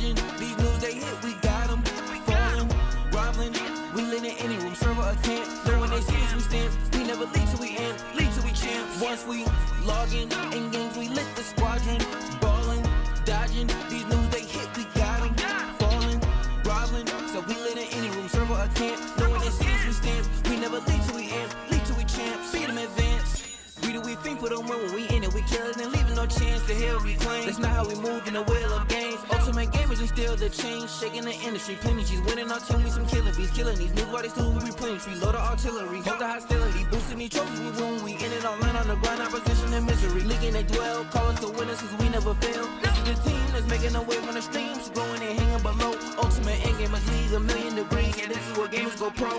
dodging. These news they hit, we got them. Falling, groveling, we lit in any room, server or tent. Though when they see us, we stand. We never lead till we end, lead till we champ. Once we log in games, we lit the squadron. Balling, dodging, these news they hit, we got them. Falling, groveling, so we lit in any room, server or tent. Though when they see us, we stand. We never lead till we end, lead till we champ. Beat them advance. We do we think for them when we in it, we kill it and leaving no chance to hell reclaim. That's not how we move in the wheel of games. Ultimate gamers and still the change, shaking the industry. Plenty she's winning our team, we some killing bees, killing these news while they still we replenish. We load the artillery, hold the hostility, boosting these trophies we win. We in it all line on the grind, opposition and misery. Leaking they dwell, call us the winners cause we never fail. This is the team that's making a wave on the streams, growing and hanging below. Ultimate endgamers league 1,000,000 degrees, and this is where gamers go pro.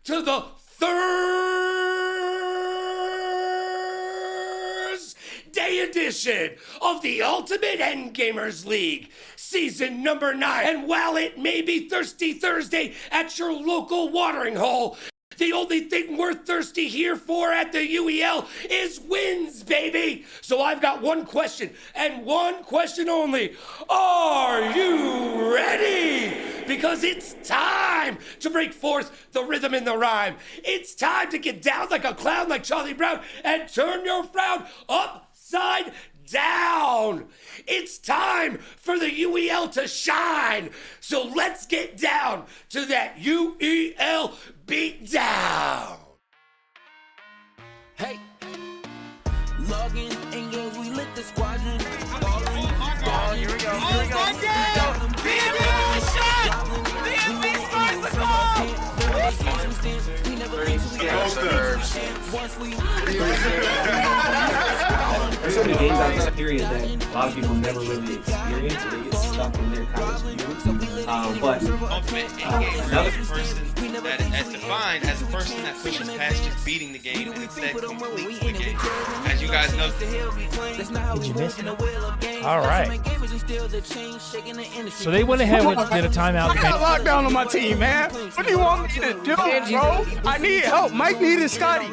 to the Thursday edition of the Ultimate Endgamers League, season number 9. And while it may be Thirsty Thursday at your local watering hole, The only thing we're thirsty here for at the UEL is wins, baby. So I've got one question, and one question only. Are you ready? Because it's time to break forth the rhythm and the rhyme. It's time to get down like a clown like Charlie Brown and turn your frown upside down. It's time for the UEL to shine. So let's get down to that UEL beatdown. Hey, logging in games, we lit the squadron. Ballin', here we go. Oh, my God! BMB shot! BMB scores the goal! There's so many games out of this period that a lot of people never really experience, and they get stuck in their college view. But another person that is defined as a person that pushes past just beating the game and instead completes the game. As you guys know, Did you miss it? All right. So they went ahead and did a timeout. I got lockdown on my team, man. What do you want me to do, bro? I need help. Mike needed Scotty.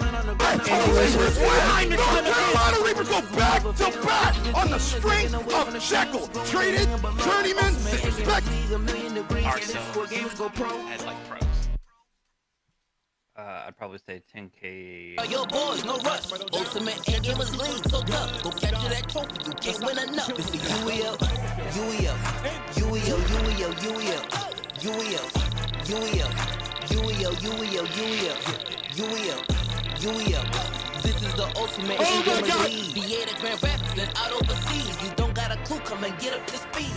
Carolina Reapers go back to back on the strength of Shekel. Traded, journeyman, disrespect. as like pros. I'd probably say 10K. Yo, boys, no rush. Ultimate and gamers league, so tough. Go capture that trophy, you can't win enough. It's the UEL, UEL, UEL, UEL, UEL, UEL, UEL, UEL, UEL, UEL, UEL, UEL. This is the ultimate and gamers league. VA the Grand Rapids and out overseas. You don't got a clue, come and get up to speed.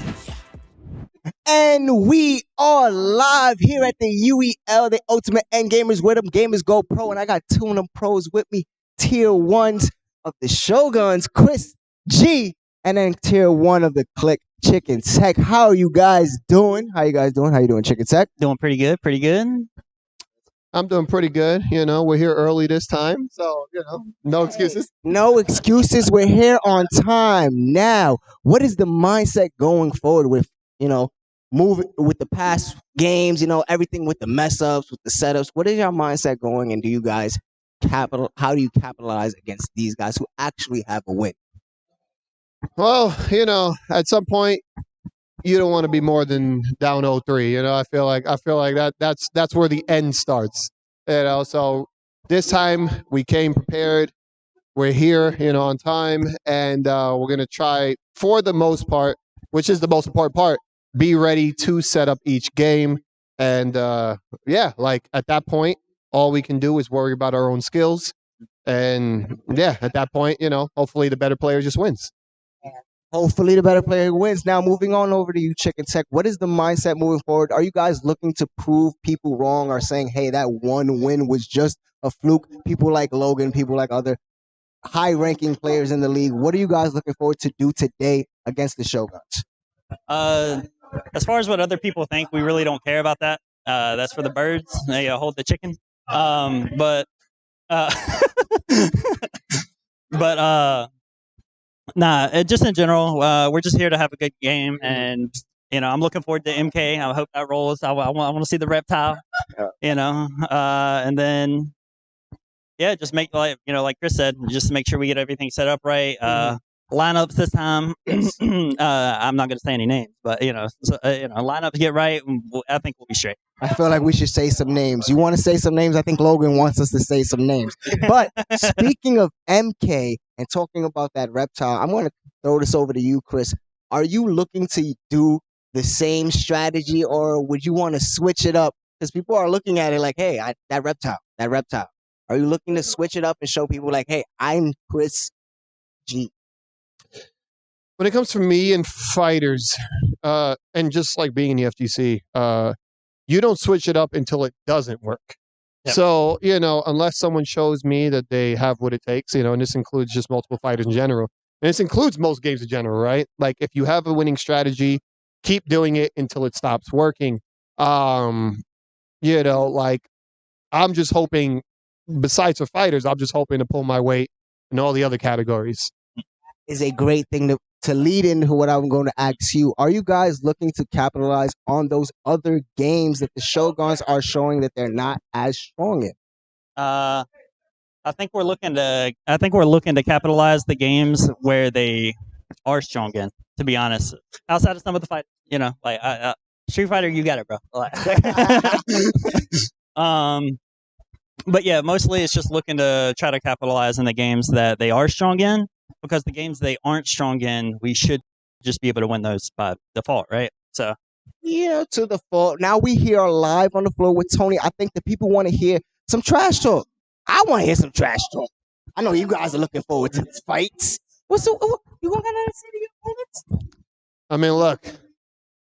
And we are live here at the UEL, the Ultimate End Gamers, where them gamers go pro. And I got two of them pros with me, tier ones of the Shoguns, Chris G, and then tier one of the KLiK, Chicken Tech. How are you guys doing? How you doing, Chicken Tech? Doing pretty good, pretty good. I'm doing pretty good. You know, we're here early this time, so, you know, no excuses. No excuses. We're here on time. Now, what is the mindset going forward with, moving with the past games, everything with the mess ups, with the setups? What is your mindset going, and do you guys how do you capitalize against these guys who actually have a win? Well, at some point, you don't want to be more than down 0-3. I feel like that's where the end starts. So this time we came prepared. We're here, on time, and we're gonna try, for the most part, which is the most important part, be ready to set up each game. And at that point, all we can do is worry about our own skills. And at that point, hopefully the better player just wins. Hopefully the better player wins. Now, moving on over to you, Chicken Tech. What is the mindset moving forward? Are you guys looking to prove people wrong, or saying, hey, that one win was just a fluke? People like Logan, people like other high-ranking players in the league. What are you guys looking forward to do today against the Shoguns? As far as what other people think, we really don't care about that. That's for the birds. They hold the chicken. Just in general, we're just here to have a good game, and I'm looking forward to MK. I hope that rolls. I want to see the reptile, and then just make like Chris said, just make sure we get everything set up right. Lineups this time. I'm not going to say any names, but lineups get right. I think we'll be straight. I feel like we should say some names. You want to say some names? I think Logan wants us to say some names. But speaking of MK and talking about that reptile, I'm going to throw this over to you, Chris. Are you looking to do the same strategy, or would you want to switch it up? Because people are looking at it like, hey, that reptile. Are you looking to switch it up and show people like, hey, I'm Chris G? When it comes to me and fighters, and just like being in the FGC, you don't switch it up until it doesn't work. Yep. So, unless someone shows me that they have what it takes, and this includes just multiple fighters in general. And this includes most games in general, right? Like, if you have a winning strategy, keep doing it until it stops working. I'm just hoping, besides for fighters, I'm just hoping to pull my weight in all the other categories. Is a great thing to lead into what I'm going to ask you. Are you guys looking to capitalize on those other games that the Shoguns are showing that they're not as strong in? I think we're looking to capitalize the games where they are strong in. To be honest, outside of some of the fight, like Street Fighter, you got it, bro. Like, but yeah, mostly it's just looking to try to capitalize in the games that they are strong in, because the games they aren't strong in, we should just be able to win those by default, right? So Yeah, to the fault. Now we here live on the floor with Tony. I think the people want to hear some trash talk. I want to hear some trash talk. I know you guys are looking forward to these fights. You gonna say to your opponents? I mean, look,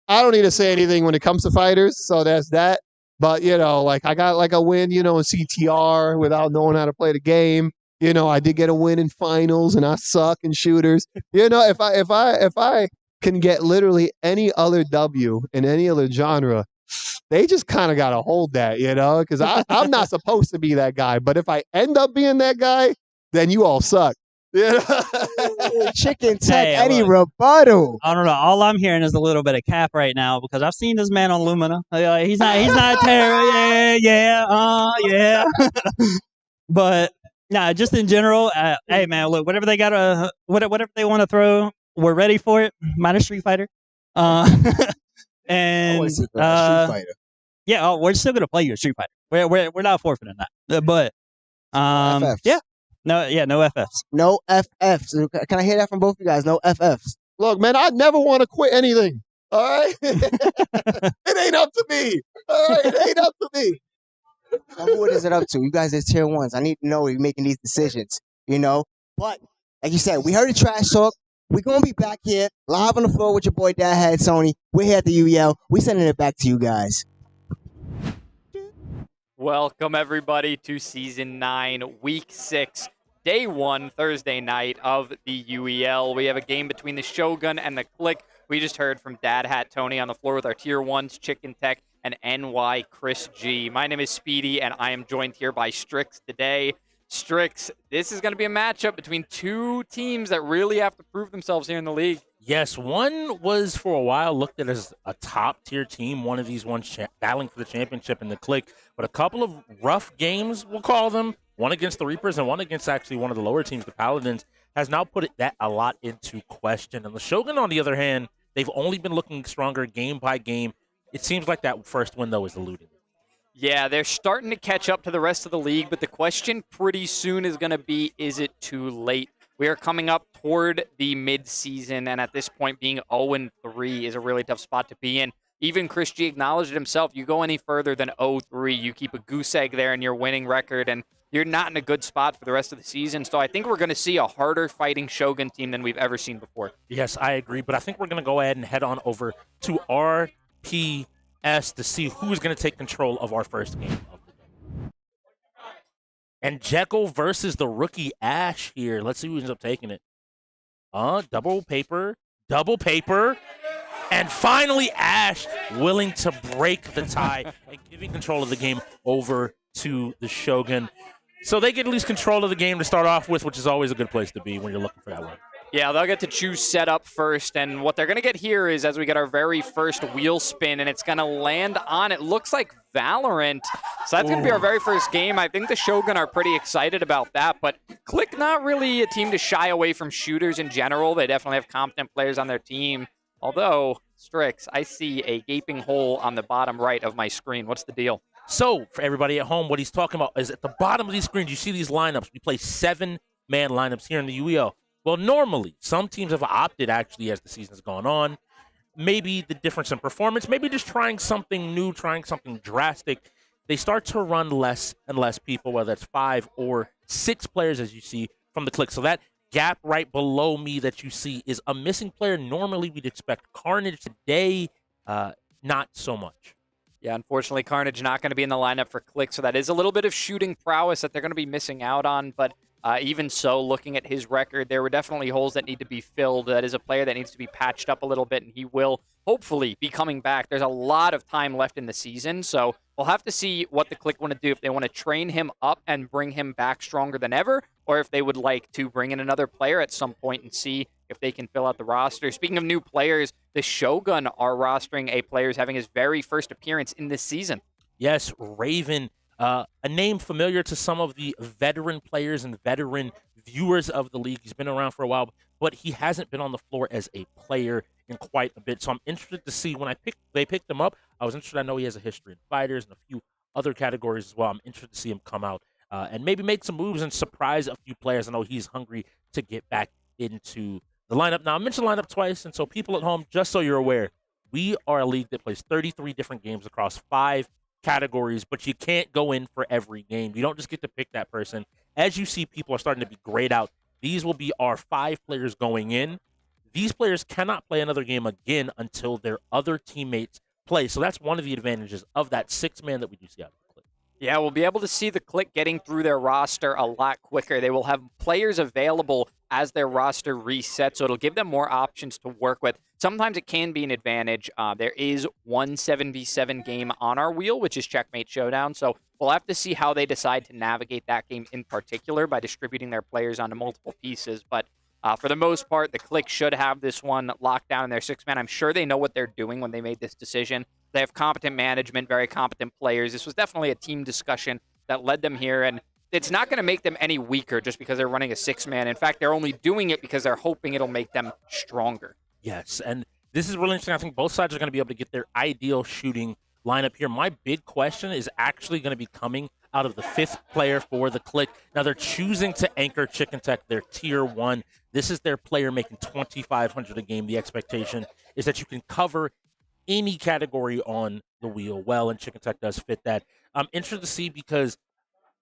I don't need to say anything when it comes to fighters, so that's that. But like I got like a win, in CTR without knowing how to play the game. I did get a win in finals, and I suck in shooters. If I can get literally any other W in any other genre, they just kind of got to hold that, because I'm not supposed to be that guy. But if I end up being that guy, then you all suck. Chicken Tech, Hey, any look. rebuttal? I don't know. All I'm hearing is a little bit of cap right now, because I've seen this man on Lumina. He's not terrible. Yeah. But nah, just in general, hey man, look, whatever they whatever they want to throw, we're ready for it. Minus Street Fighter. And Street Fighter. yeah, we're still gonna play you a Street Fighter. We're not forfeiting that. But FFs. yeah, no FFs. No FFs. Can I hear that from both of you guys? No FFs. Look, man, I never want to quit anything. All right? It ain't up to me. All right? It ain't up to me. Now, who is it up to? You guys are tier ones. I need to know you're making these decisions, But, like you said, we heard the trash talk. We're going to be back here, live on the floor with your boy, Dad Head Sony. We're here at the UEL. We're sending it back to you guys. Welcome, everybody, to Season 9, Week 6, Day 1, Thursday night of the UEL. We have a game between the Shogun and the KLiK. We just heard from Dad Hat Tony on the floor with our Tier 1s, Chicken Tech, and NY Chris G. My name is Speedy, and I am joined here by Strix today. Strix, this is going to be a matchup between two teams that really have to prove themselves here in the league. Yes, one was for a while looked at as a top-tier team, one of these ones battling for the championship in the KLiK, but a couple of rough games, we'll call them, one against the Reapers and one against actually one of the lower teams, the Paladins, has now put that a lot into question. And the Shogun, on the other hand, they've only been looking stronger game by game. It seems like that first win, though, is eluding. Yeah, they're starting to catch up to the rest of the league, but the question pretty soon is going to be, is it too late? We are coming up toward the mid-season, and at this point, being 0-3 is a really tough spot to be in. Even Chris G acknowledged it himself. You go any further than 0-3, you keep a goose egg there in your winning record, and you're not in a good spot for the rest of the season. So I think we're going to see a harder fighting Shogun team than we've ever seen before. Yes, I agree, but I think we're going to go ahead and head on over to RPS to see who's going to take control of our first game of the day. And Jekyll versus the rookie Ash here. Let's see who ends up taking it. Double paper. And finally, Ash willing to break the tie and giving control of the game over to the Shogun. So they get at least control of the game to start off with, which is always a good place to be when you're looking for that one. Yeah, they'll get to choose setup first, and what they're going to get here is as we get our very first wheel spin, and it's going to land on, it looks like Valorant. So that's going to be our very first game. I think the Shogun are pretty excited about that, but KLiK not really a team to shy away from shooters in general. They definitely have competent players on their team. Although, Strix, I see a gaping hole on the bottom right of my screen. What's the deal? So, for everybody at home, what he's talking about is at the bottom of these screens, you see these lineups. We play 7-man lineups here in the UEL. Well, normally, some teams have opted, actually, as the season's gone on, maybe the difference in performance, maybe just trying something new, trying something drastic. They start to run less and less people, whether it's 5 or 6 players, as you see from the KLiK. So that gap right below me that you see is a missing player. Normally, we'd expect Carnage. Today, not so much. Yeah, unfortunately, Carnage not going to be in the lineup for KLiK, so that is a little bit of shooting prowess that they're going to be missing out on, but even so, looking at his record, there were definitely holes that need to be filled. That is a player that needs to be patched up a little bit, and he will hopefully be coming back. There's a lot of time left in the season, so we'll have to see what the KLiK want to do, if they want to train him up and bring him back stronger than ever, or if they would like to bring in another player at some point and see if they can fill out the roster. Speaking of new players, the Shogun are rostering a player who's having his very first appearance in this season. Yes, Raven A name familiar to some of the veteran players and veteran viewers of the league. He's been around for a while, but he hasn't been on the floor as a player in quite a bit. So I'm interested to see when they picked him up. I was interested. I know he has a history in fighters and a few other categories as well. I'm interested to see him come out and maybe make some moves and surprise a few players. I know he's hungry to get back into the lineup. Now, I mentioned lineup twice, and so people at home, just so you're aware, we are a league that plays 33 different games across 5 categories, but you can't go in for every game. You don't just get to pick that person. As you see, people are starting to be grayed out. These will be our 5 players going in. These players cannot play another game again until their other teammates play. So that's one of the advantages of that 6-man that we do see out of the clip. Yeah, we'll be able to see the KLiK getting through their roster a lot quicker. They will have players available as their roster resets, so it'll give them more options to work with. Sometimes it can be an advantage. There is one 7v7 game on our wheel, which is Checkmate Showdown, so we'll have to see how they decide to navigate that game in particular by distributing their players onto multiple pieces. But for the most part, the KLiK should have this one locked down in their 6-man. I'm sure they know what they're doing when they made this decision. They have competent management, very competent players. This was definitely a team discussion that led them here, and it's not going to make them any weaker just because they're running a 6-man. In fact, they're only doing it because they're hoping it'll make them stronger. Yes, and this is really interesting. I think both sides are going to be able to get their ideal shooting lineup here. My big question is actually going to be coming out of the 5th player for the KLiK. Now, they're choosing to anchor Chicken Tech, their tier 1. This is their player making $2,500 a game. The expectation is that you can cover any category on the wheel well, and Chicken Tech does fit that. I'm interested to see because,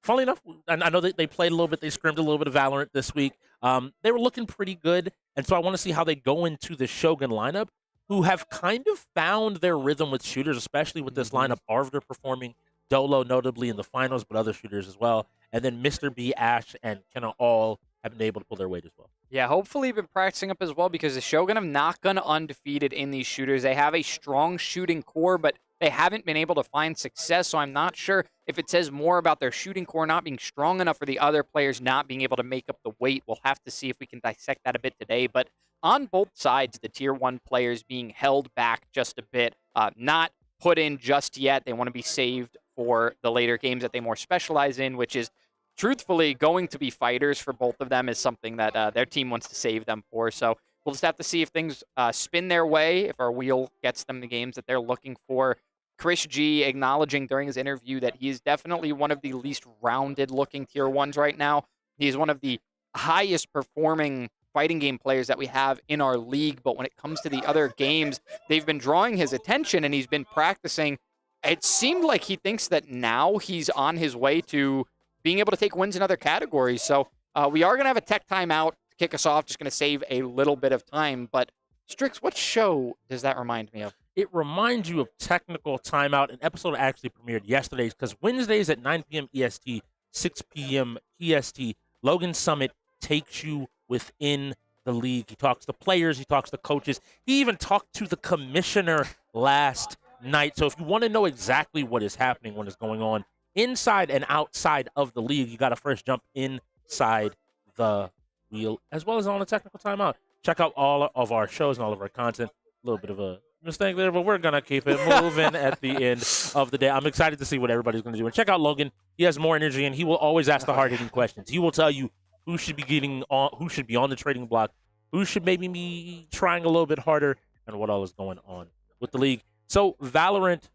funnily enough, I know they played a little bit, they scrimmed a little bit of Valorant this week. They were looking pretty good, and so I want to see how they go into the Shogun lineup, who have kind of found their rhythm with shooters, especially with this lineup. Arbiter performing, Dolo notably in the finals, but other shooters as well. And then Mr. B, Ash, and Kenna all have been able to pull their weight as well. Yeah, hopefully been practicing up as well because the Shogun have not gone undefeated in these shooters. They have a strong shooting core, but they haven't been able to find success, so I'm not sure if it says more about their shooting core not being strong enough for the other players not being able to make up the weight. We'll have to see if we can dissect that a bit today, but on both sides, the tier 1 players being held back just a bit, not put in just yet. They want to be saved for the later games that they more specialize in, which is truthfully going to be fighters for both of them is something that their team wants to save them for. So we'll just have to see if things spin their way, if our wheel gets them the games that they're looking for. Chris G acknowledging during his interview that he is definitely one of the least rounded looking tier 1s right now. He's one of the highest performing fighting game players that we have in our league, but when it comes to the other games, they've been drawing his attention and he's been practicing. It seemed like he thinks that now he's on his way to being able to take wins in other categories. So we are going to have a tech timeout to kick us off, just going to save a little bit of time. But Strix, what show does that remind me of? It reminds you of Technical Timeout, an episode actually premiered yesterday, because Wednesdays at 9 p.m. EST, 6 p.m. PST, Logan Summit takes you within the league. He talks to players, he talks to coaches. He even talked to the commissioner last night. So if you want to know exactly what is happening, what is going on inside and outside of the league, you got to first jump inside the wheel, as well as on a Technical Timeout. Check out all of our shows and all of our content. A little bit of a mistake there, but we're going to keep it moving at the end of the day. I'm excited to see what everybody's going to do. And check out Logan. He has more energy, and he will always ask the hard-hitting questions. He will tell you who should be getting on, who should be on the trading block, who should maybe be trying a little bit harder, and what all is going on with the league. So Valorant.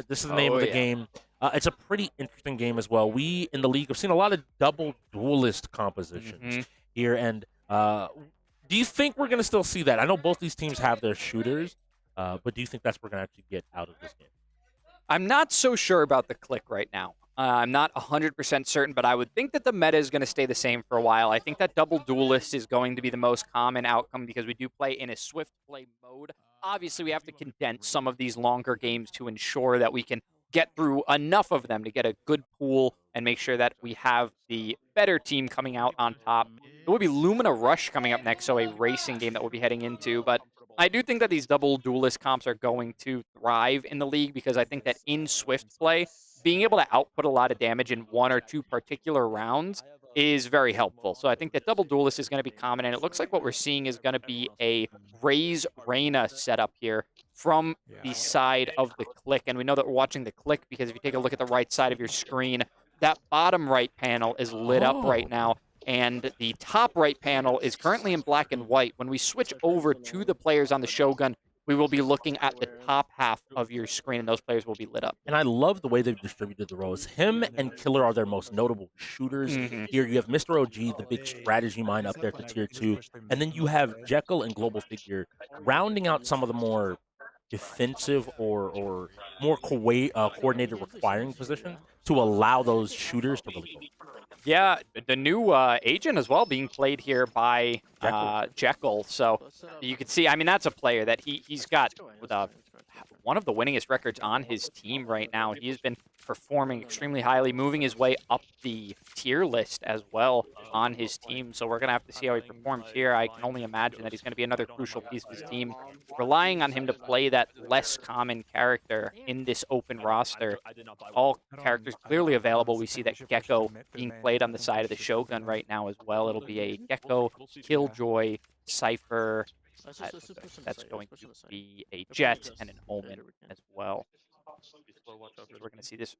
This is the name of the game. It's a pretty interesting game as well. We in the league have seen a lot of double duelist compositions here, and do you think we're going to still see that? I know both these teams have their shooters, but do you think that's what we're going to actually get out of this game? I'm not so sure about the KLiK right now. I'm not 100% certain, but I would think that the meta is going to stay the same for a while. I think that double duelist is going to be the most common outcome because we do play in a swift play mode. Obviously, we have to condense some of these longer games to ensure that we can get through enough of them to get a good pool and make sure that we have the better team coming out on top. There will be Lumina Rush coming up next, so a racing game that we'll be heading into, but I do think that these double duelist comps are going to thrive in the league because I think that in swift play, being able to output a lot of damage in 1 or 2 particular rounds is very helpful. So I think that double duelist is going to be common, and it looks like what we're seeing is going to be a Raze Reyna setup here from the side of the KLiK. And we know that we're watching the KLiK because if you take a look at the right side of your screen, that bottom right panel is lit up right now, and the top right panel is currently in black and white. When we switch over to the players on the Shogun, we will be looking at the top half of your screen, and those players will be lit up. And I love the way they've distributed the roles. Him and Killer are their most notable shooters. Here you have Mr. OG, the big strategy mind up there to tier 2. And then you have Jekyll and Global Figure rounding out some of the more defensive or more coordinated requiring positions to allow those shooters to really go. Yeah, the new agent as well being played here by Jekyll. So you can see, I mean, that's a player that he's got one of the winningest records on his team right now. He's been performing extremely highly, moving his way up the tier list as well on his team. So we're going to have to see how he performs here. I can only imagine that he's going to be another crucial piece of his team, relying on him to play that less common character in this open roster. All characters clearly available. We see that Gecko being played on the side of the Shogun right now as well. It'll be a Gecko, Killjoy, Cypher. That's going to be a Jet and an Omen as well. So we're going to see this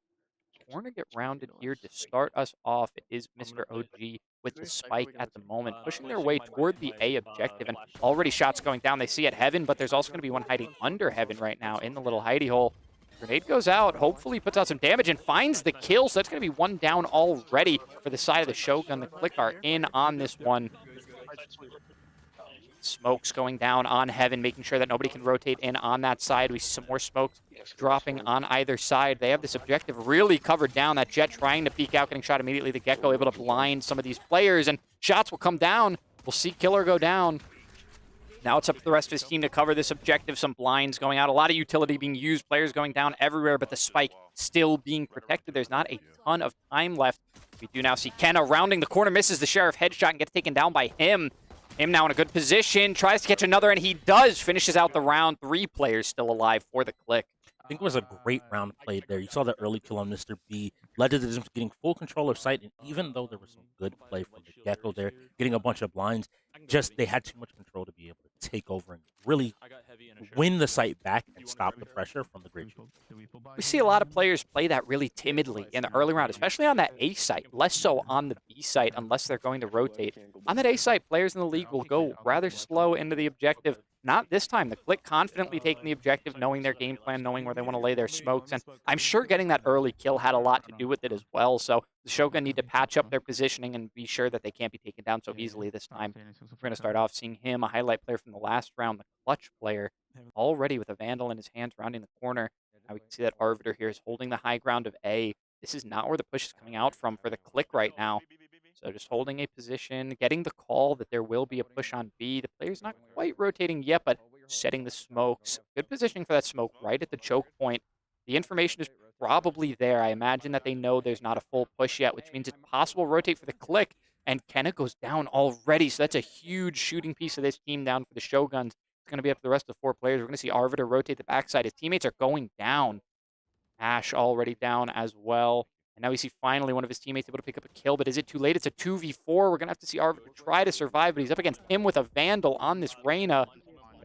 corner get rounded here to start us off. It is Mr. OG with the spike at the moment, pushing their way toward the A objective, and already shots going down. They see at Heaven, but there's also going to be one hiding under Heaven right now in the little hidey hole. Grenade goes out, hopefully puts out some damage and finds the kill, so that's going to be one down already for the side of the Shogun. The KLiK are in on this one. Smokes going down on Heaven, making sure that nobody can rotate in on that side. We see some more smokes dropping on either side. They have this objective really covered down. That Jet trying to peek out, getting shot immediately. The Gecko able to blind some of these players, and shots will come down. We'll see Killer go down. Now it's up to the rest of his team to cover this objective. Some blinds going out. A lot of utility being used. Players going down everywhere, but the spike still being protected. There's not a ton of time left. We do now see Kenna rounding the corner, misses the Sheriff headshot and gets taken down by him. Him now in a good position, tries to catch another, and he does. Finishes out the round. 3 players still alive for the KLiK. I think it was a great round played there. You saw the early kill on Mr. B, led to them getting full control of sight, and even though there was some good play from the Gecko there, getting a bunch of blinds, just they had too much control to be able to take over and really win the site back and stop the pressure from the great shoot. We see a lot of players play that really timidly in the early round, especially on that A site, less so on the B site unless they're going to rotate. On that A site, players in the league will go rather slow into the objective. Not this time. The KLiK confidently taking the objective, knowing their game plan, knowing where they want to lay their smokes, and I'm sure getting that early kill had a lot to do with it as well. So the Shogun need to patch up their positioning and be sure that they can't be taken down so easily this time. We're going to start off seeing him, a highlight player from the last round, the clutch player, already with a Vandal in his hands rounding the corner. Now we can see that Arbiter here is holding the high ground of A. This is not where the push is coming out from for the KLiK right now. So just holding a position, getting the call that there will be a push on B. The player's not quite rotating yet, but setting the smokes. Good positioning for that smoke right at the choke point. The information is probably there. I imagine that they know there's not a full push yet, which means it's possible to rotate for the KLiK. And Kenna goes down already, so that's a huge shooting piece of this team down for the Shoguns. It's going to be up to the rest of the 4 players. We're going to see Arbiter rotate the backside. His teammates are going down. Ash already down as well. And now we see finally one of his teammates able to pick up a kill, but is it too late? It's a 2v4. We're going to have to see Arbiter try to survive, but he's up against him with a Vandal on this Reyna.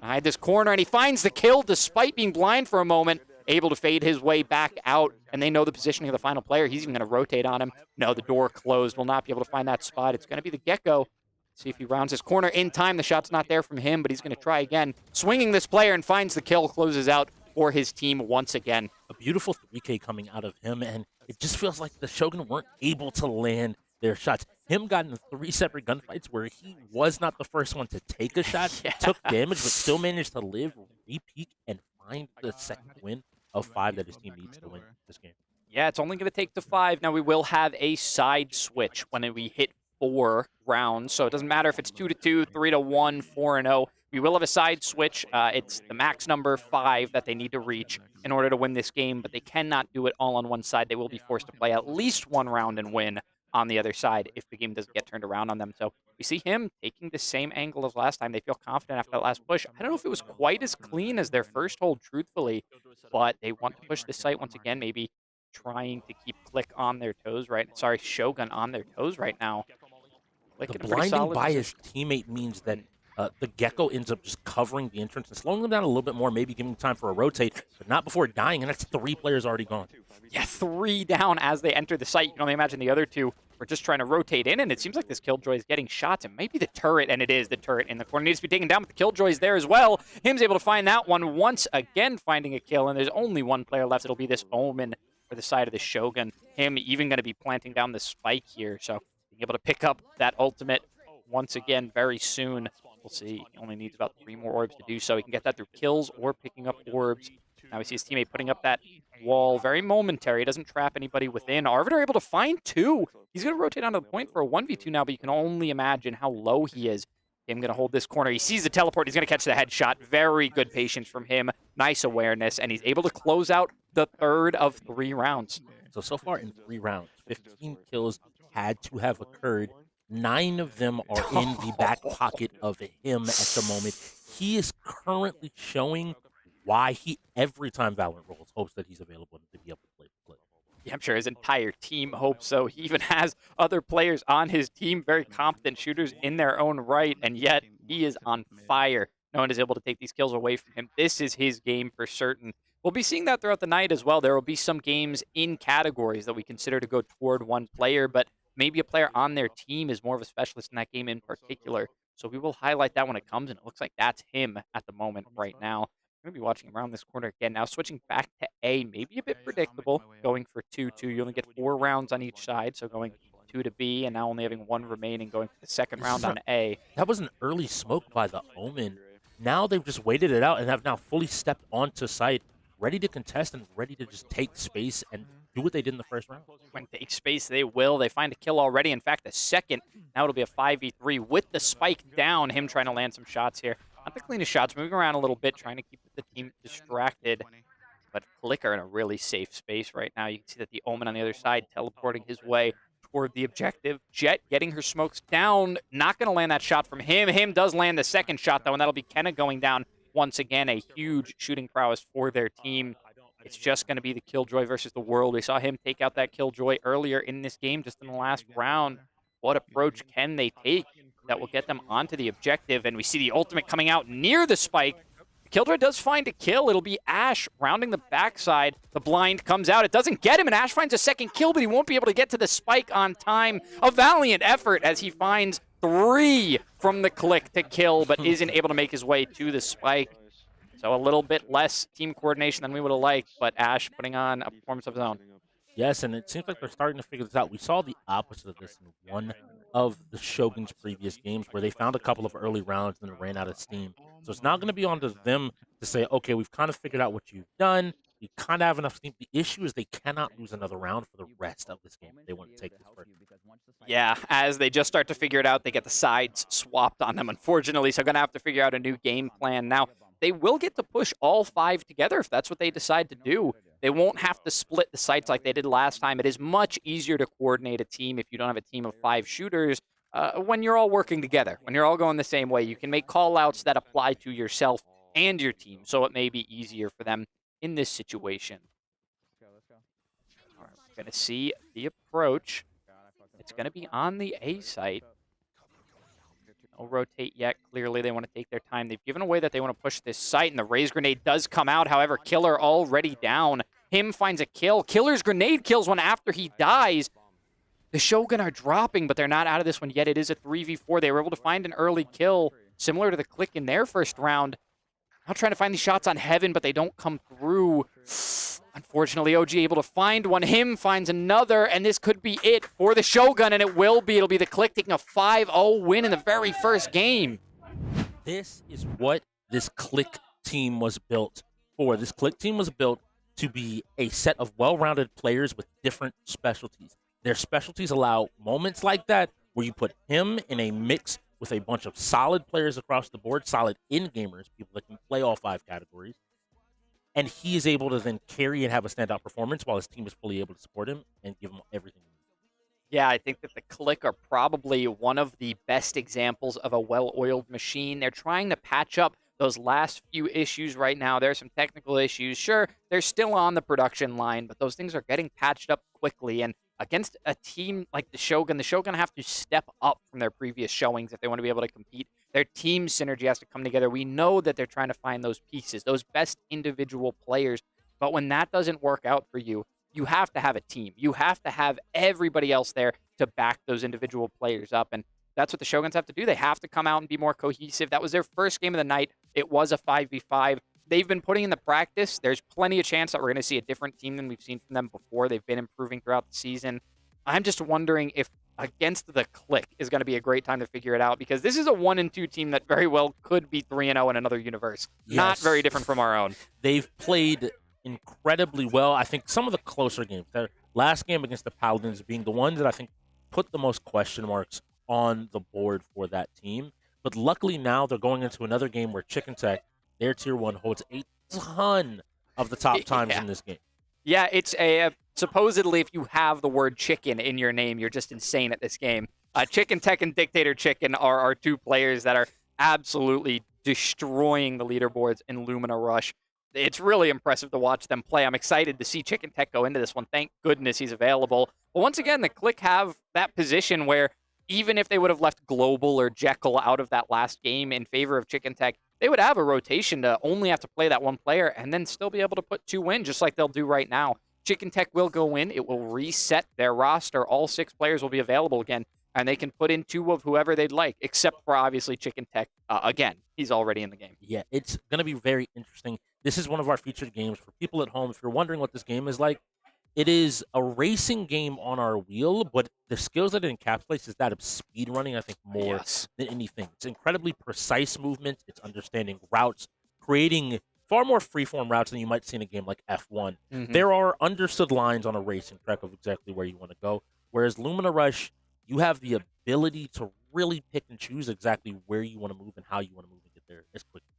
Hide this corner, and he finds the kill despite being blind for a moment, able to fade his way back out, and they know the positioning of the final player. He's even going to rotate on him. No, the door closed. Will not be able to find that spot. It's going to be the Gecko. See if he rounds his corner in time. The shot's not there from him, but he's going to try again. Swinging this player and finds the kill, closes out for his team once again. A beautiful 3K coming out of him, and it just feels like the Shogun weren't able to land their shots. Him got in 3 separate gunfights where he was not the first one to take a shot, took damage, but still managed to live, re-peak, and find the second win of 5 that his team needs to win this game. Yeah, it's only going to take to 5. Now we will have a side switch when we hit 4 rounds, so it doesn't matter if it's 2-2, 3-1, 4-0. We will have a side switch. It's the max number 5 that they need to reach in order to win this game, but they cannot do it all on one side. They will be forced to play at least 1 round and win on the other side if the game doesn't get turned around on them. So we see him taking the same angle as last time. They feel confident after that last push. I don't know if it was quite as clean as their first hold, truthfully, but they want to push the site once again, maybe trying to keep KLiK on their toes Shogun on their toes right now. KLiK The in a pretty blinding solid by his position. teammate means that the Gecko ends up just covering the entrance and slowing them down a little bit more, maybe giving time for a rotate, but not before dying, and that's 3 players already gone. Yeah, 3 down as they enter the site. You can only imagine the other 2 were just trying to rotate in, and it seems like this Killjoy is getting shots. It might be the turret, and it is the turret in the corner. Needs to be taken down, but the Killjoy's there as well. Him's able to find that one once again, finding a kill, and there's only 1 player left. It'll be this Omen for the side of the Shogun. Him even going to be planting down the spike here, so being able to pick up that ultimate once again very soon. We'll see. He only needs about 3 more orbs to do so. He can get that through kills or picking up orbs. Now we see his teammate putting up that wall. Very momentary. It doesn't trap anybody within. Arbiter able to find 2. He's going to rotate onto the point for a 1v2 now, but you can only imagine how low he is. Him going to hold this corner. He sees the teleport. He's going to catch the headshot. Very good patience from him. Nice awareness, and he's able to close out the 3rd of 3 rounds. So far in 3 rounds, 15 kills had to have occurred. 9 of them are in the back pocket of him at the moment. He is currently showing why he, every time Valorant rolls, hopes that he's available to be able to play the clip. Yeah, I'm sure his entire team hopes so. He even has other players on his team, very competent shooters in their own right, and yet he is on fire. No one is able to take these kills away from him. This is his game for certain. We'll be seeing that throughout the night as well. There will be some games in categories that we consider to go toward one player, but maybe a player on their team is more of a specialist in that game in particular. So we will highlight that when it comes, and it looks like that's him at the moment right now. I'm going to be watching him around this corner again. Now switching back to A, maybe a bit predictable, going for 2-2. You only get 4 rounds on each side, so going 2 to B, and now only having 1 remaining, going for the 2nd round on A. That was an early smoke by the Omen. Now they've just waited it out and have now fully stepped onto site, ready to contest and ready to just take space and do what they did in the first round. When they take space, they will. They find a kill already. In fact, a second. Now it'll be a 5v3 with the spike down. Him trying to land some shots here. Not the cleanest shots, moving around a little bit, trying to keep the team distracted. But KLiK are in a really safe space right now. You can see that the Omen on the other side teleporting his way toward the objective. Jet getting her smokes down. Not going to land that shot from him. Him does land the second shot, though, and that'll be Kenna going down once again. A huge shooting prowess for their team. It's just going to be the Killjoy versus the world. We saw him take out that Killjoy earlier in this game, just in the last round. What approach can they take that will get them onto the objective? And we see the ultimate coming out near the spike. Killjoy does find a kill. It'll be Ash rounding the backside. The blind comes out. It doesn't get him, and Ash finds a second kill, but he won't be able to get to the spike on time. A valiant effort as he finds 3 from the KLiK to kill, but isn't able to make his way to the spike. So a little bit less team coordination than we would have liked, but Ash putting on a performance of his own. Yes, and it seems like they're starting to figure this out. We saw the opposite of this in one of the Shogun's previous games where they found a couple of early rounds and then ran out of steam. So it's now going to be on to them to say, okay, we've kind of figured out what you've done. You kind of have enough steam. The issue is they cannot lose another round for the rest of this game. They want to take this first. Yeah, as they just start to figure it out, they get the sides swapped on them, unfortunately. So going to have to figure out a new game plan. Now, they will get to push all 5 together if that's what they decide to do. They won't have to split the sites like they did last time. It is much easier to coordinate a team if you don't have a team of 5 shooters when you're all working together, when you're all going the same way. You can make call-outs that apply to yourself and your team, so it may be easier for them in this situation. All right, we're going to see the approach. It's going to be on the A site. No rotate yet. Clearly, they want to take their time. They've given away that they want to push this site, and the raise grenade does come out. However, Killer already down. Him finds a kill. Killer's grenade kills one after he dies. The Shogun are dropping, but they're not out of this one yet. It is a 3v4. They were able to find an early kill, similar to the KLiK in their first round. Now trying to find these shots on Heaven, but they don't come through. Unfortunately, OG able to find one. Him finds another, and this could be it for the Shogun, and it will be. It'll be the KLiK taking a 5-0 win in the very first game. This is what this KLiK team was built for. This KLiK team was built to be a set of well-rounded players with different specialties. Their specialties allow moments like that where you put him in a mix with a bunch of solid players across the board, solid in-gamers, people that can play all 5 categories. And he is able to then carry and have a standout performance while his team is fully able to support him and give him everything he needs. Yeah, I think that the KLiK are probably one of the best examples of a well-oiled machine. They're trying to patch up those last few issues right now, there's some technical issues. Sure, they're still on the production line, but those things are getting patched up quickly. And against a team like the Shogun have to step up from their previous showings if they want to be able to compete. Their team synergy has to come together. We know that they're trying to find those pieces, those best individual players. But when that doesn't work out for you, you have to have a team. You have to have everybody else there to back those individual players up. And that's what the Shoguns have to do. They have to come out and be more cohesive. That was their first game of the night. It was a 5v5. They've been putting in the practice. There's plenty of chance that we're going to see a different team than we've seen from them before. They've been improving throughout the season. I'm just wondering if against the KLiK is going to be a great time to figure it out, because this is a 1-2 team that very well could be 3-0 in another universe. Yes. Not very different from our own. They've played incredibly well. I think some of the closer games, their last game against the Paladins being the ones that I think put the most question marks on the board for that team. But luckily now they're going into another game where KLiK, their tier 1, holds a ton of the top times in this game. Yeah, it's supposedly if you have the word chicken in your name, you're just insane at this game. Chicken Tech and Dictator Chicken are two players that are absolutely destroying the leaderboards in Lumina Rush. It's really impressive to watch them play. I'm excited to see Chicken Tech go into this one. Thank goodness he's available. But once again, the KLiK have that position where even if they would have left Global or Jekyll out of that last game in favor of Chicken Tech, they would have a rotation to only have to play that one player and then still be able to put 2 in, just like they'll do right now. Chicken Tech will go in. It will reset their roster. All 6 players will be available again, and they can put in 2 of whoever they'd like, except for obviously Chicken Tech. Again, he's already in the game. Yeah, it's going to be very interesting. This is one of our featured games. For people at home, if you're wondering what this game is like, it is a racing game on our wheel, but the skills that it encapsulates is that of speed running, I think, more than anything. It's incredibly precise movement. It's understanding routes, creating far more freeform routes than you might see in a game like F1. There are understood lines on a racing track of exactly where you want to go, whereas Lumina Rush, you have the ability to really pick and choose exactly where you want to move and how you want to move and get there as quickly.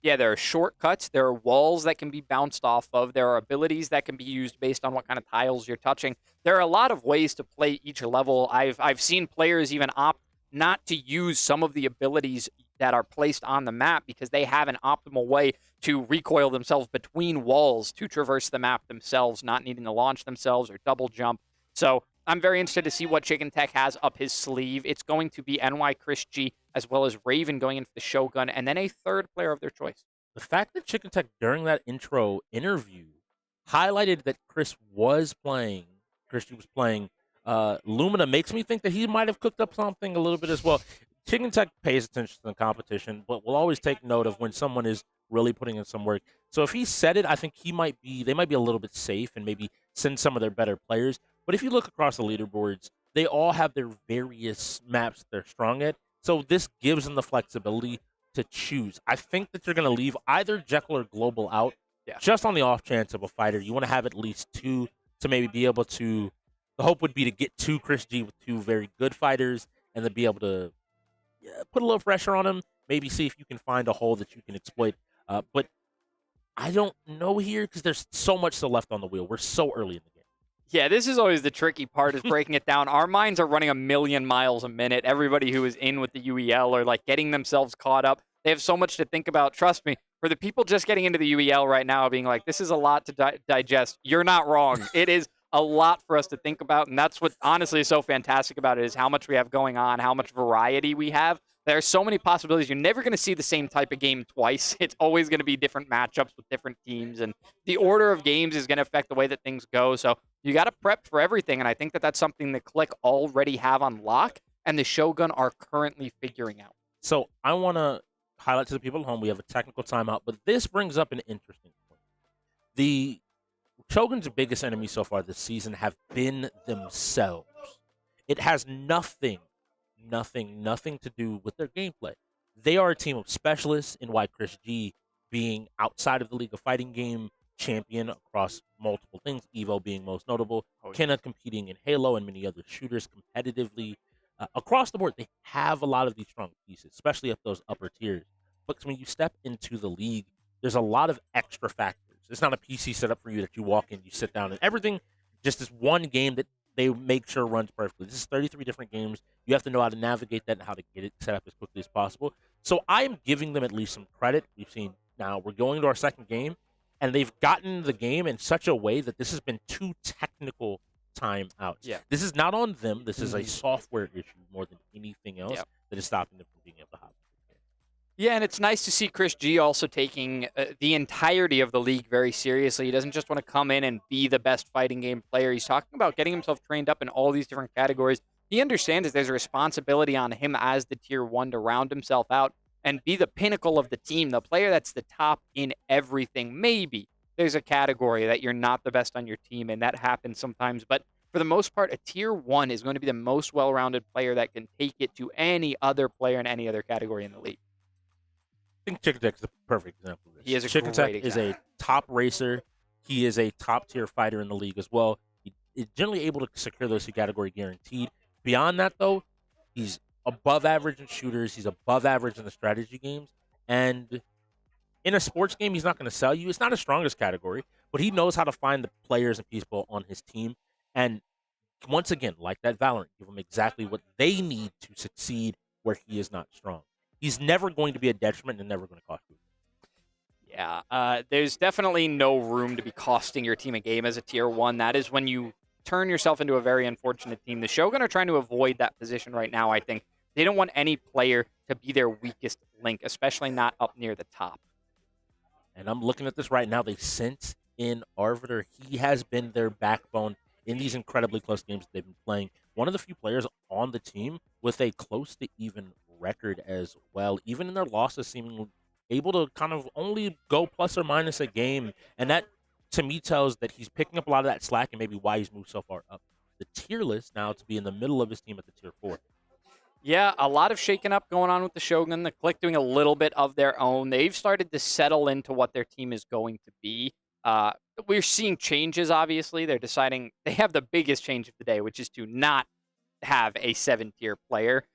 Yeah, there are shortcuts. There are walls that can be bounced off of. There are abilities that can be used based on what kind of tiles you're touching. There are a lot of ways to play each level. I've seen players even opt not to use some of the abilities that are placed on the map because they have an optimal way to recoil themselves between walls to traverse the map themselves, not needing to launch themselves or double jump. So I'm very interested to see what Chicken Tech has up his sleeve. It's going to be NY Chris G as well as Raven going into the Shogun, and then a third player of their choice. The fact that Chicken Tech during that intro interview highlighted that Chris G was playing Lumina makes me think that he might have cooked up something a little bit as well. Chicken Tech pays attention to the competition, but will always take note of when someone is really putting in some work. So if he said it, I think they might be a little bit safe and maybe send some of their better players. But if you look across the leaderboards, they all have their various maps they're strong at. So this gives them the flexibility to choose. I think that you're going to leave either Jekyll or Global out just on the off chance of a fighter. You want to have at least 2 to maybe be able to – the hope would be to get 2 Chris G with 2 very good fighters and then be able to put a little pressure on him, maybe see if you can find a hole that you can exploit. But I don't know here because there's so much still left on the wheel. We're so early in the game. Yeah, this is always the tricky part is breaking it down. Our minds are running 1,000,000 miles a minute. Everybody who is in with the UEL are like getting themselves caught up. They have so much to think about. Trust me, for the people just getting into the UEL right now being like, this is a lot to digest, you're not wrong. It is a lot for us to think about, and that's what honestly is so fantastic about it is how much we have going on, how much variety we have. There are so many possibilities. You're never going to see the same type of game twice. It's always going to be different matchups with different teams, and the order of games is going to affect the way that things go. So you got to prep for everything, and I think that that's something the KLiK already have on lock, and the Shogun are currently figuring out. So I want to highlight to the people at home, we have a technical timeout, but this brings up an interesting point. The Shogun's biggest enemies so far this season have been themselves. It has nothing to do with their gameplay. They are a team of specialists in why Chris G being outside of the League of Fighting game champion across multiple things, Evo being most notable, Kenna competing in Halo and many other shooters competitively. Across the board, they have a lot of these strong pieces, especially at those upper tiers. But when you step into the league, there's a lot of extra factors. It's not a PC setup for you that you walk in, you sit down, and everything just this one game that they make sure runs perfectly. This is 33 different games. You have to know how to navigate that and how to get it set up as quickly as possible. So I'm giving them at least some credit. We've seen now we're going to our second game, and they've gotten the game in such a way that this has been 2 technical timeouts. Yeah. This is not on them. This is a software issue more than anything else Yep. that is stopping them from being able to hop. Yeah, and it's nice to see Chris G also taking the entirety of the league very seriously. He doesn't just want to come in and be the best fighting game player. He's talking about getting himself trained up in all these different categories. He understands that there's a responsibility on him as the tier 1 to round himself out and be the pinnacle of the team, the player that's the top in everything. Maybe there's a category that you're not the best on your team, and that happens sometimes. But for the most part, a tier 1 is going to be the most well-rounded player that can take it to any other player in any other category in the league. I think Chicken Tech is the perfect example of this. He is a Chicken great Tech is example. a top racer. He is a top-tier fighter in the league as well. He is generally able to secure those 2 category guaranteed. Beyond that, though, he's above average in shooters. He's above average in the strategy games. And in a sports game, he's not going to sell you. It's not his strongest category, but he knows how to find the players and people on his team. And once again, like that Valorant, give them exactly what they need to succeed where he is not strong. He's never going to be a detriment and never going to cost you. Yeah, there's definitely no room to be costing your team a game as a tier 1. That is when you turn yourself into a very unfortunate team. The Shogun are trying to avoid that position right now, I think. They don't want any player to be their weakest link, especially not up near the top. And I'm looking at this right now. They sent in Arbiter. He has been their backbone in these incredibly close games they've been playing. One of the few players on the team with a close to even record as well. Even in their losses, seemingly able to kind of only go plus or minus a game. And that, to me, tells that he's picking up a lot of that slack and maybe why he's moved so far up the tier list now to be in the middle of his team at the tier 4. Yeah, a lot of shaking up going on with the Shogun. The KLiK doing a little bit of their own. They've started to settle into what their team is going to be. We're seeing changes, obviously. They're deciding they have the biggest change of the day, which is to not have a 7-tier player.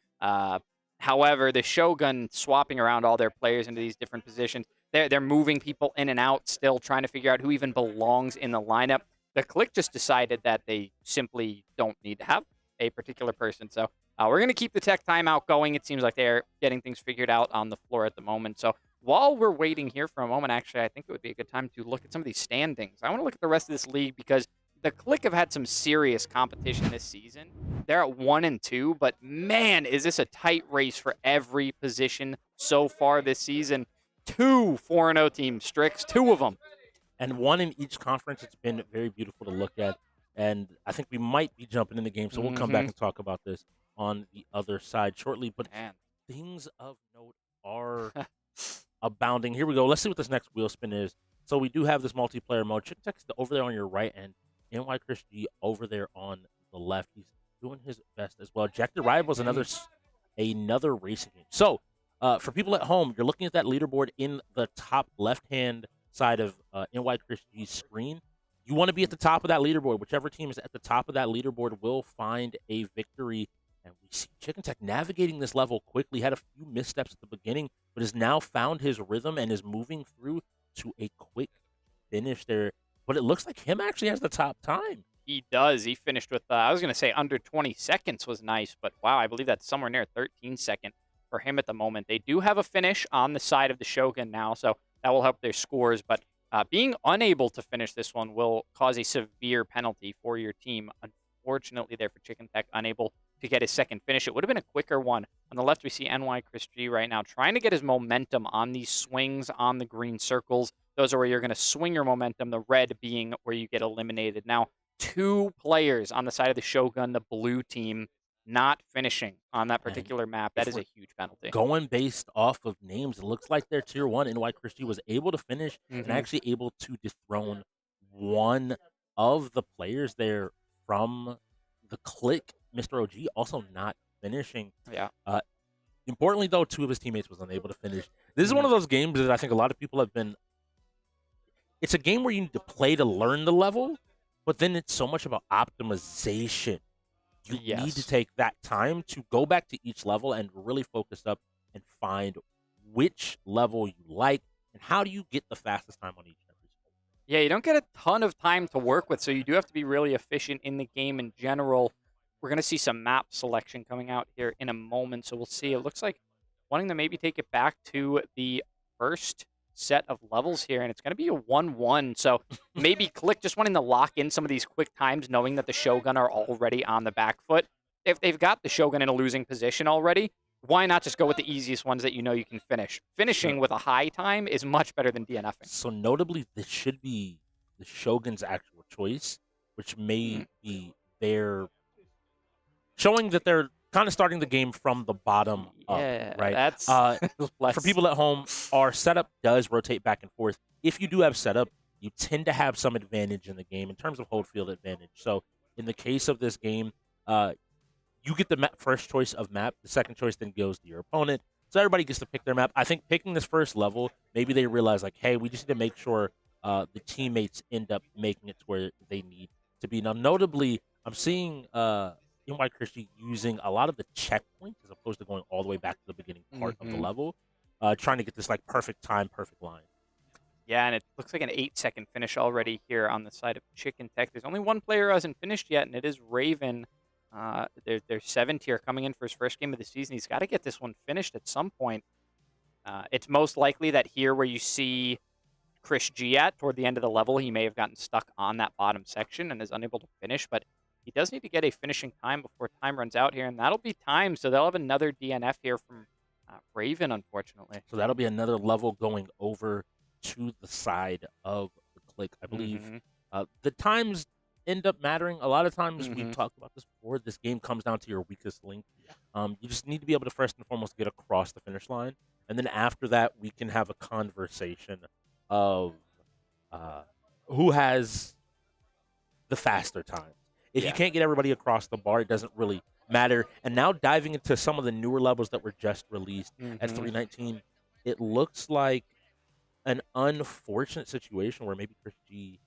However, the Shogun swapping around all their players into these different positions. They're moving people in and out, still trying to figure out who even belongs in the lineup. The KLiK just decided that they simply don't need to have a particular person. So we're going to keep the tech timeout going. It seems like they're getting things figured out on the floor at the moment. So while we're waiting here for a moment, actually, I think it would be a good time to look at some of these standings. I want to look at the rest of this league because the KLiK have had some serious competition this season. They're at 1 and 2, but man, is this a tight race for every position so far this season. 2 4-0 teams, Strix, 2 of them. And 1 in each conference. It's been very beautiful to look at. And I think we might be jumping in the game, so we'll come back and talk about this on the other side shortly. But things of note are abounding. Here we go. Let's see what this next wheel spin is. So we do have this multiplayer mode. Chick Tech's over there on your right, and NY Chris G over there on the left. He's doing his best as well. Jack the Rivals, another racing game. So for people at home, you're looking at that leaderboard in the top left-hand side of NY Chris G's screen. You want to be at the top of that leaderboard. Whichever team is at the top of that leaderboard will find a victory. And we see Chicken Tech navigating this level quickly. Had a few missteps at the beginning, but has now found his rhythm and is moving through to a quick finish there. But it looks like him actually has the top time. He does. He finished with, I was going to say under 20 seconds was nice, but wow, I believe that's somewhere near 13 second for him at the moment. They do have a finish on the side of the Shogun now, so that will help their scores, but being unable to finish this one will cause a severe penalty for your team. Unfortunately there for Chicken Tech, unable to get his second finish. It would have been a quicker one. On the left, we see NY Chris G right now trying to get his momentum on these swings on the green circles. Those are where you're going to swing your momentum, the red being where you get eliminated. Now, 2 players on the side of the Shogun, the blue team, not finishing on that particular map. That is a huge penalty. Going based off of names, it looks like their tier 1 NY Chris G was able to finish and actually able to dethrone one of the players there from the KLiK. Mr. OG also not finishing. Yeah. Importantly, though, 2 of his teammates was unable to finish. This is one of those games that I think a lot of people have been. It's a game where you need to play to learn the level, but then it's so much about optimization. You need to take that time to go back to each level and really focus up and find which level you like and how do you get the fastest time on each and every level. Yeah, you don't get a ton of time to work with, so you do have to be really efficient in the game in general. We're going to see some map selection coming out here in a moment, so we'll see. It looks like wanting to maybe take it back to the first set of levels here, and it's going to be a 1-1. So maybe KLiK just wanting to lock in some of these quick times, knowing that the Shogun are already on the back foot. If they've got the Shogun in a losing position already, why not just go with the easiest ones that you know you can finish? Finishing with a high time is much better than DNFing. So notably, this should be the Shogun's actual choice, which may be their showing that they're kind of starting the game from the bottom up, right? That's for people at home, our setup does rotate back and forth. If you do have setup, you tend to have some advantage in the game in terms of hold field advantage. So in the case of this game, you get the first choice of map. The second choice then goes to your opponent. So everybody gets to pick their map. I think picking this first level, maybe they realize like, hey, we just need to make sure the teammates end up making it to where they need to be. Now, notably, I'm seeing Wk6 using a lot of the checkpoints as opposed to going all the way back to the beginning part of the level, trying to get this like perfect time, perfect line. Yeah, and it looks like an 8-second finish already here on the side of Chicken Tech. There's only one player who hasn't finished yet, and it is Raven. There's 7 tier coming in for his first game of the season. He's got to get this one finished at some point. It's most likely that here where you see Chris G at toward the end of the level, he may have gotten stuck on that bottom section and is unable to finish, but he does need to get a finishing time before time runs out here, and that'll be time, so they'll have another DNF here from Raven, unfortunately. So that'll be another level going over to the side of the KLiK. I believe the times end up mattering. A lot of times, we've talked about this before, this game comes down to your weakest link. You just need to be able to first and foremost get across the finish line, and then after that, we can have a conversation of who has the faster time. If you can't get everybody across the bar, it doesn't really matter. And now diving into some of the newer levels that were just released at 319, it looks like an unfortunate situation where maybe Chris G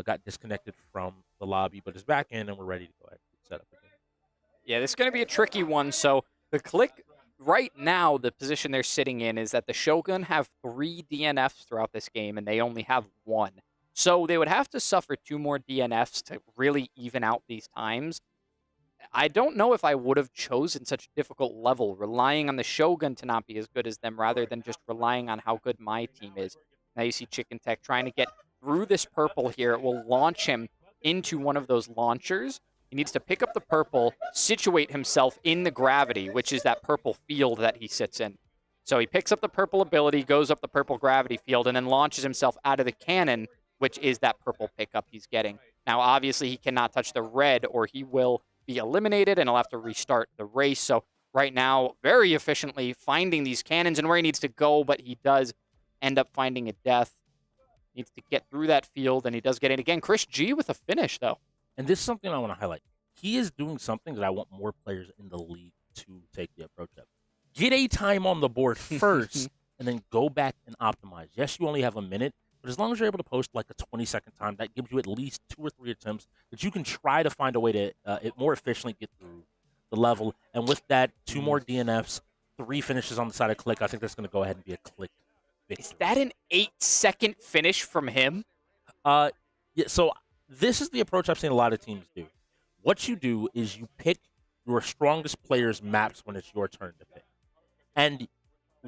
got disconnected from the lobby, but is back in and we're ready to go ahead and set up again. Yeah, this is going to be a tricky one. So the KLiK, right now, the position they're sitting in is that the Shogun have 3 DNFs throughout this game, and they only have 1. So they would have to suffer 2 more DNFs to really even out these times. I don't know if I would have chosen such a difficult level, relying on the Shogun to not be as good as them rather than just relying on how good my team is. Now you see Chicken Tech trying to get through this purple here. It will launch him into one of those launchers. He needs to pick up the purple, situate himself in the gravity, which is that purple field that he sits in. So he picks up the purple ability, goes up the purple gravity field, and then launches himself out of the cannon, which is that purple pickup he's getting. Now, obviously, he cannot touch the red or he will be eliminated and he'll have to restart the race. So right now, very efficiently finding these cannons and where he needs to go, but he does end up finding a death. Needs to get through that field, and he does get it again. Chris G with a finish, though. And this is something I want to highlight. He is doing something that I want more players in the league to take the approach of. Get a time on the board first, and then go back and optimize. Yes, you only have a minute, but as long as you're able to post like a 20-second time, that gives you at least 2 or 3 attempts that you can try to find a way to more efficiently get through the level. And with that, 2 more DNFs, 3 finishes on the side of KLiK. I think that's going to go ahead and be a KLiK victory. Is that an 8-second finish from him? Yeah, so this is the approach I've seen a lot of teams do. What you do is you pick your strongest player's maps when it's your turn to pick. And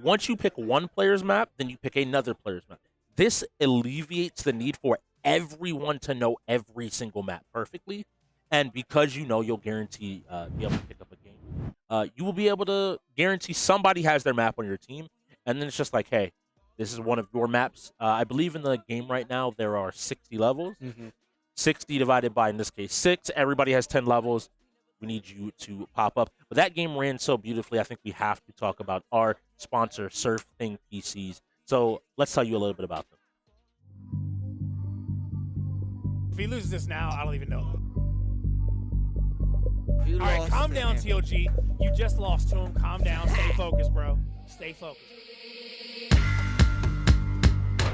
once you pick one player's map, then you pick another player's map. This alleviates the need for everyone to know every single map perfectly. And because you know you'll guarantee be able to pick up a game, you will be able to guarantee somebody has their map on your team. And then it's just like, hey, this is one of your maps. I believe in the game right now there are 60 levels. 60 divided by, in this case, 6. Everybody has 10 levels. We need you to pop up. But that game ran so beautifully, I think we have to talk about our sponsor, SurfThing PCs. So let's tell you a little bit about them. If he loses this now, I don't even know. All right, calm down, TOG. You just lost to him. Calm down. Stay focused, bro. Stay focused.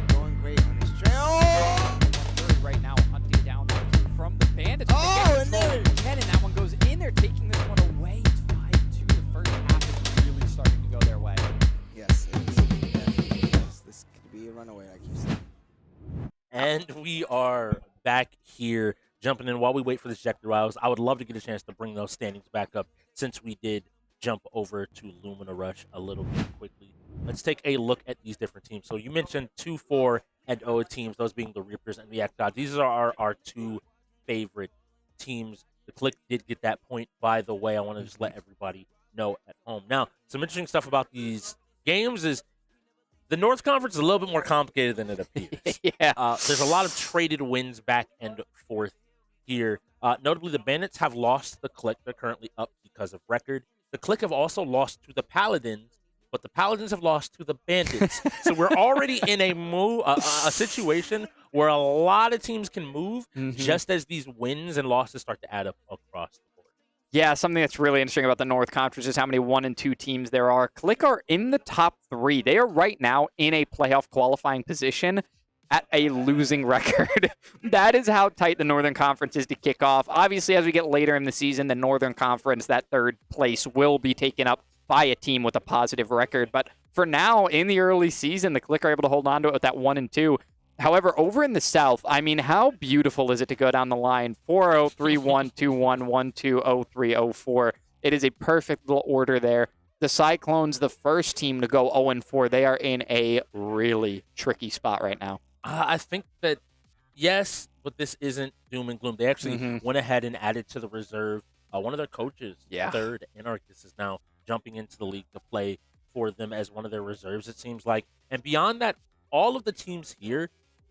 Going great on his trail. Right now, hunting down from the bandits. Oh, and there. Cannon, that one goes in there, taking this one away. It's 5-2. The first half is really starting to go their way. Yes, it is. Yes, this could be a runaway, like you said. And we are back here jumping in while we wait for this ejector rouse. I would love to get a chance to bring those standings back up since we did jump over to Lumina Rush a little bit quickly. Let's take a look at these different teams. So you mentioned 2-4 and 0 teams, those being the Reapers and the X-Gods. These are our two favorite teams. The KLiK did get that point, by the way. I want to just let everybody know at home. Now, some interesting stuff about these games is the North Conference is a little bit more complicated than it appears. Yeah. There's a lot of traded wins back and forth here. Notably, the Bandits have lost the KLiK. They're currently up because of record. The KLiK have also lost to the Paladins, but the Paladins have lost to the Bandits. So we're already in a situation where a lot of teams can move just as these wins and losses start to add up across the board. Yeah, something that's really interesting about the North Conference is how many 1 and 2 teams there are. KLiK are in the top 3. They are right now in a playoff qualifying position at a losing record. That is how tight the Northern Conference is to kick off. Obviously, as we get later in the season, the Northern Conference, that third place, will be taken up by a team with a positive record. But for now, in the early season, the KLiK are able to hold on to it with that 1 and 2. However, over in the South, I mean, how beautiful is it to go down the line? 4-0, 3-1, 2-1, 1-2, 0-3, 0-4. It is a perfect little order there. The Cyclones, the first team to go 0-4, they are in a really tricky spot right now. I think that, yes, but this isn't doom and gloom. They actually went ahead and added to the reserve. One of their coaches, third Anarchist, is now jumping into the league to play for them as one of their reserves, it seems like. And beyond that, all of the teams here,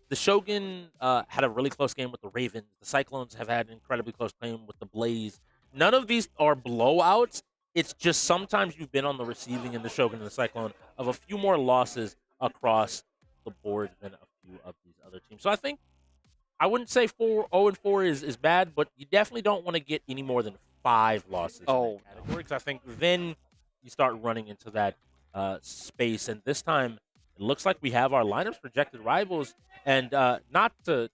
the Shogun had a really close game with the Ravens. The Cyclones have had an incredibly close game with the Blaze. None of these are blowouts. It's just sometimes you've been on the receiving in the Shogun and the Cyclone of a few more losses across the board than a few of these other teams. So I think I wouldn't say 0-4 is bad, but you definitely don't want to get any more than 5 losses in that category, because I think then you start running into that space. And this time, it looks like we have our lineups projected rivals. And not to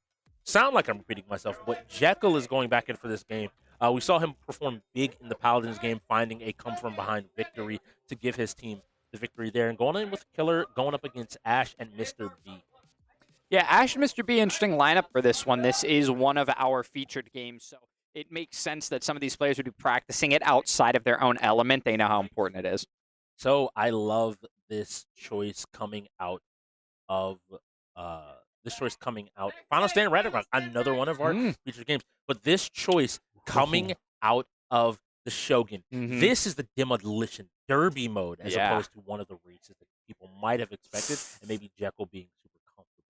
sound like I'm repeating myself, but Jekyll is going back in for this game. We saw him perform big in the Paladins game, finding a come-from-behind victory to give his team the victory there. And going in with Killer, going up against Ash and Mr. B. Yeah, Ash and Mr. B, interesting lineup for this one. This is one of our featured games, so it makes sense that some of these players would be practicing it outside of their own element. They know how important it is. So I love this choice coming out of Final Stand Radicron, another one of our featured games. But this choice coming out of the Shogun. This is the Demolition Derby mode as opposed to one of the races that people might have expected, and maybe Jekyll being super comfortable.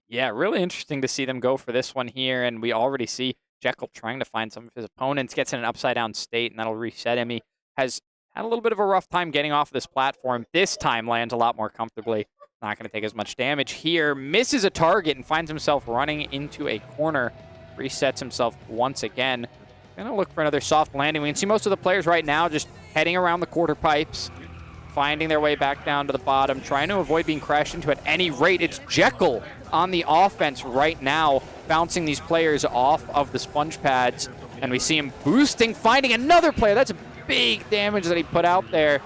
Yeah, really interesting to see them go for this one here, and we already see Jekyll trying to find some of his opponents, gets in an upside-down state, and that'll reset him. He has had a little bit of a rough time getting off this platform. This time lands a lot more comfortably. Not going to take as much damage here. Misses a target and finds himself running into a corner. Resets himself once again. Going to look for another soft landing. We can see most of the players right now just heading around the quarter pipes, finding their way back down to the bottom, trying to avoid being crashed into at any rate. It's Jekyll on the offense right now, bouncing these players off of the sponge pads. And we see him boosting, finding another player. That's big damage that he put out there.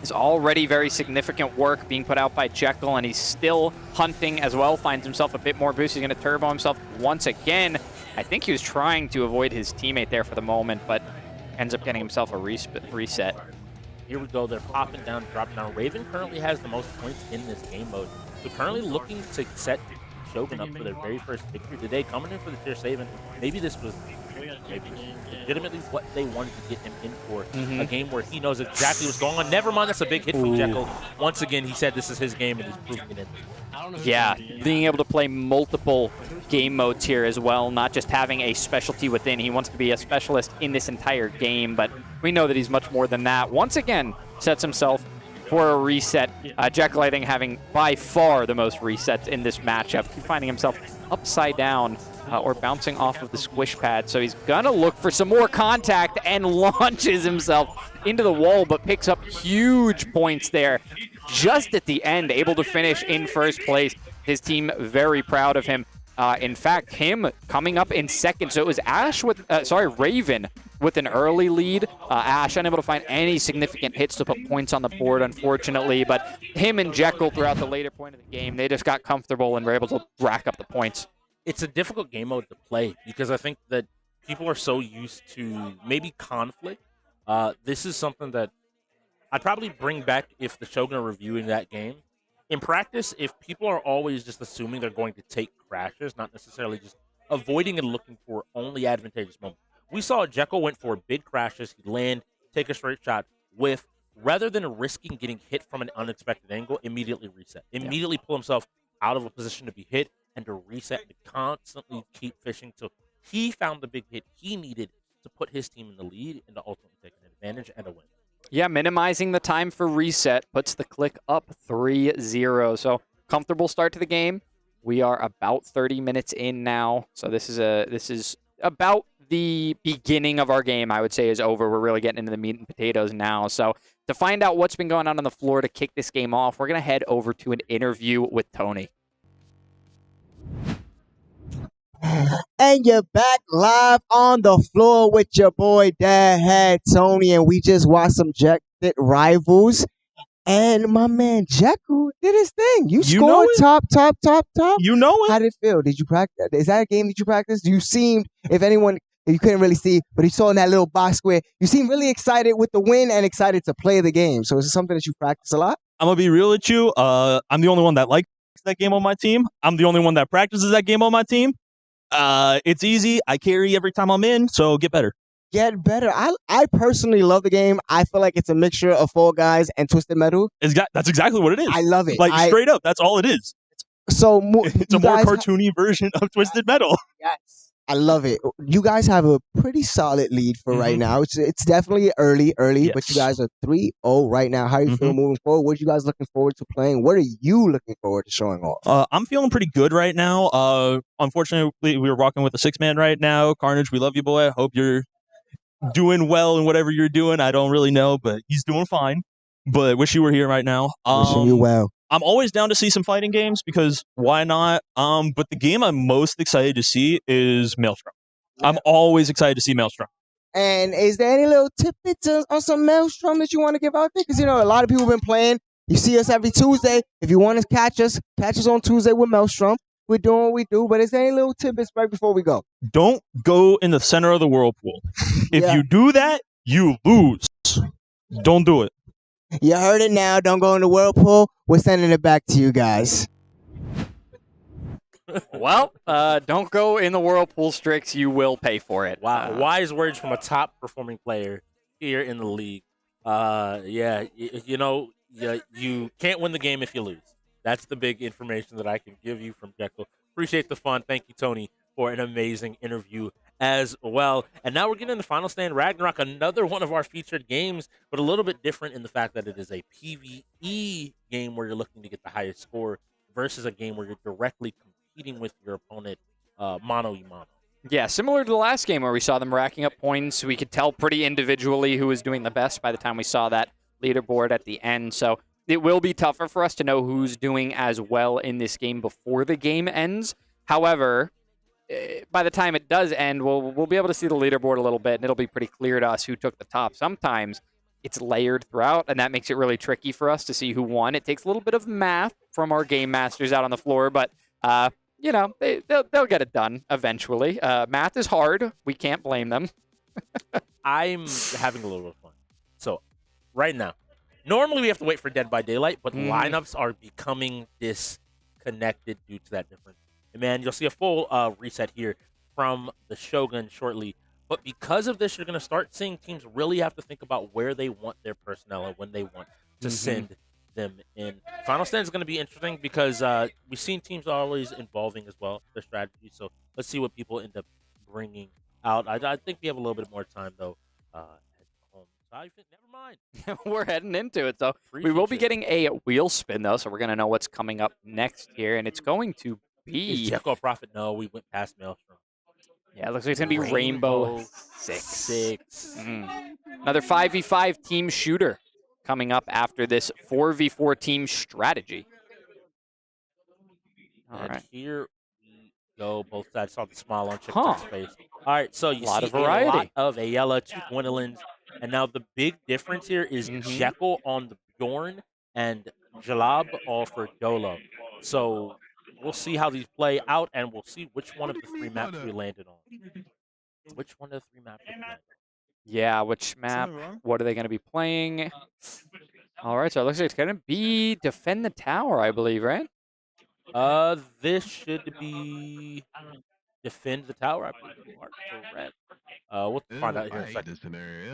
Is already very significant work being put out by Jekyll, and he's still hunting as well. Finds himself a bit more boost. He's going to turbo himself once again. I think he was trying to avoid his teammate there for the moment, but ends up getting himself a reset. Here we go. They're popping down, dropping down. Raven currently has the most points in this game mode. So currently looking to set Shogun up for their very first victory today, coming in for the tier save. And maybe this was legitimately what they wanted to get him in for. A game where he knows exactly what's going on. Never mind, that's a big hit from Jekyll. Once again, he said this is his game, and he's proving it in. Yeah, being able to play multiple game modes here as well, not just having a specialty within. He wants to be a specialist in this entire game, but we know that he's much more than that. Once again, sets himself for a reset. Jekyll, I think, having by far the most resets in this matchup, finding himself upside down or bouncing off of the squish pad. So he's going to look for some more contact and launches himself into the wall, but picks up huge points there. Just at the end, able to finish in first place. His team very proud of him. In fact, him coming up in second. So it was Raven with an early lead. Ash unable to find any significant hits to put points on the board, unfortunately. But him and Jekyll throughout the later point of the game, they just got comfortable and were able to rack up the points. It's a difficult game mode to play because I think that people are so used to maybe conflict This is something that I'd probably bring back if the Shogun are reviewing that game. In practice, if people are always just assuming they're going to take crashes, not necessarily just avoiding and looking for only advantageous moments. We saw Jekyll went for big crashes. He'd land, take a straight shot, whiff. Rather than risking getting hit from an unexpected angle, immediately reset. Immediately pull himself out of a position to be hit and to reset and constantly keep fishing till he found the big hit he needed to put his team in the lead and to ultimately take an advantage and a win. Yeah, minimizing the time for reset puts the KLiK up 3-0. So comfortable start to the game. We are about 30 minutes in now. So this is about the beginning of our game, I would say, is over. We're really getting into the meat and potatoes now. So to find out what's been going on the floor to kick this game off, we're going to head over to an interview with Tony. And you're back live on the floor with your boy Dad Head Tony, and we just watched some Jack Fit Rivals. And my man Jekyll did his thing. You scored top. You know it. How did it feel? Did you practice? Is that a game that you practiced? You seemed, if anyone, you couldn't really see, but you saw in that little box square, you seemed really excited with the win and excited to play the game. So is it something that you practice a lot? I'm going to be real with you. I'm the only one that likes that game on my team. I'm the only one that practices that game on my team. It's easy. I carry every time I'm in, so get better. Get better. I personally love the game. I feel like it's a mixture of Fall Guys and Twisted Metal. That's exactly what it is. I love it. Like, straight up, that's all it is. So it's a more cartoony version of Twisted Metal. Yes. I love it. You guys have a pretty solid lead for right now. It's definitely early, Yes. but you guys are 3-0 right now. How are you feel moving forward? What are you guys looking forward to playing? What are you looking forward to showing off? I'm feeling pretty good right now. Unfortunately, we're rocking with a 6-man right now. Carnage, we love you, boy. I hope you're doing well in whatever you're doing. I don't really know, but he's doing fine. But wish you were here right now. Wishing you well. I'm always down to see some fighting games because why not? But the game I'm most excited to see is Maelstrom. Yeah. I'm always excited to see Maelstrom. And is there any little tidbits on some Maelstrom that you want to give out there? Because, you know, a lot of people have been playing. You see us every Tuesday. If you want to catch us on Tuesday with Maelstrom. We're doing what we do, but is there any little tidbits right before we go? Don't go in the center of the whirlpool. If you do that, you lose. Don't do it. You heard it now. Don't go in the whirlpool. We're sending it back to you guys. Well, don't go in the whirlpool, Strix. You will pay for it. Wow. Wise words from a top-performing player here in the league. You can't win the game if you lose. That's the big information that I can give you from Jekyll. Appreciate the fun. Thank you, Tony, for an amazing interview as well. And now we're getting into Final Stand Ragnarok, another one of our featured games, but a little bit different in the fact that it is a PvE game where you're looking to get the highest score versus a game where you're directly competing with your opponent mano-a-mano. Yeah, similar to the last game where we saw them racking up points. We could tell pretty individually who was doing the best by the time we saw that leaderboard at the end. So it will be tougher for us to know who's doing as well in this game before the game ends. However, by the time it does end, we'll be able to see the leaderboard a little bit, and it'll be pretty clear to us who took the top. Sometimes it's layered throughout, and that makes it really tricky for us to see who won. It takes a little bit of math from our game masters out on the floor, but they'll get it done eventually. Math is hard. We can't blame them. I'm having a little bit of fun. So right now, normally we have to wait for Dead by Daylight, but lineups are becoming disconnected due to that difference. And man, you'll see a full reset here from the Shogun shortly. But because of this, you're going to start seeing teams really have to think about where they want their personnel and when they want to send them in. Final Stand is going to be interesting because we've seen teams always involving as well their strategy. So let's see what people end up bringing out. I think we have a little bit more time, though. Never mind. We're heading into it, though. We will be getting a wheel spin, though, so we're going to know what's coming up next here, and it's going to be... Is Jekyll a Prophet? No, we went past Maelstrom. Yeah, it looks like it's going to be Rainbow 6. Another 5v5 team shooter coming up after this 4v4 team strategy. All right. Here we go. Both sides saw the smile on Chip's face. All right, so you see variety. A lot of Ayala, 2 Gwendolyn's. And now the big difference here is Jekyll on the Bjorn and Jalab all for Dolo. So we'll see how these play out, and we'll see which one of the 3 maps we landed on. Which one of the 3 maps we landed on? Yeah, which map? What are they going to be playing? All right, so it looks like it's going to be defend the tower, I believe, right? This should be defend the tower. I believe you are correct. We'll find out here in a second.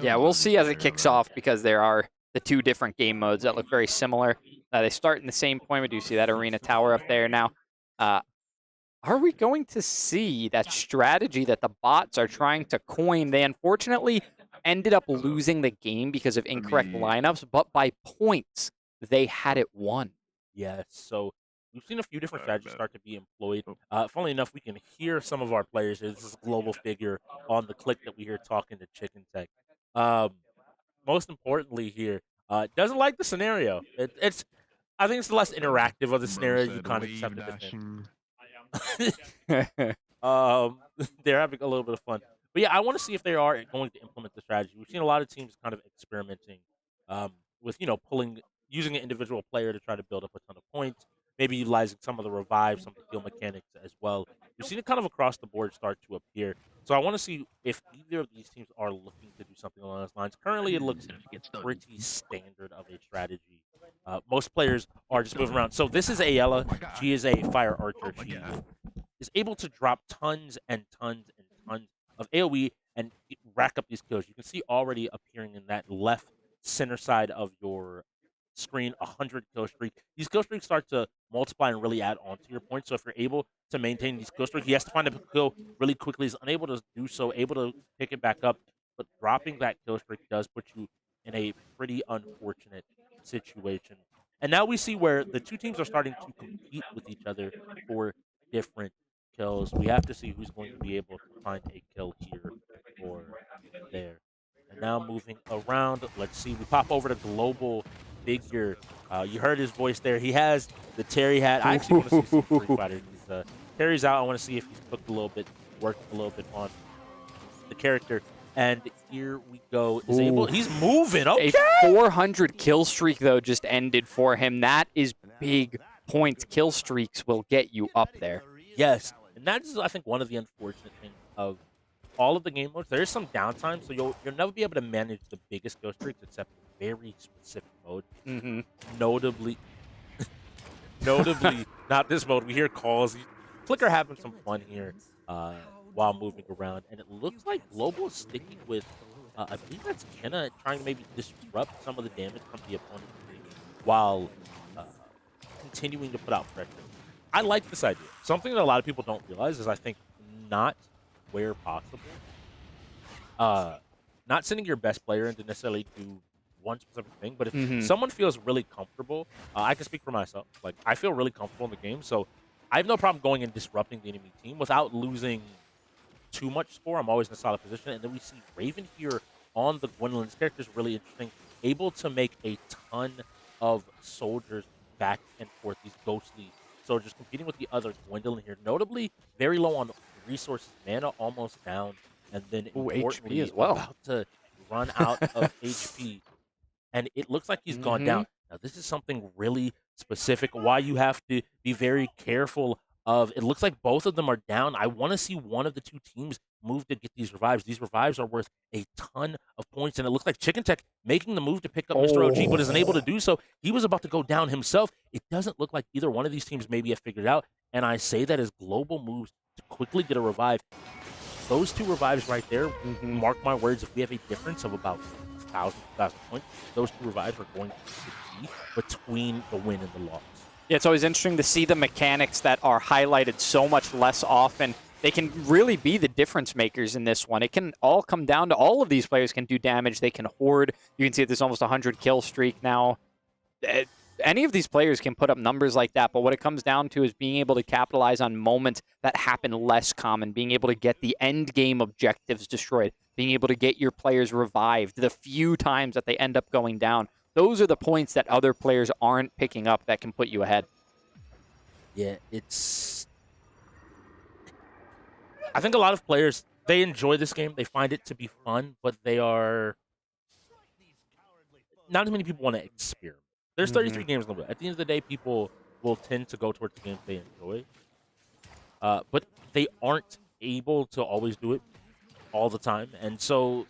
Yeah, we'll see as it kicks off because there are the two different game modes that look very similar. They start in the same point. We do see that arena tower up there now. Are we going to see that strategy that the bots are trying to coin? They unfortunately ended up losing the game because of incorrect lineups, but by points, they had it won. Yes, so we've seen a few different strategies start to be employed. Funnily enough, we can hear some of our players. This is a global figure on the KLiK that we hear talking to Chicken Tech. Most importantly here, doesn't like the scenario. It's I think it's the less interactive of the scenario. You kind of just have to defend. They're having a little bit of fun. But yeah, I want to see if they are going to implement the strategy. We've seen a lot of teams kind of experimenting with, using an individual player to try to build up a ton of points, maybe utilizing some of the revives, some of the heal mechanics as well. We've seen it kind of across the board start to appear. So I want to see if either of these teams are looking to do something along those lines. Currently, it looks pretty standard of a strategy. Most players are just moving around. So this is Ayala. She is a fire archer. She is able to drop tons and tons and tons of AoE and rack up these kills. You can see already appearing in that left center side of your screen 100 kill streak. These kill streaks start to multiply and really add on to your points. So if you're able to maintain these kill streaks, he has to find a kill really quickly. He's unable to do so, able to pick it back up. But dropping that kill streak does put you in a pretty unfortunate situation. And now we see where the two teams are starting to compete with each other for different kills. We have to see who's going to be able to find a kill here or there. And now moving around, let's see. We pop over to Global Figure. You heard his voice there. He has the Terry hat. I actually want to see some Street Fighter. Terry's out. I want to see if he's cooked a little bit, worked a little bit on the character. And here we go. He's moving. Okay. A 400 kill streak, though, just ended for him. That is big points. Kill streaks will get you up there. Yes. And that is, I think, one of the unfortunate things of all of the game modes. There is some downtime, so you'll never be able to manage the biggest kill streaks except very specific mode. Notably, not this mode. We hear calls. KLiK having some fun here while moving around, and it looks like Global is sticking with, I believe that's Kenna, trying to maybe disrupt some of the damage from the opponent's team while continuing to put out pressure. I like this idea. Something that a lot of people don't realize is, I think, not where possible, not sending your best player in to necessarily do one specific thing, but if someone feels really comfortable, I can speak for myself. Like, I feel really comfortable in the game, so I have no problem going and disrupting the enemy team without losing too much score. I'm always in a solid position. And then we see Raven here on the Gwendolyn. This character is really interesting, able to make a ton of soldiers back and forth, these ghostly soldiers competing with the other Gwendolyn here. Notably, very low on resources, mana almost down, and then HP as well. About to run out of HP. And it looks like he's gone down. Now, this is something really specific, why you have to be very careful of. It looks like both of them are down. I want to see one of the two teams move to get these revives. These revives are worth a ton of points, and it looks like Chicken Tech making the move to pick up Mr. OG, but isn't able to do so. He was about to go down himself. It doesn't look like either one of these teams maybe have figured it out, and I say that as Global moves to quickly get a revive. Those two revives right there, mark my words, if we have a difference of about 1,000 points, those two revives are going to be between the win and the loss. Yeah, it's always interesting to see the mechanics that are highlighted so much less often. They can really be the difference makers in this one. It can all come down to all of these players can do damage. They can hoard. You can see there's almost a 100 kill streak now. Any of these players can put up numbers like that, but what it comes down to is being able to capitalize on moments that happen less common, being able to get the end game objectives destroyed, being able to get your players revived the few times that they end up going down. Those are the points that other players aren't picking up that can put you ahead. Yeah, it's... I think a lot of players, they enjoy this game. They find it to be fun, but they are... Not as many people want to experiment. There's 33 games in the world. At the end of the day, people will tend to go towards the games they enjoy. But they aren't able to always do it all the time. And so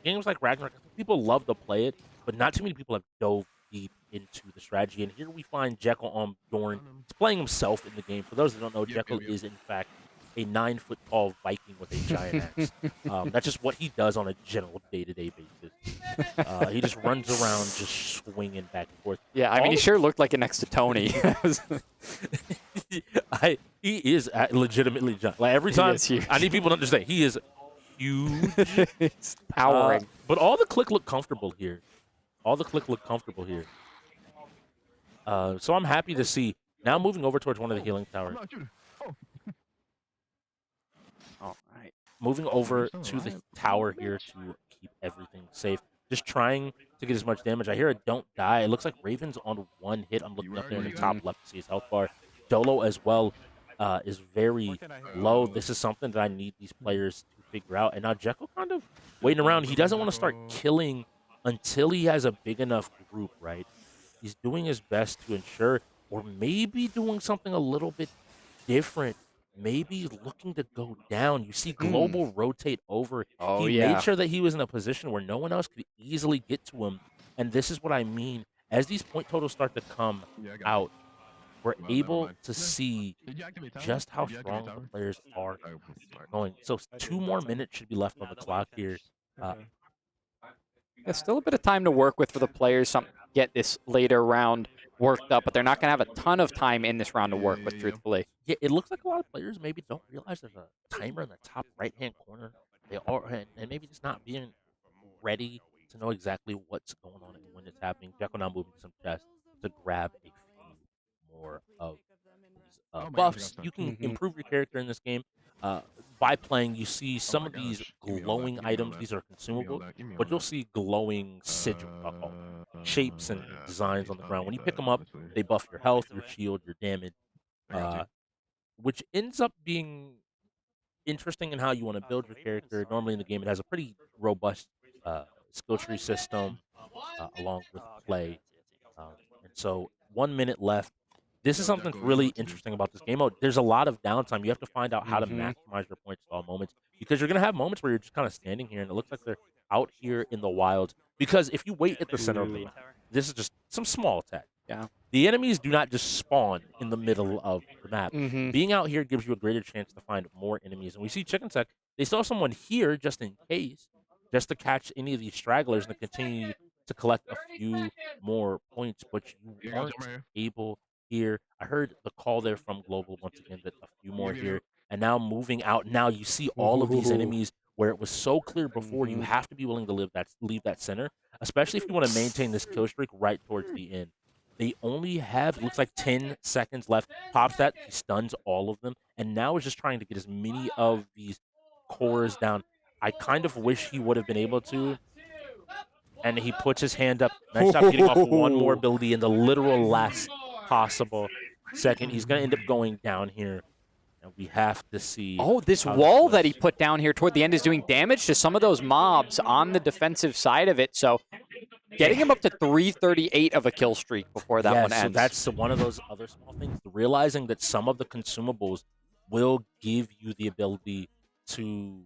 games like Ragnarok, people love to play it, but not too many people have dove deep into the strategy. And here we find Jekyll on Dorn. He's playing himself in the game. For those that don't know, Jekyll is, in fact, a 9-foot-tall Viking with a giant axe. That's just what he does on a general day-to-day basis. He just runs around just swinging back and forth. Yeah, I mean, he sure looked like it next to Tony. He is legitimately giant. Like, every time, I need people to understand, he is huge. It's towering. But all the KLiK look comfortable here. So I'm happy to see. Now moving over towards one of the healing towers. All right. Moving over to the tower here to keep everything safe. Just trying to get as much damage. I hear a don't die. It looks like Raven's on 1 hit. I'm looking up there in the top left to see his health bar. Dolo as well is very low. This is something that I need these players to figure out. And now Jekyll kind of waiting around. He doesn't want to start killing until he has a big enough group, right? He's doing his best to ensure, or maybe doing something a little bit different. Maybe looking to go down. You see Global rotate over. Oh, he yeah. made sure that he was in a position where no one else could easily get to him. And this is what I mean. As these point totals start to come out, we're able to see just how strong the players are going. So 2 more minutes should be left on the clock here. There's still a bit of time to work with for the players. Some get this later round worked up, but they're not going to have a ton of time in this round to work with, truthfully. Yeah, it looks like a lot of players maybe don't realize there's a timer in the top right-hand corner. They are, and maybe just not being ready to know exactly what's going on and when it's happening. Jekyll now moving to some chests to grab a few more of these buffs. You can improve your character in this game by playing. You see some of these glowing items. These are consumable, but you'll see glowing sigil shapes and designs on the ground. When you pick them up, they buff your health, your shield, your damage, which ends up being interesting in how you want to build your character. Normally in the game, it has a pretty robust skill tree system along with play. And so 1 minute left. This is something really interesting about this game mode. There's a lot of downtime. You have to find out how to maximize your points at all moments, because you're going to have moments where you're just kind of standing here and it looks like they're out here in the wild. Because if you wait at the center of the map, this is just some small attack. Yeah. The enemies do not just spawn in the middle of the map. Being out here gives you a greater chance to find more enemies. And we see Chicken Tech, they still have someone here just in case, just to catch any of these stragglers and to continue to collect a few more points, but you aren't able here. I heard the call there from Global once again that a few more here. And now moving out, now you see all of these enemies where it was so clear before. You have to be willing to leave that center, especially if you want to maintain this kill streak right towards the end. They only have, it looks like 10 seconds left. Pops that, he stuns all of them, and now is just trying to get as many of these cores down. I kind of wish he would have been able to. And he puts his hand up. Nice job getting off one more ability in the literal last possible second. He's going to end up going down here. And we have to see. Oh, this wall that he put down here toward the end is doing damage to some of those mobs on the defensive side of it. So getting him up to 338 of a kill streak before that one ends. So that's one of those other small things. Realizing that some of the consumables will give you the ability to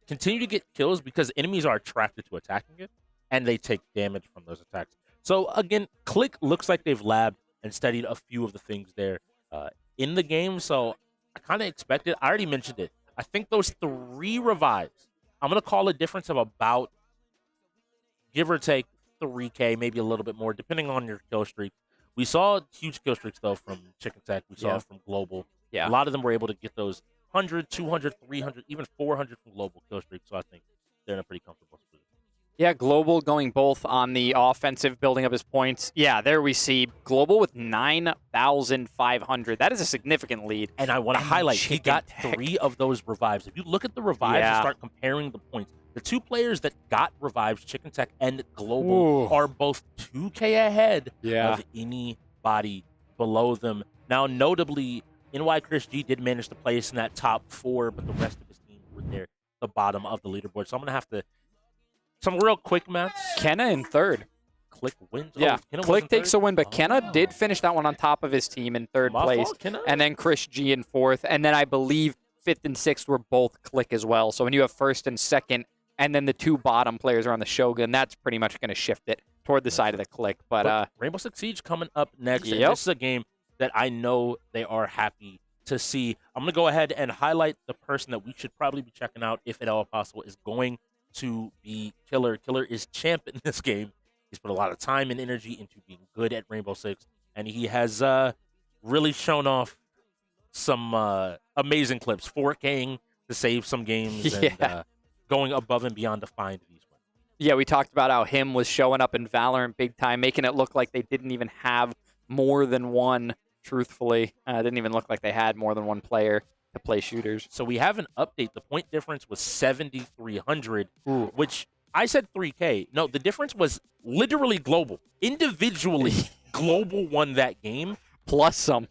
continue to get kills because enemies are attracted to attacking it, and they take damage from those attacks. So again, KLiK looks like they've labbed and studied a few of the things there in the game. So I kind of expected. I already mentioned it. I think those 3 revives, I'm going to call a difference of about, give or take, 3K, maybe a little bit more, depending on your kill streak. We saw huge kill streaks, though, from Chicken Tech. We saw it from Global. Yeah. A lot of them were able to get those 100, 200, 300, even 400 from Global kill streaks. So I think they're in a pretty comfortable spot. Yeah, Global going both on the offensive, building up his points. Yeah, there we see Global with 9,500. That is a significant lead. And I want to highlight, he got 3 of those revives. If you look at the revives and start comparing the points, the 2 players that got revives, Chicken Tech and Global, are both 2K ahead of anybody below them. Now, notably, NY Chris G did manage to place in that top 4, but the rest of his team were there at the bottom of the leaderboard. So I'm going to have to some real quick maths. Kenna in 3rd. KLiK wins. Yeah, oh, KLiK takes a win, but Kenna did finish that one on top of his team in 3rd place. And then Chris G in 4th. And then I believe 5th and 6th were both KLiK as well. So when you have 1st and 2nd and then the 2 bottom players are on the Shogun. That's pretty much going to shift it toward the side of the KLiK. But Rainbow Six Siege coming up next. And Yep. this is a game that I know they are happy to see. I'm going to go ahead and highlight the person that we should probably be checking out, if at all possible, is going to be Killer. Killer is champ in this game. He's put a lot of time and energy into being good at Rainbow Six, and he has really shown off some amazing clips, 4K'ing to save some games and going above and beyond to find these ones. Yeah, we talked about how him was showing up in Valorant big time, making it look like they didn't even have more than one, truthfully. It didn't even look like they had more than one player to play shooters. So we have an update. The point difference was 7,300, which I said 3K. No, the difference was literally global. Individually, Global won that game. Plus some.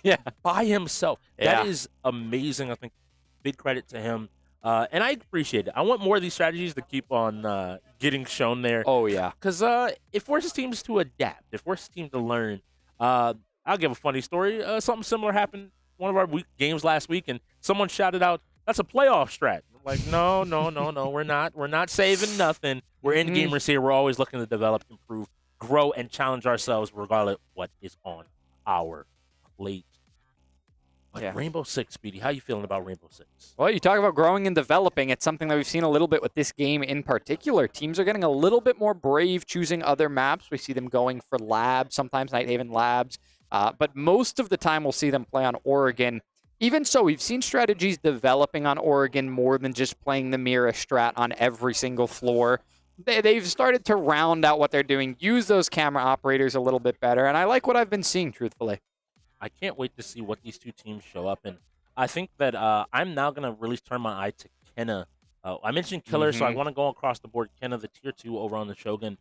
Yeah. By himself. Yeah. That is amazing. I think big credit to him. And I appreciate it. I want more of these strategies to keep on getting shown there. Oh, yeah. Because it forces teams to adapt. It forces teams to learn. I'll give a funny story. Something similar happened one of our games last week, and someone shouted out, "That's a playoff strat." I'm like, no, we're not. We're not saving nothing. We're in gamers here. We're always looking to develop, improve, grow, and challenge ourselves regardless of what is on our plate. But Rainbow Six, Speedy, how you feeling about Rainbow Six? Well, you talk about growing and developing. It's something that we've seen a little bit with this game in particular. Teams are getting a little bit more brave choosing other maps. We see them going for labs, sometimes Nighthaven labs. But most of the time, we'll see them play on Oregon. Even so, we've seen strategies developing on Oregon more than just playing the Mira strat on every single floor. They've started to round out what they're doing, use those camera operators a little bit better, and I like what I've been seeing, truthfully. I can't wait to see what these two teams show up in. I think that I'm now going to really turn my eye to Kenna. I mentioned Killer, so I want to go across the board. Kenna, the tier 2 over on the Shogun.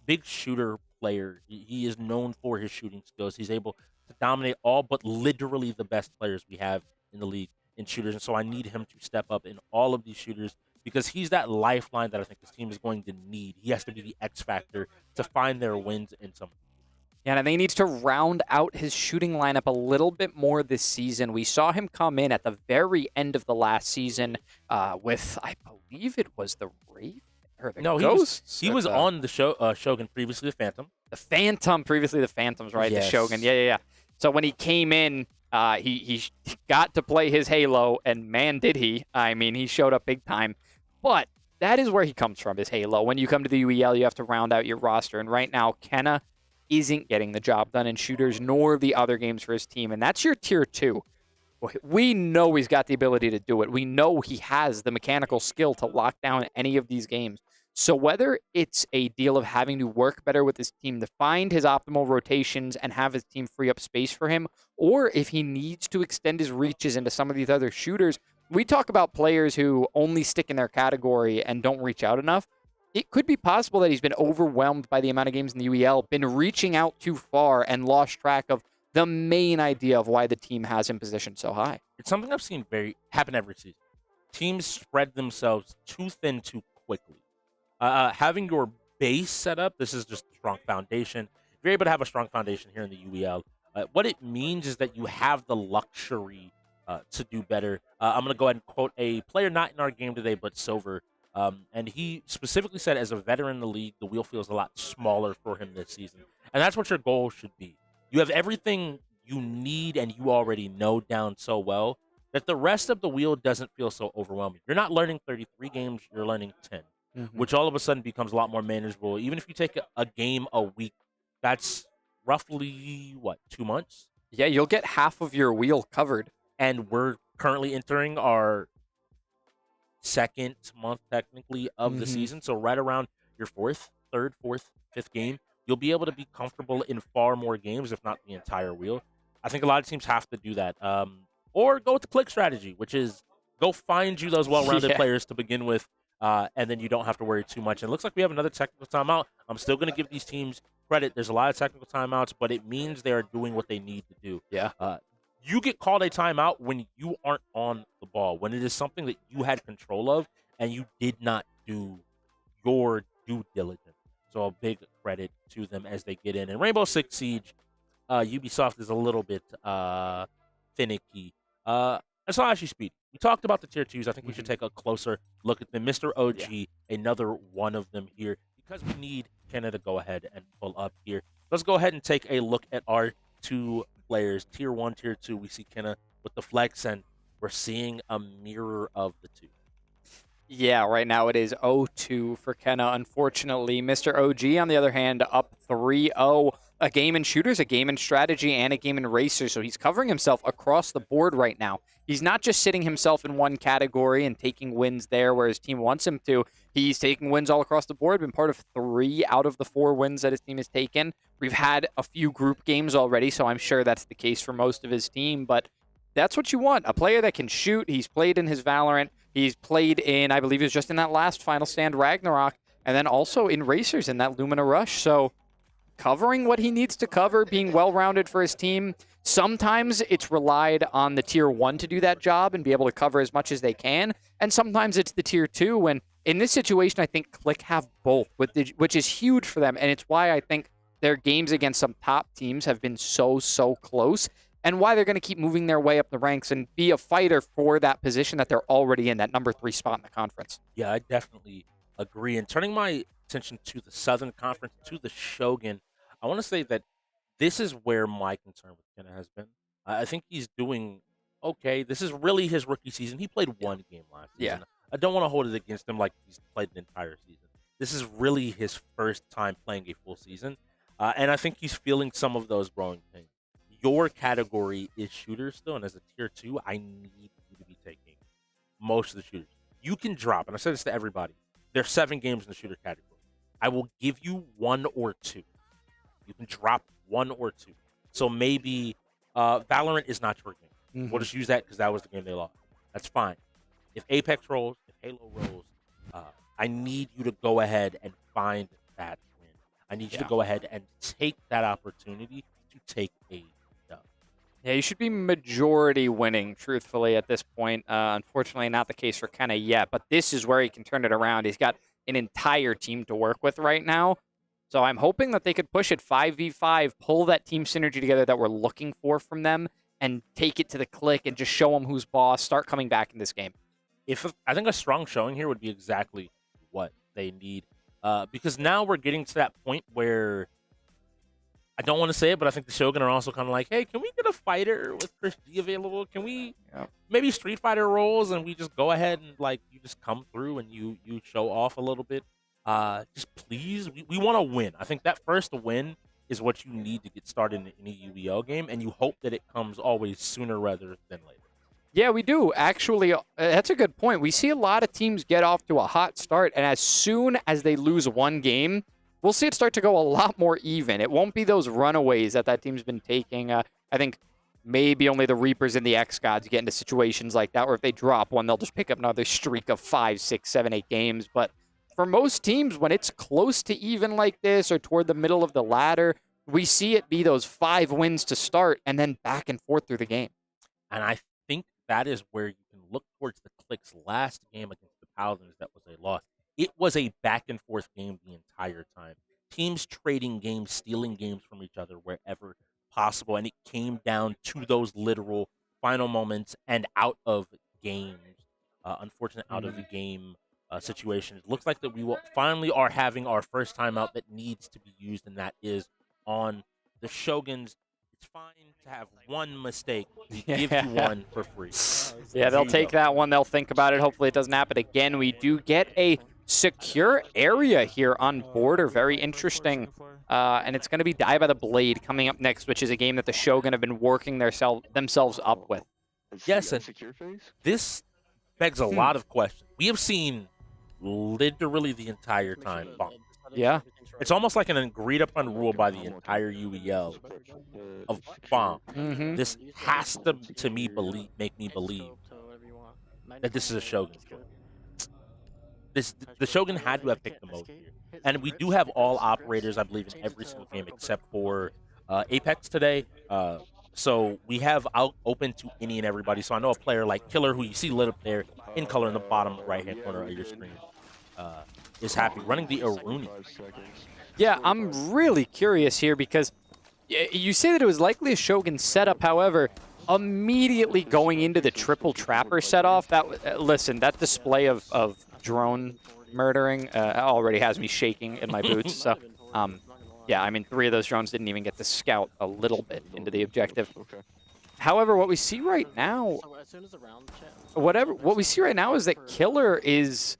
Big shooter player. He is known for his shooting skills. He's able to dominate all but literally the best players we have in the league in shooters. And so I need him to step up in all of these shooters because he's that lifeline that I think this team is going to need. He has to be the X factor to find their wins in some. Yeah, and I think he needs to round out his shooting lineup a little bit more this season. We saw him come in at the very end of the last season with, I believe it was the Wraith or the Ghosts. He was on the Shogun, previously the Phantom. The Phantom, previously the Phantoms, right? Yes. The Shogun, yeah. So when he came in, he got to play his Halo, and man, did he. I mean, he showed up big time. But that is where he comes from, his Halo. When you come to the UEL, you have to round out your roster. And right now, Kenna isn't getting the job done in shooters nor the other games for his team. And that's your tier 2. We know he's got the ability to do it. We know he has the mechanical skill to lock down any of these games. So whether it's a deal of having to work better with his team to find his optimal rotations and have his team free up space for him, or if he needs to extend his reaches into some of these other shooters, we talk about players who only stick in their category and don't reach out enough. It could be possible that he's been overwhelmed by the amount of games in the UEL, been reaching out too far, and lost track of the main idea of why the team has him positioned so high. It's something I've seen happen every season. Teams spread themselves too thin too quickly. Having your base set up, this is just a strong foundation. If you're able to have a strong foundation here in the UEL, what it means is that you have the luxury to do better. I'm going to go ahead and quote a player not in our game today, but Silver. And he specifically said, as a veteran in the league, the wheel feels a lot smaller for him this season. And that's what your goal should be. You have everything you need and you already know down so well that the rest of the wheel doesn't feel so overwhelming. You're not learning 33 games, you're learning 10, which all of a sudden becomes a lot more manageable. Even if you take a game a week, that's roughly, 2 months? Yeah, you'll get half of your wheel covered. And we're currently entering our second month technically of the season, so right around your third, fourth, fifth game, you'll be able to be comfortable in far more games, if not the entire wheel. I think a lot of teams have to do that, or go with the KLiK strategy, which is go find you those well-rounded players to begin with, and then you don't have to worry too much. And it looks like we have another technical timeout. I'm still going to give these teams credit. There's a lot of technical timeouts, but it means they are doing what they need to do. Yeah. You get called a timeout when you aren't on the ball, when it is something that you had control of and you did not do your due diligence. So a big credit to them as they get in. And Rainbow Six Siege, Ubisoft is a little bit finicky. So actually, Speed, We talked about the tier 2s. I think we should take a closer look at them. Mr. OG, another one of them here. Because we need Kenna to go ahead and pull up here. Let's go ahead and take a look at our 2 players. Tier 1, Tier 2, we see Kenna with the flex, and we're seeing a mirror of the 2. Yeah, right now it is 0-2 for Kenna, unfortunately. Mr. OG, on the other hand, up 3-0. A game in shooters, a game in strategy, and a game in racers. So he's covering himself across the board right now. He's not just sitting himself in one category and taking wins there where his team wants him to. He's taking wins all across the board, been part of 3 out of the 4 wins that his team has taken. We've had a few group games already, so I'm sure that's the case for most of his team. But that's what you want, a player that can shoot. He's played in his Valorant. He's played in, I believe he was just in that last Final Stand Ragnarok, and then also in Racers in that Lumina Rush. So covering what he needs to cover, being well-rounded for his team. Sometimes it's relied on the Tier 1 to do that job and be able to cover as much as they can, and sometimes it's the Tier 2. And in this situation, I think KLiK have both, which is huge for them, and it's why I think their games against some top teams have been so close, and why they're going to keep moving their way up the ranks and be a fighter for that position that they're already in, that number 3 spot in the conference. Yeah, I definitely agree. And turning my attention to the Southern Conference, to the Shogun, I want to say that this is where my concern with Kenna has been. I think he's doing okay. This is really his rookie season. He played 1 game last season. I don't want to hold it against him like he's played an entire season. This is really his first time playing a full season. And I think he's feeling some of those growing pains. Your category is shooters still, and as a Tier 2, I need you to be taking most of the shooters. You can drop, and I said this to everybody, there's 7 games in the shooter category. I will give you 1 or 2. You can drop 1 or 2. So maybe Valorant is not your game. We'll just use that because that was the game they lost. That's fine. If Apex rolls, if Halo rolls, I need you to go ahead and find that win. I need you to go ahead and take that opportunity to take a dub. Yeah, you should be majority winning, truthfully, at this point. Unfortunately, not the case for Kenna yet, but this is where he can turn it around. He's got an entire team to work with right now. So I'm hoping that they could push it 5v5, pull that team synergy together that we're looking for from them, and take it to the KLiK and just show them who's boss, start coming back in this game. I think a strong showing here would be exactly what they need. Because now we're getting to that point where, I don't want to say it, but I think the Shogun are also kind of like, hey, can we get a fighter with Chris D available? Can we maybe Street Fighter roles and we just go ahead and like you just come through and you show off a little bit? Just please, we want to win. I think that first win is what you need to get started in a UEL game, and you hope that it comes always sooner rather than later. Yeah, we do. Actually, that's a good point. We see a lot of teams get off to a hot start, and as soon as they lose 1 game, we'll see it start to go a lot more even. It won't be those runaways that team's been taking. I think maybe only the Reapers and the X-Gods get into situations like that, where if they drop 1, they'll just pick up another streak of 5, 6, 7, 8 games. But for most teams, when it's close to even like this or toward the middle of the ladder, we see it be those 5 wins to start and then back and forth through the game. And I think that is where you can look towards the KLiK's last game against the Paladins that was a loss. It was a back-and-forth game the entire time. Teams trading games, stealing games from each other wherever possible, and it came down to those literal final moments and out of games. Unfortunate out of the game situation. It looks like that we will finally are having our first timeout that needs to be used, and that is on the Shoguns. It's fine to have 1 mistake. We give you 1 for free. Yeah, they'll take that one. They'll think about it. Hopefully it doesn't happen again. We do get a secure area here on border. Very interesting. And it's going to be Die by the Blade coming up next, which is a game that the Shogun have been working themselves up with. Yes, and this begs a lot of questions. We have seen literally the entire time bomb. Yeah. It's almost like an agreed upon rule by the entire UEL of bomb. This has to me make me believe that this is a Shogun story. The Shogun had to have picked the mode here. And we do have all operators, I believe, in every single game except for Apex today. So we have out open to any and everybody. So I know a player like Killer, who you see lit up there in color in the bottom right-hand corner of your screen, is happy running the Aruni. Yeah, I'm really curious here because you say that it was likely a Shogun setup. However, immediately going into the triple trapper set off. That listen, that display of drone murdering already has me shaking in my boots. So, yeah, I mean, 3 of those drones didn't even get to scout a little bit into the objective. However, what we see right now, what we see right now is that Killer is,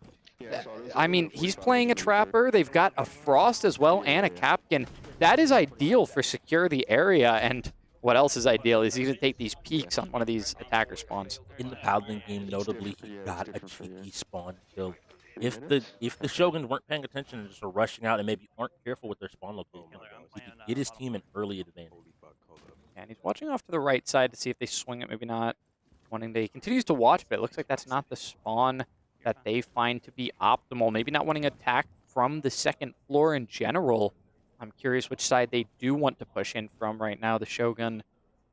I mean, he's playing a trapper. They've got a Frost as well and a Capkin. That is ideal for secure the area. And what else is ideal is he's going to take these peeks on one of these attacker spawns. In the Paladin game, notably, he got a cheeky spawn kill. If the Shoguns weren't paying attention and just are rushing out and maybe aren't careful with their spawn location, he could get his team an early advantage. And he's watching off to the right side to see if they swing it, maybe not. He continues to watch, but it looks like that's not the spawn that they find to be optimal. Maybe not wanting to attack from the second floor in general. I'm curious which side they do want to push in from right now. The Shogun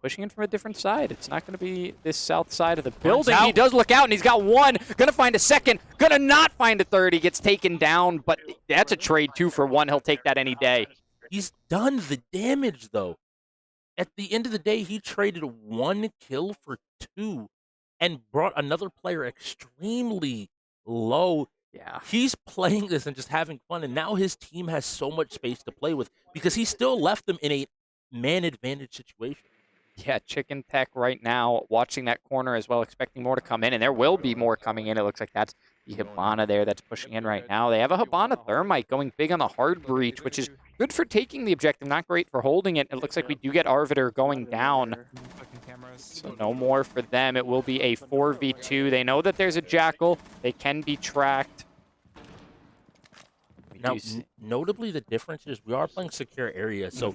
pushing in from a different side. It's not going to be this south side of the building. He does look out, and he's got one. Going to find a second. Going to not find a third. He gets taken down, but that's a trade 2 for 1. He'll take that any day. He's done the damage, though. At the end of the day, he traded 1 kill for 2 and brought another player extremely low. Yeah. He's playing this and just having fun, and now his team has so much space to play with because he still left them in a man advantage situation. Yeah, Chicken Tech right now watching that corner as well, expecting more to come in, and there will be more coming in. It looks like that's the Hibana there that's pushing in right now. They have a Hibana Thermite going big on the hard breach, which is good for taking the objective, not great for holding it. It looks like we do get Arbiter going down. So no more for them. It will be a 4v2. They know that there's a Jackal. They can be tracked. Now, notably, the difference is we are playing secure areas, so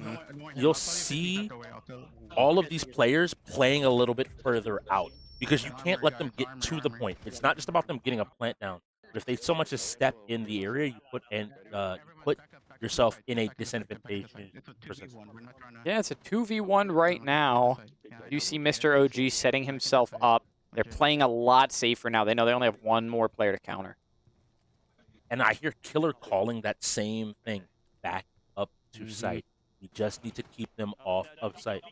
you'll see all of these players playing a little bit further out because you can't let them get to the point. It's not just about them getting a plant down, but if they so much as step in the area, you put yourself in a disadvantageous position. Yeah, it's a 2v1 right now. You see Mr. OG setting himself up. They're playing a lot safer now. They know they only have 1 more player to counter. And I hear Killer calling that same thing back up to sight. We just need to keep them off of sight.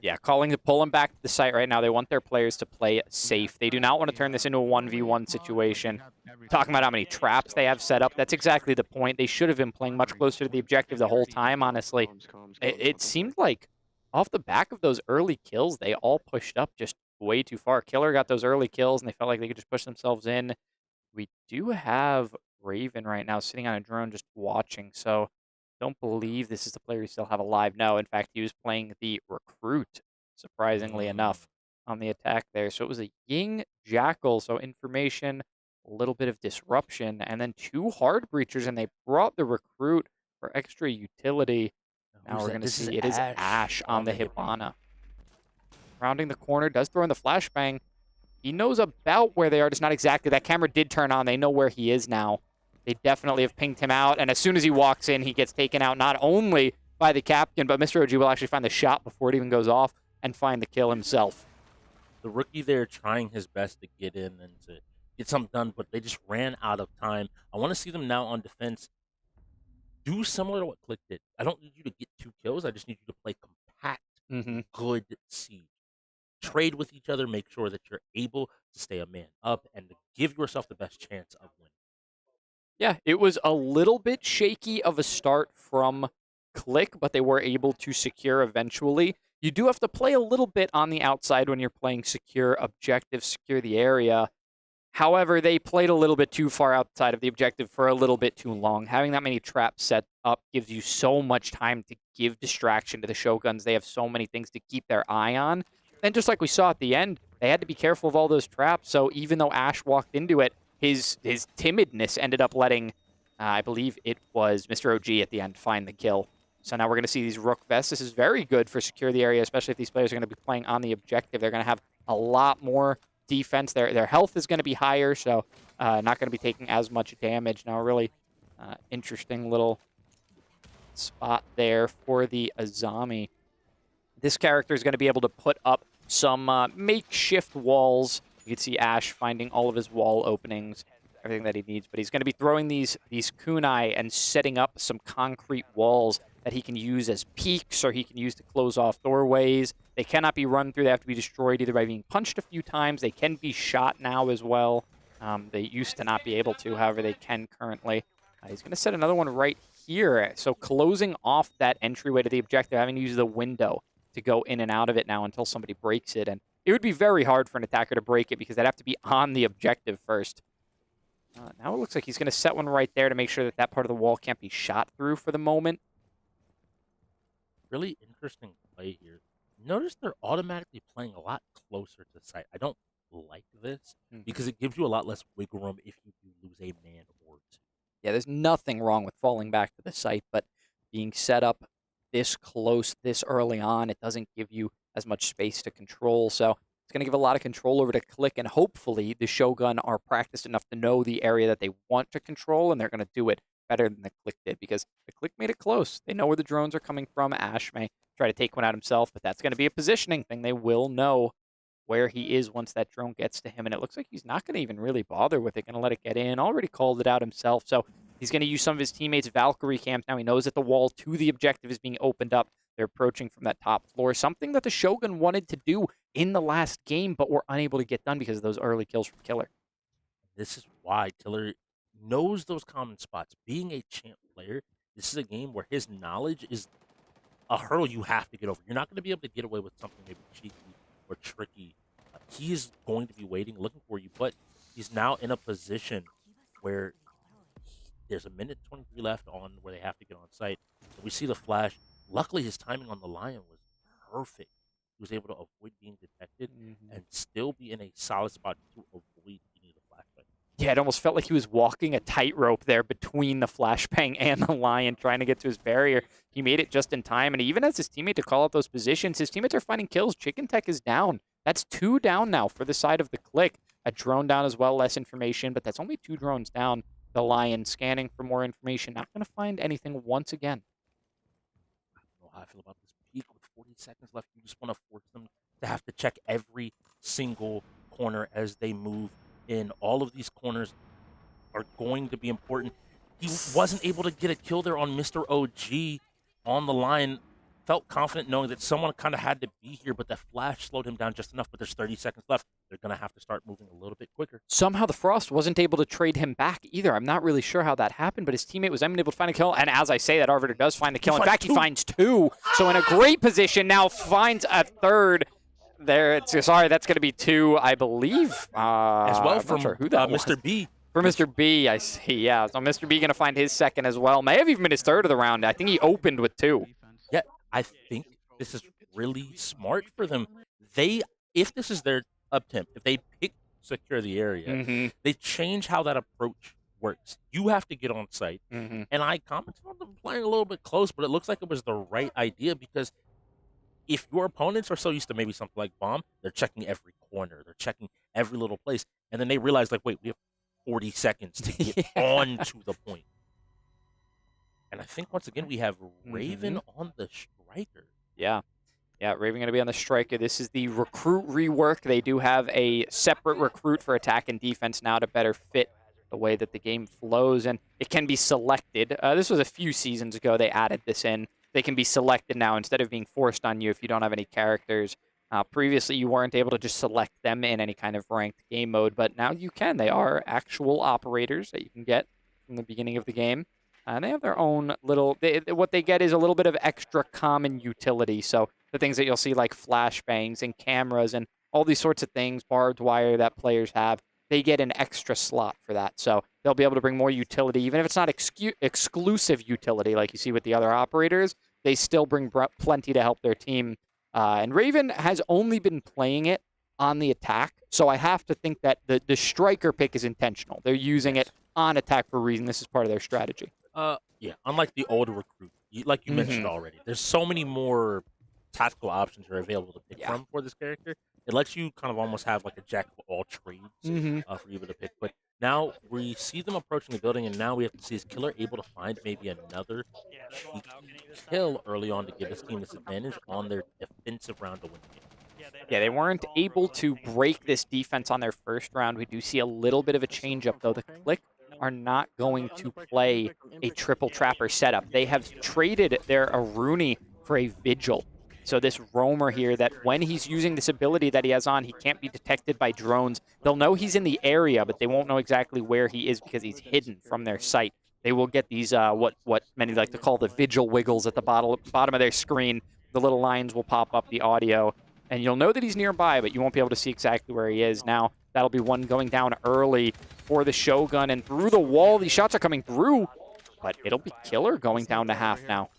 Yeah, calling to pull them back to the site right now. They want their players to play safe. They do not want to turn this into a 1v1 situation. Talking about how many traps they have set up, that's exactly the point. They should have been playing much closer to the objective the whole time, honestly. It seemed like off the back of those early kills, they all pushed up just way too far. Killer got those early kills, and they felt like they could just push themselves in. We do have Raven right now sitting on a drone just watching, so don't believe this is the player we still have alive. No, in fact, he was playing the Recruit, surprisingly enough, on the attack there. So it was a Ying Jackal, so information, a little bit of disruption, and then 2 hard breachers, and they brought the Recruit for extra utility. Now we're going to see it is Ash on the Hibana. Rounding the corner, does throw in the flashbang. He knows about where they are, just not exactly. That camera did turn on. They know where he is now. They definitely have pinged him out, and as soon as he walks in, he gets taken out not only by the captain, but Mr. OG will actually find the shot before it even goes off and find the kill himself. The rookie there trying his best to get in and to get something done, but they just ran out of time. I want to see them now on defense do similar to what KLiK did. I don't need you to get 2 kills. I just need you to play compact, good siege. Trade with each other, make sure that you're able to stay a man up and to give yourself the best chance of winning. Yeah, it was a little bit shaky of a start from KLiK, but they were able to secure eventually. You do have to play a little bit on the outside when you're playing secure objectives, secure the area. However, they played a little bit too far outside of the objective for a little bit too long. Having that many traps set up gives you so much time to give distraction to the Shoguns. They have so many things to keep their eye on. And just like we saw at the end, they had to be careful of all those traps. So even though Ash walked into it, his timidness ended up letting, I believe it was Mr. OG at the end, find the kill. So now we're going to see these Rook Vests. This is very good for secure the area, especially if these players are going to be playing on the objective. They're going to have a lot more defense. Their health is going to be higher, so not going to be taking as much damage. Now a really interesting little spot there for the Azami. This character is going to be able to put up some makeshift walls. You can see Ash finding all of his wall openings, everything that he needs. But he's going to be throwing these kunai and setting up some concrete walls that he can use as peaks or he can use to close off doorways. They cannot be run through. They have to be destroyed either by being punched a few times. They can be shot now as well. They used to not be able to, however, they can currently. He's going to set another one right here. So closing off that entryway to the objective, having to use the window to go in and out of it now until somebody breaks it. And it would be very hard for an attacker to break it because they'd have to be on the objective first. Now it looks like he's going to set one right there to make sure that that part of the wall can't be shot through for the moment. Really interesting play here. Notice they're automatically playing a lot closer to site. I don't like this because it gives you a lot less wiggle room if you do lose a man or two. Yeah, there's nothing wrong with falling back to the site, but being set up this close, this early on, it doesn't give you as much space to control. So it's going to give a lot of control over to KLiK, and hopefully the Shogun are practiced enough to know the area that they want to control, and they're going to do it better than the KLiK did because the KLiK made it close. They know where the drones are coming from. Ash may try to take one out himself, but that's going to be a positioning thing. They will know where he is once that drone gets to him, and it looks like he's not going to even really bother with it, going to let it get in. Already called it out himself, so he's going to use some of his teammates' Valkyrie camps. Now he knows that the wall to the objective is being opened up. They're approaching from that top floor, something that the Shogun wanted to do in the last game, but were unable to get done because of those early kills from Killer. This is why Killer knows those common spots. Being a champ player, this is a game where his knowledge is a hurdle you have to get over. You're not going to be able to get away with something maybe cheeky or tricky. He is going to be waiting, looking for you, but he's now in a position where there's a minute 23 left on where they have to get on site. So we see the flash. Luckily, his timing on the Lion was perfect. He was able to avoid being detected and still be in a solid spot to avoid getting the flashbang. Yeah, it almost felt like he was walking a tightrope there between the flashbang and the Lion trying to get to his barrier. He made it just in time, and even as his teammate to call out those positions, his teammates are finding kills. Chicken Tech is down. That's 2 down now for the side of the KLiK. A drone down as well, less information, but that's only 2 drones down. The Lion scanning for more information. Not going to find anything once again. I don't know how I feel about this peak with 40 seconds left. You just want to force them to have to check every single corner as they move in. All of these corners are going to be important. He wasn't able to get a kill there on Mr. OG on the line. Felt confident knowing that someone kind of had to be here, but the flash slowed him down just enough. But there's 30 seconds left. They're going to have to start moving a little bit quicker. Somehow the Frost wasn't able to trade him back either. I'm not really sure how that happened, but his teammate was unable to find a kill. And as I say that, Arbiter does find the kill. In fact, he finds 2. So in a great position now, finds a third. There, sorry, that's going to be 2, I believe. As well from who that was. Mr. B. For Mr. B, I see, yeah. So Mr. B going to find his second as well. May have even been his third of the round. I think he opened with 2. Yeah, I think this is really smart for them. If this is their attempt, if they pick secure the area, they change how that approach works. You have to get on site. And I commented on them playing a little bit close, but it looks like it was the right idea because if your opponents are so used to maybe something like bomb, they're checking every corner, they're checking every little place, and then they realize, like, wait, we have 40 seconds to get on to the point. And I think, once again, we have Raven on the striker. Yeah, Raven going to be on the striker. This is the recruit rework. They do have a separate recruit for attack and defense now to better fit the way that the game flows, and it can be selected. This was a few seasons ago they added this in. They can be selected now instead of being forced on you if you don't have any characters. Previously, you weren't able to just select them in any kind of ranked game mode, but now you can. They are actual operators that you can get from the beginning of the game. And they have their own little... what they get is a little bit of extra common utility. So the things that you'll see like flashbangs and cameras and all these sorts of things, barbed wire that players have, they get an extra slot for that. So they'll be able to bring more utility. Even if it's not exclusive utility like you see with the other operators, they still bring plenty to help their team. And Raven has only been playing it on the attack, so I have to think that the striker pick is intentional. They're using it on attack for a reason. This is part of their strategy. Yeah, unlike the older recruit, like you mentioned already, there's so many more tactical options that are available to pick from for this character. It lets you kind of almost have like a jack of all trades for you to pick. But now we see them approaching the building, and now we have to see is Killer able to find maybe another cheeky kill early on to give his team this advantage on their defensive round to win the game. Yeah, they weren't able to break this defense on their first round. We do see a little bit of a change-up, though. The KLiK are not going to play a triple trapper setup. They have traded their Aruni for a Vigil. So this roamer here, that when he's using this ability that he has on, he can't be detected by drones. They'll know he's in the area, but they won't know exactly where he is because he's hidden from their sight. They will get these, what many like to call the Vigil wiggles at the bottom of their screen. The little lines will pop up the audio, and you'll know that he's nearby, but you won't be able to see exactly where he is. Now, that'll be one going down early for the Shogun, and through the wall, these shots are coming through, but it'll be Killer going down to half now.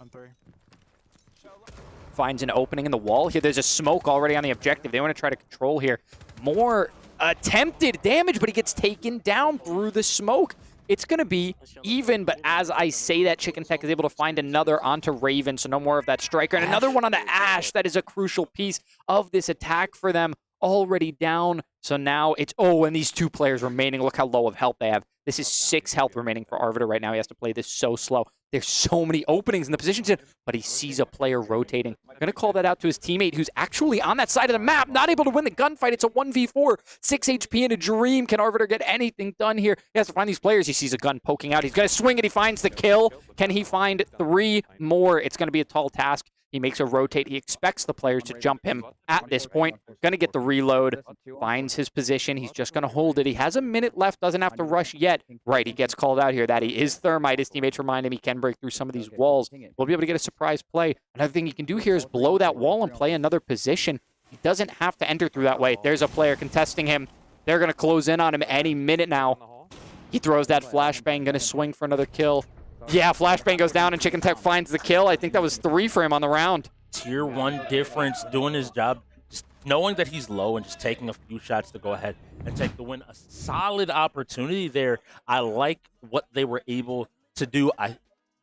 Finds an opening in the wall here. There's a smoke already on the objective. They want to try to control here. More attempted damage, but he gets taken down through the smoke. It's going to be even, but as I say that, Chicken Tech is able to find another onto Raven, so no more of that Striker. And another one on the Ash. That is a crucial piece of this attack for them. Already down, so now it's, oh, and these two players remaining. Look how low of health they have. This is 6 health remaining for Arbiter right now. He has to play this so slow. There's so many openings in the positions, but he sees a player rotating. I'm going to call that out to his teammate, who's actually on that side of the map, not able to win the gunfight. It's a 1v4, 6 HP in a dream. Can Arbiter get anything done here? He has to find these players. He sees a gun poking out. He's going to swing it. He finds the kill. Can he find 3 more? It's going to be a tall task. He makes a rotate. He expects the players to jump him at this point. Going to get the reload. Finds his position. He's just going to hold it. He has a minute left. Doesn't have to rush yet. Right, he gets called out here. That he is Thermite. His teammates remind him he can break through some of these walls. We'll be able to get a surprise play. Another thing he can do here is blow that wall and play another position. He doesn't have to enter through that way. There's a player contesting him. They're going to close in on him any minute now. He throws that flashbang. Going to swing for another kill. Yeah, flashbang goes down and Chicken Tech finds the kill. I think that was 3 for him on the round. Tier 1 difference, doing his job, just knowing that he's low and just taking a few shots to go ahead and take the win. A solid opportunity there. I like what they were able to do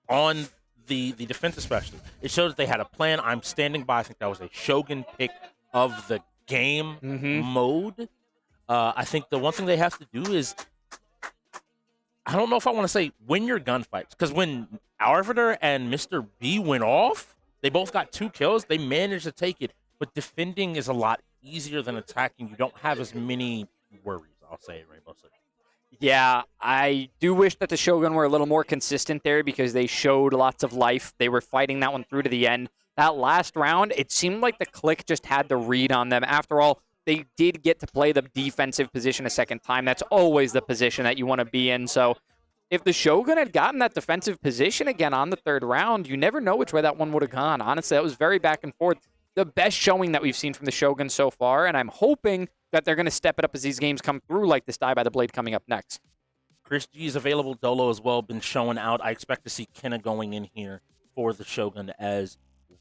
on the defense especially. It shows that they had a plan. I'm standing by. I think that was a Shogun pick of the game mode. I think the one thing they have to do is, I don't know if I want to say win your gunfights, because when Arbiter and Mr. B went off, they both got 2 kills. They managed to take it, but defending is a lot easier than attacking. You don't have as many worries, I'll say, Rainbow Six. Yeah, I do wish that the Shogun were a little more consistent there because they showed lots of life. They were fighting that one through to the end. That last round, it seemed like the KLiK just had the read on them. After all, they did get to play the defensive position a second time. That's always the position that you want to be in. So if the Shogun had gotten that defensive position again on the 3rd round, you never know which way that one would have gone. Honestly, that was very back and forth. The best showing that we've seen from the Shogun so far, and I'm hoping that they're going to step it up as these games come through, like this Die by the Blade coming up next. Chris G is available. Dolo as well, been showing out. I expect to see Kenna going in here for the Shogun as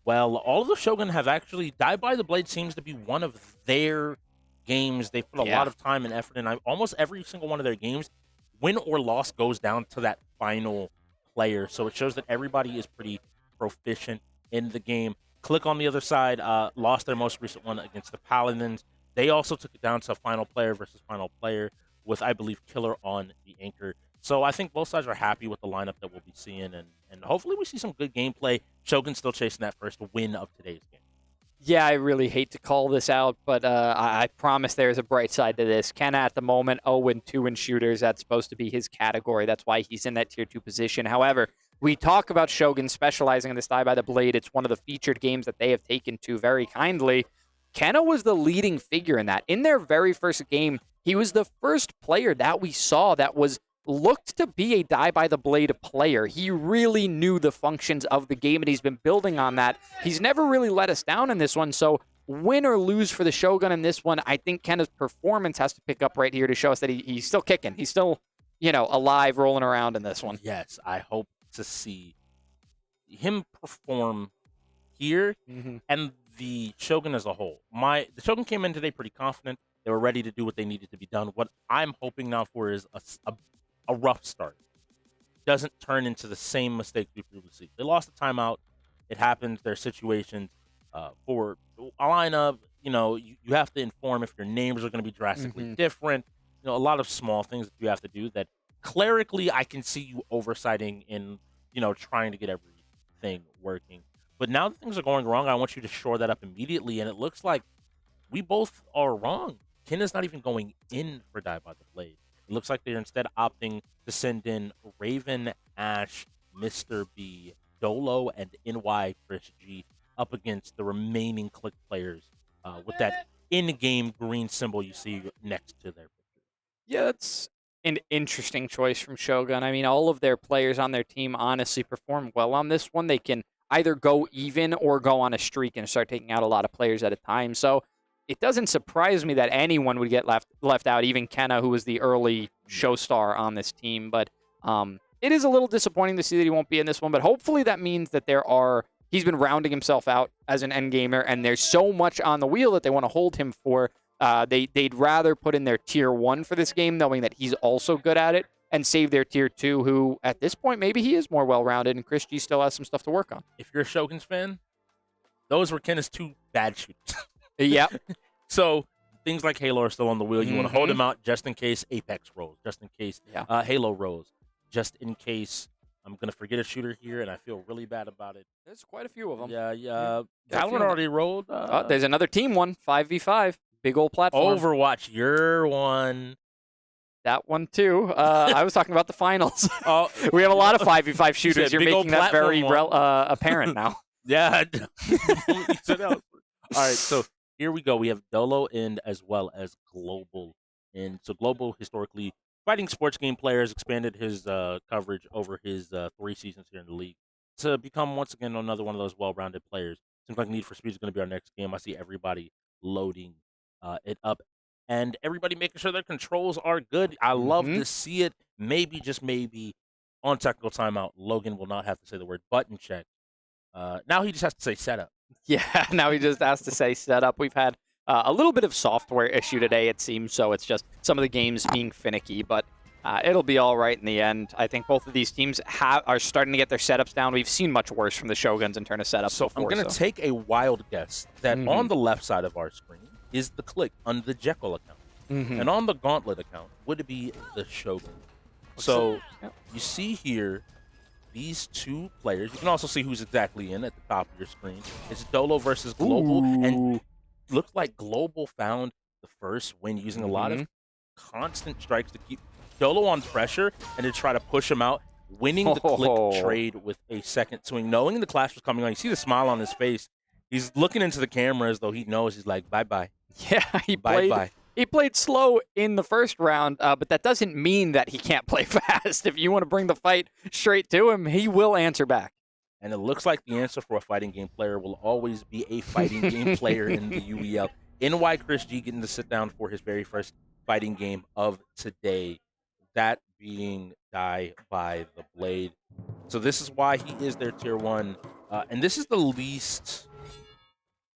well. All of the Shogun have actually, Die by the Blade seems to be one of their games. They put a lot of time and effort in. Almost every single one of their games, win or loss, goes down to that final player. So it shows that everybody is pretty proficient in the game. KLiK on the other side lost their most recent one against the Paladins. They also took it down to final player versus final player with, I believe, Killer on the anchor. So I think both sides are happy with the lineup that we'll be seeing, and hopefully we see some good gameplay. Shogun still chasing that first win of today's game. Yeah, I really hate to call this out, but I promise there's a bright side to this. Ken at the moment 0-2 in shooters. That's supposed to be his category. That's why he's in that tier 2 position. However, we talk about Shogun specializing in this Die by the Blade. It's one of the featured games that they have taken to very kindly. Kenna was the leading figure in that. In their very first game, he was the first player that we saw that looked to be a Die by the Blade player. He really knew the functions of the game, and he's been building on that. He's never really let us down in this one, so win or lose for the Shogun in this one, I think Kenna's performance has to pick up right here to show us that he's still kicking. He's still, alive, rolling around in this one. Yes, I hope to see him perform here and the Shogun as a whole. The Shogun came in today pretty confident. They were ready to do what they needed to be done. What I'm hoping now for is a rough start. Doesn't turn into the same mistakes we previously. They lost the timeout. It happens. There are situations for a lineup. You have to inform if your names are going to be drastically different. A lot of small things that you have to do that clerically I can see you oversighting in, trying to get everything working. But now that things are going wrong, I want you to shore that up immediately. And it looks like we both are wrong. Kenna's not even going in for Die by the Blade. It looks like they're instead opting to send in Raven, Ash, Mr. B, Dolo, and NY Chris G up against the remaining KLiK players with that in-game green symbol you see next to their picture. Yeah, that's an interesting choice from Shogun. I mean, all of their players on their team honestly perform well on this one. They can either go even or go on a streak and start taking out a lot of players at a time. So it doesn't surprise me that anyone would get left out, even Kenna, who was the early show star on this team. But it is a little disappointing to see that he won't be in this one. But hopefully that means that he's been rounding himself out as an endgamer, and there's so much on the wheel that they want to hold him for. They'd rather put in their tier 1 for this game, knowing that he's also good at it, and save their tier 2, who at this point maybe he is more well-rounded, and Chris G still has some stuff to work on. If you're a Shogun's fan, those were Kenna's 2 bad shooters. Yep. So things like Halo are still on the wheel. You want to hold him out just in case Apex rolls, just in case Halo rolls, just in case I'm going to forget a shooter here, and I feel really bad about it. There's quite a few of them. Yeah. Valorant already rolled. There's another team one, 5v5. Big old platform. Overwatch, you're one. That one, too. I was talking about the finals. We have a lot of 5v5 shooters. You're making that very apparent now. Yeah. All right, so here we go. We have Dolo in as well as Global in. So Global, historically, fighting sports game players, expanded his coverage over his 3 seasons here in the league to become, once again, another one of those well-rounded players. Seems like Need for Speed is going to be our next game. I see everybody loading it up and everybody making sure their controls are good. I love to see it. Maybe, just maybe, on technical timeout, Logan will not have to say the word button check. Now he just has to say setup. Yeah, now he just has to say setup. We've had a little bit of software issue today, it seems, so it's just some of the games being finicky, but it'll be all right in the end. I think both of these teams are starting to get their setups down. We've seen much worse from the Shoguns in terms of setups So before. I'm going to take a wild guess that on the left side of our screen is the KLiK on the Jekyll account. And on the Gauntlet account would it be the Shogun. So you see here these 2 players. You can also see who's exactly in at the top of your screen. It's Dolo versus Global. And looks like Global found the first win using a lot of constant strikes to keep Dolo on pressure and to try to push him out, winning the KLiK trade with a second swing. Knowing the clash was coming on, you see the smile on his face. He's looking into the camera as though he knows. He's like, bye-bye. Yeah, he played slow in the first round, but that doesn't mean that he can't play fast. If you want to bring the fight straight to him, he will answer back. And it looks like the answer for a fighting game player will always be a fighting game player in the UEL. NY Chris G getting to sit down for his very first fighting game of today. That being Die by the Blade. So this is why he is their tier 1. And this is the least,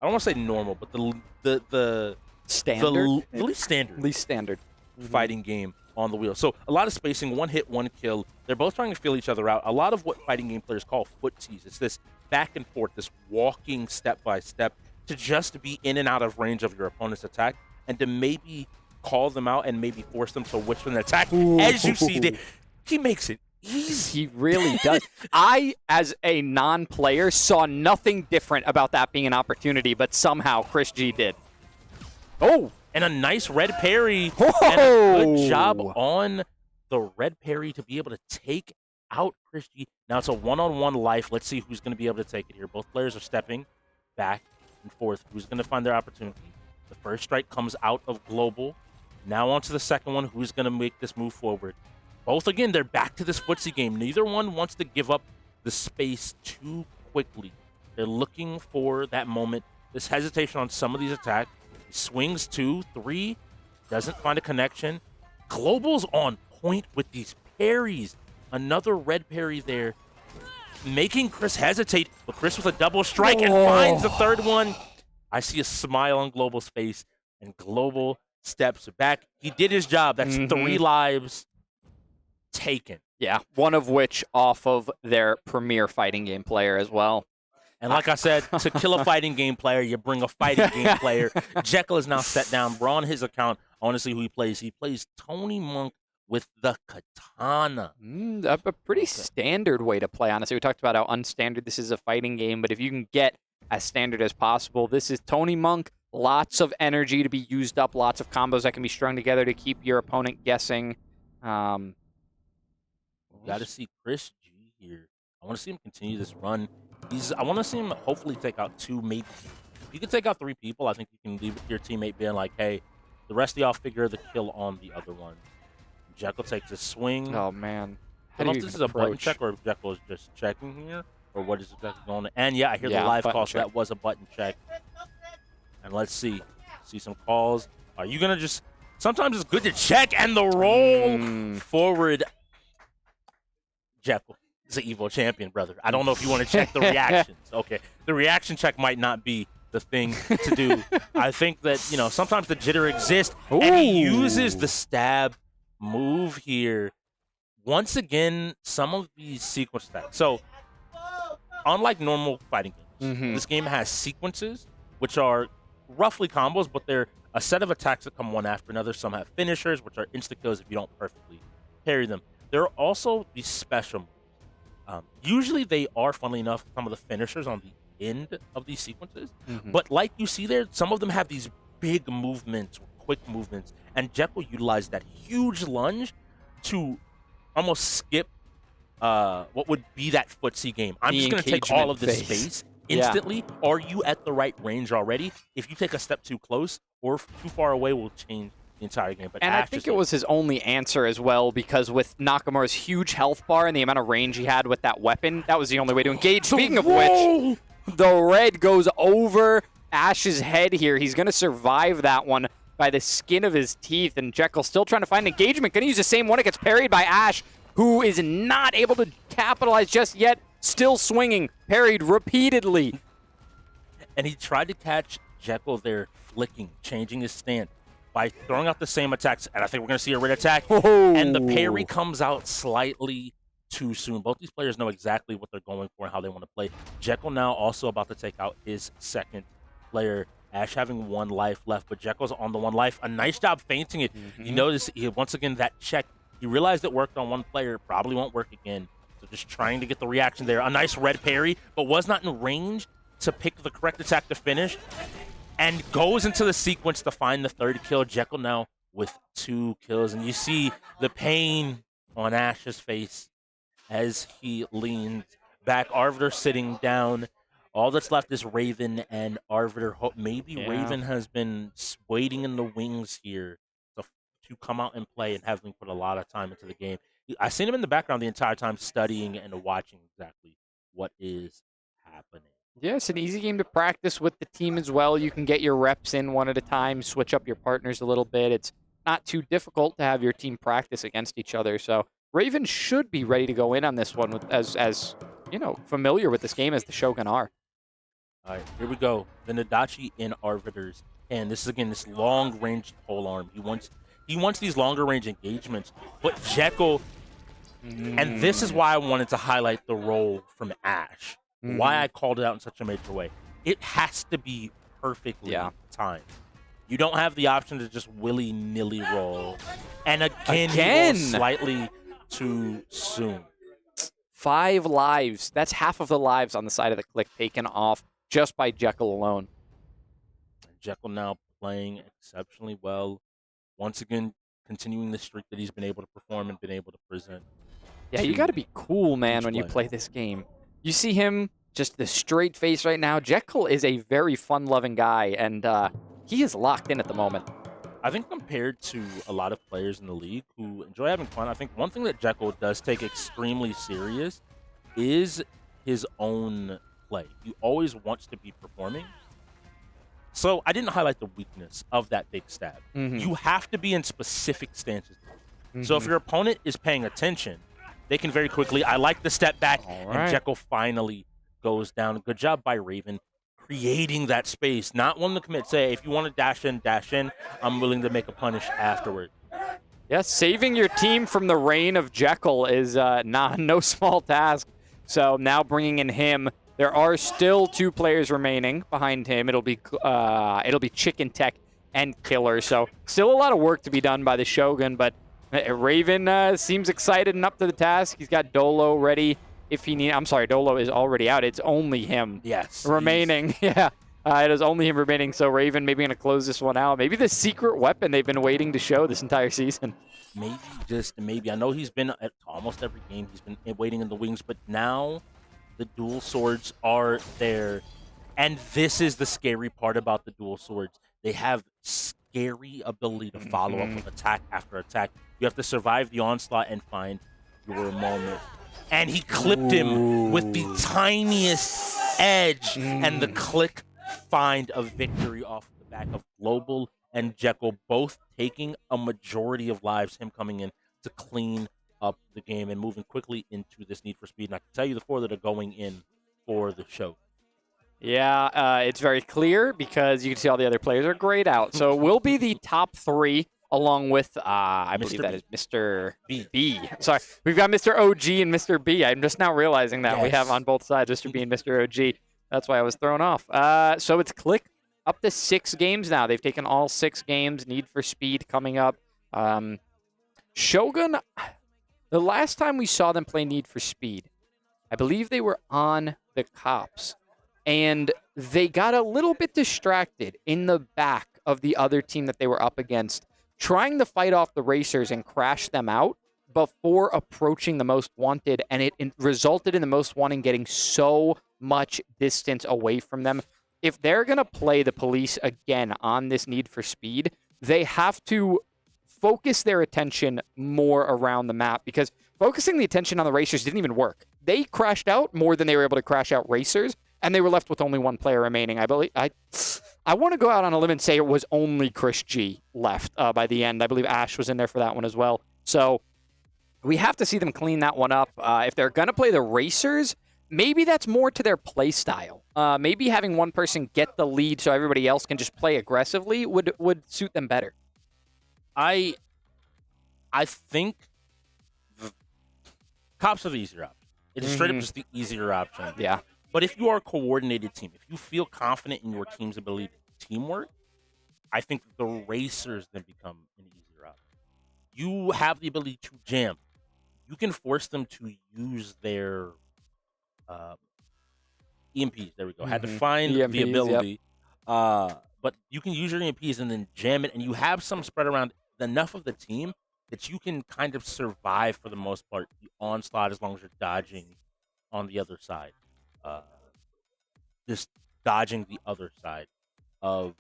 I don't want to say normal, but the standard? The least standard. Least standard. Fighting game on the wheel. So a lot of spacing, 1 hit, 1 kill. They're both trying to feel each other out. A lot of what fighting game players call footsies. It's this back and forth, this walking step by step to just be in and out of range of your opponent's attack and to maybe call them out and maybe force them to withdraw an attack. As you see, he makes it easy. He really does. I, as a non-player, saw nothing different about that being an opportunity, but somehow Chris G did. Oh, and a nice red parry. And a good job on the red parry to be able to take out Chris G. Now it's a one-on-one life. Let's see who's going to be able to take it here. Both players are stepping back and forth. Who's going to find their opportunity? The first strike comes out of Global. Now on to the second one. Who's going to make this move forward? Both, again, they're back to this footsie game. Neither one wants to give up the space too quickly. They're looking for that moment. This hesitation on some of these attacks. He swings 2, 3, doesn't find a connection. Global's on point with these parries. Another red parry there, making Chris hesitate, but Chris with a double strike and finds the third one. I see a smile on Global's face, and Global steps back. He did his job. That's 3 lives taken. Yeah, one of which off of their premier fighting game player as well. And like I said, to kill a fighting game player, you bring a fighting game player. Jekyll is now set down. We're on his account. I want to see who he plays. He plays Tony Monk with the katana. A pretty standard way to play, honestly. We talked about how unstandard this is a fighting game, but if you can get as standard as possible, this is Tony Monk. Lots of energy to be used up, lots of combos that can be strung together to keep your opponent guessing. Got to see Chris G here. I want to see him continue this run. I want to see him hopefully take out 2, maybe. If you can take out 3 people, I think you can leave with your teammate being like, hey, the rest of y'all figure the kill on the other one. Jekyll takes a swing. Oh, man. I don't know if this is a button check or if Jekyll is just checking here, or what is exactly going on. And yeah, I hear the live call, so that was a button check. And let's see some calls. Are you gonna just? Sometimes it's good to check and the roll forward. Jekyll is an Evo champion, brother. I don't know if you want to check the reactions. Okay, the reaction check might not be the thing to do. I think that sometimes the jitter exists, and he uses the stab move here. Once again, some of these sequence attacks. So, unlike normal fighting games, this game has sequences, which are roughly combos, but they're a set of attacks that come one after another. Some have finishers, which are insta-kills if you don't perfectly parry them. There are also these special moves. Usually they are, funnily enough, some of the finishers on the end of these sequences. But like you see there, some of them have these big movements, quick movements, and Jekyll utilized that huge lunge to almost skip what would be that footsie game. I'm just going to take all of this space instantly. Are you at the right range already? If you take a step too close or too far away, will change the entire game. But and I think it was his only answer as well, because with Nakamura's huge health bar and the amount of range he had with that weapon, that was the only way to engage. Speaking of which, the red goes over Ash's head here. He's going to survive that one by the skin of his teeth, and Jekyll still trying to find engagement. Going to use the same one. It gets parried by Ash, who is not able to capitalize just yet. Still swinging, parried repeatedly. And he tried to catch Jekyll there, flicking, changing his stance by throwing out the same attacks. And I think we're going to see a red attack. And the parry comes out slightly too soon. Both these players know exactly what they're going for and how they want to play. Jekyll now also about to take out his second player. Ash having 1 life left, but Jekyll's on the 1 life. A nice job feinting it. You notice, once again, that check. He realized it worked on 1 player, probably won't work again. So just trying to get the reaction there. A nice red parry, but was not in range to pick the correct attack to finish. And goes into the sequence to find the 3rd kill. Jekyll now with 2 kills. And you see the pain on Ash's face as he leans back. Arbiter sitting down. All that's left is Raven and Arbiter. Maybe Raven has been waiting in the wings here to come out and play, and having put a lot of time into the game. I've seen him in the background the entire time, studying and watching exactly what is happening. Yeah, it's an easy game to practice with the team as well. You can get your reps in one at a time, switch up your partners a little bit. It's not too difficult to have your team practice against each other. So Raven should be ready to go in on this one with, as familiar with this game as the Shogun are. All right, here we go. The Nadachi in Arbiter's, and this is again this long-range pole arm. He wants these longer-range engagements, but Jekyll, and this is why I wanted to highlight the roll from Ash. Why I called it out in such a major way. It has to be perfectly timed. You don't have the option to just willy-nilly roll. And again, he rolls slightly too soon. 5 lives. That's half of the lives on the side of the KLiK taken off just by Jekyll alone. Jekyll now playing exceptionally well. Once again, continuing the streak that he's been able to perform and been able to present. Yeah, you got to be cool, man, when you play this game. You see him, just the straight face right now. Jekyll is a very fun-loving guy, and he is locked in at the moment. I think compared to a lot of players in the league who enjoy having fun, I think one thing that Jekyll does take extremely serious is his own play. He always wants to be performing. So I didn't highlight the weakness of that big stab. You have to be in specific stances. So if your opponent is paying attention, they can very quickly, I like the step back, and Jekyll finally goes down. Good job by Raven, creating that space. Not one to commit, say, if you want to dash in, I'm willing to make a punish afterward. Yeah, saving your team from the reign of Jekyll is no small task. So now bringing in him. There are still 2 players remaining behind him. It'll be Chicken Tech and Killer. So still a lot of work to be done by the Shogun, but Raven seems excited and up to the task. He's got Dolo ready if he needs. I'm sorry, Dolo is already out. It's only him remaining. Yeah. It is only him remaining, so Raven maybe going to close this one out. Maybe the secret weapon they've been waiting to show this entire season. Maybe, just maybe. I know he's been at almost every game. He's been waiting in the wings, but now the dual swords are there. And this is the scary part about the dual swords. They have scary ability to follow up with attack after attack. You have to survive the onslaught and find your moment. And he clipped him with the tiniest edge. And the KLiK find a victory off the back of Global and Jekyll both taking a majority of lives, him coming in to clean up the game and moving quickly into this Need for Speed. And I can tell you the 4 that are going in for the show. Yeah, it's very clear because you can see all the other players are grayed out. So it will be the top 3 along with, I believe that is Mr. B. Sorry, we've got Mr. OG and Mr. B. I'm just now realizing that we have on both sides Mr. B and Mr. OG. That's why I was thrown off. So it's KLiK up to 6 games now. They've taken all 6 games. Need for Speed coming up. Shogun, the last time we saw them play Need for Speed, I believe they were on the Cops. And they got a little bit distracted in the back of the other team that they were up against, trying to fight off the racers and crash them out before approaching the Most Wanted, and it resulted in the Most Wanted getting so much distance away from them. If they're going to play the police again on this Need for Speed, they have to focus their attention more around the map, because focusing the attention on the racers didn't even work. They crashed out more than they were able to crash out racers, and they were left with only 1 player remaining. I believe I want to go out on a limb and say it was only Chris G left by the end. I believe Ash was in there for that one as well. So we have to see them clean that one up. If they're going to play the racers, maybe that's more to their play style. Maybe having one person get the lead so everybody else can just play aggressively would suit them better. I think Cops are the easier option. It is straight up just the easier option. Yeah. But if you are a coordinated team, if you feel confident in your team's ability to teamwork, I think the racers then become an easier option. You have the ability to jam. You can force them to use their EMPs. There we go. Had to find EMPs, the ability. But you can use your EMPs and then jam it, and you have some spread around enough of the team that you can kind of survive for the most part the onslaught as long as you're dodging on the other side. Just dodging the other side of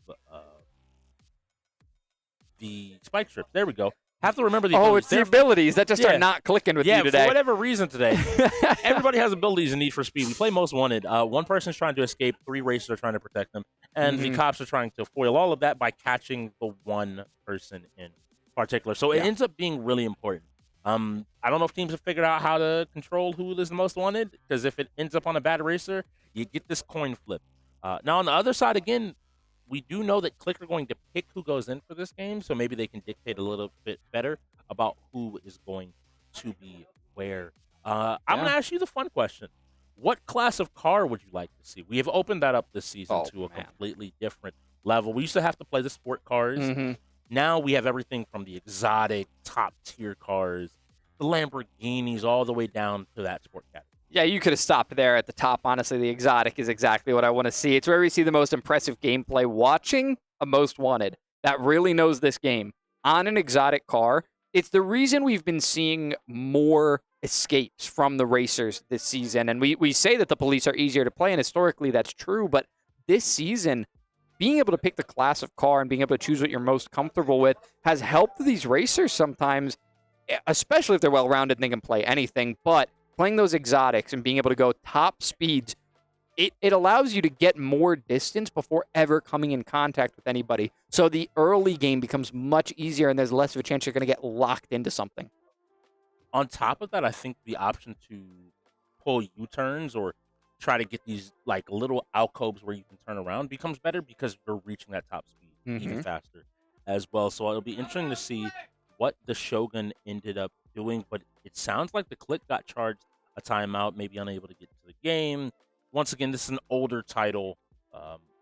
the spike strips. There we go. Have to remember the abilities. Oh, it's the abilities that just are not clicking with you today. Yeah, for whatever reason today. Everybody has abilities in Need for Speed. We play Most Wanted. One person's trying to escape. 3 racers are trying to protect them. And the cops are trying to foil all of that by catching the one person in particular. So it ends up being really important. I don't know if teams have figured out how to control who is the most wanted, because if it ends up on a bad racer, you get this coin flip. Now, on the other side, again, we do know that KLiK are going to pick who goes in for this game, so maybe they can dictate a little bit better about who is going to be where. I'm going to ask you the fun question. What class of car would you like to see? We have opened that up this season to a completely different level. We used to have to play the sport cars. Now we have everything from the exotic, top-tier cars, the Lamborghinis, all the way down to that sport category. Yeah, you could have stopped there at the top. Honestly, the exotic is exactly what I want to see. It's where we see the most impressive gameplay. Watching a Most Wanted that really knows this game on an exotic car, it's the reason we've been seeing more escapes from the racers this season. And we say that the police are easier to play, and historically that's true. But this season, being able to pick the class of car and being able to choose what you're most comfortable with has helped these racers sometimes, especially if they're well-rounded and they can play anything. But playing those exotics and being able to go top speeds, it allows you to get more distance before ever coming in contact with anybody. So the early game becomes much easier, and there's less of a chance you're going to get locked into something. On top of that, I think the option to pull U-turns or try to get these like little alcoves where you can turn around becomes better because you're reaching that top speed even faster as well. So it'll be interesting to see what the Shogun ended up doing, but it sounds like the KLiK got charged a timeout, maybe unable to get to the game. Once again, this is an older title,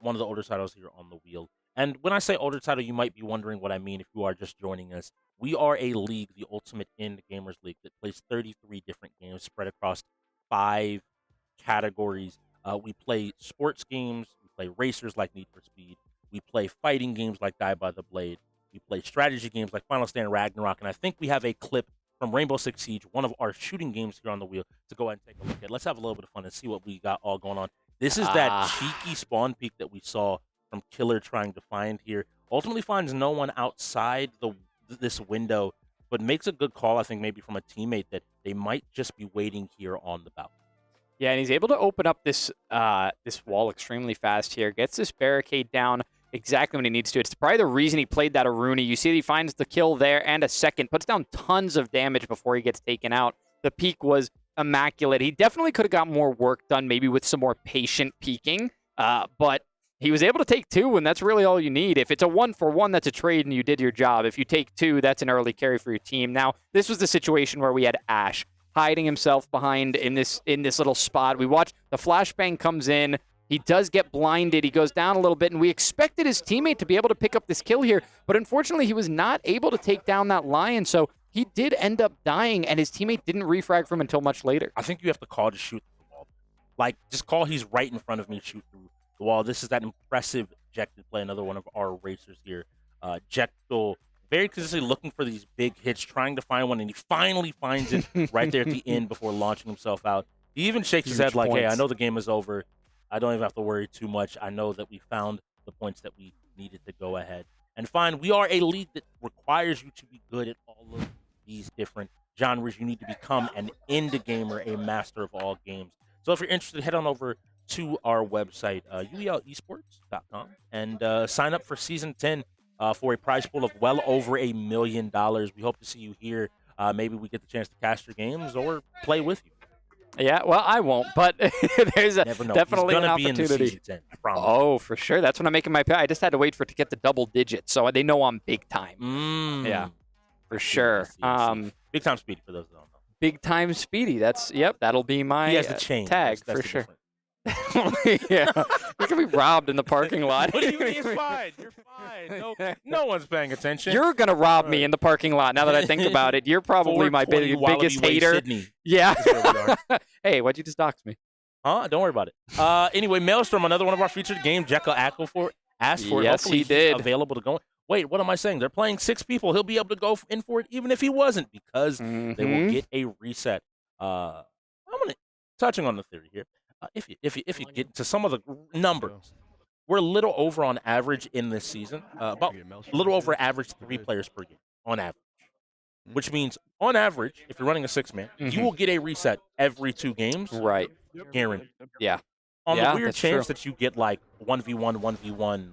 one of the older titles here on the wheel. And when I say older title, you might be wondering what I mean if you are just joining us. We are a league, the Ultimate End Gamers League, that plays 33 different games spread across 5 categories. We play sports games, we play racers like Need for Speed. We play fighting games like Die by the Blade. We play strategy games like Final Stand Ragnarok. And I think we have a clip from Rainbow Six Siege, one of our shooting games here on the wheel, to go ahead and take a look at. Let's have a little bit of fun and see what we got all going on. This is that cheeky spawn peek that we saw from Killer trying to find here. Ultimately finds no one outside this window, but makes a good call, I think, maybe from a teammate that they might just be waiting here on the balcony. Yeah, and he's able to open up this this wall extremely fast here. Gets this barricade down exactly when he needs to. It's probably the reason he played that Aruni. You see he finds the kill there and a second. Puts down tons of damage before he gets taken out. The peek was immaculate. He definitely could have got more work done, maybe with some more patient peeking. But he was able to take 2, and that's really all you need. If it's a 1-for-1, that's a trade, and you did your job. If you take 2, that's an early carry for your team. Now, this was the situation where we had Ash hiding himself behind in this little spot. We watch the flashbang comes in. He does get blinded. He goes down a little bit, and we expected his teammate to be able to pick up this kill here, but unfortunately, he was not able to take down that Lion, so he did end up dying, and his teammate didn't refrag from him until much later. I think you have to call to shoot through the wall. Like, just call he's right in front of me, shoot through the wall. This is that impressive Jekyll play, another one of our racers here. Jekyll very consistently looking for these big hits, trying to find one, and he finally finds it right there at the end before launching himself out. He even shakes his head like, hey, I know the game is over. I don't even have to worry too much. I know that we found the points that we needed to go ahead and find. We are a league that requires you to be good at all of these different genres. You need to become an indie gamer, a master of all games. So if you're interested, head on over to our website, uelesports.com, and sign up for Season 10 for a prize pool of well over $1 million. We hope to see you here. Maybe we get the chance to cast your games or play with you. Yeah, well, I won't, but there's definitely an opportunity. Oh, for sure. That's when I'm making my pick. I just had to wait for it to get the double digits, so they know I'm big time. Yeah, for sure. Big time Speedy, for those that don't know. Big time Speedy. That'll be my he has the chain. Tag, that's for sure. Yeah, you're gonna be robbed in the parking lot. What do you mean? It's fine. You're fine. No one's paying attention. You're gonna rob me in the parking lot. Now that I think about it, you're probably my biggest hater. Sydney. Yeah. Hey, why'd you just dox me? Huh? Don't worry about it. Anyway, Maelstrom, another one of our featured games. Jekyll asked for it. Yes, Hopefully he did. He's available to go. Wait, what am I saying? They're playing 6 people. He'll be able to go in for it, even if he wasn't, because they will get a reset. Touching on the theory here. If you get to some of the numbers, we're a little over on average in this season, about a little over average 3 players per game on average, which means on average, if you're running a 6-man, you will get a reset every 2 games. Right. Guaranteed. Yeah. On the weird chance that you get like 1v1, 1v1,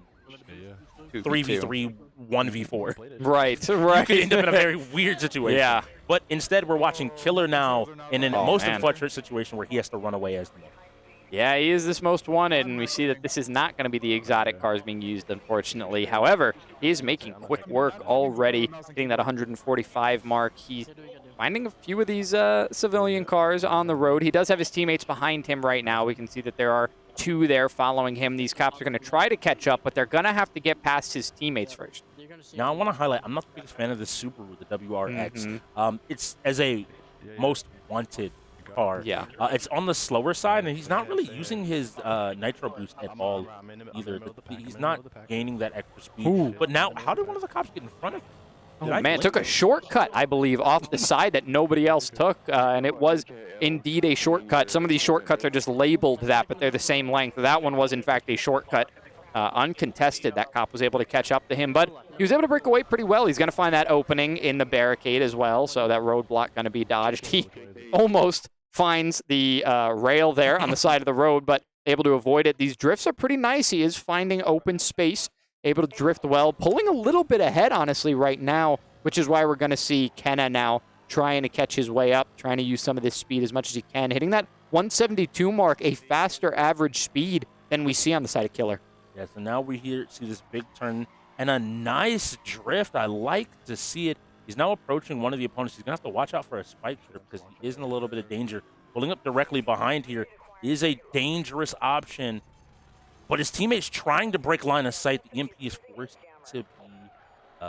3v3, 1v4. Right. You could end up in a very weird situation. Yeah. But instead, we're watching Killer now in a most unfortunate situation where he has to run away as the man. Yeah, he is this most wanted, and we see that this is not going to be the exotic cars being used, unfortunately. However, he is making quick work already, hitting that 145 mark. He's finding a few of these civilian cars on the road. He does have his teammates behind him right now. We can see that there are 2 there following him. These cops are going to try to catch up, but they're going to have to get past his teammates first. Now, I want to highlight, I'm not the biggest fan of this Subaru, the WRX. It's as a most wanted car. Yeah. It's on the slower side, and he's not really using his nitro boost at all either. He's not gaining that extra speed. Ooh. But now, how did one of the cops get in front of him? Oh, man, took a shortcut, I believe, off the side that nobody else took, and it was indeed a shortcut. Some of these shortcuts are just labeled that, but they're the same length. That one was, in fact, a shortcut. Uncontested, that cop was able to catch up to him, but he was able to break away pretty well. He's going to find that opening in the barricade as well, so that roadblock going to be dodged. He almost finds the rail there on the side of the road, but able to avoid it. These drifts are pretty nice. He is finding open space, able to drift well, pulling a little bit ahead, honestly, right now, which is why we're going to see Kenna now trying to catch his way up, trying to use some of this speed as much as he can, hitting that 172 mark, a faster average speed than we see on the side of Killer. Yeah, so now we see this big turn and a nice drift. I like to see it. He's now approaching one of the opponents. He's going to have to watch out for a spike trip because he is in a little bit of danger. Pulling up directly behind here is a dangerous option, but his teammate's trying to break line of sight. The EMP is forced to be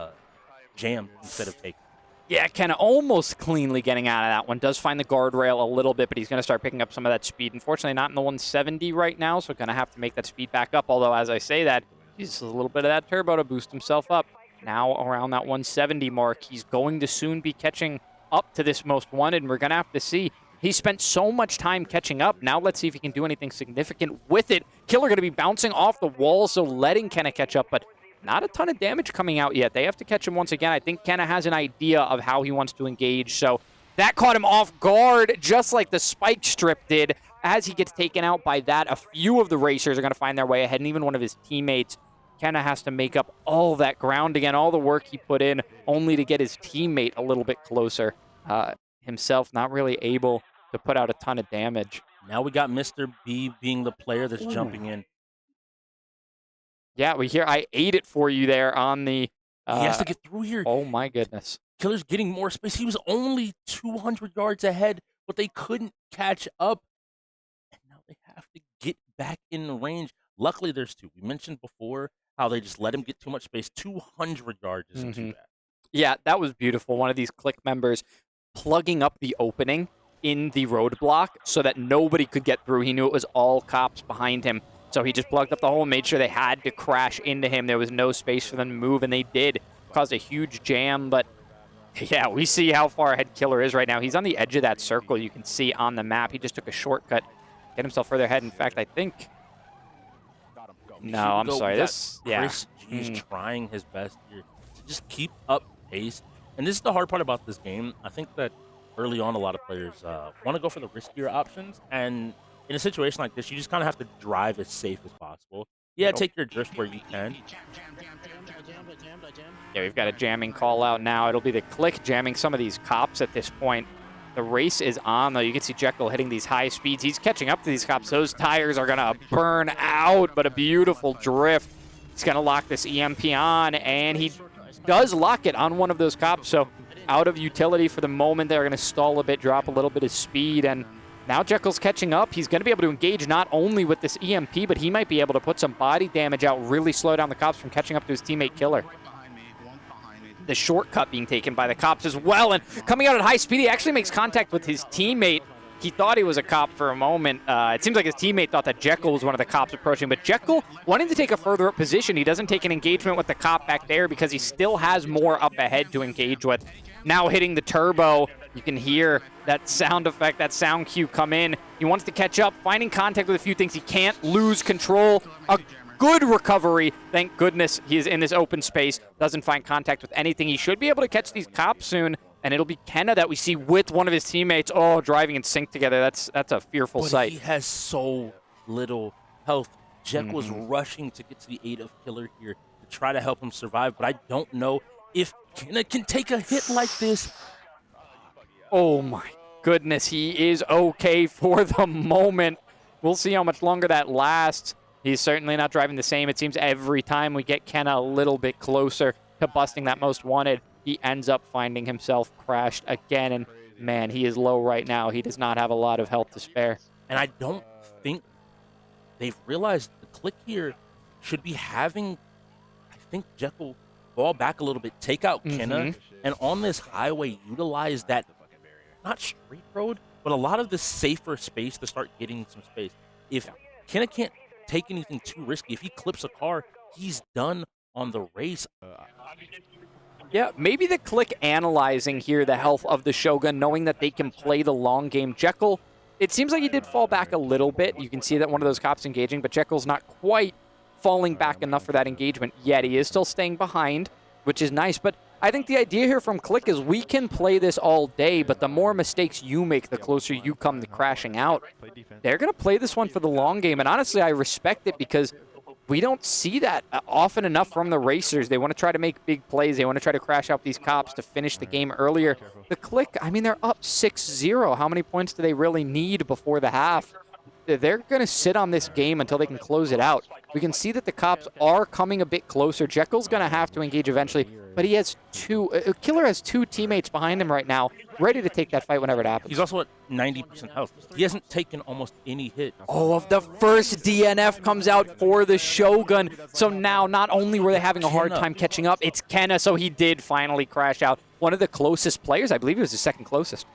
jammed instead of taken. Yeah, Kenna almost cleanly getting out of that one. Does find the guardrail a little bit, but he's going to start picking up some of that speed. Unfortunately, not in the 170 right now, so going to have to make that speed back up. Although, as I say that, he's a little bit of that turbo to boost himself up. Now around that 170 mark, he's going to soon be catching up to this most wanted, and we're going to have to see. He spent so much time catching up. Now let's see if he can do anything significant with it. Killer going to be bouncing off the wall, so letting Kenna catch up, but not a ton of damage coming out yet. They have to catch him once again. I think Kenna has an idea of how he wants to engage, so that caught him off guard, just like the spike strip did. As he gets taken out by that, a few of the racers are going to find their way ahead, and even one of his teammates. Kenna has to make up all that ground again, all the work he put in, only to get his teammate a little bit closer. Himself not really able to put out a ton of damage. Now we got Mr. B being the player that's jumping in. Yeah, we hear I ate it for you there on the... he has to get through here. Oh, my goodness. Killer's getting more space. He was only 200 yards ahead, but they couldn't catch up. And now they have to get back in range. Luckily, there's two. We mentioned before how they just let him get too much space. 200 yards isn't too bad. Yeah, that was beautiful. One of these KLiK members plugging up the opening in the roadblock so that nobody could get through. He knew it was all cops behind him. So he just plugged up the hole and made sure they had to crash into him. There was no space for them to move, and they did. Caused a huge jam, but yeah, we see how far ahead Killer is right now. He's on the edge of that circle you can see on the map. He just took a shortcut, get himself further ahead. In fact, I think... No, I'm sorry. This, Chris G's trying his best here to just keep up pace. And this is the hard part about this game. I think that early on, a lot of players want to go for the riskier options. And in a situation like this, you just kind of have to drive as safe as possible. Yeah, take your drift where you can. Yeah, we've got a jamming call out now. It'll be the KLiK jamming some of these cops at this point. The race is on, though. You can see Jekyll hitting these high speeds. He's catching up to these cops. Those tires are going to burn out, but a beautiful drift. He's going to lock this EMP on, and he does lock it on one of those cops. So out of utility for the moment. They're going to stall a bit, drop a little bit of speed, and now Jekyll's catching up. He's going to be able to engage not only with this EMP, but he might be able to put some body damage out, really slow down the cops from catching up to his teammate Killer. The shortcut being taken by the cops as well, and coming out at high speed, he actually makes contact with his teammate. He thought he was a cop for a moment. It seems like his teammate thought that Jekyll was one of the cops approaching, but Jekyll wanting to take a further up position. He doesn't take an engagement with the cop back there because he still has more up ahead to engage with. Now hitting the turbo, you can hear that sound effect, that sound cue come in. He wants to catch up, finding contact with a few things. He can't lose control. A good recovery. Thank goodness he is in this open space. Doesn't find contact with anything. He should be able to catch these cops soon. And it'll be Kenna that we see with one of his teammates. Oh, driving in sync together. That's a fearful sight. He has so little health. Jekyll's rushing to get to the aid of Killer here to try to help him survive. But I don't know if Kenna can take a hit like this. Oh, my goodness. He is okay for the moment. We'll see how much longer that lasts. He's certainly not driving the same. It seems every time we get Kenna a little bit closer to busting that most wanted, he ends up finding himself crashed again. And, man, he is low right now. He does not have a lot of health to spare. And I don't think they've realized the KLiK here should be having, I think, Jekyll fall back a little bit, take out Kenna, and on this highway utilize that, not straight road, but a lot of the safer space to start getting some space. If Kenna can't take anything too risky, if he clips a car, he's done on the race. Yeah, maybe the KLiK analyzing here the health of the Shogun, knowing that they can play the long game. Jekyll, it seems like he did fall back a little bit. You can see that one of those cops engaging, but Jekyll's not quite falling back enough for that engagement yet. He is still staying behind, which is nice. But I think the idea here from KLiK is we can play this all day, but the more mistakes you make, the closer you come to crashing out. They're going to play this one for the long game, and honestly, I respect it because we don't see that often enough from the racers. They want to try to make big plays. They want to try to crash out these cops to finish the game earlier. The KLiK, I mean, they're up 6-0. How many points do they really need before the half? They're going to sit on this game until they can close it out. We can see that the cops are coming a bit closer. Jekyll's going to have to engage eventually, but he has Killer has two teammates behind him right now, ready to take that fight whenever it happens. He's also at 90% health. He hasn't taken almost any hit. Oh, of the first DNF comes out for the Shogun. So now not only were they having a hard time catching up, it's Kenna, so he did finally crash out. one of the closest players. I believe he was the second closest.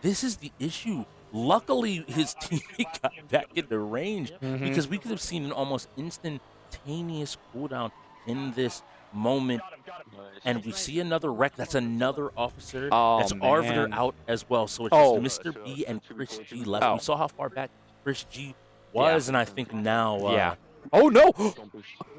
This is the issue. Luckily, his teammate got back into range because we could have seen an almost instantaneous cooldown in this moment. And we see another wreck. That's another officer. That's Arbiter out as well. So it's just Mr. B and Chris G left. We saw how far back Chris G was, and I think now... Oh, no!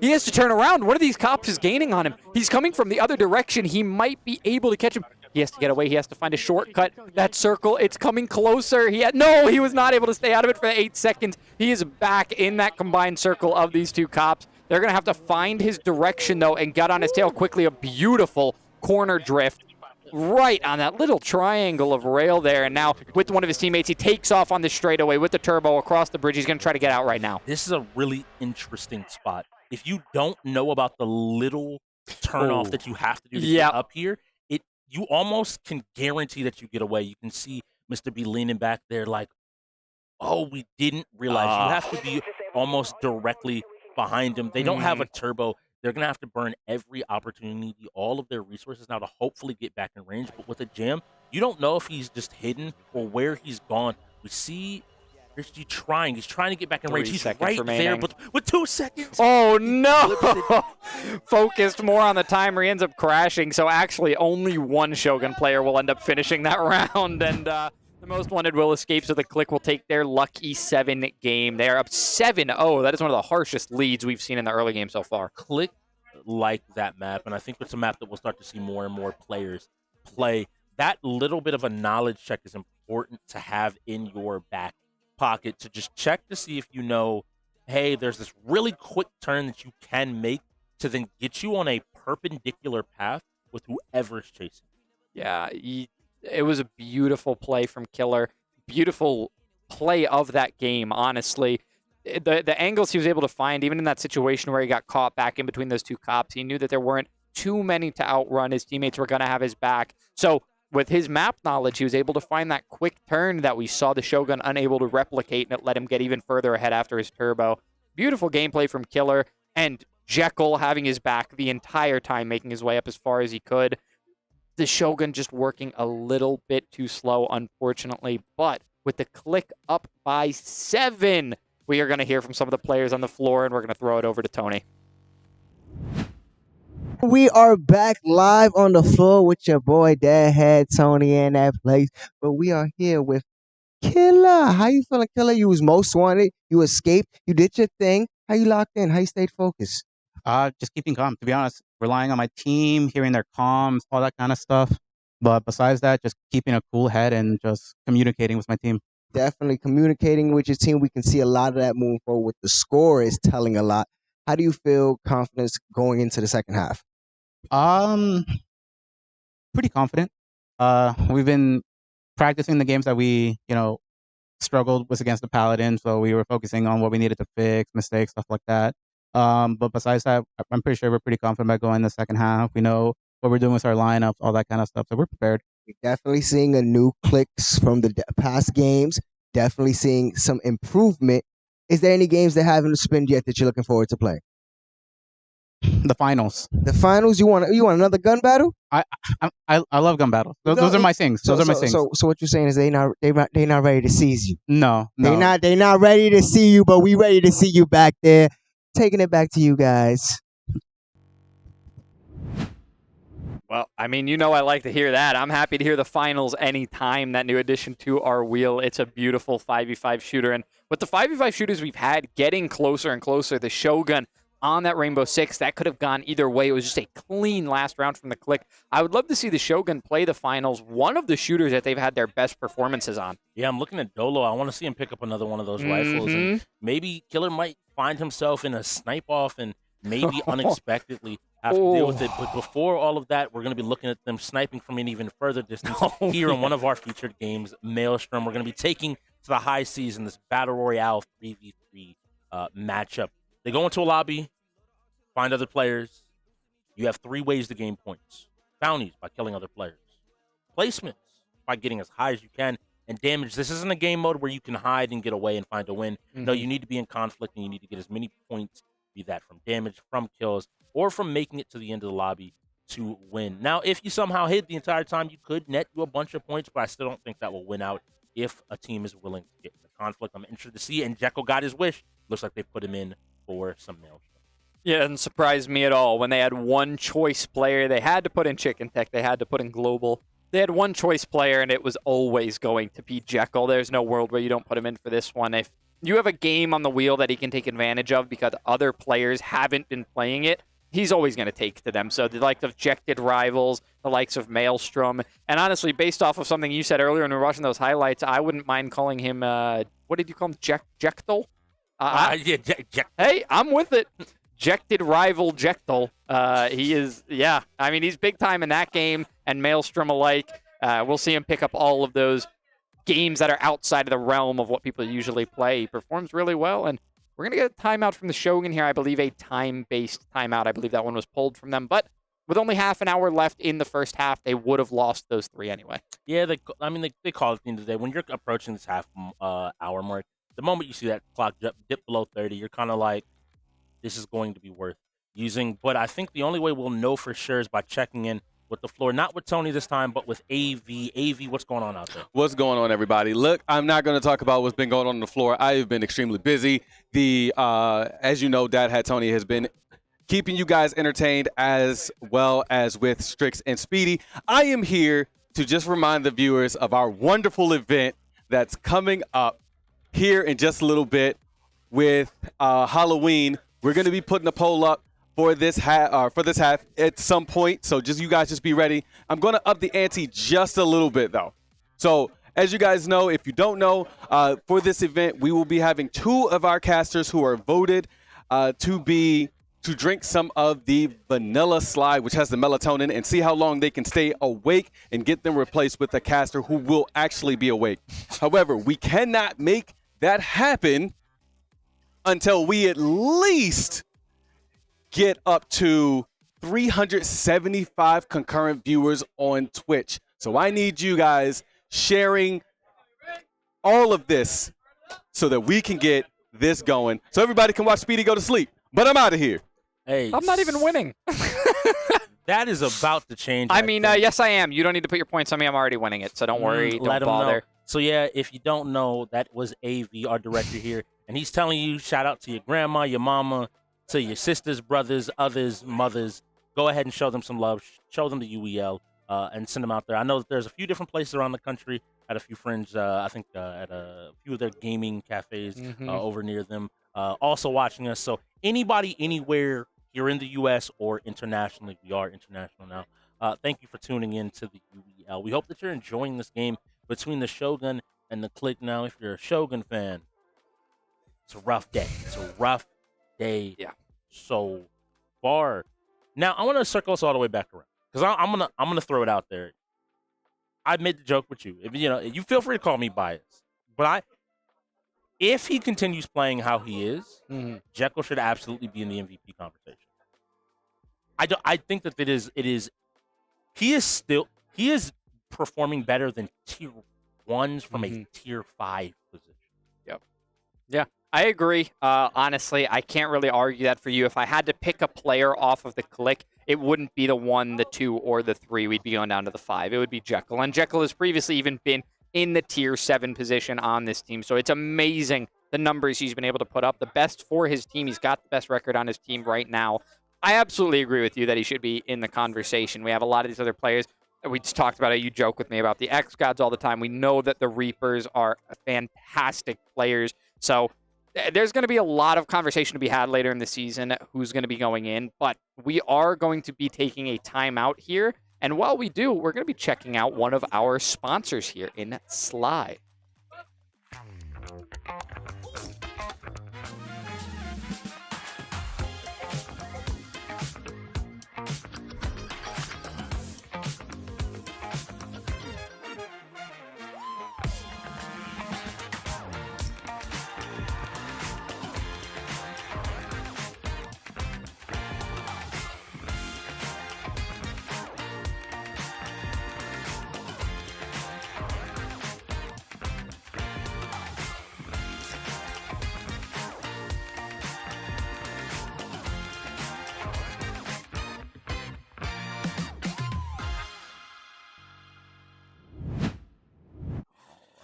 He has to turn around. One of these cops is gaining on him. He's coming from the other direction. He might be able to catch him. He has to get away. He has to find a shortcut. That circle, it's coming closer. No, he was not able to stay out of it for 8 seconds. He is back in that combined circle of these two cops. They're going to have to find his direction, though, and get on his tail quickly. A beautiful corner drift right on that little triangle of rail there. And now with one of his teammates, he takes off on the straightaway with the turbo across the bridge. He's going to try to get out right now. This is a really interesting spot. If you don't know about the little turnoff that you have to do to get up here, you almost can guarantee that you get away. You can see Mr. B leaning back there like, oh, we didn't realize. You have to be almost directly behind him. They don't have a turbo. They're going to have to burn every opportunity, all of their resources now to hopefully get back in range. But with a jam, you don't know if he's just hidden or where he's gone. We see Chris G trying. He's trying to get back in range. He's right there, but with 2 seconds. Oh, no! Focused more on the timer. He ends up crashing. So actually, only one Shogun player will end up finishing that round. And the most wanted will escape, so the KLiK will take their lucky 7 game. They are up 7-0. That is one of the harshest leads we've seen in the early game so far. KLiK like that map, and I think it's a map that we'll start to see more and more players play. That little bit of a knowledge check is important to have in your back pocket, to just check to see if you know, hey, there's this really quick turn that you can make to then get you on a perpendicular path with whoever's chasing. Yeah, it was a beautiful play from Killer. Beautiful play of that game, honestly. The angles he was able to find, even in that situation where he got caught back in between those two cops, he knew that there weren't too many to outrun. His teammates were going to have his back. So with his map knowledge, he was able to find that quick turn that we saw the Shogun unable to replicate, and it let him get even further ahead after his turbo. Beautiful gameplay from Killer, and Jekyll having his back the entire time, making his way up as far as he could. The Shogun just working a little bit too slow, unfortunately. But with the KLiK up by 7, we are going to hear from some of the players on the floor, and we're going to throw it over to Tony. We are back live on the floor with your boy Deadhead Tony in that place. But we are here with Killer. How you feeling, Killer? You was most wanted. You escaped. You did your thing. How you locked in? How you stayed focused? Just keeping calm, to be honest. Relying on my team, hearing their comms, all that kind of stuff. But besides that, just keeping a cool head and just communicating with my team. Definitely communicating with your team. We can see a lot of that moving forward. With the score is telling a lot. How do you feel confidence going into the second half? Pretty confident. We've been practicing the games that we, struggled with against the Paladin, so we were focusing on what we needed to fix, mistakes, stuff like that. But besides that, I'm pretty sure we're pretty confident about going in the second half. We know what we're doing with our lineups, all that kind of stuff, so we're prepared. You're definitely seeing a new KLiK from the past games. Definitely seeing some improvement. Is there any games that haven't spinned yet that you're looking forward to play? The finals. The finals. You want another gun battle? I love gun battles. Those are my things. Those are my things. So what you're saying is they not ready to seize you. No. They not ready to see you, but we ready to see you back there. Taking it back to you guys. Well, I mean, I like to hear that. I'm happy to hear the finals anytime, that new addition to our wheel. It's a beautiful 5v5 shooter. And with the 5v5 shooters we've had getting closer and closer, the Shogun on that Rainbow Six, that could have gone either way. It was just a clean last round from the KLiK. I would love to see the Shogun play the finals, one of the shooters that they've had their best performances on. Yeah, I'm looking at Dolo. I want to see him pick up another one of those rifles. And maybe Killer might find himself in a snipe-off and maybe unexpectedly have to deal with it. But before all of that, we're going to be looking at them sniping from an even further distance here in one of our featured games, Maelstrom. We're going to be taking to the high seas in this Battle Royale 3v3 matchup. They go into a lobby, find other players. You have 3 ways to gain points. Bounties, by killing other players. Placements, by getting as high as you can. And damage, this isn't a game mode where you can hide and get away and find a win. No, you need to be in conflict, and you need to get as many points, be that from damage, from kills, or from making it to the end of the lobby to win. Now, if you somehow hit the entire time, you could net you a bunch of points, but I still don't think that will win out if a team is willing to get in the conflict. I'm interested to see, and Jekyll got his wish. Looks like they put him in for some Maelstrom. Yeah, it doesn't surprise me at all. When they had one choice player, they had to put in Chicken Tech, they had to put in Global. They had one choice player, and it was always going to be Jekyll. There's no world where you don't put him in for this one. If you have a game on the wheel that he can take advantage of because other players haven't been playing it, he's always going to take to them. So the likes of Jected Rivals, the likes of Maelstrom, and honestly, based off of something you said earlier when we were watching those highlights, I wouldn't mind calling him, what did you call him, Jectel? Hey, I'm with it. Jected Rival Jectel. He is, yeah. I mean, he's big time in that game, and Maelstrom alike. We'll see him pick up all of those games that are outside of the realm of what people usually play. He performs really well, and we're going to get a timeout from the Shogun here. I believe a time-based timeout. I believe that one was pulled from them, but with only half an hour left in the first half, they would have lost those 3 anyway. Yeah, they call it at the end of the day. When you're approaching this half hour mark, the moment you see that clock dip below 30, you're kind of like, this is going to be worth using. But I think the only way we'll know for sure is by checking in with the floor, not with Tony this time, but with AV. AV, what's going on out there? What's going on, everybody? Look, I'm not going to talk about what's been going on the floor. I have been extremely busy. As you know, Dad Hat Tony has been keeping you guys entertained as well as with Strix and Speedy. I am here to just remind the viewers of our wonderful event that's coming up here in just a little bit with Halloween. We're going to be putting a poll up for this half at some point, so you guys just be ready. I'm going to up the ante just a little bit, though. So, as you guys know, if you don't know, for this event, we will be having 2 of our casters who are voted to drink some of the vanilla slide, which has the melatonin, and see how long they can stay awake and get them replaced with a caster who will actually be awake. However, we cannot make that happen until we at least get up to 375 concurrent viewers on Twitch. So I need you guys sharing all of this so that we can get this going, so everybody can watch Speedy go to sleep. But I'm out of here. Hey, I'm not even winning. That is about to change. I mean, yes, I am. You don't need to put your points on me. I'm already winning it, so don't worry. Let don't him bother. know. So yeah, if you don't know, that was AV, our director here, and he's telling you, shout out to your grandma, your mama, to your sisters, brothers, others, mothers. Go ahead and show them some love. Show them the UEL and send them out there. I know that there's a few different places around the country. Had a few friends, I think, at a few of their gaming cafes over near them, also watching us. So anybody, anywhere here in the U.S. or internationally, we are international now. Thank you for tuning in to the UEL. We hope that you're enjoying this game between the Shogun and the KLiK. Now, if you're a Shogun fan, it's a rough day. It's a rough day so far. Now, I want to circle us all the way back around, because I'm gonna throw it out there. I made the joke with you. You feel free to call me biased, but if he continues playing how he is, Jekyll should absolutely be in the MVP conversation. I think that he is performing better than tier 1s from a tier 5 position. Yep. Yeah, I agree. Honestly, I can't really argue that for you. If I had to pick a player off of the KLiK, it wouldn't be the 1, the 2, or the 3. We'd be going down to the 5. It would be Jekyll. And Jekyll has previously even been in the tier 7 position on this team. So it's amazing the numbers he's been able to put up. The best for his team. He's got the best record on his team right now. I absolutely agree with you that he should be in the conversation. We have a lot of these other players. We just talked about it. You joke with me about the X-Gods all the time. We know that the Reapers are fantastic players. So there's going to be a lot of conversation to be had later in the season who's going to be going in. But we are going to be taking a timeout here. And while we do, we're going to be checking out one of our sponsors here in Sly.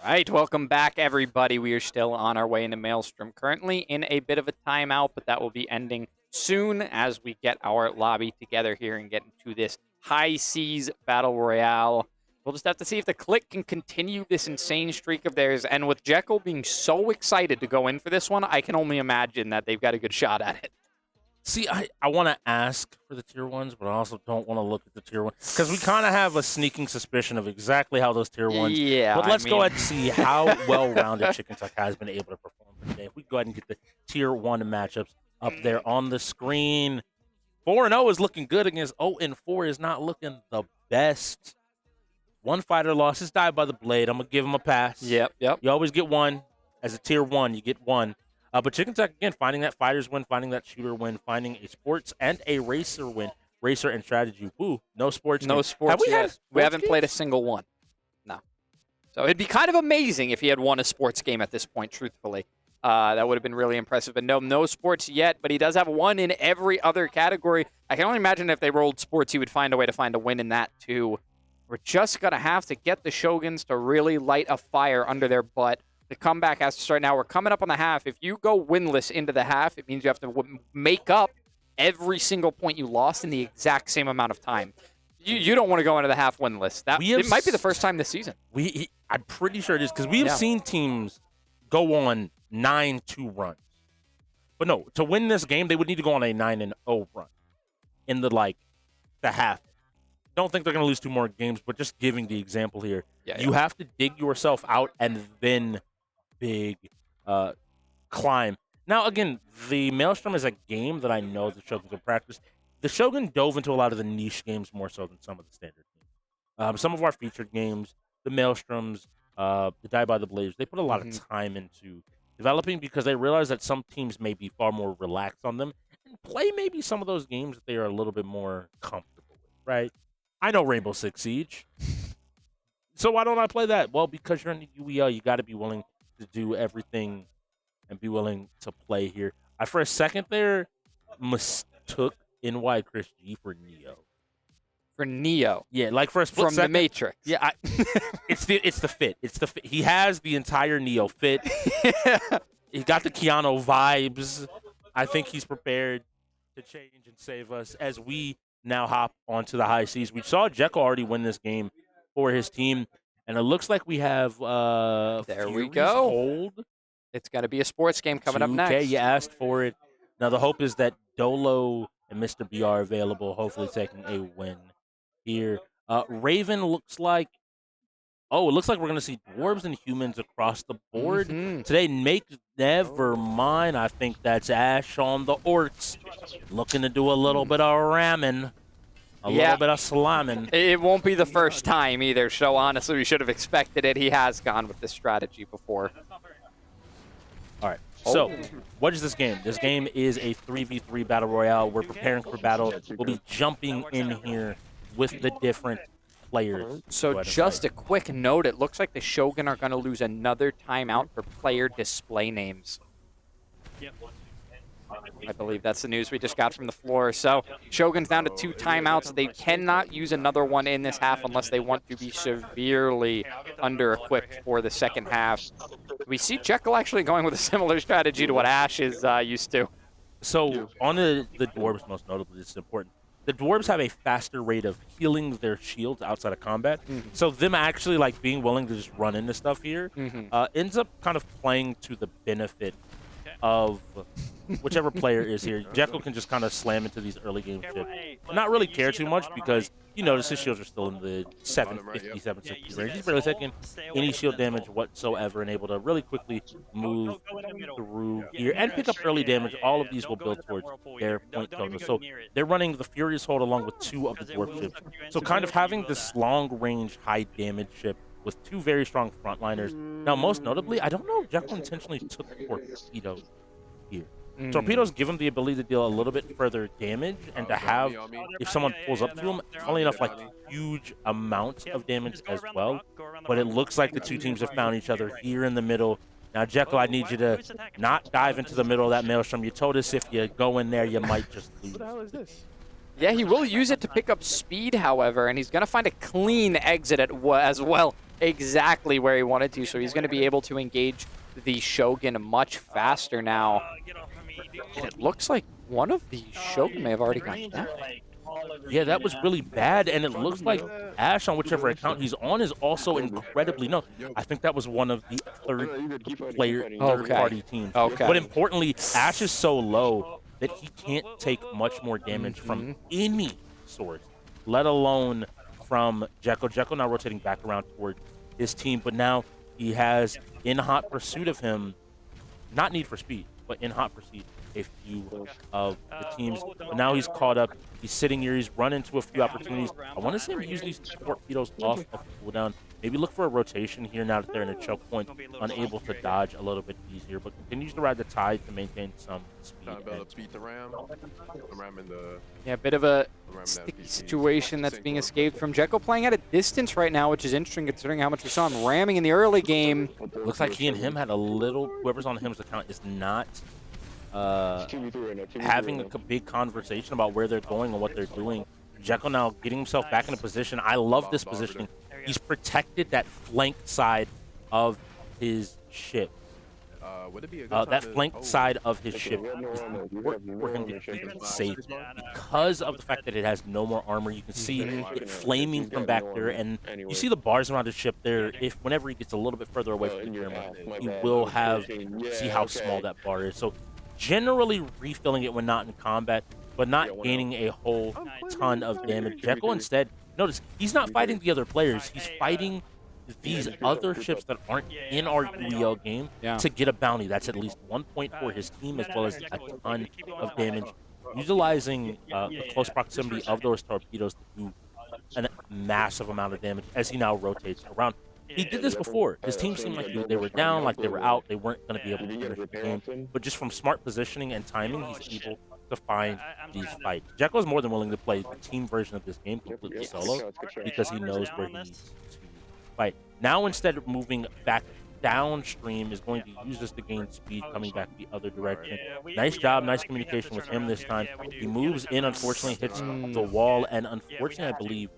Right, welcome back, everybody. We are still on our way into Maelstrom. Currently in a bit of a timeout, but that will be ending soon as we get our lobby together here and get into this high seas battle royale. We'll just have to see if the KLiK can continue this insane streak of theirs. And with Jekyll being so excited to go in for this one, I can only imagine that they've got a good shot at it. See, I want to ask for the tier 1s, but I also don't want to look at the tier 1s because we kind of have a sneaking suspicion of exactly how those tier 1s. Yeah, But let's go ahead and see how well-rounded Chicken Tuck has been able to perform today. If we go ahead and get the tier 1 matchups up there on the screen. 4-0 is looking good against 0-4 is not looking the best. One fighter lost his dive by the blade. I'm going to give him a pass. Yep. You always get one. As a tier 1, you get one. But Chicken Tuck, again, finding that fighters win, finding that shooter win, finding a sports and a racer win. Racer and strategy. Woo, no sports. No games. sports Have we yet. had sports We haven't played a games? single one. No. So it'd be kind of amazing if he had won a sports game at this point, truthfully. That would have been really impressive. But no sports yet, but he does have one in every other category. I can only imagine if they rolled sports, he would find a way to find a win in that, too. We're just going to have to get the Shoguns to really light a fire under their butt. The comeback has to start now. We're coming up on the half. If you go winless into the half, it means you have to make up every single point you lost in the exact same amount of time. You don't want to go into the half winless. It might be the first time this season. I'm pretty sure it is because we have seen teams go on 9-2 runs. But no, to win this game, they would need to go on a 9-0 run in the half. Don't think they're going to lose 2 more games, but just giving the example here, you have to dig yourself out and then big climb. Now, again, the Maelstrom is a game that I know the Shoguns will practice. The Shogun dove into a lot of the niche games more so than some of the standard games. Some of our featured games, the Maelstroms, the Die by the Blades, they put a lot of time into developing because they realize that some teams may be far more relaxed on them and play maybe some of those games that they are a little bit more comfortable with, right? I know Rainbow Six Siege. So why don't I play that? Well, because you're in the UEL, you got to be willing to do everything and be willing to play here. I, for a second there, mistook NY Chris G for Neo. For Neo? Yeah, like for a split From second. the Matrix. Yeah, it's the fit. It's the fit. He has the entire Neo fit. He got the Keanu vibes. I think he's prepared to change and save us as we now hop onto the high seas. We saw Jekyll already win this game for his team, and it looks like we have there we go. Hold. It's going to be a sports game coming up next. Okay, you asked for it. Now the hope is that Dolo and Mr. B are available, hopefully taking a win here. Raven looks like, it looks like we're going to see dwarves and humans across the board. Today, never mind. I think that's Ash on the orcs. Looking to do a little bit of ramen. A little bit of slamming. It won't be the first time either, so honestly, we should have expected it. He has gone with this strategy before. All right. So, what is this game? This game is a 3v3 battle royale. We're preparing for battle. We'll be jumping in here with the different players. So just a quick note, it looks like the Shogun are going to lose another timeout for player display names. I believe that's the news we just got from the floor. So Shogun's down to 2 timeouts. They cannot use another one in this half unless they want to be severely under-equipped for the second half. We see Jekyll actually going with a similar strategy to what Ash is used to. So on the dwarves, most notably, this is important. The dwarves have a faster rate of healing their shields outside of combat. So them actually being willing to just run into stuff here ends up kind of playing to the benefit of whichever player is here. Jekyll can just kind of slam into these early game ships. Not really care too much because you notice his shields are still in the 750, 760 range. He's barely taking any shield damage whatsoever and able to really quickly move through here and pick up early damage. All of these will build towards their point total. So they're running the Furious Hold along with 2 of the dwarf ships. So kind of having this long-range, high-damage ship with 2 very strong frontliners. Now, most notably, I don't know if Jekyll intentionally took Torpedo here. Torpedoes give him the ability to deal a little bit further damage and to have, if someone pulls up to him, funnily enough, huge amounts of damage as well. But it looks like the 2 teams have found each other here in the middle. Now, Jekyll, I need you to not dive into the middle of that Maelstrom. You told us if you go in there, you might just lose. What the hell is this? Yeah, he will use it to pick up speed, however, and he's going to find a clean exit as well. exactly where he wanted to, so he's going to be able to engage the Shogun much faster now. And it looks like one of the Shogun may have already gone down. Yeah, that was really bad, and it looks like Ash, on whichever account he's on, is also incredibly low. I think that was one of the third-party teams. Okay. But importantly, Ash is so low that he can't take much more damage from any source, let alone from Jekyll. Jekyll now rotating back around toward his team, but now he has, in hot pursuit of him, not Need for Speed, but in hot pursuit, a few of the teams. But now he's caught up. He's sitting here. He's run into a few opportunities. I want to see him use these torpedoes off of cooldown. Maybe look for a rotation here now that they're in a choke point, unable to dodge a little bit easier, but continues to ride the tide to maintain some speed. Yeah, a bit of a sticky situation that's being escaped from Jekyll, playing at a distance right now, which is interesting considering how much we saw him ramming in the early game. Looks like he and him had a little, whoever's on him's account is not having a big conversation about where they're going and what they're doing. Jekyll now getting himself back in a position. I love this positioning. He's protected that flank side of his ship. That flank side of his ship is important for him to keep safe because of the fact that it has no more armor. You can see it flaming from back there, and you see the bars around his ship there. Whenever he gets a little bit further away from the camera, he will see how small that bar is. So generally refilling it when not in combat, but not gaining a whole ton of damage. Jekyll instead, notice, he's not fighting the other players. He's fighting these other ships that aren't in our UEL game to get a bounty. That's at least 1 point for his team, as well as a ton of damage. Utilizing the close proximity of those torpedoes to do a massive amount of damage as he now rotates around. He did this before. His team seemed like they were down, like they were out. They weren't going to be able to finish the game. But just from smart positioning and timing, he's able to find these fights. Jekyll is more than willing to play the team version of this game completely solo because he knows where he needs to fight. Now, instead of moving back downstream, is going to use this to gain speed, coming back the other direction. Nice job, nice communication with him this time. He moves in, unfortunately, hits the wall, and unfortunately, I believe,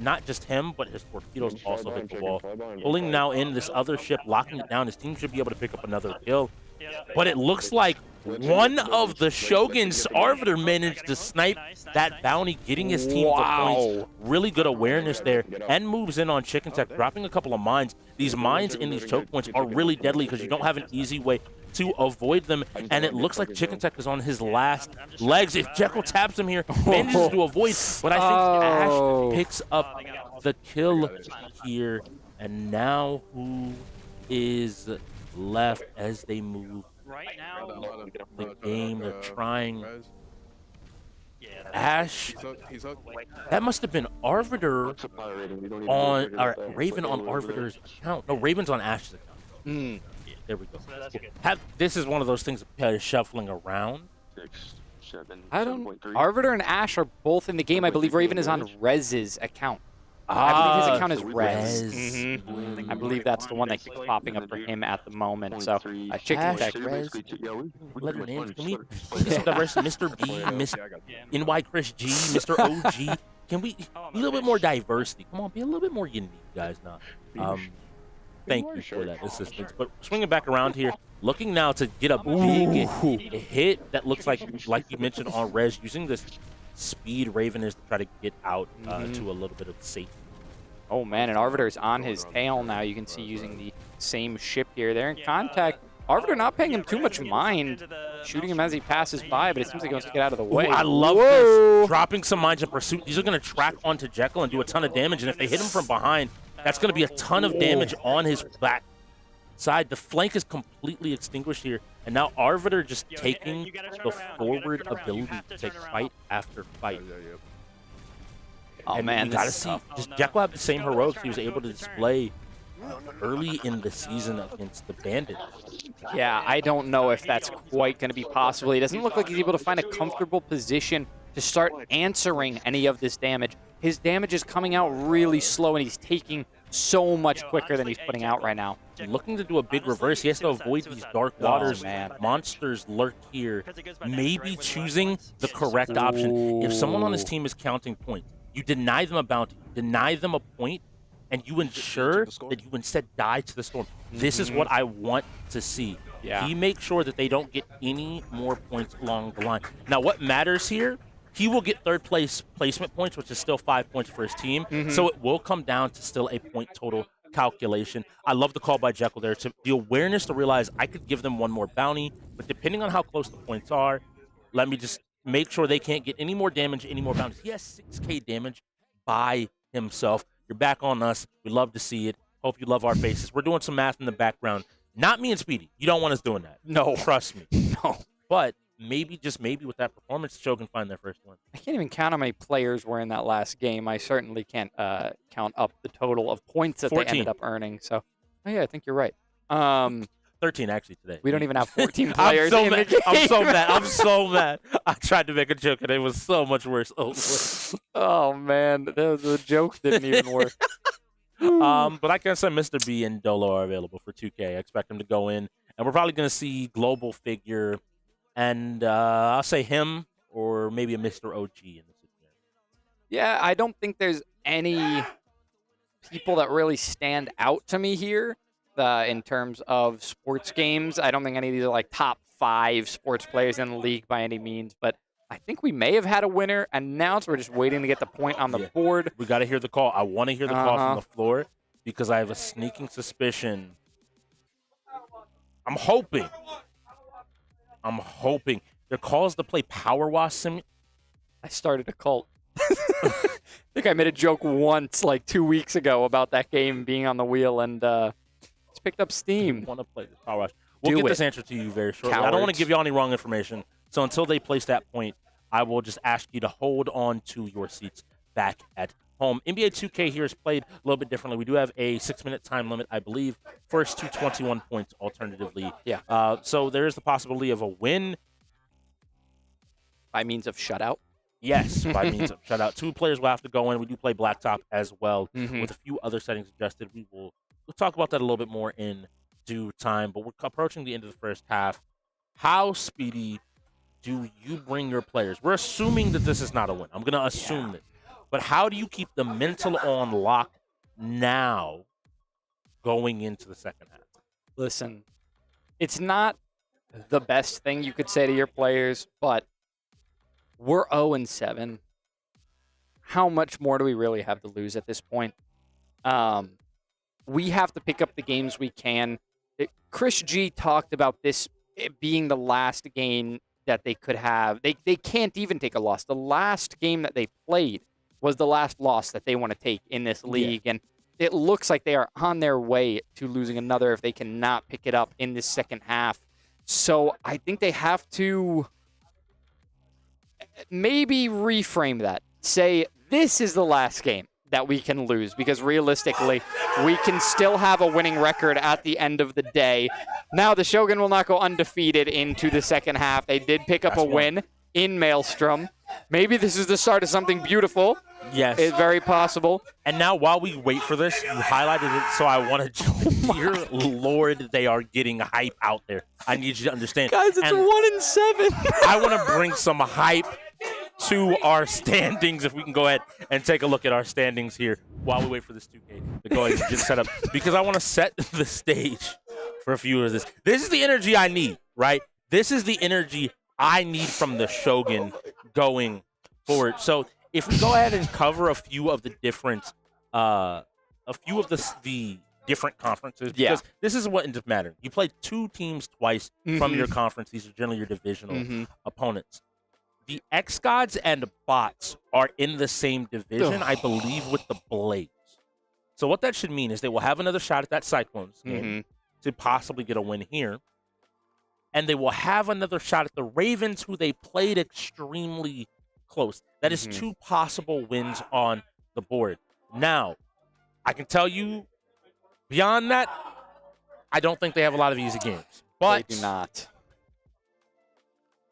not just him, but his torpedoes also hit the wall. Pulling now in this other ship, locking it down. His team should be able to pick up another kill. But it looks like one of the Shogun's Arbiter managed to snipe that bounty, getting his team to points. Really good awareness there, and moves in on Chicken Tech, dropping a couple of mines. These mines in these choke points are really deadly because you don't have an easy way to avoid them, and it looks like Chicken Tech is on his last legs. If Jekyll taps him here, manages to avoid, but I think Ash picks up the kill here, and now who is left as they move the game? They're trying. Ash, that must have been Arbiter on, or Raven on Arbiter's account. No, Raven's on Ash's account. There we go. This is one of those things shuffling around. I don't. Arbiter and Ash are both in the game. I believe Raven is on Rez's account. I believe his account is Rez. I believe that's the one that keeps popping up for him at the moment. So, Chicken Tech. Rez. Letter names. Can we get some diversity? Mr. B, Mr. NY Chris G, Mr. OG. Can we a little bit more diversity? Come on, be a little bit more unique, guys. Now, thank you for that assistance. But swinging back around here, looking now to get a big hit that looks like you mentioned on Rez, using this speed Raven is to try to get out to a little bit of safety. Oh man, and Arbiter's on his tail now. You can see using the same ship here. They're in contact. Arbiter not paying him too much mind, shooting him as he passes by, but it seems like he wants to get out of the way. Ooh, I love this. Dropping some mines in pursuit. These are going to track onto Jekyll and do a ton of damage, and if they hit him from behind, that's going to be a ton of damage on his back side. The flank is completely extinguished here, and now Arbiter just taking the forward ability to take fight after fight. Oh and man, you gotta see, just Jekyll had the same heroics he was able to display early in the season against the Bandits. Yeah, I don't know if that's quite going to be possible. He doesn't look like he's able to find a comfortable position to start answering any of this damage. His damage is coming out really slow, and he's taking so much quicker than he's putting out right now. Looking to do a big reverse. He has to avoid these dark waters. Monsters lurk here. Maybe choosing the correct option. If someone on his team is counting points, you deny them a bounty, deny them a point, and you ensure that you instead die to the storm. This is what I want to see. Yeah. He makes sure that they don't get any more points along the line. Now, what matters here, he will get third place placement points, which is still 5 points for his team. So it will come down to still a point total calculation. I love the call by Jekyll there. The awareness to realize I could give them one more bounty, but depending on how close the points are, let me just make sure they can't get any more damage, any more bounties. He has 6K damage by himself. You're back on us. We love to see it. Hope you love our faces. We're doing some math in the background. Not me and Speedy. You don't want us doing that. No. Trust me. No. But maybe, just maybe, with that performance, Shogun find their first win. I can't even count how many players were in that last game. I certainly can't count up the total of points that 14. they ended up earning. So, oh yeah, I think you're right. 13 actually today. We don't even have 14 players in the game. I'm so mad. I'm so mad. I tried to make a joke and it was so much worse. Oh man, the joke didn't even work. But I can say Mr. B and Dolo are available for 2K. I expect them to go in, and we're probably going to see Global Figure, and I'll say him or maybe a Mr. OG in this situation. Yeah, I don't think there's any people that really stand out to me here in terms of sports games. I don't think any of these are like top 5 sports players in the league by any means, but I think we may have had a winner, and now we're just waiting to get the point on the board. We got to hear the call. I want to hear the call from the floor because I have a sneaking suspicion. I'm hoping. Their calls to play Power Wash Sim. I started a cult. I think I made a joke once, like 2 weeks ago, about that game being on the wheel, and it's picked up steam. I want to play this Power Wash. We'll get this answer to you very shortly. I don't want to give you all any wrong information. So until they place that point, I will just ask you to hold on to your seats back at home. NBA 2K here is played a little bit differently. We do have a 6-minute time limit, I believe. First to 21 points, alternatively. Yeah. So there is the possibility of a win. By means of shutout? Yes, by means of shutout. 2 players will have to go in. We do play blacktop as well with a few other settings adjusted. We'll talk about that a little bit more in due time. But we're approaching the end of the first half. How, Speedy, do you bring your players? We're assuming that this is not a win. I'm going to assume this. But how do you keep the mental on lock now going into the second half? Listen, it's not the best thing you could say to your players, but we're 0-7. How much more do we really have to lose at this point? We have to pick up the games we can. Chris G talked about this being the last game that they could have. They can't even take a loss. The last game that they played was the last loss that they want to take in this league, and it looks like they are on their way to losing another if they cannot pick it up in this second half. So I think they have to maybe reframe that. Say, this is the last game that we can lose, because realistically, we can still have a winning record at the end of the day. Now, the Shogun will not go undefeated into the second half. They did pick up a win in Maelstrom. Maybe this is the start of something beautiful. Yes. It's very possible. And now, while we wait for this, you highlighted it, so I want to dear Lord, they are getting hype out there. I need you to understand. Guys, it's 1-7. I want to bring some hype to our standings, if we can go ahead and take a look at our standings here while we wait for this 2K to go ahead and get set up, because I want to set the stage for a few of this. This is the energy I need, right? This is the energy I need from the Shogun going forward. So if we go ahead and cover a few of the different, the different conferences, because this is what ends up mattering. You play 2 teams twice from your conference. These are generally your divisional opponents. The X-Gods and Bots are in the same division, I believe, with the Blades. So what that should mean is they will have another shot at that Cyclones game to possibly get a win here. And they will have another shot at the Ravens, who they played extremely close. That is 2 possible wins on the board. Now, I can tell you, beyond that, I don't think they have a lot of easy games. But they do not.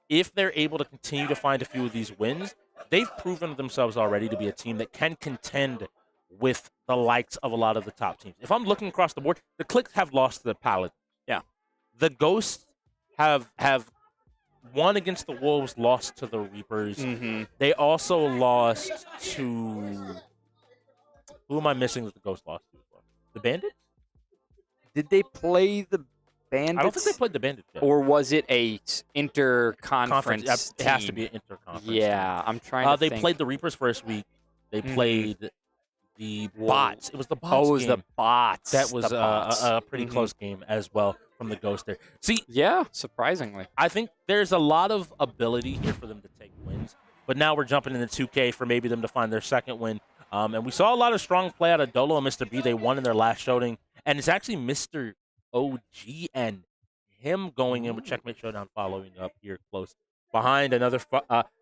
If they're able to continue to find a few of these wins, they've proven themselves already to be a team that can contend with the likes of a lot of the top teams. If I'm looking across the board, the KLiK have lost to the Paladin. Yeah. The Ghosts have won against the Wolves, lost to the Reapers. They also lost to Who am I missing that the Ghost lost to? The Bandits? Did they play the Bandits? I don't think they played the Bandits yet. Or was it a inter-conference It has to team? be an inter-conference. Yeah, team. I'm trying to They think. played the Reapers first week. They played the Whoa. Bots. It was the Bots. Oh, it was game. the Bots. That was The Bots. a pretty close game as well from the Ghost there. See, yeah, surprisingly. I think there's a lot of ability here for them to take wins. But now we're jumping into 2K for maybe them to find their second win. And we saw a lot of strong play out of Dolo and Mr. B. They won in their last showing. And it's actually Mr. OG and him going in with Checkmate Showdown following up here close behind another.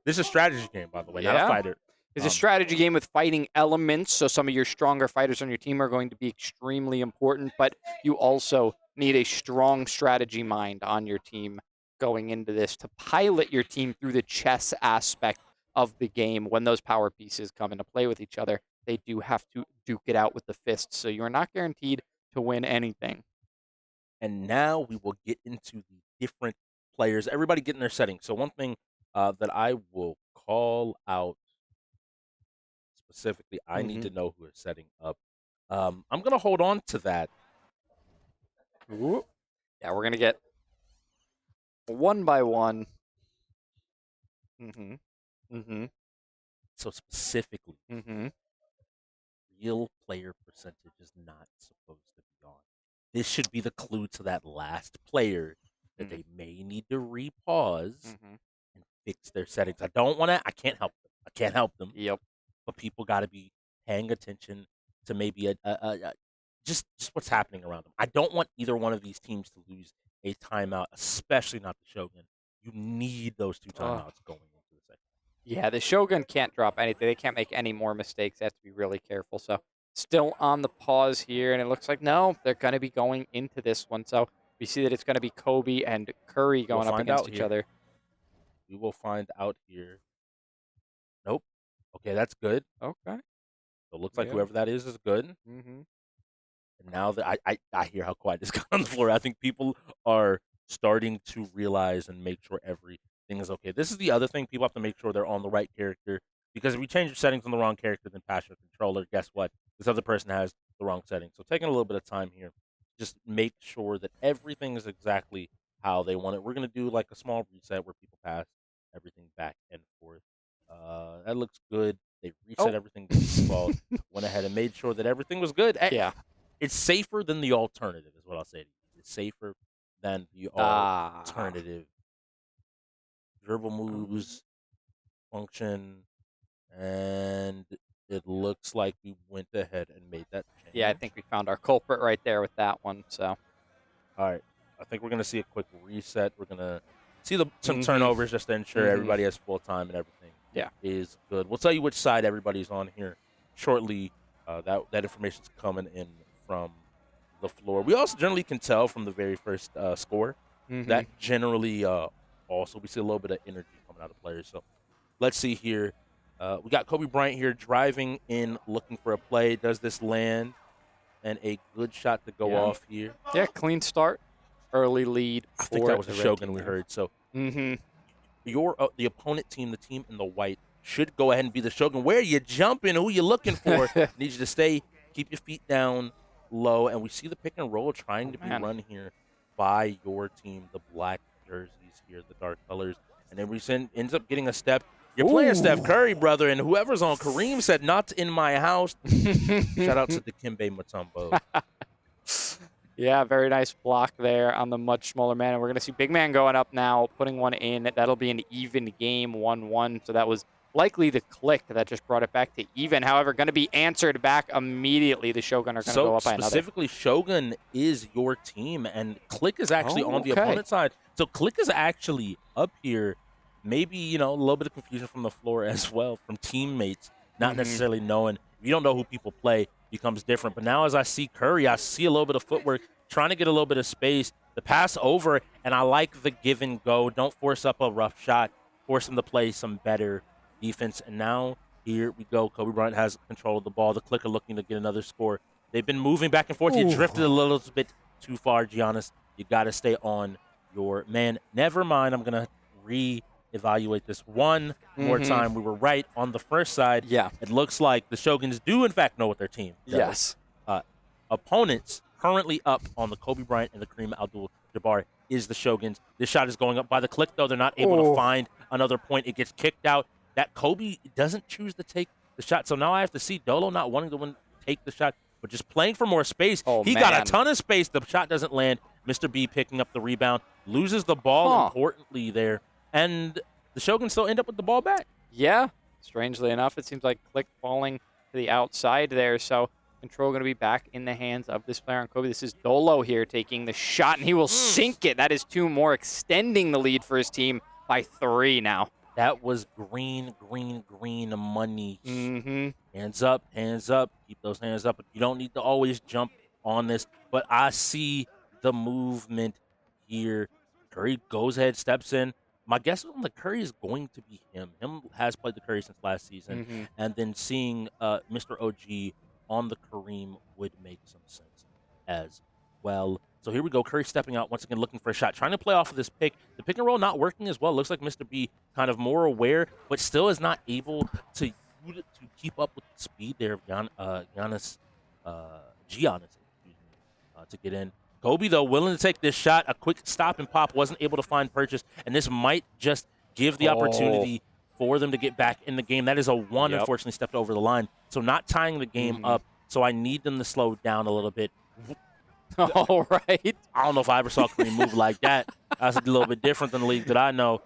This is a strategy game, by the way, not a fighter. It's a strategy game with fighting elements, so some of your stronger fighters on your team are going to be extremely important, but you also need a strong strategy mind on your team going into this to pilot your team through the chess aspect of the game. When those power pieces come into play with each other, they do have to duke it out with the fists, so you are not guaranteed to win anything. And now we will get into the different players. Everybody get in their settings. So one thing that I will call out specifically, I need to know who is setting up. I'm going to hold on to that. Ooh. Yeah, we're going to get one by one. So specifically, real player percentage is not supposed to be on. This should be the clue to that last player that they may need to repause and fix their settings. I don't want to. I can't help them. I can't help them. Yep. But people got to be paying attention to maybe just what's happening around them. I don't want either one of these teams to lose a timeout, especially not the Shogun. You need those 2 timeouts going into the second. Yeah, the Shogun can't drop anything. They can't make any more mistakes. They have to be really careful. So still on the pause here, and it looks like, no, they're going to be going into this one. So we see that it's going to be Kobe and Curry going up against each other. We will find out here. Nope. Okay, that's good. Okay. So it looks like whoever that is good. And now that I hear how quiet this got on the floor, I think people are starting to realize and make sure everything is okay. This is the other thing. People have to make sure they're on the right character, because if we change your settings on the wrong character, then pass your controller, guess what? This other person has the wrong settings. So taking a little bit of time here, just make sure that everything is exactly how they want it. We're going to do like a small reset where people pass everything back and forth. That looks good. They reset everything to default, went ahead and made sure that everything was good. Yeah. It's safer than the alternative is what I'll say to you. It's safer than the alternative. Dribble moves, function, and it looks like we went ahead and made that change. Yeah, I think we found our culprit right there with that one. So, all right. I think we're going to see a quick reset. We're going to see some turnovers just to ensure everybody has full time and everything is good. We'll tell you which side everybody's on here shortly. That information's coming in from the floor. We also generally can tell from the very first score that generally also we see a little bit of energy coming out of players. So let's see here. We got Kobe Bryant here driving in, looking for a play. Does this land? And a good shot to go off here. Yeah, clean start. Early lead. I think that was a Shogun we heard. So the opponent team, the team in the white, should go ahead and be the Shogun. Where are you jumping? Who are you looking for? Need you to stay, keep your feet down low. And we see the pick and roll trying to be run here by your team, the black jerseys here, the dark colors. And then we ends up getting a step. You're playing Steph Curry, brother, and whoever's on Kareem said, not in my house. Shout out to Dikembe Mutombo. Yeah, very nice block there on the much smaller man. And we're going to see Big Man going up now, putting one in. That'll be an even game, 1-1. So that was likely the KLiK that just brought it back to even. However, going to be answered back immediately. The Shogun are going to go up by another. Specifically, Shogun is your team, and KLiK is actually on the opponent's side. So KLiK is actually up here. Maybe, a little bit of confusion from the floor as well, from teammates, not necessarily knowing. If you don't know who people play, becomes different. But now as I see Curry, I see a little bit of footwork, trying to get a little bit of space. The pass over, and I like the give and go. Don't force up a rough shot. Force him to play some better defense. And now here we go. Kobe Bryant has control of the ball. The KLiK are looking to get another score. They've been moving back and forth. You drifted a little bit too far, Giannis. You got to stay on your man. Never mind. I'm going to evaluate this one more time. We were right on the first side. Yeah. It looks like the Shoguns do, in fact, know what their team does. Yes. Opponents currently up on the Kobe Bryant and the Kareem Abdul-Jabbar is the Shoguns. This shot is going up by the KLiK, though. They're not able to find another point. It gets kicked out. That Kobe doesn't choose to take the shot. So now I have to see Dolo not wanting to take the shot, but just playing for more space. He got a ton of space. The shot doesn't land. Mr. B picking up the rebound, loses the ball importantly there. And the Shoguns still end up with the ball back. Yeah. Strangely enough, it seems like KLiK falling to the outside there. So control going to be back in the hands of this player on Kobe. This is Dolo here taking the shot, and he will sink it. That is 2 more, extending the lead for his team by 3 now. That was green money. Hands up, hands up. Keep those hands up. You don't need to always jump on this, but I see the movement here. Curry goes ahead, steps in. My guess on the Curry is going to be him. Him has played the Curry since last season, and then seeing Mr. OG on the Kareem would make some sense as well. So here we go. Curry stepping out once again, looking for a shot, trying to play off of this pick. The pick and roll not working as well. Looks like Mr. B kind of more aware, but still is not able to keep up with the speed there of Giannis to get in. Kobe, though, willing to take this shot. A quick stop and pop, wasn't able to find purchase, and this might just give the opportunity for them to get back in the game. That is a 1, unfortunately, stepped over the line. So not tying the game up, so I need them to slow down a little bit. All right. I don't know if I ever saw Kareem move like that. That's a little bit different than the league that I know.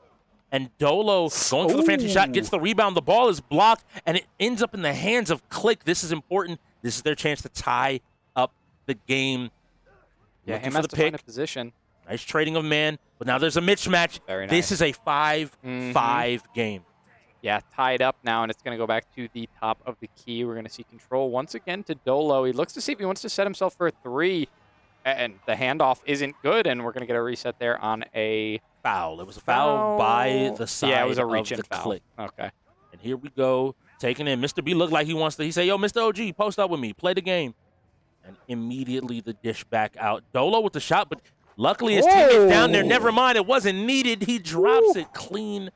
And Dolo going for the fancy shot, gets the rebound. The ball is blocked, and it ends up in the hands of KLiK. This is important. This is their chance to tie up the game. Yeah, him has to find a position. Nice trading of man, but now there's a mismatch. Very nice. This is a 5-5 game. Yeah, tied up now, and it's going to go back to the top of the key. We're going to see control once again to Dolo. He looks to see if he wants to set himself for a 3, and the handoff isn't good, and we're going to get a reset there on a foul. It was a foul by the side. Yeah, it was a reach and foul. KLiK. Okay. And here we go, taking in. Mr. B looked like he wants to. He said, yo, Mr. OG, post up with me. Play the game. And immediately the dish back out. Dolo with the shot, but luckily his teammate's down there. Never mind, it wasn't needed. He drops it clean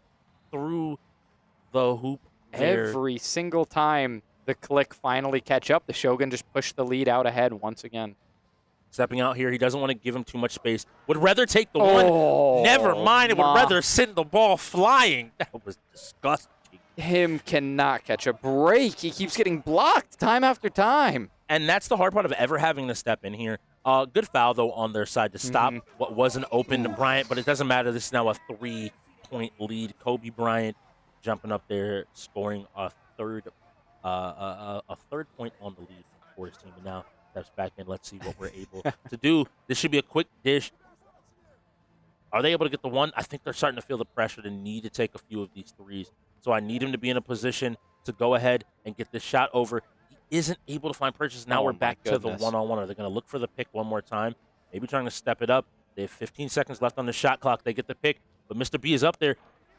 through the hoop there. Every single time the KLiK finally catch up, the Shogun just pushed the lead out ahead once again. Stepping out here, he doesn't want to give him too much space. Would rather take the one. Never mind, it would rather send the ball flying. That was disgusting. Him cannot catch a break. He keeps getting blocked time after time. And that's the hard part of ever having to step in here. Good foul, though, on their side to stop what wasn't open to Bryant, but it doesn't matter. This is now a 3-point lead. Kobe Bryant jumping up there, scoring a third point on the lead for his team. And now steps back in. Let's see what we're able to do. This should be a quick dish. Are they able to get the one? I think they're starting to feel the pressure to need to take a few of these threes. So I need him to be in a position to go ahead and get this shot over. He isn't able to find purchase. Now we're back to the one-on-one. Are they going to look for the pick one more time? Maybe trying to step it up. They have 15 seconds left on the shot clock. They get the pick, but Mr. B is up there.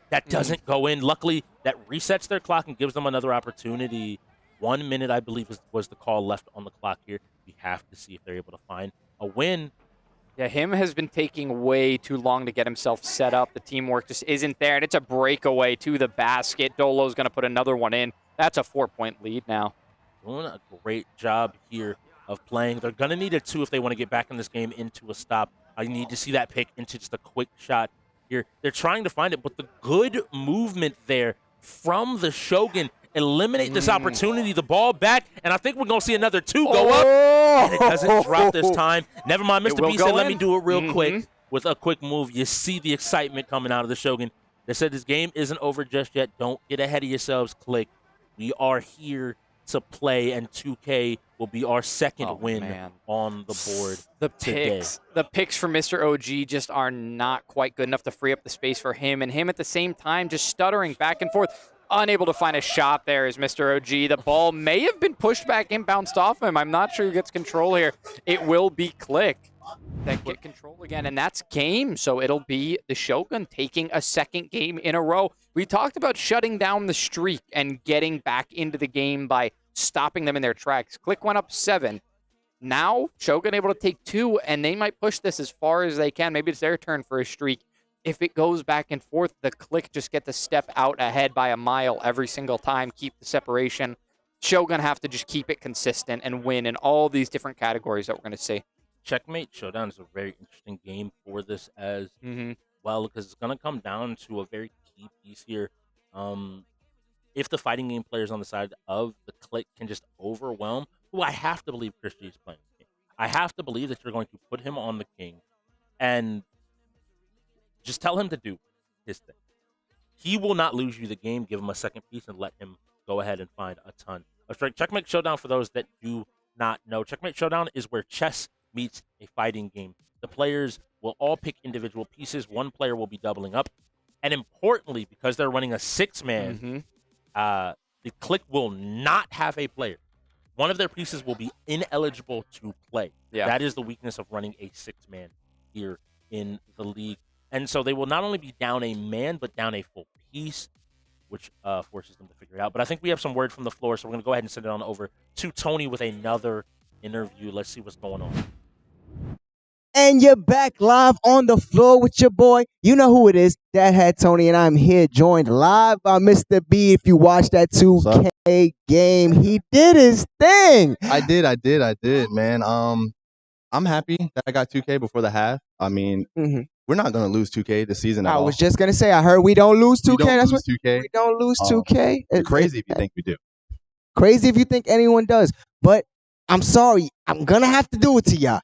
That doesn't go in. Luckily, that resets their clock and gives them another opportunity. 1 minute, I believe, was the call left on the clock here. We have to see if they're able to find a win. Yeah, him has been taking way too long to get himself set up. The teamwork just isn't there, and it's a breakaway to the basket. Dolo's going to put another one in. That's a 4-point lead now. Doing a great job here of playing. They're going to need a 2 if they want to get back in this game into a stop. I need to see that pick into just a quick shot here. They're trying to find it, but the good movement there from the Shogun eliminate this opportunity. The ball back, and I think we're going to see another 2 go up. And it doesn't drop this time. Never mind. Mr. B said, let me do it real quick with a quick move. You see the excitement coming out of the Shogun. They said this game isn't over just yet. Don't get ahead of yourselves, KLiK. We are here to play, and 2K will be our second win on the board today. The picks for Mr. OG just are not quite good enough to free up the space for him, and him at the same time just stuttering back and forth. Unable to find a shot there is Mr. OG. The ball may have been pushed back and bounced off him. I'm not sure who gets control here. It will be KLiK that get control again, and that's game. So it'll be the Shogun taking a second game in a row. We talked about shutting down the streak and getting back into the game by stopping them in their tracks. KLiK went up 7. Now Shogun able to take 2, and they might push this as far as they can. Maybe it's their turn for a streak. if it goes back and forth, the KLiK just get to step out ahead by a mile every single time, keep the separation. Shogun have to just keep it consistent and win in all these different categories that we're going to see. Checkmate Showdown is a very interesting game for this as well, because it's going to come down to a very key piece here. If the fighting game players on the side of the KLiK can just overwhelm, who I have to believe Christie is playing the game. I have to believe that you're going to put him on the king and just tell him to do his thing. He will not lose you the game. Give him a second piece and let him go ahead and find a ton of strength. Checkmate Showdown, for those that do not know, Checkmate Showdown is where chess meets a fighting game. The players will all pick individual pieces. One player will be doubling up. And importantly, because they're running a 6-man, the KLiK will not have a player. One of their pieces will be ineligible to play. That is the weakness of running a 6-man here in the league. And so they will not only be down a man, but down a full piece, which forces them to figure it out. But I think we have some word from the floor, so we're going to go ahead and send it on over to Tony with another interview. Let's see what's going on. And you're back live on the floor with your boy. You know who it is, Dad Hat Tony, and I'm here joined live by Mr. B. If you watched that 2K game, he did his thing. I did, man. I'm happy that I got 2K before the half. I mean, we're not gonna lose 2K this season at all. I was just gonna say, I heard we don't lose 2K. That's what 2K. We don't lose 2K. You're crazy if you think we do. Crazy if you think anyone does. But I'm sorry, I'm gonna have to do it to y'all.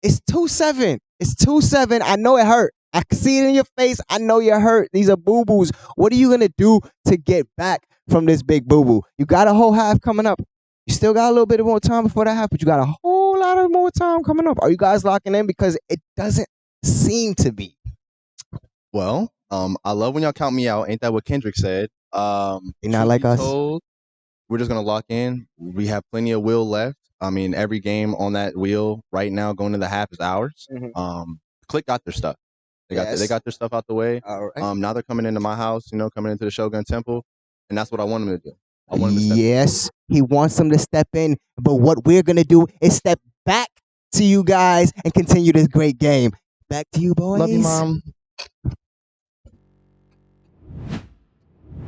It's 2-7. It's 2-7. I know it hurt. I can see it in your face. I know you're hurt. These are boo-boos. What are you going to do to get back from this big boo-boo? You got a whole half coming up. You still got a little bit more time before that half, but you got a whole lot of more time coming up. Are you guys locking in? Because it doesn't seem to be. Well, I love when y'all count me out. Ain't that what Kendrick said? You're not like us. We're just going to lock in. We have plenty of will left. I mean, every game on that wheel right now going to the half is ours. KLiK got their stuff. They got their stuff out the way. All right. Now they're coming into my house, coming into the Shogun Temple, and that's what I want them to do. I want them to step Yes, he wants them to step in, but what we're going to do is step back to you guys and continue this great game. Back to you, boys. Love you, Mom.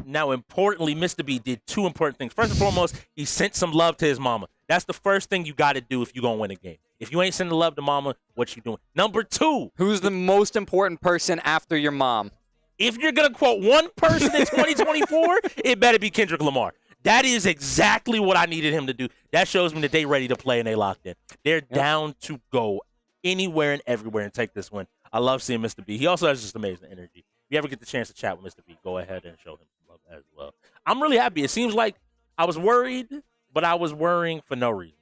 Now, importantly, Mr. B did two important things. First and foremost, he sent some love to his mama. That's the first thing you got to do if you're going to win a game. If you ain't sending love to mama, what you doing? Number two. Who's the most important person after your mom? If you're going to quote one person in 2024, it better be Kendrick Lamar. That is exactly what I needed him to do. That shows me that they ready to play and they locked in. They're down to go anywhere and everywhere and take this win. I love seeing Mr. B. He also has just amazing energy. If you ever get the chance to chat with Mr. B, go ahead and show him some love as well. I'm really happy. It seems like I was worried, but I was worrying for no reason.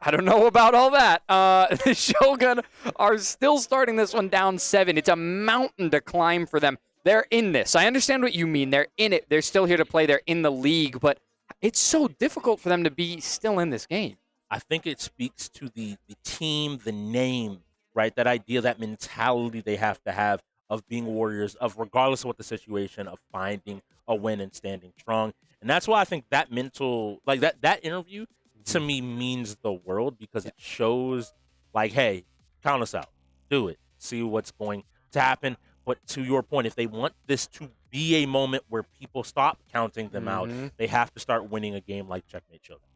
I don't know about all that. The Shogun are still starting this one down 7. It's a mountain to climb for them. They're in this. I understand what you mean. They're in it. They're still here to play. They're in the league, but it's so difficult for them to be still in this game. I think it speaks to the team, the name, right? That idea, that mentality they have to have of being warriors, of regardless of what the situation, of finding a win and standing strong. And that's why I think that mental, like that interview to me means the world, because it shows like, hey, count us out, do it, see what's going to happen. But to your point, if they want this to be a moment where people stop counting them out, they have to start winning a game like Checkmate Showdown.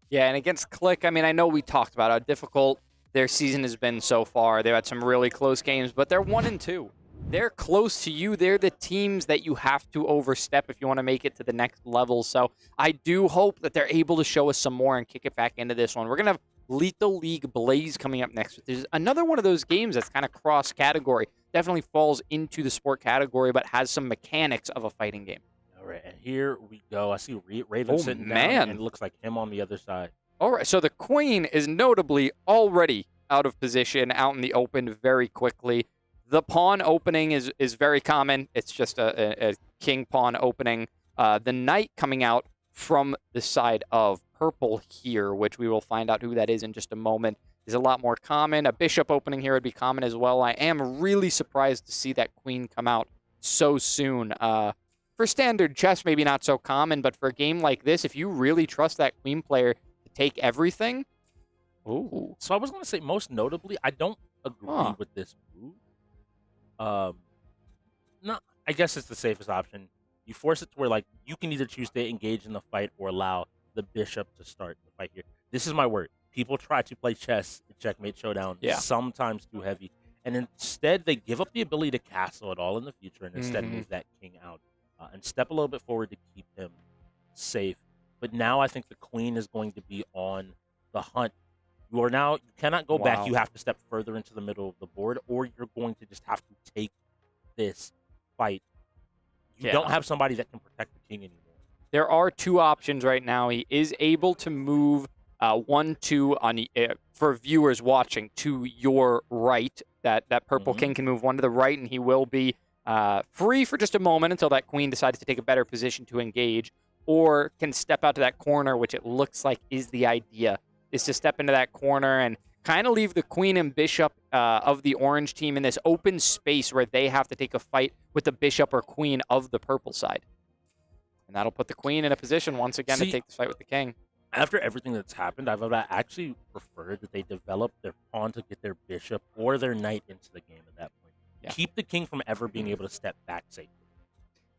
Yeah, and against KLiK, I mean, I know we talked about how difficult their season has been so far. They've had some really close games, but they're 1-2. They're close to you. They're the teams that you have to overstep if you want to make it to the next level. So I do hope that they're able to show us some more and kick it back into this one. We're going to have Lethal League Blaze coming up next. There's another one of those games that's kind of cross-category. Definitely falls into the sport category, but has some mechanics of a fighting game. All right, and here we go. I see Raven sitting down, and it looks like him on the other side. All right, so the queen is notably already out of position, out in the open very quickly. The pawn opening is very common. It's just a king pawn opening. The knight coming out from the side of purple here, which we will find out who that is in just a moment, is a lot more common. A bishop opening here would be common as well. I am really surprised to see that queen come out so soon. For standard chess, maybe not so common, but for a game like this, if you really trust that queen player to take everything, ooh. So I was going to say, most notably, I don't agree with this move. no, I guess it's the safest option. You force it to where like you can either choose to engage in the fight or allow the bishop to start the fight here. This is my word. People try to play chess in Checkmate Showdown, sometimes too heavy, and instead they give up the ability to castle at all in the future, and instead move that king out and step a little bit forward to keep him safe. But now I think the queen is going to be on the hunt. You cannot go back. You have to step further into the middle of the board, or you're going to just have to take this fight. You don't have somebody that can protect the king anymore. There are two options right now. He is able to move 1-2 on for viewers watching to your right. That purple king can move one to the right, and he will be free for just a moment until that queen decides to take a better position to engage, or can step out to that corner, which it looks like is the idea, is to step into that corner and kind of leave the queen and bishop of the orange team in this open space where they have to take a fight with the bishop or queen of the purple side. And that'll put the queen in a position once again to take the fight with the king. After everything that's happened, I've actually preferred that they develop their pawn to get their bishop or their knight into the game at that point. Keep the king from ever being able to step back safely.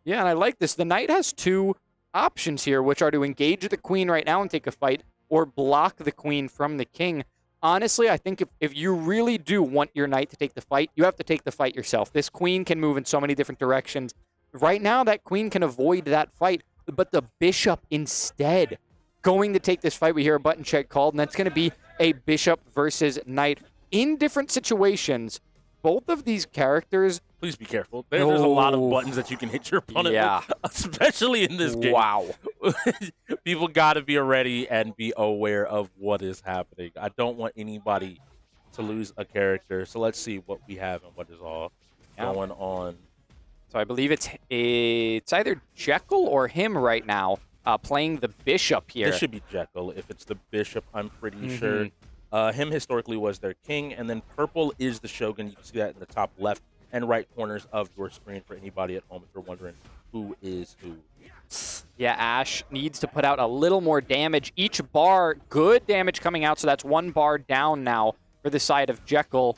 Yeah, and I like this. The knight has two options here, which are to engage the queen right now and take a fight, or block the queen from the king. Honestly, I think if you really do want your knight to take the fight, you have to take the fight yourself. This queen can move in so many different directions. Right now, that queen can avoid that fight, but the bishop instead going to take this fight. We hear a button check called, and that's going to be a bishop versus knight. In different situations, both of these characters... Please be careful. There's a lot of buttons that you can hit your opponent with, especially in this game. Wow. People got to be ready and be aware of what is happening. I don't want anybody to lose a character. So let's see what we have and what is all going on. So I believe it's either Jekyll or him right now playing the bishop here. This should be Jekyll. If it's the bishop, I'm pretty sure. Him historically was their king, and then purple is the Shogun. You can see that in the top left and right corners of your screen for anybody at home if you're wondering who is who. Yeah, Ash needs to put out a little more damage. Each bar, good damage coming out, so that's one bar down now for the side of Jekyll.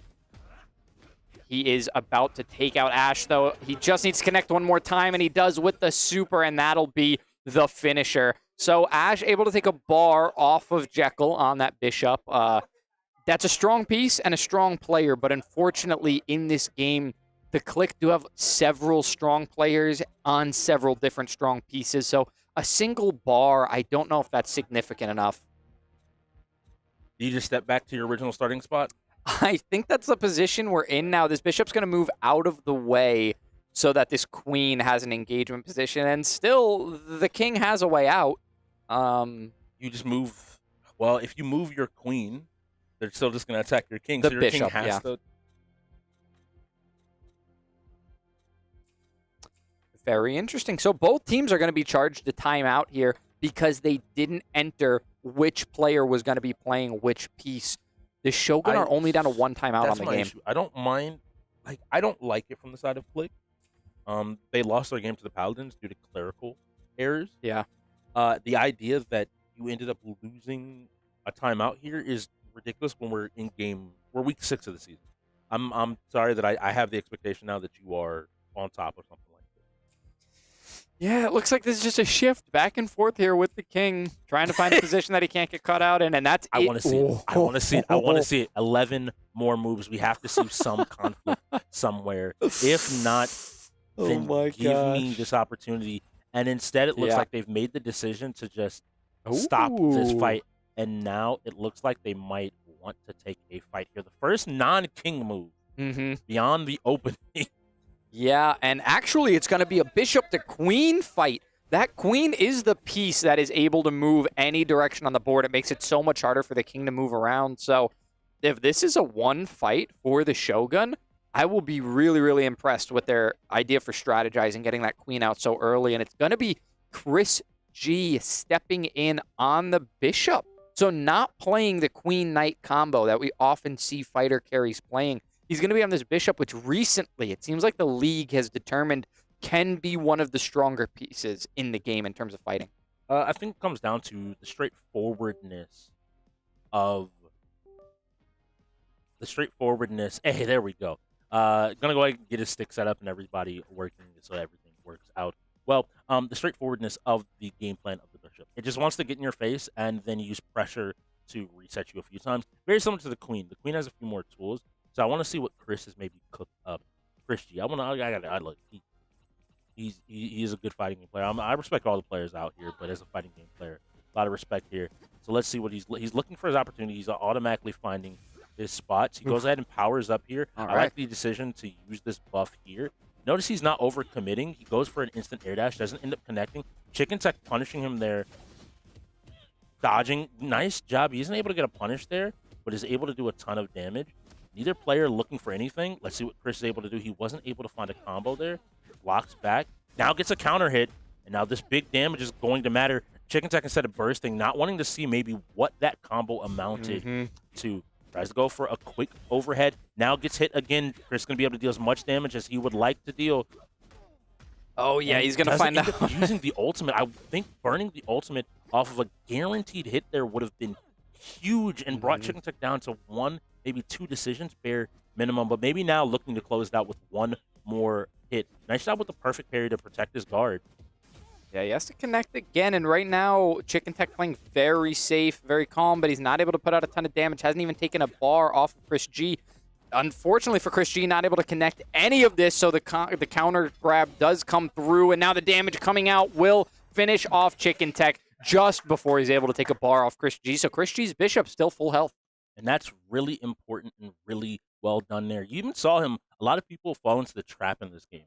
He is about to take out Ash, though. He just needs to connect one more time, and he does with the super, and that'll be the finisher. So Ash able to take a bar off of Jekyll on that bishop. That's a strong piece and a strong player, but unfortunately in this game, the KLiK do have several strong players on several different strong pieces. So a single bar, I don't know if that's significant enough. Do you just step back to your original starting spot? I think that's the position we're in now. This bishop's going to move out of the way so that this queen has an engagement position, and still the king has a way out. You just move. Well, if you move your queen, they're still just going to attack your king. The so your bishop, king has to. Very interesting. So both teams are going to be charged a timeout here because they didn't enter which player was going to be playing which piece. The Shogun are only down to one timeout on the game. Issue. I don't mind. I don't like it from the side of KLiK. They lost their game to the Paladins due to clerical errors. Yeah. The idea that you ended up losing a timeout here is ridiculous when we're in game. We're week 6 of the season. I'm sorry that I have the expectation now that you are on top or something like this. Yeah, it looks like this is just a shift back and forth here with the king, trying to find a position that he can't get caught out in, and that's I want to see it. I want to see it. I want to see it. 11 more moves. We have to see some conflict somewhere. If not, then give me this opportunity. And instead, it looks like they've made the decision to just stop this fight. And now it looks like they might want to take a fight here. The first non-king move beyond the opening. Yeah, and actually it's going to be a bishop to queen fight. That queen is the piece that is able to move any direction on the board. It makes it so much harder for the king to move around. So if this is a one fight for the Shogun, I will be really, really impressed with their idea for strategizing, getting that queen out so early. And it's going to be Chris G stepping in on the bishop. So not playing the queen-knight combo that we often see fighter carries playing. He's going to be on this bishop, which recently, it seems like the league has determined can be one of the stronger pieces in the game in terms of fighting. I think it comes down to the straightforwardness of... Hey, there we go. Gonna go ahead and get his stick set up and everybody working so everything works out. Well, the straightforwardness of the game plan of the Bishop. It just wants to get in your face and then use pressure to reset you a few times. Very similar to the Queen. The Queen has a few more tools, so I want to see what Chris has maybe cooked up. Chris G. I look. He is a good fighting game player. I respect all the players out here, but as a fighting game player, a lot of respect here. So let's see what he's looking for his opportunity. He's automatically finding his spots. He goes ahead and powers up here. I like the decision to use this buff here. Notice he's not overcommitting. He goes for an instant air dash, doesn't end up connecting. Chicken Tech punishing him there. Dodging. Nice job. He isn't able to get a punish there, but is able to do a ton of damage. Neither player looking for anything. Let's see what Chris is able to do. He wasn't able to find a combo there. Blocks back. Now gets a counter hit. And now this big damage is going to matter. Chicken Tech, instead of bursting, not wanting to see maybe what that combo amounted to. Tries to go for a quick overhead. Now gets hit again. Chris is going to be able to deal as much damage as he would like to deal. Oh, yeah, And he's going to find out. Using the ultimate. I think burning the ultimate off of a guaranteed hit there would have been huge and brought Chicken Tech down to one, maybe two decisions, bare minimum. But maybe now looking to close it out with one more hit. Nice job with the perfect parry to protect his guard. Yeah, he has to connect again, and right now, Chicken Tech playing very safe, very calm, but he's not able to put out a ton of damage. Hasn't even taken a bar off of Chris G. Unfortunately for Chris G, not able to connect any of this, so the counter grab does come through, and now the damage coming out will finish off Chicken Tech just before he's able to take a bar off Chris G. So Chris G's Bishop still full health. And that's really important and really well done there. You even saw him, a lot of people fall into the trap in this game.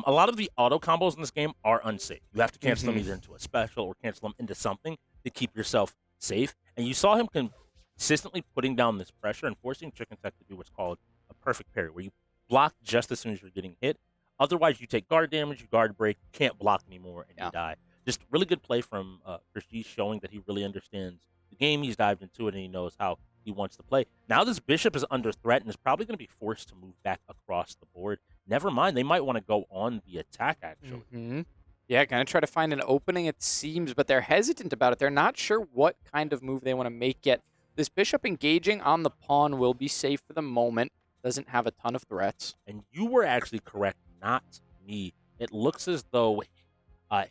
A lot of the auto combos in this game are unsafe. You have to cancel them either into a special or cancel them into something to keep yourself safe. And you saw him consistently putting down this pressure and forcing Chicken Tech to do what's called a perfect parry, where you block just as soon as you're getting hit. Otherwise, you take guard damage, you guard break, you can't block anymore, and you die. Just really good play from Chris G, showing that he really understands the game. He's dived into it, and he knows how he wants to play. Now this Bishop is under threat and is probably going to be forced to move back across the board. Never mind, they might want to go on the attack, actually. Yeah, going to try to find an opening, it seems, but they're hesitant about it. They're not sure what kind of move they want to make yet. This Bishop engaging on the pawn will be safe for the moment. Doesn't have a ton of threats. And you were actually correct, not me. It looks as though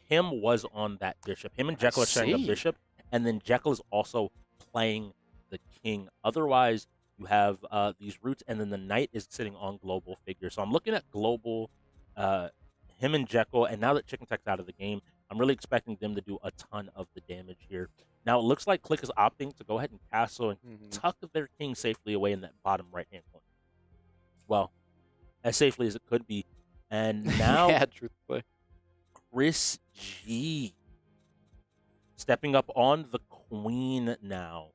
him was on that Bishop. Him and Jekyll are sharing a Bishop, and then Jekyll is also playing the king. Otherwise, you have these roots, and then the knight is sitting on global figure. So I'm looking at global, him and Jekyll, and now that Chicken Tech's out of the game, I'm really expecting them to do a ton of the damage here. Now it looks like KLiK is opting to go ahead and castle and tuck their king safely away in that bottom right-hand corner. Well, as safely as it could be. And now yeah, truthfully, Chris G stepping up on the queen now,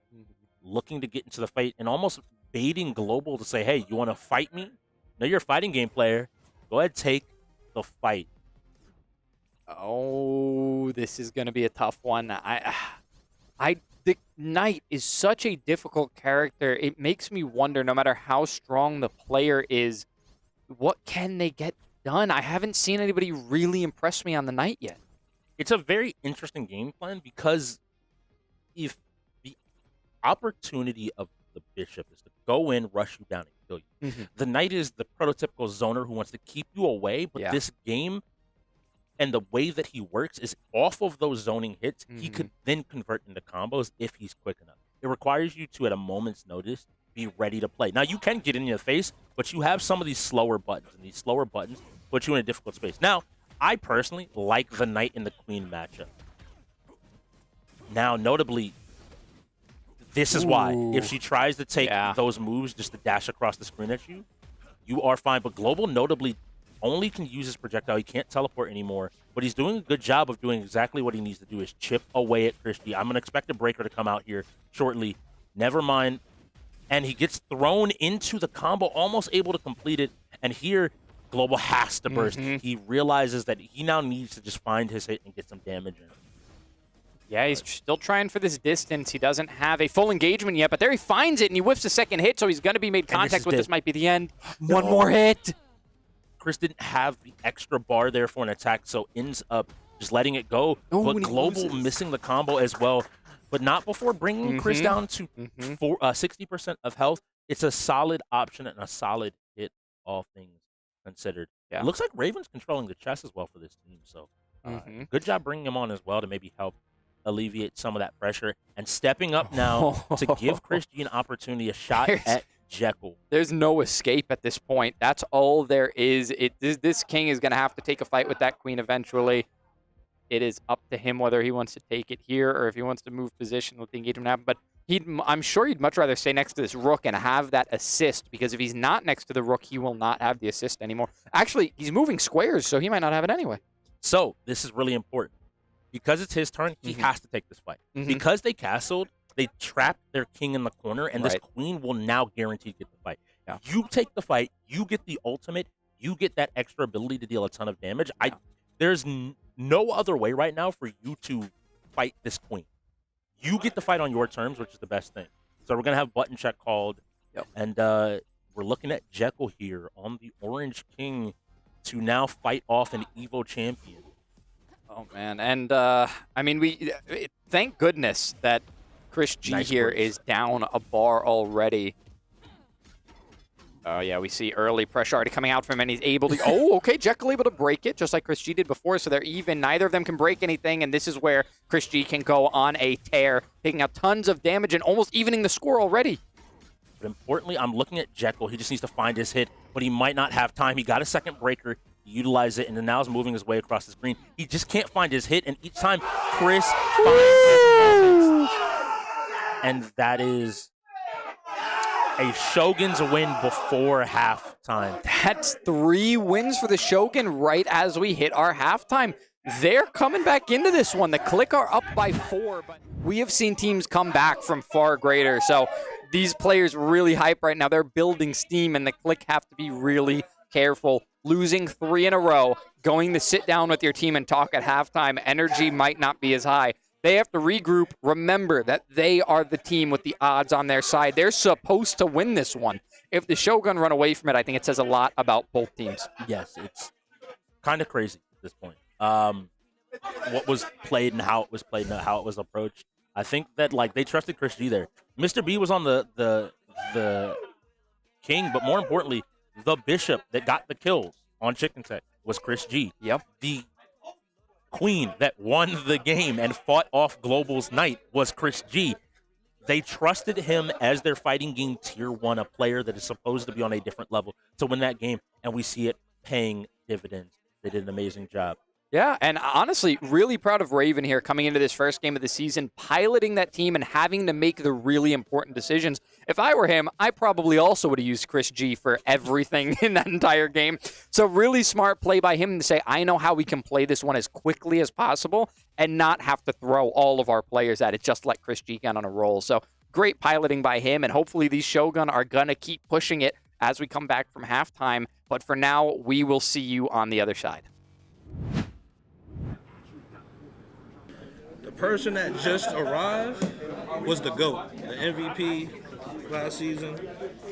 looking to get into the fight and almost baiting global to say, hey, you want to fight me? No, you're a fighting game player. Go ahead, take the fight. Oh, this is going to be a tough one. The knight is such a difficult character. It makes me wonder, no matter how strong the player is, what can they get done? I haven't seen anybody really impress me on the knight yet. It's a very interesting game plan because if the opportunity of the Bishop is to go in, rush you down, and kill you, the knight is the prototypical zoner who wants to keep you away, but this game and the way that he works is off of those zoning hits, he could then convert into combos if he's quick enough. It requires you to, at a moment's notice, be ready to play. Now, you can get in your face, but you have some of these slower buttons, and these slower buttons put you in a difficult space. Now, I personally like the knight and the queen matchup. Now, notably, this is why. If she tries to take those moves just to dash across the screen at you, you are fine. But Global notably only can use his projectile. He can't teleport anymore. But he's doing a good job of doing exactly what he needs to do, is chip away at Chris G. I'm going to expect a breaker to come out here shortly. Never mind. And he gets thrown into the combo, almost able to complete it. And here, Global has to burst. He realizes that he now needs to just find his hit and get some damage in. Yeah, he's still trying for this distance. He doesn't have a full engagement yet, but there he finds it, and he whiffs a second hit, so he's going to be made contact with. This might be the end. One more hit. Chris didn't have the extra bar there for an attack, so ends up just letting it go. But Global missing the combo as well, but not before bringing Chris down to 60% of health. It's a solid option and a solid hit all things considered. Yeah. It looks like Raven's controlling the chess as well for this team. So good job bringing him on as well to maybe help alleviate some of that pressure and stepping up now to give Chris G an opportunity, a shot at Jekyll. There's no escape at this point. That's all there is. This king is going to have to take a fight with that queen eventually. It is up to him whether he wants to take it here or if he wants to move position with the engagement happen. But I'm sure he'd much rather stay next to this rook and have that assist, because if he's not next to the rook, he will not have the assist anymore. Actually, he's moving squares, so he might not have it anyway. So this is really important. Because it's his turn, he has to take this fight. Because they castled, they trapped their king in the corner, and this queen will now guarantee to get the fight. You take the fight, you get the ultimate, you get that extra ability to deal a ton of damage. There's no other way right now for you to fight this queen. You get the fight on your terms, which is the best thing. So we're going to have button check called, and we're looking at Jekyll here on the orange king to now fight off an Evo champion. Oh, man. And, I mean, thank goodness that Chris G here is down a bar already. Oh, yeah, we see early pressure already coming out from him, and he's able to... Oh, okay, Jekyll able to break it, just like Chris G did before, so they're even. Neither of them can break anything, and this is where Chris G can go on a tear, taking out tons of damage and almost evening the score already. But importantly, I'm looking at Jekyll. He just needs to find his hit, but he might not have time. He got a second breaker, utilize it, and then now is moving his way across the screen. He just can't find his hit, and each time Chris finds his moments. And that is a Shogun's win before halftime. That's 3 wins for the Shogun right as we hit our halftime. They're coming back into this one. The KLiK are up by 4, but we have seen teams come back from far greater. So these players really hype right now. They're building steam, and the KLiK have to be really careful. Losing 3 in a row, going to sit down with your team and talk at halftime, energy might not be as high. They have to regroup. Remember that they are the team with the odds on their side. They're supposed to win this one. If the Shogun run away from it, I think it says a lot about both teams. Yes, it's kind of crazy at this point. What was played and how it was played and how it was approached. I think that they trusted Chris G there. Mr. B was on the king, but more importantly, the bishop that got the kills on Chicken Tech was Chris G. Yep. The queen that won the game and fought off Global's knight was Chris G. They trusted him as their fighting game tier 1, a player that is supposed to be on a different level to win that game, and we see it paying dividends. They did an amazing job. Yeah, and honestly, really proud of Raven here coming into this first game of the season, piloting that team and having to make the really important decisions. If I were him, I probably also would have used Chris G for everything in that entire game. So really smart play by him to say, I know how we can play this one as quickly as possible and not have to throw all of our players at it, just let Chris G get on a roll. So great piloting by him, and hopefully these Shogun are going to keep pushing it as we come back from halftime. But for now, we will see you on the other side. The person that just arrived was the GOAT, the MVP last season.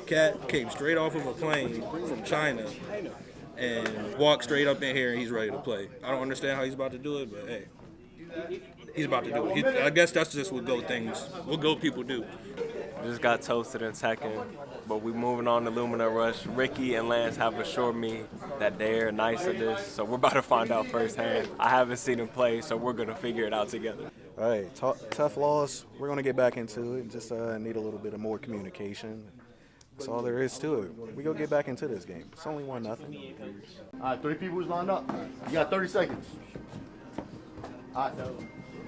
Cat came straight off of a plane from China and walked straight up in here, and he's ready to play. I don't understand how he's about to do it, but hey, he's about to do it. I guess that's just what GOAT people do. Just got toasted in second, but we moving on to Lumina Rush. Ricky and Lance have assured me that they're nice at this, so we're about to find out firsthand. I haven't seen them play, so we're going to figure it out together. All right, tough loss. We're going to get back into it. Just need a little bit of more communication. That's all there is to it. We go get back into this game. It's only 1-0. All right, 3 people is lined up. You got 30 seconds. All right.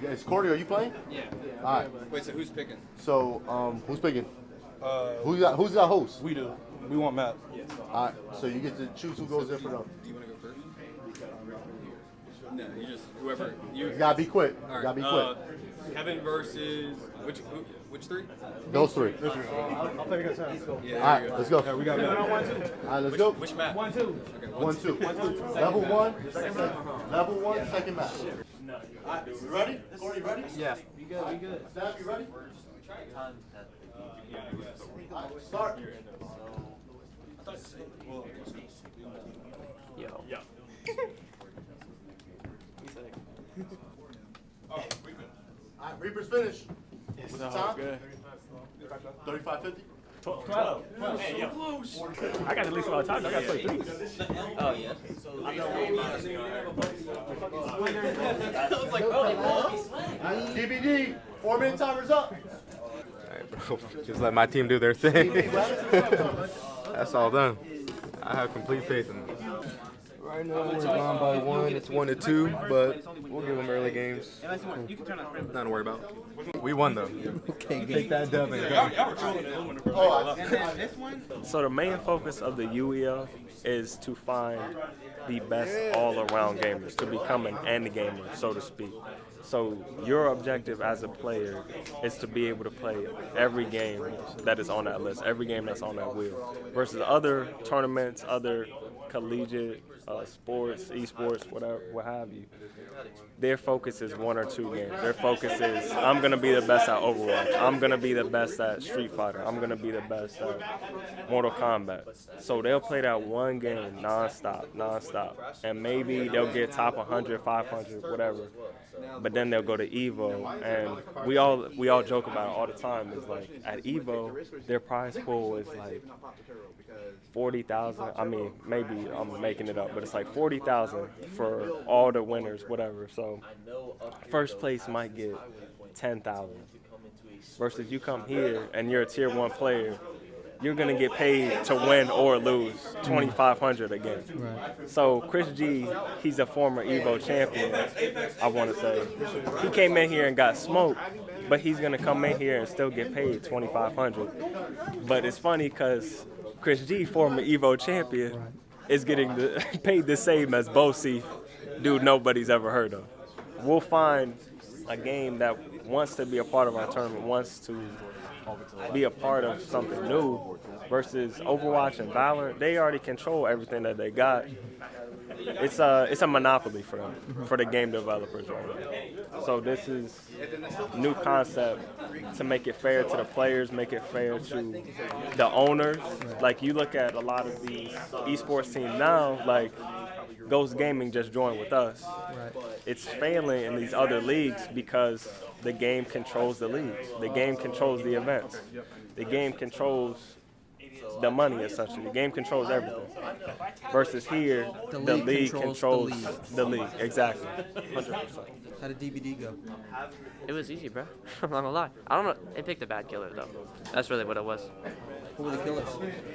Yeah, is Cordy, are you playing? Yeah. All right. Wait, so who's picking? So, who's picking? Who's got host? We do. We want Matt. All right. So you get to choose who goes in for them. Do you want to go first? No, you just whoever you. You gotta be quick. All right. You gotta be quick. Kevin versus which 3? Those 3. I'll play against him. Yeah, all right, let's go. Yeah, we got Matt. All right, let's go. Which map? 1-2. Okay, 1-2. Level 1. Level 1. Second match. All right, we ready? Cordy, ready? Yeah. We good. Staff, you ready? Start. Yo. Yeah. All right, Reaper's finished. What's the time? 35:50. 12. Hey, yo. I got at least a lot of time. I got 23. Oh, yeah. DVD, 4-minute timer's up. Bro, just let my team do their thing. That's all done. I have complete faith in them. Right now we're down by 1. It's 1-2, but we'll give them early games. Nothing to worry about. We won though. Okay, take that dub and go. So the main focus of the UEL is to find the best all-around gamers, to become an end gamer, so to speak. So your objective as a player is to be able to play every game that is on that list, every game that's on that wheel, versus other tournaments, other collegiate sports, esports, whatever, what have you. Their focus is 1 or 2 games. Their focus is, I'm going to be the best at Overwatch. I'm going to be the best at Street Fighter. I'm going to be the best at Mortal Kombat. So they'll play that one game nonstop. And maybe they'll get top 100, 500, whatever. But then they'll go to EVO, and we all joke about it all the time. Is like at EVO, their prize pool is like 40,000. I mean, maybe I'm making it up, but it's like 40,000 for all the winners, whatever. So first place might get 10,000. Versus you come here and you're a tier 1 player, you're gonna get paid to win or lose, 2,500 again. Right. So Chris G, he's a former EVO champion, I want to say. He came in here and got smoked, but he's gonna come in here and still get paid 2,500. But it's funny because Chris G, former EVO champion, is getting paid the same as Bosi, dude nobody's ever heard of. We'll find a game that wants to be a part of our tournament, wants to be a part of something new, versus Overwatch and Valorant. They already control everything that they got. It's a monopoly for them, for the game developers right now. So this is a new concept to make it fair to the players, make it fair to the owners. Like you look at a lot of these esports teams now, like Ghost Gaming just joined with us. It's failing in these other leagues because the game controls the leagues. The game controls the events. The game controls the money, essentially. The game controls everything. Versus here, the league controls the league. Exactly. 100%. How did DBD go? It was easy, bro. I'm not gonna lie. I don't know. They picked a bad killer, though. That's really what it was. Who were the killers?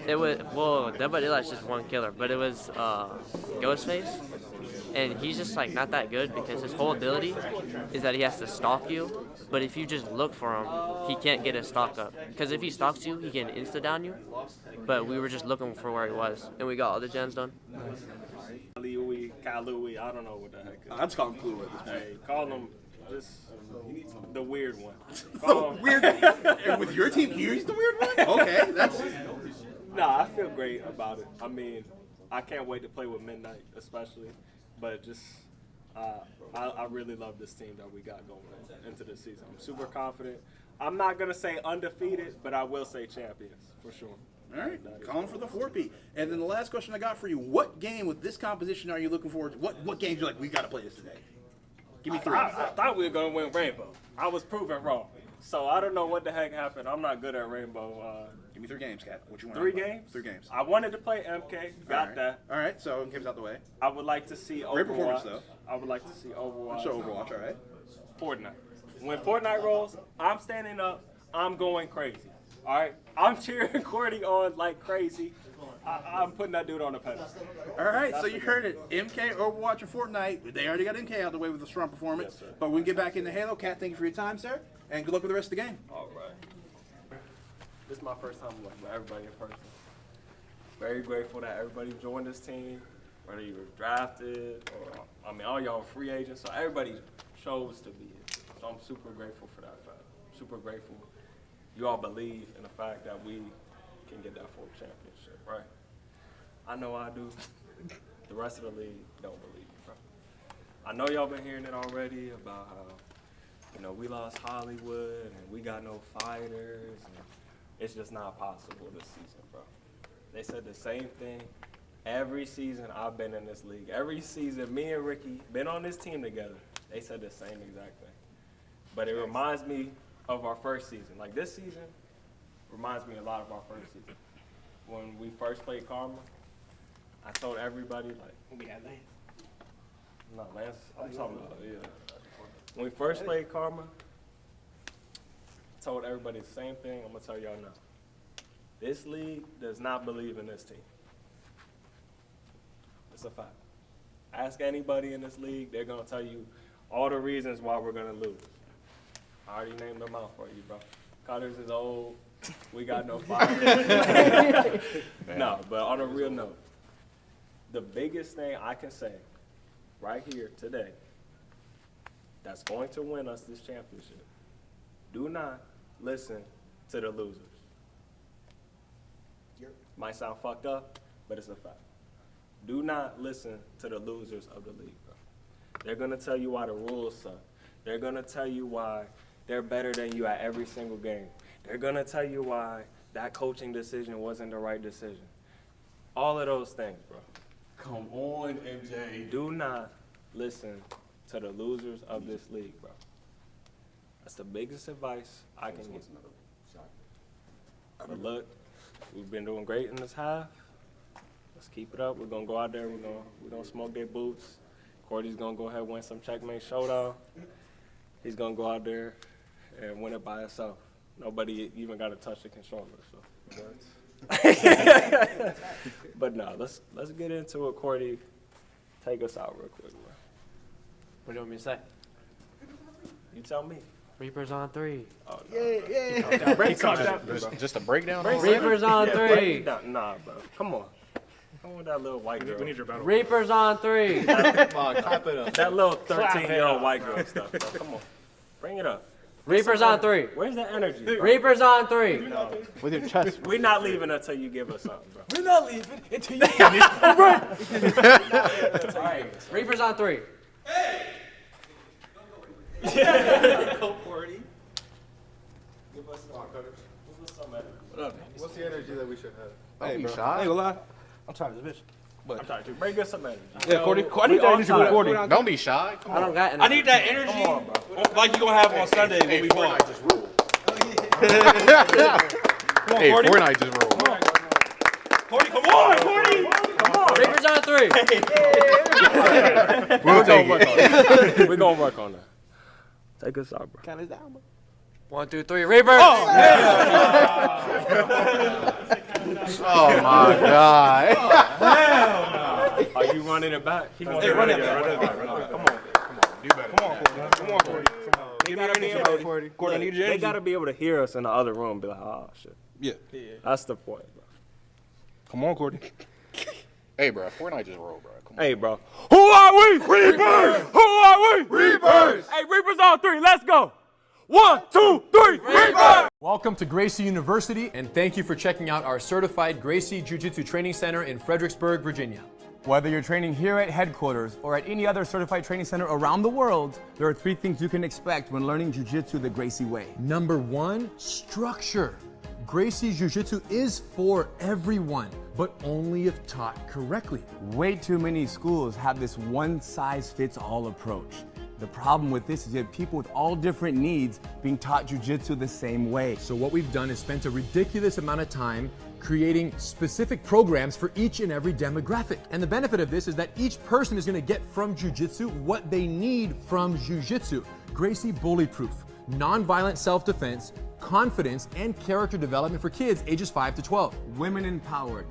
It was, well, nobody likes just one killer, but it was Ghostface. And he's just like not that good because his whole ability is that he has to stalk you. But if you just look for him, he can't get his stalk up. Because if he stalks you, he can insta down you. But we were just looking for where he was, and we got all the gens done. Kalui, I don't know what the heck. I'd just call him Clue at this point. Hey, call him just the weird one. The weird one? And with your team here, he's the weird one? Okay, that's... Nah, I feel great about it. I mean, I can't wait to play with Midnight, especially. But just, I really love this team that we got going into this season. I'm super confident. I'm not going to say undefeated, but I will say champions, for sure. All right, calling for the 4P. And then the last question I got for you, what game with this composition are you looking forward to? What games you're like, we got to play this today? Give me 3. I thought we were going to win Rainbow. I was proven wrong. So I don't know what the heck happened. I'm not good at Rainbow. Give me 3 games, Kat. What you want? 3 games? 3 games. I wanted to play MK. Got that. All right, so MK's out the way. I would like to see Overwatch. Great performance, though. I would like to see Overwatch. So Overwatch, all right. Fortnite. When Fortnite rolls, I'm standing up. I'm going crazy. All right? I'm cheering Cordy on like crazy. I'm putting that dude on a pedestal. All right, so you heard it. MK, Overwatch, and Fortnite. They already got MK out of the way with a strong performance. Yes, but we can get back into Halo. Kat, thank you for your time, sir. And good luck with the rest of the game. All right. This is my first time with everybody in person. Very grateful that everybody joined this team, whether you were drafted or, I mean, all y'all were free agents, so everybody chose to be here. So I'm super grateful for that fact. Super grateful you all believe in the fact that we can get that 4th championship, right? I know I do. The rest of the league don't believe me, bro. I know y'all been hearing it already about how, you know, we lost Hollywood and we got no fighters. And it's just not possible this season, bro. They said the same thing every season I've been in this league. Every season, me and Ricky been on this team together. They said the same exact thing. But it reminds me of our first season. Like this season, reminds me a lot of our first season. When we first played Karma, I told everybody, like, When we had Lance. no, Lance, I'm talking about, yeah. When we first played Karma, I told everybody the same thing. I'm gonna tell y'all now. This league does not believe in this team. It's a fact. Ask anybody in this league, they're gonna tell you all the reasons why we're gonna lose. I already named them out for you, bro. Cutters is old. We got no fire. No, but on a real note, the biggest thing I can say right here today that's going to win us this championship, do not listen to the losers. Might sound fucked up, but it's a fact. Do not listen to the losers of the league, bro. They're gonna tell you why the rules suck. They're gonna tell you why they're better than you at every single game. They're gonna tell you why that coaching decision wasn't the right decision. All of those things, bro. Come on, MJ. Do not listen to the losers of this league, bro. That's the biggest advice I can give. But look, we've been doing great in this half. Let's keep it up. We're gonna go out there. We're gonna smoke their boots. Cordy's gonna go ahead and win some checkmate showdown. He's gonna go out there and win it by himself. Nobody even got to touch the controller. So. But no, let's get into it. Cordy, take us out real quick, bro. What do you want me to say? You tell me. Reapers on 3. Oh, no. Just a breakdown. Reapers on 3. Nah, bro. Come on. Come on with that little white girl. We need your battle. Reapers on 3. Clap it up. That little 13-year-old white girl stuff, bro. Come on. Bring it up. Reapers on 3. Where's the energy, bro? Reapers on 3. With your chest. We're not leaving until you give us something, bro. We're not leaving until you finish. All right. All right. Reapers on 3. Go Cordy. Give us some energy. What's the energy that we should have? Hey, Don't be bro. shy. I ain't gonna lie. I'm tired of this bitch. But I'm tired too. Bring us some energy. Yeah, Cordy. I need that energy with Cordy. Don't be shy. Come I don't got I need that energy Come on, bro. like you gonna have on Sunday when we ball. Fortnite just roll. Come on, Hey, Cordy. Fortnite just roll. Cordy, come on, Cordy. Come on. Reapers on 3. We're gonna We're gonna work on that. Take us out, bro. Count us down, bro. 1, 2, 3. Reapers. Oh my God. Are you running it back? He Hey, run it back. Come on. Come on. Do better. Come on, Cordy. Come on, Cordy. Give me your energy. Cordy, I need your They energy. gotta be able to hear us in the other room and be like, oh, shit. Yeah. That's the point, bro. Come on, Cordy. Hey, bro. Fortnite just roll, bro. Come on. Hey, bro. Who are we? Reapers! Who are we? Reapers! Hey, Reapers on 3. Let's go. 1, 2, 3. Reapers! Welcome to Gracie University, and thank you for checking out our certified Gracie Jiu-Jitsu Training Center in Fredericksburg, Virginia. Whether you're training here at headquarters or at any other certified training center around the world, there are 3 things you can expect when learning Jiu-Jitsu the Gracie way. Number 1, structure. Gracie Jiu-Jitsu is for everyone, but only if taught correctly. Way too many schools have this one-size-fits-all approach. The problem with this is you have people with all different needs being taught Jiu-Jitsu the same way. So what we've done is spent a ridiculous amount of time creating specific programs for each and every demographic. And the benefit of this is that each person is going to get from Jiu-Jitsu what they need from Jiu-Jitsu. Gracie Bully Proof, non-violent self-defense, confidence, and character development for kids ages 5 to 12. Women empowered.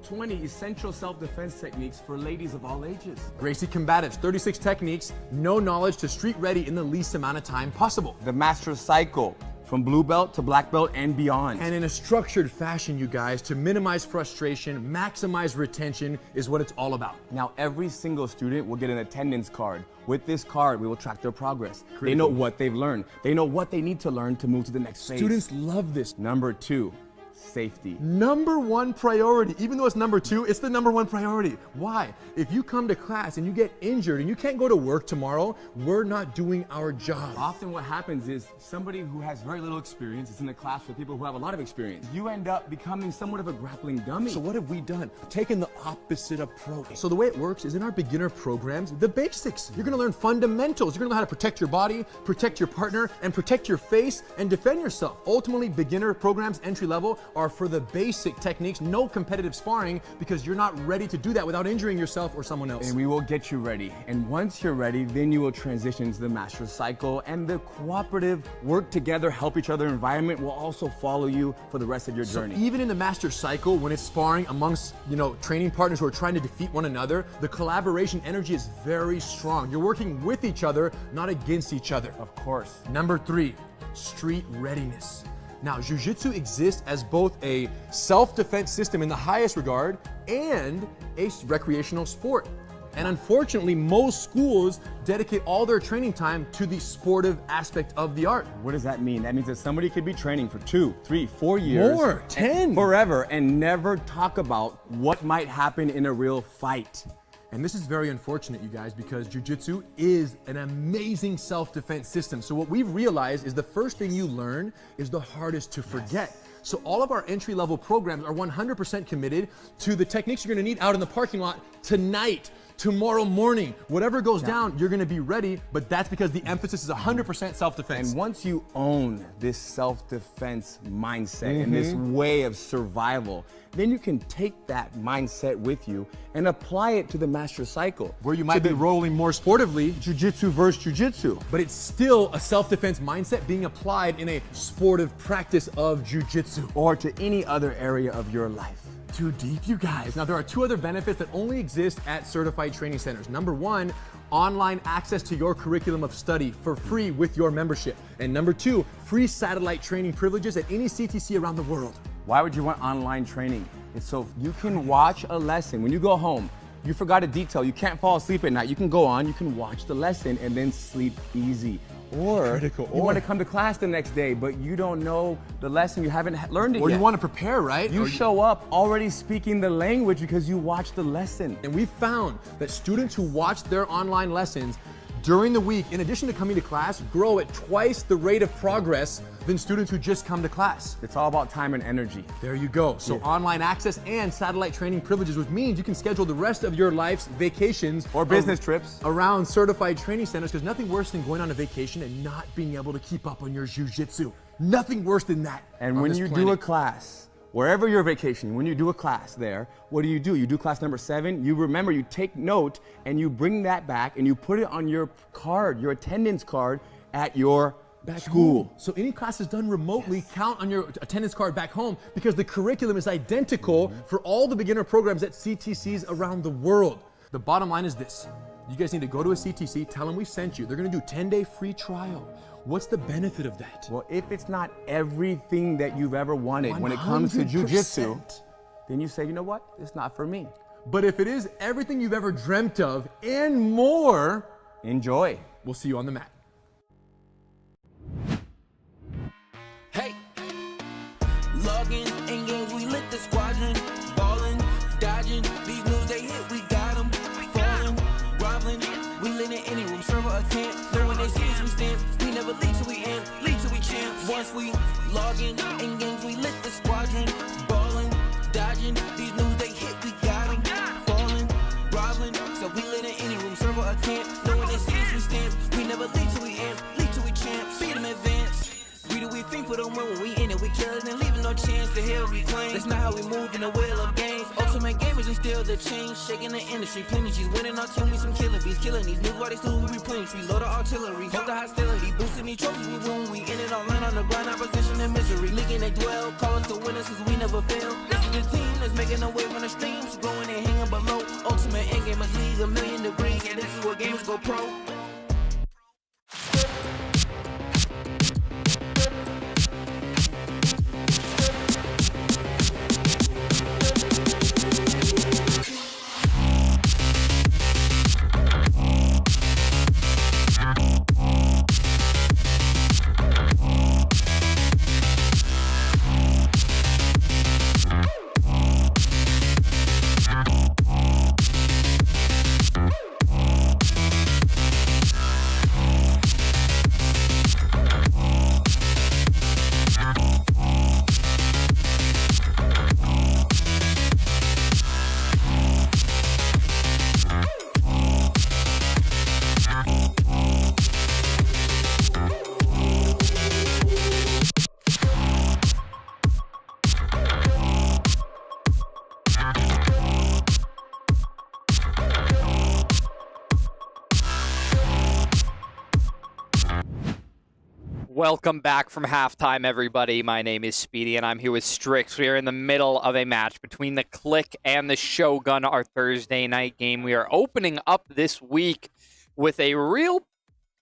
20 essential self-defense techniques for ladies of all ages. Gracie Combatives, 36 techniques, no knowledge to street ready in the least amount of time possible. The Master Cycle, from blue belt to black belt and beyond. And in a structured fashion, you guys, to minimize frustration, maximize retention is what it's all about. Now, every single student will get an attendance card. With this card, we will track their progress. Critical. They know what they've learned. They know what they need to learn to move to the next phase. Students love this. Number 2, safety. Number one priority. Even though it's number two, it's the number one priority. Why? If you come to class and you get injured and you can't go to work tomorrow, we're not doing our job. Often what happens is somebody who has very little experience is in a class with people who have a lot of experience. You end up becoming somewhat of a grappling dummy. So what have we done? Taken the opposite approach. So the way it works is in our beginner programs, the basics. You're gonna learn fundamentals. You're gonna know how to protect your body, protect your partner, and protect your face and defend yourself. Ultimately, beginner programs, entry level, are for the basic techniques, no competitive sparring, because you're not ready to do that without injuring yourself or someone else. And we will get you ready. And once you're ready, then you will transition to the master cycle, and the cooperative work together, help each other environment will also follow you for the rest of your journey. So even in the master cycle, when it's sparring amongst, training partners who are trying to defeat one another, the collaboration energy is very strong. You're working with each other, not against each other. Of course. Number 3, street readiness. Now, Jiu-Jitsu exists as both a self-defense system in the highest regard and a recreational sport. And unfortunately, most schools dedicate all their training time to the sportive aspect of the art. What does that mean? That means that somebody could be training for 2, 3, 4 years. More, 10. Forever, and never talk about what might happen in a real fight. And this is very unfortunate, you guys, because Jiu-Jitsu is an amazing self-defense system. So what we've realized is the first thing you learn is the hardest to forget. So all of our entry-level programs are 100% committed to the techniques you're gonna need out in the parking lot tonight, tomorrow morning. Whatever goes down, you're gonna be ready, but that's because the emphasis is 100% self-defense. And once you own this self-defense mindset and this way of survival, then you can take that mindset with you and apply it to the master cycle. Where you might be rolling more sportively, Jiu-Jitsu versus Jiu-Jitsu. but it's still a self-defense mindset being applied in a sportive practice of Jiu-Jitsu. Or to any other area of your life. Too deep, you guys. Now, there are 2 other benefits that only exist at certified training centers. Number 1, online access to your curriculum of study for free with your membership. And number 2, free satellite training privileges at any CTC around the world. Why would you want online training? It's so you can watch a lesson. When you go home, you forgot a detail, you can't fall asleep at night, you can go on, you can watch the lesson and then sleep easy. Or you want to come to class the next day, but you don't know the lesson, you haven't learned it yet. Or you want to prepare, right? You show up already speaking the language because you watched the lesson. And we found that students who watch their online lessons during the week, in addition to coming to class, grow at twice the rate of progress than students who just come to class. It's all about time and energy. There you go. So online access and satellite training privileges, which means you can schedule the rest of your life's vacations or business trips around certified training centers, because nothing worse than going on a vacation and not being able to keep up on your jiu-jitsu. Nothing worse than that. And when you do a class, wherever you're vacationing, when you do a class there, what do? You do class number 7, you remember, you take note, and you bring that back and you put it on your card, your attendance card at your school. So any classes done remotely count on your attendance card back home, because the curriculum is identical for all the beginner programs at CTCs around the world. The bottom line is this. You guys need to go to a CTC, tell them we sent you. They're gonna do 10-day free trial. What's the benefit of that? Well, if it's not everything that you've ever wanted when it comes to jiu-jitsu, then you say, you know what, it's not for me. But if it is everything you've ever dreamt of and more, enjoy. We'll see you on the mat. Hey, logging in games, we lit the squadron, ballin', dodging, these moves they hit, we got them, falling, groveling, we lit in any room, server a camp, know when they see us, we stand, we never lead till we end, lead till we champ, once we logging in games, we lit the squadron, ballin', dodging, these moves they hit, we got them, falling, groveling, so we lit in any room, server a camp, know when they see us, we stand, we never lead till we end, lead till we champ, speed them advance. We do we think for the win when we in it, we kill it and leaving no chance to hell reclaim. That's not how we move in the wheel of games. Ultimate gamers and still the change, shaking the industry. Plenty G's winning our team, we some killing bees, killing these moves while they still we replenish. We load the artillery, hold the hostility, boosting these trophies we win. We in it all land on the grind, opposition and misery. Leaking they dwell, call us the winners cause we never fail. This is the team that's making a wave on the streams, growing and hanging below. Ultimate endgamers league 1,000,000 degrees, and this is where gamers go pro. Welcome back from halftime, everybody. My name is Speedy, and I'm here with Strix. We are in the middle of a match between the KLiK and the Shogun, our Thursday night game. We are opening up this week with a real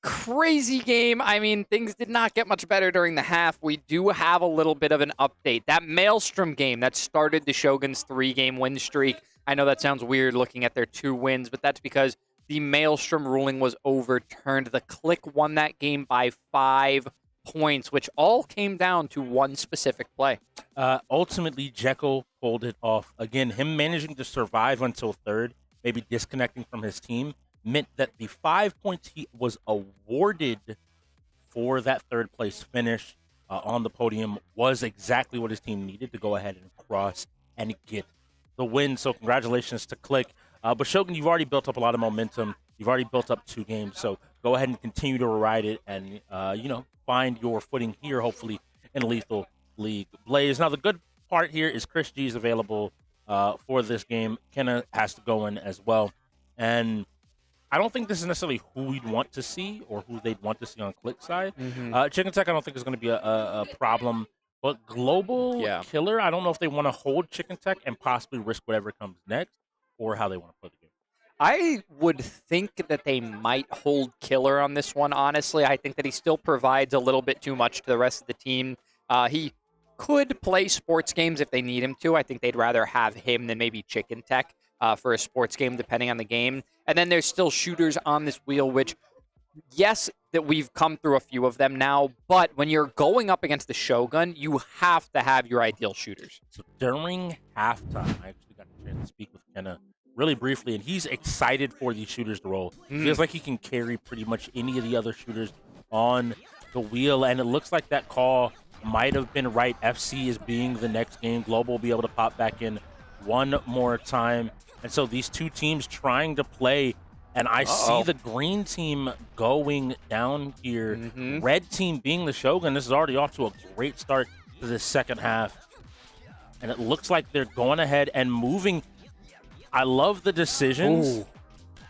crazy game. I mean, things did not get much better during the half. We do have a little bit of an update. That Maelstrom game that started the Shogun's 3-game win streak. I know that sounds weird looking at their 2 wins, but that's because the Maelstrom ruling was overturned. The KLiK won that game by 5 points, which all came down to one specific play. Ultimately, Jekyll pulled it off. Again, him managing to survive until third, maybe disconnecting from his team, meant that the 5 points he was awarded for that third place finish on the podium was exactly what his team needed to go ahead and cross and get the win. So congratulations to KLiK. But Shogun, you've already built up a lot of momentum. You've already built up 2 games. So go ahead and continue to ride it and, find your footing here, hopefully, in Lethal League Blaze. Now, the good part here is Chris G is available for this game. Kenna has to go in as well. And I don't think this is necessarily who we'd want to see or who they'd want to see on KLiK side. Chicken Tech, I don't think is going to be a problem. But Global Killer, I don't know if they want to hold Chicken Tech and possibly risk whatever comes next or how they want to play the game. I would think that they might hold Killer on this one, honestly. I think that he still provides a little bit too much to the rest of the team. He could play sports games if they need him to. I think they'd rather have him than maybe Chicken Tech for a sports game, depending on the game. And then there's still shooters on this wheel, which, yes, that we've come through a few of them now, but when you're going up against the Shogun, you have to have your ideal shooters. So during halftime, I actually got a chance to speak with Kenna really briefly, and he's excited for these shooters to roll. Feels like he can carry pretty much any of the other shooters on the wheel, and it looks like that call might have been right. FC is being the next game. Global will be able to pop back in one more time. And so these 2 teams trying to play, and I see the green team going down here. Red team being the Shogun. This is already off to a great start to the second half. And it looks like they're going ahead and moving. I love the decisions.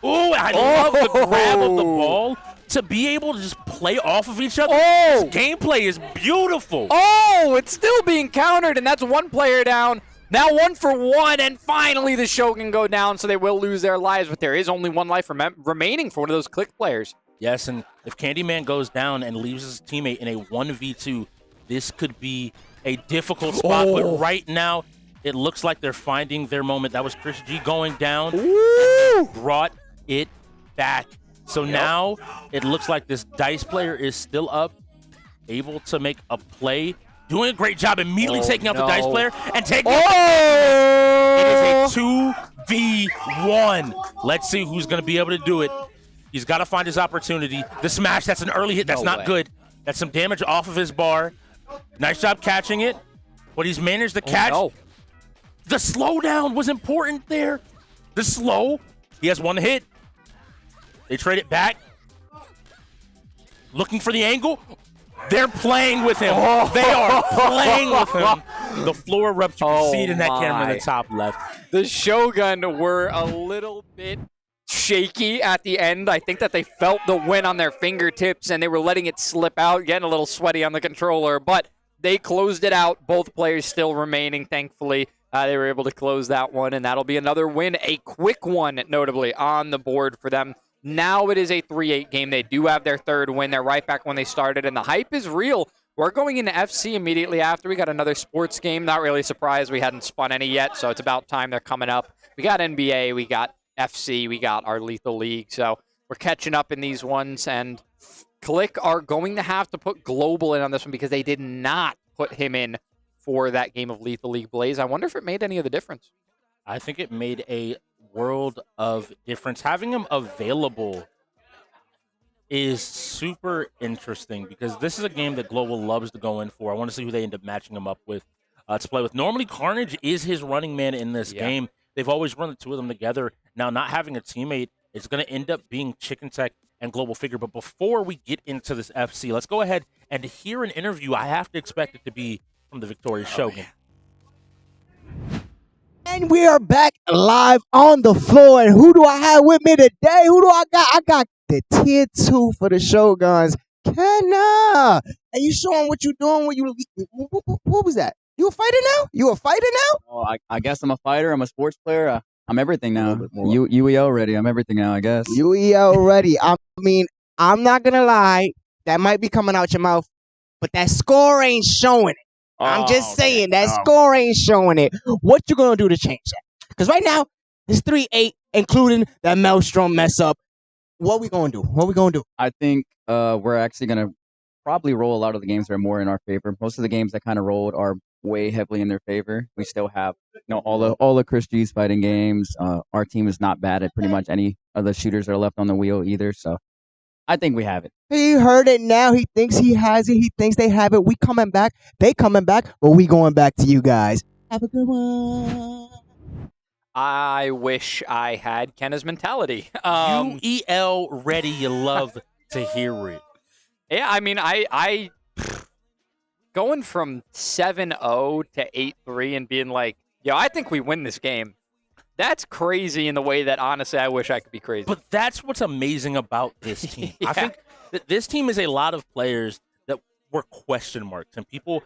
I love the grab of the ball to be able to just play off of each other. This gameplay is beautiful. It's still being countered, and that's 1 player down. Now 1 for 1, and finally the Shogun go down, so they will lose their lives, but there is only 1 life remaining for one of those KLiK players. Yes, and if Candyman goes down and leaves his teammate in a 1v2, this could be a difficult spot, but right now, it looks like they're finding their moment. That was Chris G going down. Brought it back. So now it looks like this DICE player is still up, able to make a play. Doing a great job immediately taking out the DICE player and taking out It is a 2v1. Let's see who's going to be able to do it. He's got to find his opportunity. The smash, that's an early hit. That's not good. That's some damage off of his bar. Nice job catching it. But he's managed to catch. The slowdown was important there. The slow. He has 1 hit. They trade it back. Looking for the angle. They're playing with him. They are playing with him. The floor erupts. You can see it in that camera in the top left. The Shogun were a little bit shaky at the end. I think that they felt the win on their fingertips, and they were letting it slip out, getting a little sweaty on the controller, but they closed it out. Both players still remaining, thankfully. They were able to close that one, and that'll be another win, a quick one, notably, on the board for them. Now it is a 3-8 game. They do have their 3rd win. They're right back when they started, and the hype is real. We're going into FC immediately after. We got another sports game. Not really surprised we hadn't spun any yet, so it's about time they're coming up. We got NBA, we got FC, we got our Lethal League, so we're catching up in these ones, and KLiK are going to have to put Global in on this one because they did not put him in for that game of Lethal League Blaze. I wonder if it made any of the difference. I think it made a world of difference. Having him available is super interesting because this is a game that Global loves to go in for. I want to see who they end up matching him up with to play with. Normally, Carnage is his running man in this game. They've always run the 2 of them together. Now, not having a teammate is going to end up being Chicken Tech and Global Figure. But before we get into this FC, let's go ahead and hear an interview. I have to expect it to be from the victorious Shogun. And we are back live on the floor. And who do I have with me today? Who do I got? I got the tier 2 for the Shoguns, Kenna, and you showing what you doing when you. What was that? You a fighter now? You a fighter now? Oh, I guess I'm a fighter. I'm a sports player. I'm everything now. UEL ready. I'm everything now, I guess. UEL ready. I mean, I'm not gonna lie. That might be coming out your mouth, but that score ain't showing it. I'm just saying that score ain't showing it. What you gonna do to change that? Because right now it's 3-8, including that Maelstrom mess up. What we gonna do? What we gonna do? I think we're actually going to probably roll a lot of the games that are more in our favor. Most of the games that kind of rolled are way heavily in their favor. We still have all the Chris G's fighting games. Our team is not bad at pretty much any of the shooters that are left on the wheel either. So I think we have it. He heard it now. He thinks he has it. He thinks they have it. We coming back. They coming back, but we going back to you guys. Have a good one. I wish I had Kenna's mentality. UEL ready, you love to hear it. Yeah, I mean, I going from 7-0 to 8-3 and being like, yo, I think we win this game. That's crazy in the way that, honestly, I wish I could be crazy. But that's what's amazing about this team. Yeah. I think that this team is a lot of players that were question marks, and people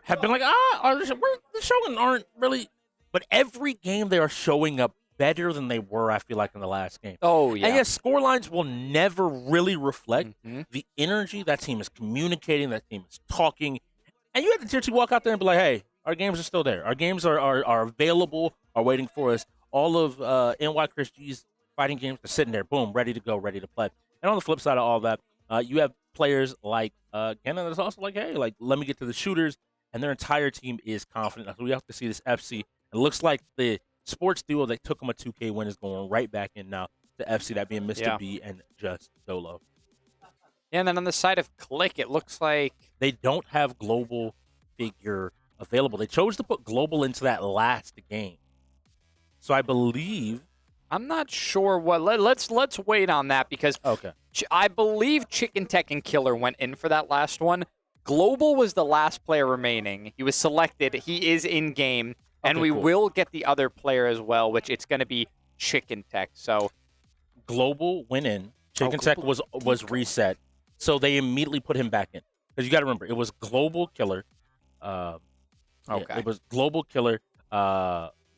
have been like, the Shogun aren't really. But every game they are showing up better than they were, I feel like, in the last game. Oh, yeah. And yes, score lines will never really reflect the energy that team is communicating, that team is talking. And you have the Tier 2 walk out there and be like, hey, our games are still there. Our games are available, are waiting for us. All of NY Chris G's fighting games are sitting there, boom, ready to go, ready to play. And on the flip side of all that, you have players like Kenna that's also like, hey, like, let me get to the shooters. And their entire team is confident. So we have to see this FC. It looks like the sports duo that took them a 2K win is going right back in now. The FC, that being Mr. B and Just Dolo. Yeah, and then on the side of KLiK, it looks like they don't have global figure available. They chose to put global into that last game. So I believe I'm not sure what. Let's wait on that because I believe Chicken Tech and Killer went in for that last one. Global was the last player remaining. He was selected. He is in game. And we will get the other player as well, which it's going to be Chicken Tech. So Global went in. Chicken Tech was reset. So they immediately put him back in. Because you got to remember, it was Global Killer. It was Global Killer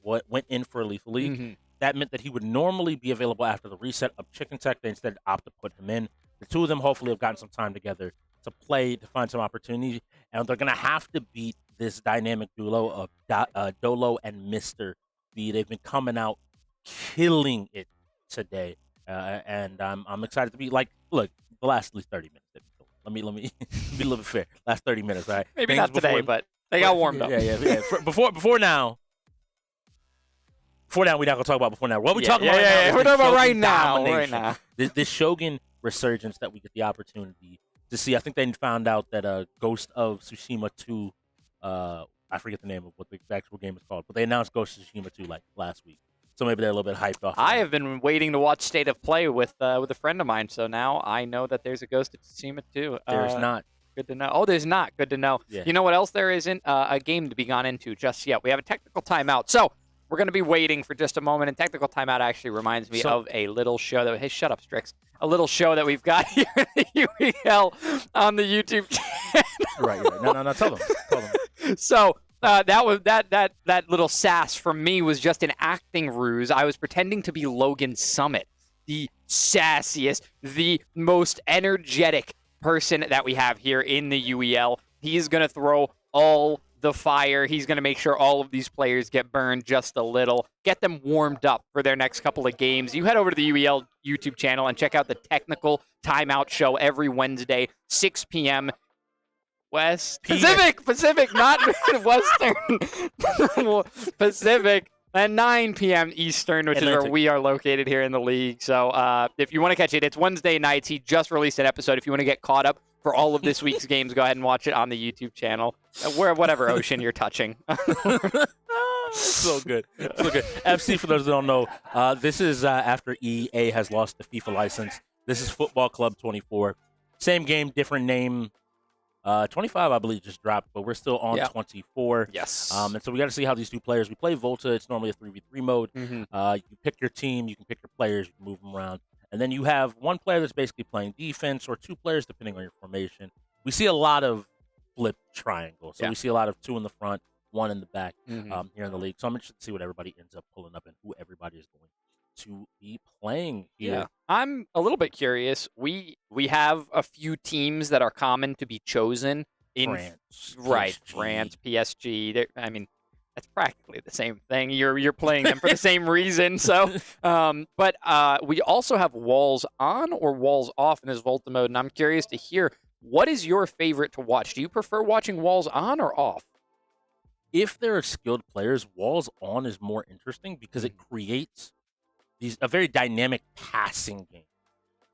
what went in for a Lethal League. That meant that he would normally be available after the reset of Chicken Tech. They instead opted to put him in. The two of them hopefully have gotten some time together to play, to find some opportunities. And they're going to have to beat this dynamic duo of Dolo and Mr. B. They've been coming out killing it today. And I'm excited to be like, look, the last at least 30 minutes. Let me be a little bit fair. Last 30 minutes, all right? Maybe not today, but they got warmed up. Yeah. Before now, we're not going to talk about before now. What we talking about right now? We're talking about right domination. now. This Shogun resurgence that we get the opportunity to see. I think they found out that Ghost of Tsushima 2, I forget the name of what the actual game is called, but they announced Ghost of Tsushima 2 like last week. So maybe they're a little bit hyped off. I have been waiting to watch State of Play with a friend of mine, so now I know that there's a Ghost of Tsushima 2. There's not. Good to know. Oh, there's not. Good to know. Yeah. You know what else there isn't? A game to be gone into just yet. We have a technical timeout. So we're going to be waiting for just a moment. And technical timeout actually reminds me of a little show that... Hey, shut up, Strix. A little show that we've got here at the UEL on the YouTube channel. Right. No, tell them. So... that little sass from me was just an acting ruse. I was pretending to be Logan Summit, the sassiest, the most energetic person that we have here in the UEL. He's going to throw all the fire. He's going to make sure all of these players get burned just a little, get them warmed up for their next couple of games. You head over to the UEL YouTube channel and check out the Technical Timeout show every Wednesday, 6 p.m. Pacific, not Western. Pacific at 9 p.m. Eastern, which is where we are located here in the league. So if you want to catch it, it's Wednesday nights. He just released an episode. If you want to get caught up for all of this week's games, go ahead and watch it on the YouTube channel, whatever ocean you're touching. So good. FC, for those that don't know, this is after EA has lost the FIFA license. This is Football Club 24. Same game, different name. 25, I believe, just dropped, but we're still on 24. Yes. And so we got to see how these two players. We play Volta. It's normally a 3v3 mode. You pick your team. You can pick your players. You can move them around. And then you have one player that's basically playing defense, or two players depending on your formation. We see a lot of flip triangle. So Yeah. we see a lot of 2 in the front, 1 in the back Mhm. here in the league. So I'm interested to see what everybody ends up pulling up and who everybody is going to be playing here. Yeah, I'm a little bit curious. We have a few teams that are common to be chosen in France, right? PSG. France, PSG. I mean, that's practically the same thing. You're playing them for the same reason. So, but we also have walls on or walls off in this Volta mode, and I'm curious to hear what is your favorite to watch. Do you prefer watching walls on or off? If there are skilled players, walls on is more interesting because it creates a very dynamic passing game.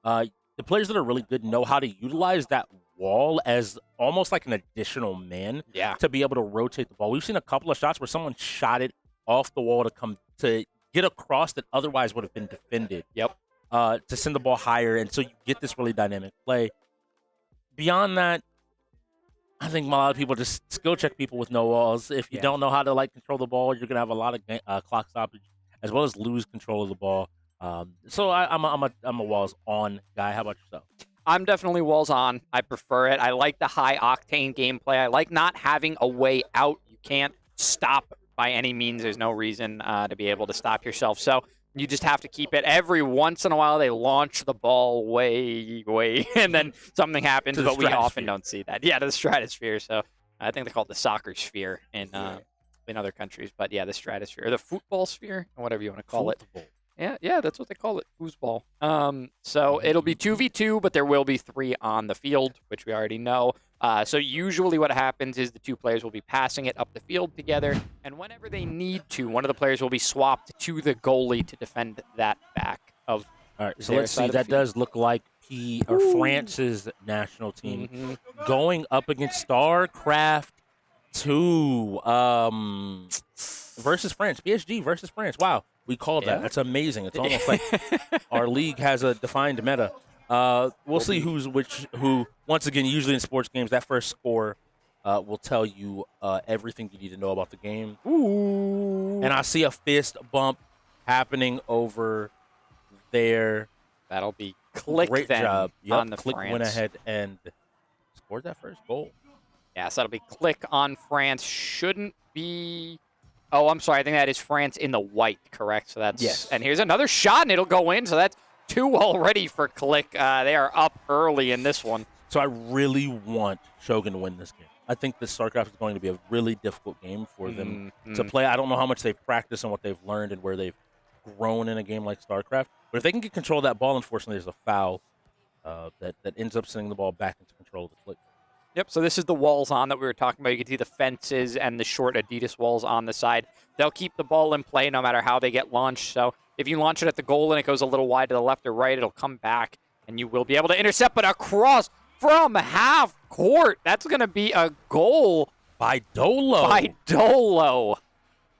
The players that are really good know how to utilize that wall as almost like an additional man to be able to rotate the ball. We've seen a couple of shots where someone shot it off the wall to get across that otherwise would have been defended. Yep. To send the ball higher, and so you get this really dynamic play. Beyond that, I think a lot of people just skill check people with no walls. If you don't know how to control the ball, you're gonna have a lot of clock stoppage as well as lose control of the ball. So I'm a walls on guy. How about yourself? I'm definitely walls on. I prefer it. I like the high octane gameplay. I like not having a way out. You can't stop by any means. There's no reason to be able to stop yourself. So you just have to keep it. Every once in a while, they launch the ball way, and then something happens, but we often don't see that. Yeah, to the stratosphere. So I think they call it the soccer sphere in other countries. But yeah, the stratosphere, or the football sphere, or whatever you want to call it. Yeah, that's what they call it, foosball. So it'll be 2v2, but there will be 3 on the field, which we already know. So usually what happens is the 2 players will be passing it up the field together, and whenever they need to, one of the players will be swapped to the goalie to defend that back of. All right, so let's see. That does look like France's national team going up against StarCraft 2 versus France. PSG versus France. Wow, we called that. That's amazing. It's almost like our league has a defined meta. We'll see who. Once again, usually in sports games, that first score will tell you everything you need to know about the game. Ooh. And I see a fist bump happening over there. That'll be KLiK. Great then job. on the KLiK France. went ahead and scored that first goal. Yeah, so that'll be KLiK on France. Shouldn't be. Oh, I'm sorry. I think that is France in the white, correct? So that's yes. And here's another shot, and it'll go in. So that's 2 already for KLiK. They are up early in this one. So I really want Shogun to win this game. I think the StarCraft is going to be a really difficult game for them to play. I don't know how much they've practiced and what they've learned and where they've grown in a game like StarCraft. But if they can get control of that ball, unfortunately, there's a foul that ends up sending the ball back into control of the KLiK. Yep, so this is the walls on that we were talking about. You can see the fences and the short Adidas walls on the side. They'll keep the ball in play no matter how they get launched. So if you launch it at the goal and it goes a little wide to the left or right, it'll come back, and you will be able to intercept, but across from half court. That's going to be a goal. By Dolo.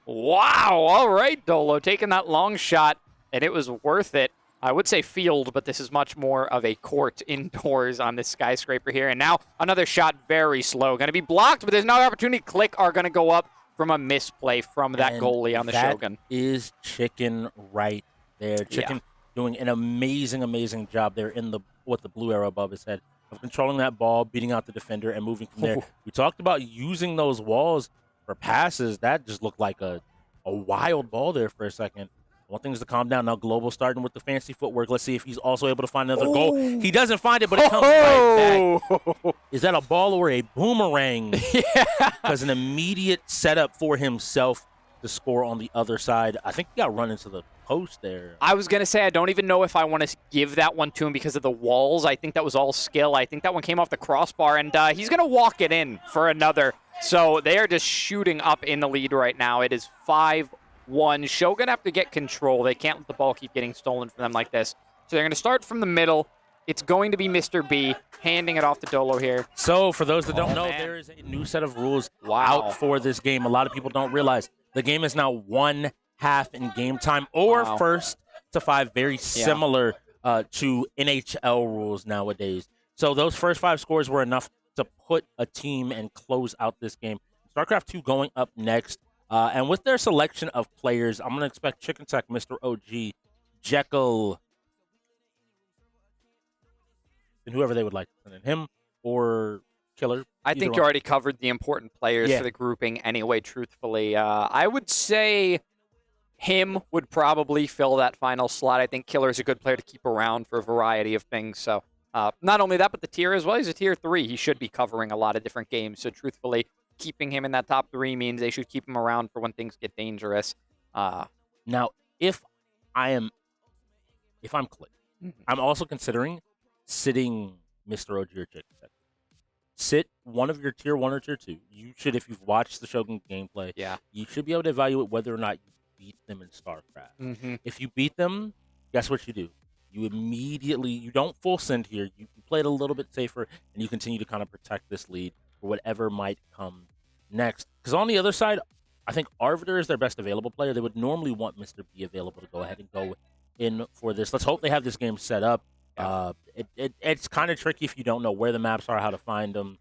Wow. All right, Dolo, taking that long shot, and it was worth it. I would say field, but this is much more of a court indoors on this skyscraper here. And now another shot, very slow. Going to be blocked, but there's another opportunity. KLiK are going to go up from a misplay from that goalie on the Shogun. That is Chicken right there. Chicken doing an amazing, amazing job there in with the blue arrow above his head of controlling that ball, beating out the defender, and moving from there. We talked about using those walls for passes. That just looked like a wild ball there for a second. One thing is to calm down. Now Global starting with the fancy footwork. Let's see if he's also able to find another goal. He doesn't find it, but it comes right back. Is that a ball or a boomerang? Because an immediate setup for himself to score on the other side. I think he got run into the post there. I was going to say, I don't even know if I want to give that one to him because of the walls. I think that was all skill. I think that one came off the crossbar, and he's going to walk it in for another. So they are just shooting up in the lead right now. It is 5-1. Shogun have to get control. They can't let the ball keep getting stolen from them like this. So they're going to start from the middle. It's going to be Mr. B handing it off to Dolo here. So for those that don't know, there is a new set of rules out for this game. A lot of people don't realize the game is now 1 half in game time or first to 5, very similar to NHL rules nowadays. So those first 5 scores were enough to put a team and close out this game. StarCraft 2 going up next. And with their selection of players, I'm going to expect Chicken Tech, Mr. OG, Jekyll, in whoever they would like to send in, him or Killer. I either think one. you already covered the important players Yeah. for the grouping anyway, truthfully. I would say him would probably fill that final slot. I think Killer's a good player to keep around for a variety of things. So not only that, but the tier as well. He's a tier 3. He should be covering a lot of different games. So truthfully, keeping him in that top 3 means they should keep him around for when things get dangerous. Now, if I'm KLiK, I'm also considering sitting Mr. OG or Chick. Sit one of your tier 1 or tier 2. You should, if you've watched the Shogun gameplay, you should be able to evaluate whether or not you beat them in StarCraft. If you beat them, guess what you do? You immediately, you don't full send here. You play it a little bit safer, and you continue to kind of protect this lead for whatever might come next. Because on the other side, I think Arbiter is their best available player. They would normally want Mr. B available to go ahead and go in for this. Let's hope they have this game set up. It's kind of tricky if you don't know where the maps are, how to find them.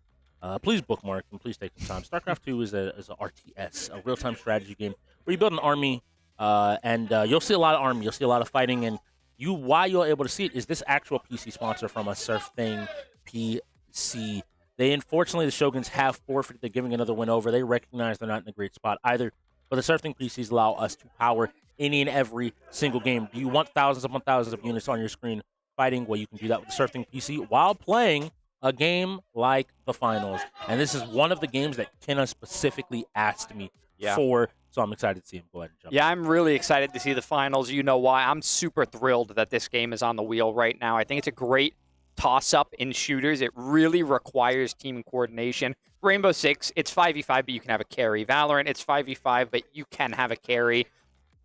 Please bookmark and please take some time. StarCraft 2 is a RTS, a real-time strategy game where you build an army, and you'll see a lot of army. You'll see a lot of fighting, and why you're able to see it is this actual PC sponsor from a SurfThing PC. Unfortunately, the Shoguns have forfeited. They're giving another win over. They recognize they're not in a great spot either, but the SurfThing PCs allow us to power any and every single game. Do you want thousands upon thousands of units on your screen fighting? Well, you can do that with the SurfThing PC while playing a game like the finals. And this is one of the games that Kenna specifically asked me for, so I'm excited to see him go ahead and jump. Yeah, I'm really excited to see the finals. You know why. I'm super thrilled that this game is on the wheel right now. I think it's a great toss-up in shooters. It really requires team coordination. Rainbow Six, it's 5v5, but you can have a carry. Valorant, it's 5v5, but you can have a carry.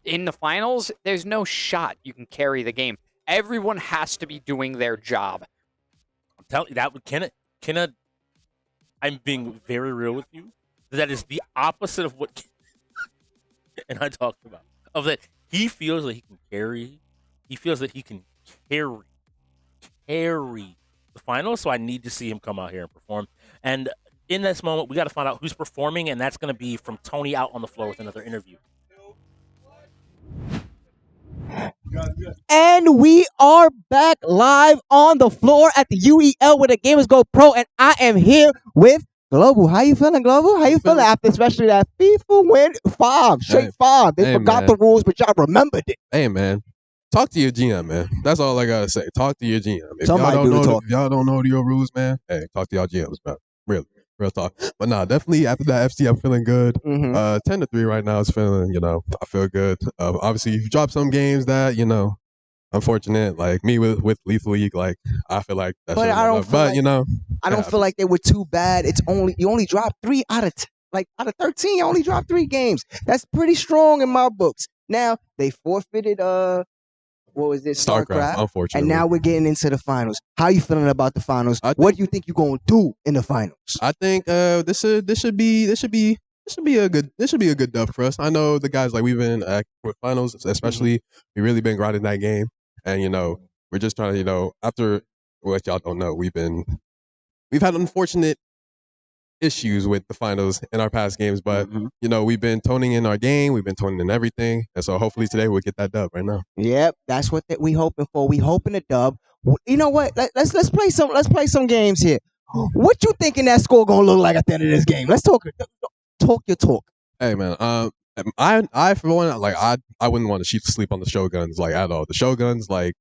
In the finals, there's no shot you can carry the game. Everyone has to be doing their job. I'm telling you, that would Kenna, I'm being very real with you. That is the opposite of what and I talked about. Of that, he feels that he can carry. He feels that he can carry the finals. So I need to see him come out here and perform. And in this moment, we got to find out who's performing, and that's going to be from Tony out on the floor with another interview. And we are back live on the floor at the UEL where the Gamers Go Pro, and I am here with Global. How you feeling, Global? How you feeling after especially that FIFA win 5, straight 5? They forgot the rules, but y'all remembered it. Hey, man. Talk to your GM, man. That's all I gotta say. Talk to your GM. If y'all don't know your rules, man, hey, talk to y'all GMs, man. Real talk. But nah, definitely after that FC, I'm feeling good. 10-3 right now is feeling, I feel good. Obviously, you drop some games that, unfortunate, like me with Lethal League, like I feel like that's. But I don't feel like they were too bad. You only dropped 3 out of 13. You only dropped 3 games. That's pretty strong in my books. Now they forfeited what was it? StarCraft. Unfortunately. And now we're getting into the finals. How you feeling about the finals? What do you think you're gonna do in the finals? I think this should be a good dub for us. I know the guys, like, we've been with finals, especially we really been grinding that game, and we're just trying to after what y'all don't know, we've had unfortunate issues with the finals in our past games, but we've been toning in our game, we've been toning in everything, and so hopefully today we'll get that dub right now. Yep, that's what we hoping for. We hoping a dub. You know what? Let's play some games here. What you thinking that score gonna look like at the end of this game? Let's talk your talk. Hey, man, I for one, like, I wouldn't want to sleep on the Shoguns, like, at all. The Shoguns, like,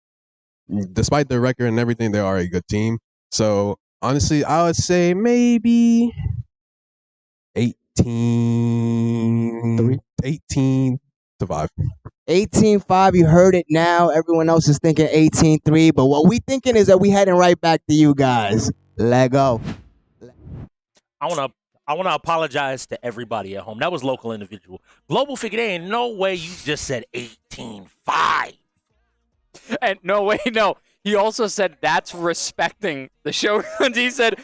despite their record and everything, they are a good team. So honestly, I would say maybe 18-5. 18-5, you heard it now. Everyone else is thinking 18-3, but what we thinking is that we heading right back to you guys. Let go. I want to apologize to everybody at home. That was local individual. Global figured there ain't no way you just said 18-5. And no way, no. He also said that's respecting the Shoguns. He said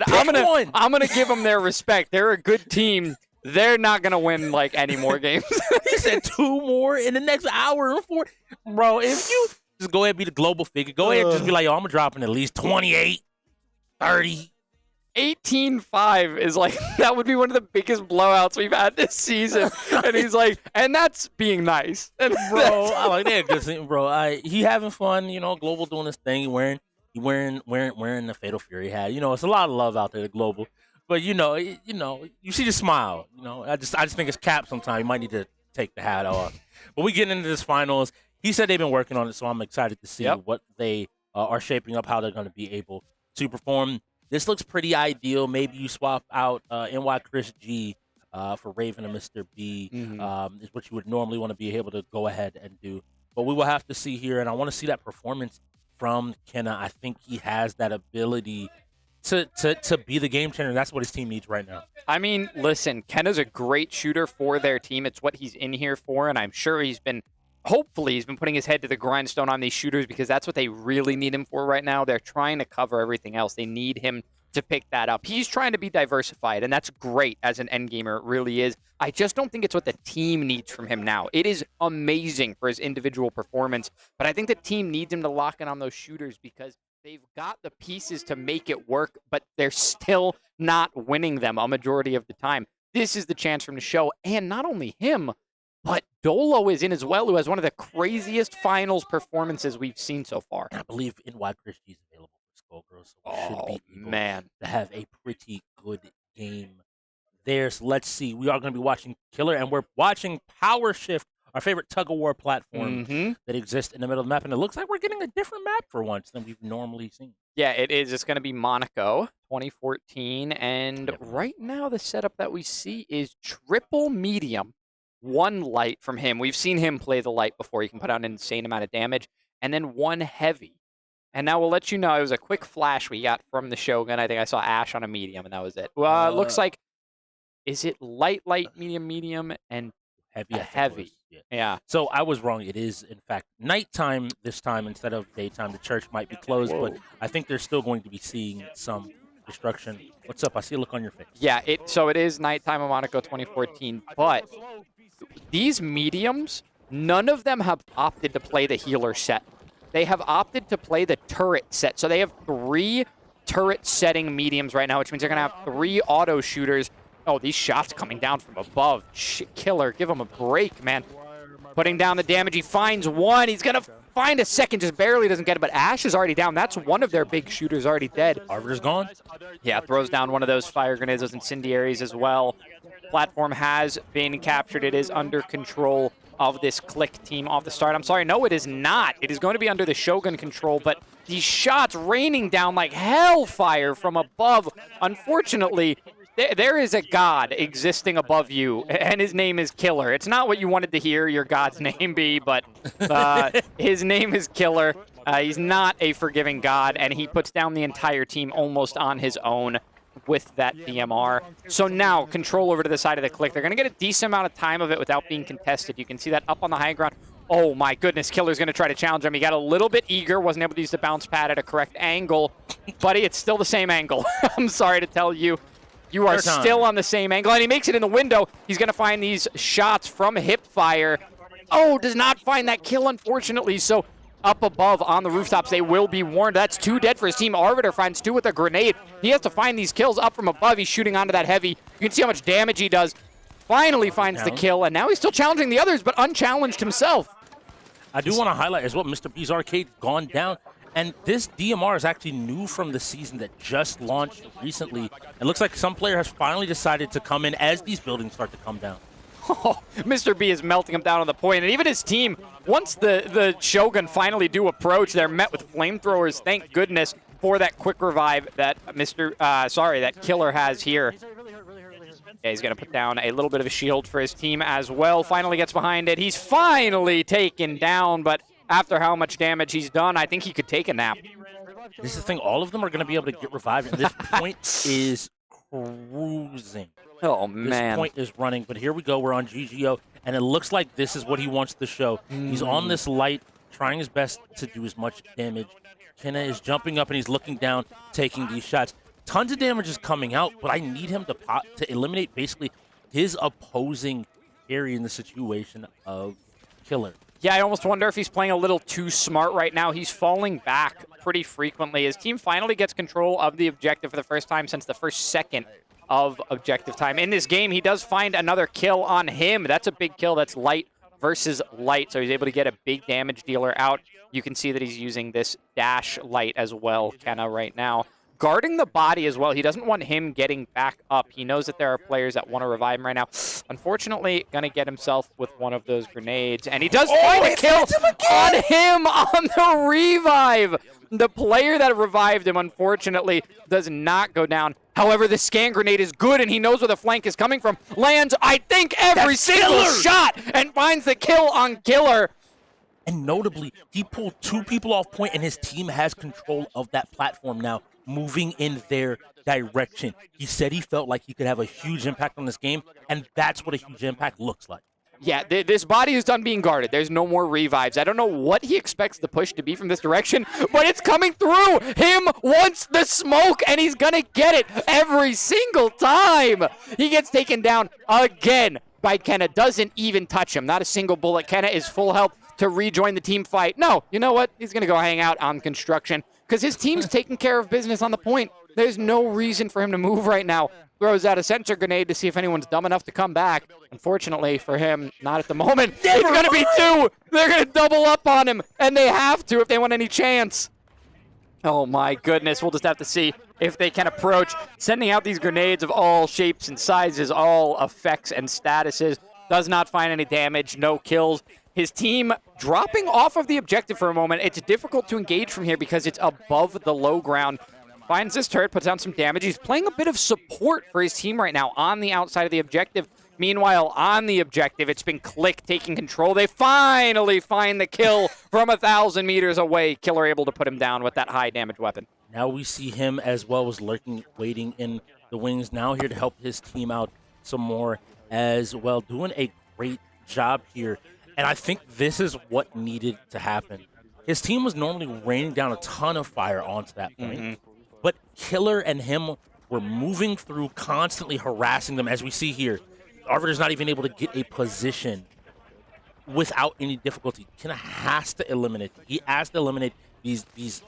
I'm gonna give them their respect. They're a good team. They're not gonna win like any more games. He said 2 more in the next hour or 4. Bro, if you just go ahead and be the global figure, go ahead and just be like, yo, I'm dropping at least 28, 30. 18-5 is like, that would be one of the biggest blowouts we've had this season. And he's like, and that's being nice. And bro, I like that. Good thing, bro. He having fun, Global doing his thing. He wearing the Fatal Fury hat. You know, it's a lot of love out there, the global. But you see the smile. You know, I just think it's Cap. Sometimes you might need to take the hat off. But we get into this finals. He said they've been working on it, so I'm excited to see what they are shaping up, how they're going to be able to perform. This looks pretty ideal. Maybe you swap out NY Chris G for Raven and Mr. B, is what you would normally want to be able to go ahead and do. But we will have to see here, and I want to see that performance from Kenna. I think he has that ability to be the game changer. That's what his team needs right now. I mean, listen, Kenna's a great shooter for their team. It's what he's in here for, and I'm sure hopefully he's been putting his head to the grindstone on these shooters because that's what they really need him for right now. They're trying to cover everything else. They need him to pick that up. He's trying to be diversified, and that's great as an endgamer. It really is. I just don't think it's what the team needs from him now. It is amazing for his individual performance, but I think the team needs him to lock in on those shooters because they've got the pieces to make it work, but they're still not winning them a majority of the time. This is the chance for him to show, and not only him, but Dolo is in as well, who has one of the craziest finals performances we've seen so far. I believe NY Chris G is available for Skullgirls, so we should be able to have a pretty good game there. So let's see. We are going to be watching Killer, and we're watching Power Shift, our favorite tug-of-war platform that exists in the middle of the map. And it looks like we're getting a different map for once than we've normally seen. Yeah, it is. It's going to be Monaco 2014. And right now the setup that we see is triple medium, one light from him. We've seen him play the light before. He can put out an insane amount of damage. And then one heavy. And now we'll let you know, it was a quick flash we got from the Shogun. I think I saw Ash on a medium, and that was it. Well, it looks like, is it light, medium, and heavy? Yeah. So I was wrong. It is, in fact, nighttime this time instead of daytime. The church might be closed, but I think they're still going to be seeing some destruction. What's up? I see a look on your face. Yeah, so it is nighttime in Monaco 2014, but these mediums, none of them have opted to play the healer set. They have opted to play the turret set. So they have 3 turret setting mediums right now, which means they're going to have 3 auto shooters. Oh, these shots coming down from above. Killer, give him a break, man. Putting down the damage. He finds one. He's going to find a second, just barely doesn't get it, but Ash is already down. That's one of their big shooters already dead. Arbiter's gone. Yeah, throws down one of those fire grenades, those incendiaries as well. Platform has been captured. It is under control of this KLiK team off the start. I'm sorry, no, it is not. It is going to be under the Shogun control, but these shots raining down like hellfire from above. Unfortunately, there is a god existing above you, and his name is Killer. It's not what you wanted to hear your god's name be, but his name is Killer. He's not a forgiving god, and he puts down the entire team almost on his own with that DMR. So now, control over to the side of the KLiK. They're going to get a decent amount of time of it without being contested. You can see that up on the high ground. Oh my goodness, Killer's going to try to challenge him. He got a little bit eager, wasn't able to use the bounce pad at a correct angle. Buddy, it's still the same angle. I'm sorry to tell you. You are still on the same angle, and he makes it in the window. He's going to find these shots from hip fire. Oh, does not find that kill, unfortunately. So up above on the rooftops, they will be warned. That's 2 dead for his team. Arbiter finds 2 with a grenade. He has to find these kills up from above. He's shooting onto that heavy. You can see how much damage he does. Finally finds the kill, and now he's still challenging the others, but unchallenged himself. I do want to highlight as well, Mr. B's Arcade gone down. And this DMR is actually new from the season that just launched recently. It looks like some player has finally decided to come in as these buildings start to come down. Oh, Mr. B is melting him down on the point, and even his team, once the Shogun finally do approach, they're met with flamethrowers. Thank goodness for that quick revive that that Killer has here. Yeah, he's going to put down a little bit of a shield for his team as well. Finally gets behind it. He's finally taken down, but after how much damage he's done, I think he could take a nap. This is the thing. All of them are going to be able to get revived, and this point is cruising. Oh, man. This point is running, but here we go. We're on GGO, and it looks like this is what he wants to show. He's on this light, trying his best to do as much damage. Kenna is jumping up, and he's looking down, taking these shots. Tons of damage is coming out, but I need him to eliminate basically his opposing carry in the situation of Killer. Yeah, I almost wonder if he's playing a little too smart right now. He's falling back pretty frequently. His team finally gets control of the objective for the first time since the first second of objective time. In this game, he does find another kill on him. That's a big kill. That's light versus light, so he's able to get a big damage dealer out. You can see that he's using this dash light as well, Kenna, right now. Guarding the body as well. He doesn't want him getting back up. He knows that there are players that want to revive him right now. Unfortunately, going to get himself with one of those grenades. And he does find a kill on him on the revive. The player that revived him, unfortunately, does not go down. However, the scan grenade is good, and he knows where the flank is coming from. Lands, I think, every single shot and finds the kill on Killer. And notably, he pulled 2 people off point, and his team has control of that platform now, moving in their direction. He said he felt like he could have a huge impact on this game, and that's what a huge impact looks like. Yeah, this body is done being guarded. There's no more revives. I don't know what he expects the push to be from this direction, but it's coming through. Him wants the smoke, and he's going to get it every single time. He gets taken down again by Kenna. Doesn't even touch him. Not a single bullet. Kenna is full health to rejoin the team fight. No, you know what? He's going to go hang out on construction because his team's taking care of business on the point. There's no reason for him to move right now. Throws out a sensor grenade to see if anyone's dumb enough to come back. Unfortunately for him, not at the moment. It's going to be 2. They're going to double up on him, and they have to if they want any chance. Oh, my goodness. We'll just have to see if they can approach. Sending out these grenades of all shapes and sizes, all effects and statuses. Does not find any damage, no kills. His team dropping off of the objective for a moment. It's difficult to engage from here because it's above the low ground. Finds this turret, puts down some damage. He's playing a bit of support for his team right now on the outside of the objective. Meanwhile, on the objective, it's been KLiK taking control. They finally find the kill from 1,000 meters away. Killer able to put him down with that high damage weapon. Now we see him as well as lurking, waiting in the wings. Now here to help his team out some more as well. Doing a great job here. And I think this is what needed to happen. His team was normally raining down a ton of fire onto that point. But Killer and him were moving through, constantly harassing them, as we see here. Arbiter's not even able to get a position without any difficulty. Kenna has to eliminate them. He has to eliminate these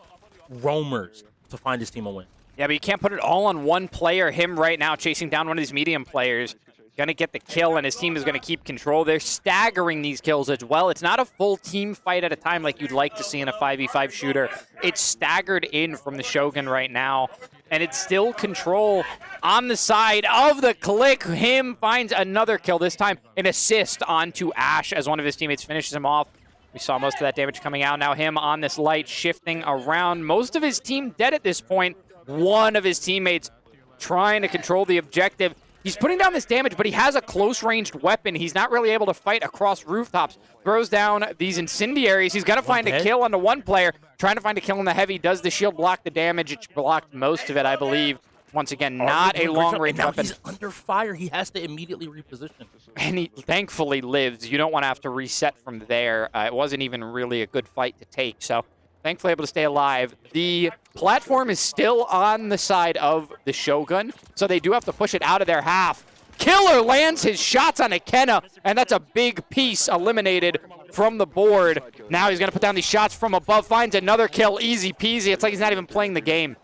roamers to find his team a win. Yeah, but you can't put it all on one player. Him right now chasing down one of these medium players. Going to get the kill, and his team is going to keep control. They're staggering these kills as well. It's not a full team fight at a time like you'd like to see in a 5v5 shooter. It's staggered in from the Shogun right now, and it's still control on the side of the KLiK. Him finds another kill, this time an assist onto Ash as one of his teammates finishes him off. We saw most of that damage coming out. Now him on this light shifting around. Most of his team dead at this point. One of his teammates trying to control the objective. He's putting down this damage, but he has a close-ranged weapon. He's not really able to fight across rooftops. Throws down these incendiaries. He's got to find a kill onto one player. Trying to find a kill on the heavy. Does the shield block the damage? It blocked most of it, I believe. Once again, not a long-range weapon. He's under fire. He has to immediately reposition. And he thankfully lives. You don't want to have to reset from there. It wasn't even really a good fight to take, so thankfully able to stay alive. The platform is still on the side of the Shogun, so they do have to push it out of their half. Killer lands his shots on a Kenna, and that's a big piece eliminated from the board. Now he's going to put down these shots from above, finds another kill, easy peasy. It's like he's not even playing the game.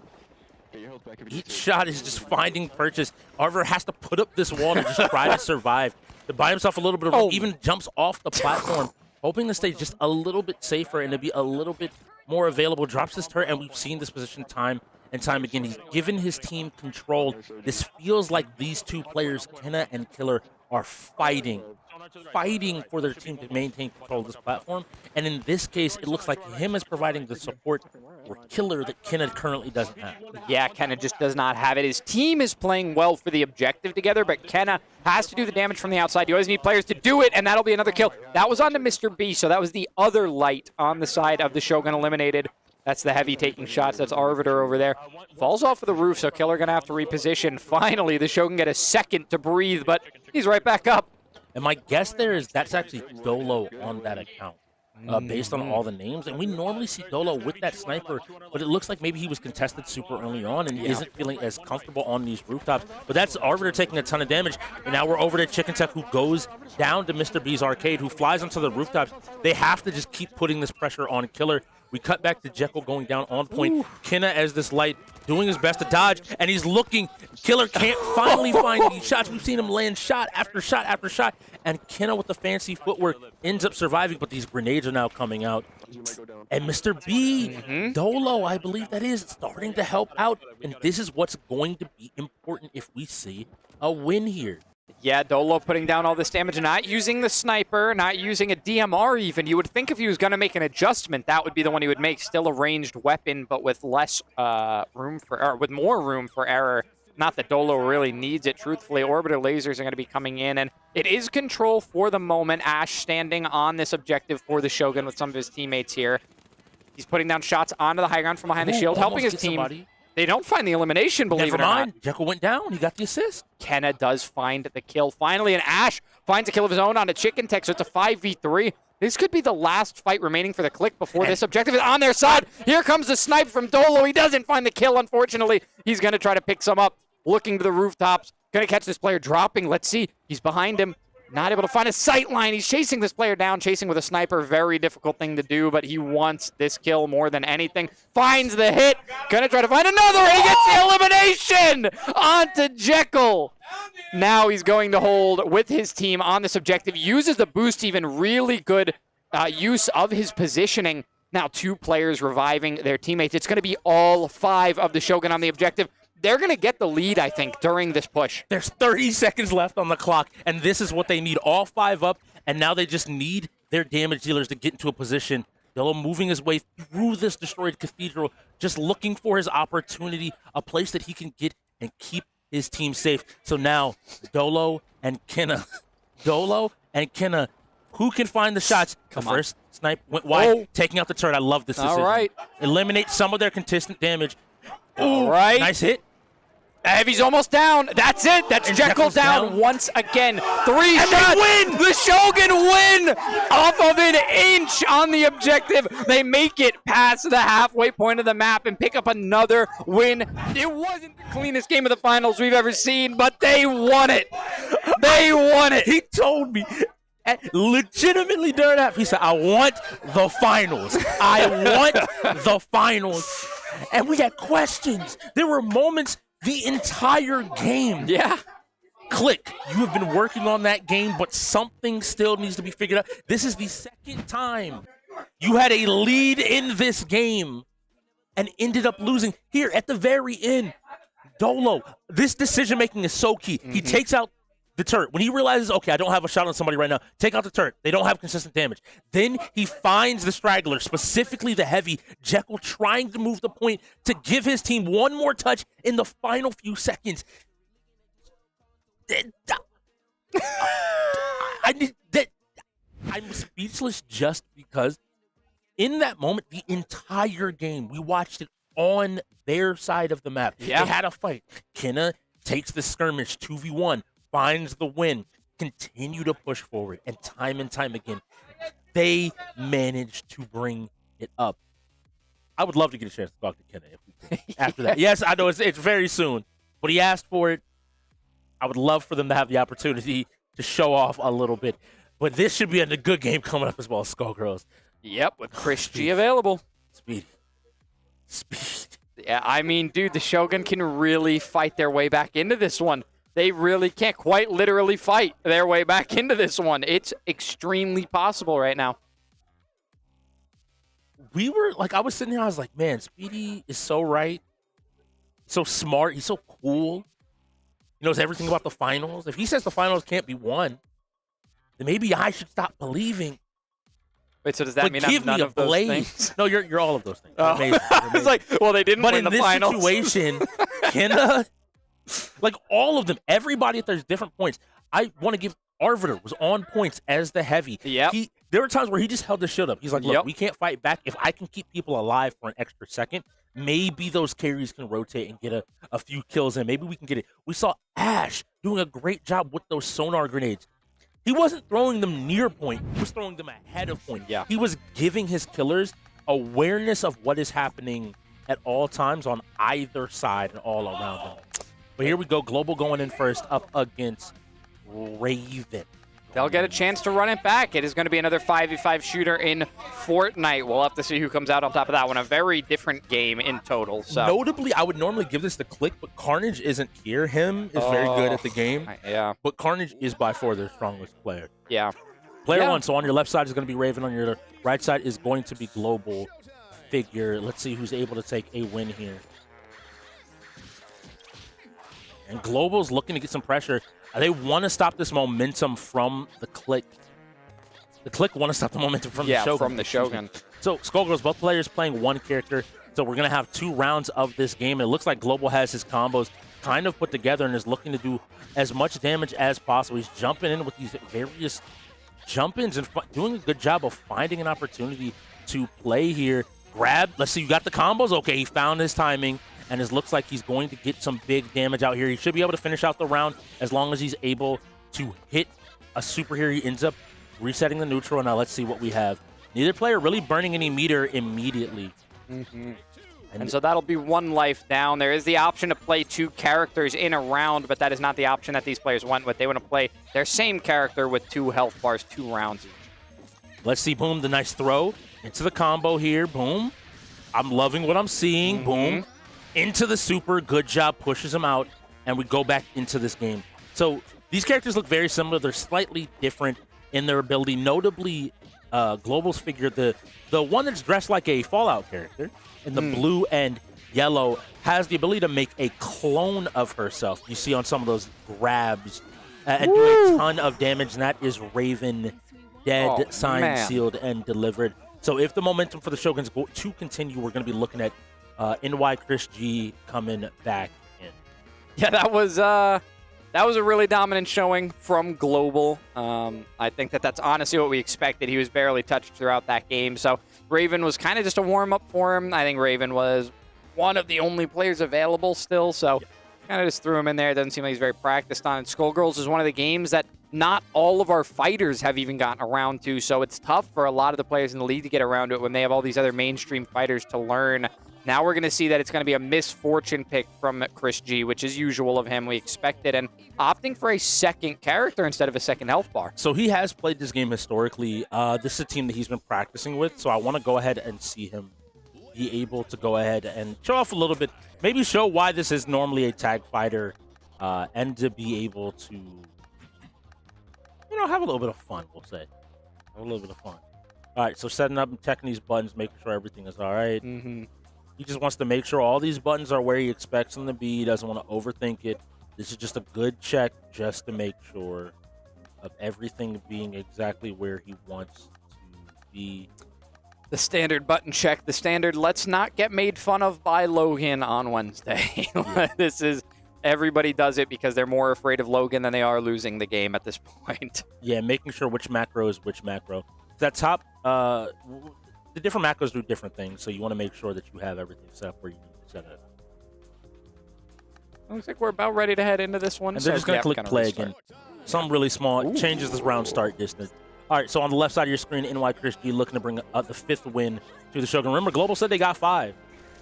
Each shot is just finding purchase. Arbiter has to put up this wall to just try to survive. To buy himself a little bit of room, even jumps off the platform, hoping to stay just a little bit safer and to be a little bit more available. Drops this turret, and we've seen this position time and time again. He's given his team control. This feels like these two players, Kenna and Killer, are fighting for their team to maintain control of this platform. And in this case, it looks like him is providing the support for Killer that Kenna currently doesn't have. Yeah, Kenna just does not have it. His team is playing well for the objective together, but Kenna has to do the damage from the outside. You always need players to do it, and that'll be another kill. That was onto Mr. B, so that was the other light on the side of the Shogun eliminated. That's the heavy taking shots. That's Arbiter over there. Falls off of the roof, so Killer going to have to reposition. Finally, the Shogun get a second to breathe, but he's right back up. And my guess there is that's actually Dolo on that account, based on all the names. And we normally see Dolo with that sniper, but it looks like maybe he was contested super early on and isn't feeling as comfortable on these rooftops. But that's Arbiter taking a ton of damage. And now we're over to Chicken Tech, who goes down to Mr. B's arcade, who flies onto the rooftops. They have to just keep putting this pressure on Killer. We cut back to Jekyll going down on point. Kenna, as this light doing his best to dodge, and he's looking. Killer can't finally find these shots. We've seen him land shot after shot after shot, and Kenna with the fancy footwork ends up surviving, but these grenades are now coming out. And Mr. B, Dolo, I believe that is, starting to help out, and this is what's going to be important if we see a win here. Yeah, Dolo putting down all this damage, not using the sniper, not using a DMR even. You would think if he was going to make an adjustment, that would be the one he would make. Still a ranged weapon, but with less room for, or with more room for error. Not that Dolo really needs it, truthfully. Orbiter lasers are going to be coming in, and it is control for the moment. Ash standing on this objective for the Shogun with some of his teammates here. He's putting down shots onto the high ground from behind the shield, helping his team. Somebody. They don't find the elimination, believe it or not. Jekyll went down. He got the assist. Kenna does find the kill finally, and Ash finds a kill of his own on a Chicken Tech, so it's a 5v3. This could be the last fight remaining for the KLiK before this objective is on their side. Here comes the snipe from Dolo. He doesn't find the kill, unfortunately. He's going to try to pick some up, looking to the rooftops. Going to catch this player dropping. Let's see. He's behind him. Not able to find a sight line. He's chasing this player down, chasing with a sniper. Very difficult thing to do, but he wants this kill more than anything. Finds the hit. Gonna try to find another. He gets the elimination onto Jekyll. Now he's going to hold with his team on this objective. Uses the boost even. Really good use of his positioning. Now 2 players reviving their teammates. It's going to be all 5 of the Shogun on the objective. They're going to get the lead, I think, during this push. There's 30 seconds left on the clock, and this is what they need. All 5 up, and now they just need their damage dealers to get into a position. Dolo moving his way through this destroyed cathedral, just looking for his opportunity, a place that he can get and keep his team safe. So now, Dolo and Kenna. Dolo and Kenna. Who can find the shots? The first snipe went wide, taking out the turret. I love this decision. All right. Eliminate some of their contestant damage. All right. Nice hit. Heavy's almost down. That's it. That's Jekyll down once again. 3 shots. Win. The Shogun win off of an inch on the objective. They make it past the halfway point of the map and pick up another win. It wasn't the cleanest game of the finals we've ever seen, but they won it. They won it. He told me. Legitimately during that, he said, I want the finals. I want the finals. And we had questions. There were moments the entire game. Yeah. KLiK, you have been working on that game, but something still needs to be figured out. This is the second time you had a lead in this game and ended up losing. Here at the very end, Dolo, this decision-making is so key. He takes out the turret. When he realizes, okay, I don't have a shot on somebody right now, take out the turret. They don't have consistent damage. Then he finds the straggler, specifically the heavy. Jekyll trying to move the point to give his team one more touch in the final few seconds. I'm speechless just because in that moment, the entire game, we watched it on their side of the map. Yeah. They had a fight. Kenna takes the skirmish 2v1. Finds the win, continue to push forward, and time again, they managed to bring it up. I would love to get a chance to talk to Kenna if we could after that. Yes, I know it's very soon, but he asked for it. I would love for them to have the opportunity to show off a little bit, but this should be a good game coming up as well, Skullgirls. Yep, with Chris G available. Speed. Yeah, I mean, dude, the Shogun can really fight their way back into this one. They really can't quite literally fight their way back into this one. It's extremely possible right now. We were, like, I was sitting there, I was like, man, Speedy is so right. So smart. He's so cool. He knows everything about the finals. If he says the finals can't be won, then maybe I should stop believing. Wait, so does that mean I'm none of those things? No, you're all of those things. Oh. Amazing. It's like, well, they didn't win the finals. But in this situation, Kenna... Like all of them, everybody at there's different points. I want to give Arbiter was on points as the heavy. Yeah. There were times where he just held the shit up. He's like, look, we can't fight back. If I can keep people alive for an extra second, maybe those carries can rotate and get a few kills in. Maybe we can get it. We saw Ash doing a great job with those sonar grenades. He wasn't throwing them near point. He was throwing them ahead of point. Yeah. He was giving his killers awareness of what is happening at all times on either side and all around them. But here we go. Global going in first up against Raven. they'll get a chance to run it back. It is going to be another 5v5 shooter in Fortnite. We'll have to see who comes out on top of that one. A very different game in total. So Notably, I would normally give this to KLiK, but Carnage isn't here. Him is very good at the game. Yeah. But Carnage is by far their strongest player. Yeah. Player one. So on your left side is going to be Raven. On your right side is going to be Global Figure. Let's see who's able to take a win here. And Global's looking to get some pressure. They want to stop this momentum from the KLiK. The KLiK want to stop the momentum from the Shogun. from the Shogun. So, Skullgirls, both players playing one character. So we're going to have 2 rounds of this game. It looks like Global has his combos kind of put together and is looking to do as much damage as possible. He's jumping in with these various jump-ins and doing a good job of finding an opportunity to play here. Grab. Let's see, you got the combos? Okay, he found his timing. And it looks like he's going to get some big damage out here. He should be able to finish out the round as long as he's able to hit a super here. He ends up resetting the neutral. Now let's see what we have. Neither player really burning any meter immediately. And so that'll be 1 life down. There is the option to play 2 characters in a round, but that is not the option that these players went with. They want to play their same character with 2 health bars, 2 rounds each. Let's see, boom, the nice throw into the combo here. Boom. I'm loving what I'm seeing. Boom. Into the super, good job, pushes him out, and we go back into this game. So these characters look very similar. They're slightly different in their ability. Notably, Global's figure, the one that's dressed like a Fallout character in the blue and yellow, has the ability to make a clone of herself. You see on some of those grabs and do a ton of damage, and that is Raven dead, signed, sealed, and delivered. So if the momentum for the Shoguns to continue, we're going to be looking at Wk6 coming back in. Yeah, that was a really dominant showing from Global. I think that's honestly what we expected. He was barely touched throughout that game. So Raven was kind of just a warm-up for him. I think Raven was one of the only players available still. So kind of just threw him in there. Doesn't seem like he's very practiced on it. Skullgirls is one of the games that not all of our fighters have even gotten around to. So it's tough for a lot of the players in the league to get around to it when they have all these other mainstream fighters to learn. Now we're going to see that it's going to be a misfortune pick from KRISG, which is usual of him. We expected, and opting for a second character instead of a second health bar. So he has played this game historically. This is a team that he's been practicing with, so I want to go ahead and see him be able to go ahead and show off a little bit, maybe show why this is normally a tag fighter, and to be able to, have a little bit of fun, we'll say. Have a little bit of fun. All right, so setting up and checking these buttons, making sure everything is all right. He just wants to make sure all these buttons are where he expects them to be. He doesn't want to overthink it. This is just a good check just to make sure of everything being exactly where he wants to be. The standard button check, the standard let's not get made fun of by Logan on Wednesday. This is, everybody does it because they're more afraid of Logan than they are losing the game at this point. Yeah, making sure which macro is which macro. That top, the different macros do different things, so you want to make sure that you have everything set up where you need to set it. Looks like we're about ready to head into this one. And they're just going to click play again. Something really small. Changes this round start distance. All right, so on the left side of your screen, Wk6 looking to bring the 5th win to the Shogun. Remember, Global said they got 5.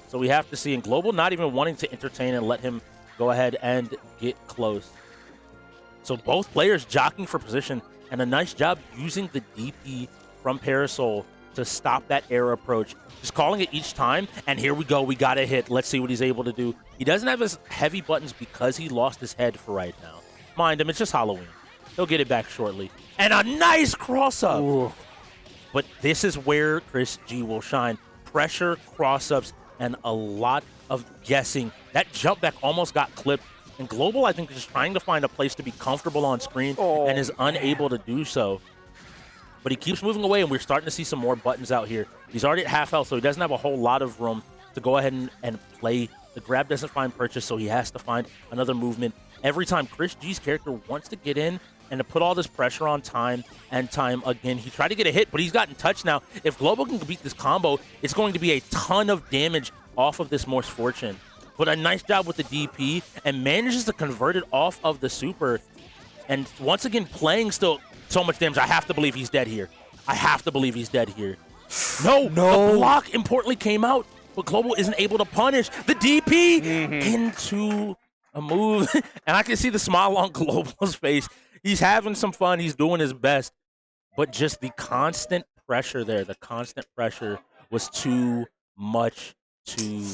So we have to see. And Global not even wanting to entertain and let him go ahead and get close. So both players jockeying for position. And a nice job using the DP from Parasol to stop that air approach. Just calling it each time, and here we go. We got a hit. Let's see what he's able to do. He doesn't have his heavy buttons because he lost his head for right now. Mind him, it's just Halloween. He'll get it back shortly. And a nice cross-up. Ooh. But this is where KRISG will shine. Pressure, cross-ups, and a lot of guessing. That jump back almost got clipped. And Global, I think, is trying to find a place to be comfortable on screen and is unable to do so. But he keeps moving away, and we're starting to see some more buttons out here. He's already at half health, so he doesn't have a whole lot of room to go ahead and play. The grab doesn't find purchase, so he has to find another movement. Every time KRISG's character wants to get in and to put all this pressure on time and time again. He tried to get a hit, but he's gotten touched now. If Global can beat this combo, it's going to be a ton of damage off of this misfortune. But a nice job with the DP and manages to convert it off of the super. And once again, playing still so much damage. I have to believe he's dead here. I have to believe he's dead here. No. The block importantly came out, but Global isn't able to punish. The DP into a move. And I can see the smile on Global's face. He's having some fun. He's doing his best. But just the constant pressure there, the constant pressure was too much to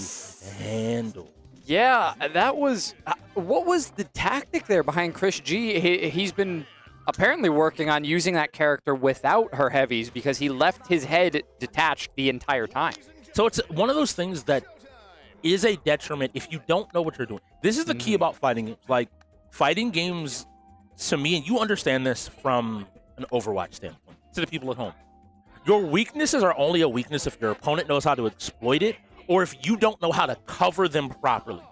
handle. Yeah, that was what was the tactic there behind Chris G? He's been apparently working on using that character without her heavies because he left his head detached the entire time. So it's one of those things that is a detriment if you don't know what you're doing. This is the key about fighting games. Like, fighting games, to me, and you understand this from an Overwatch standpoint, to the people at home. Your weaknesses are only a weakness if your opponent knows how to exploit it or if you don't know how to cover them properly.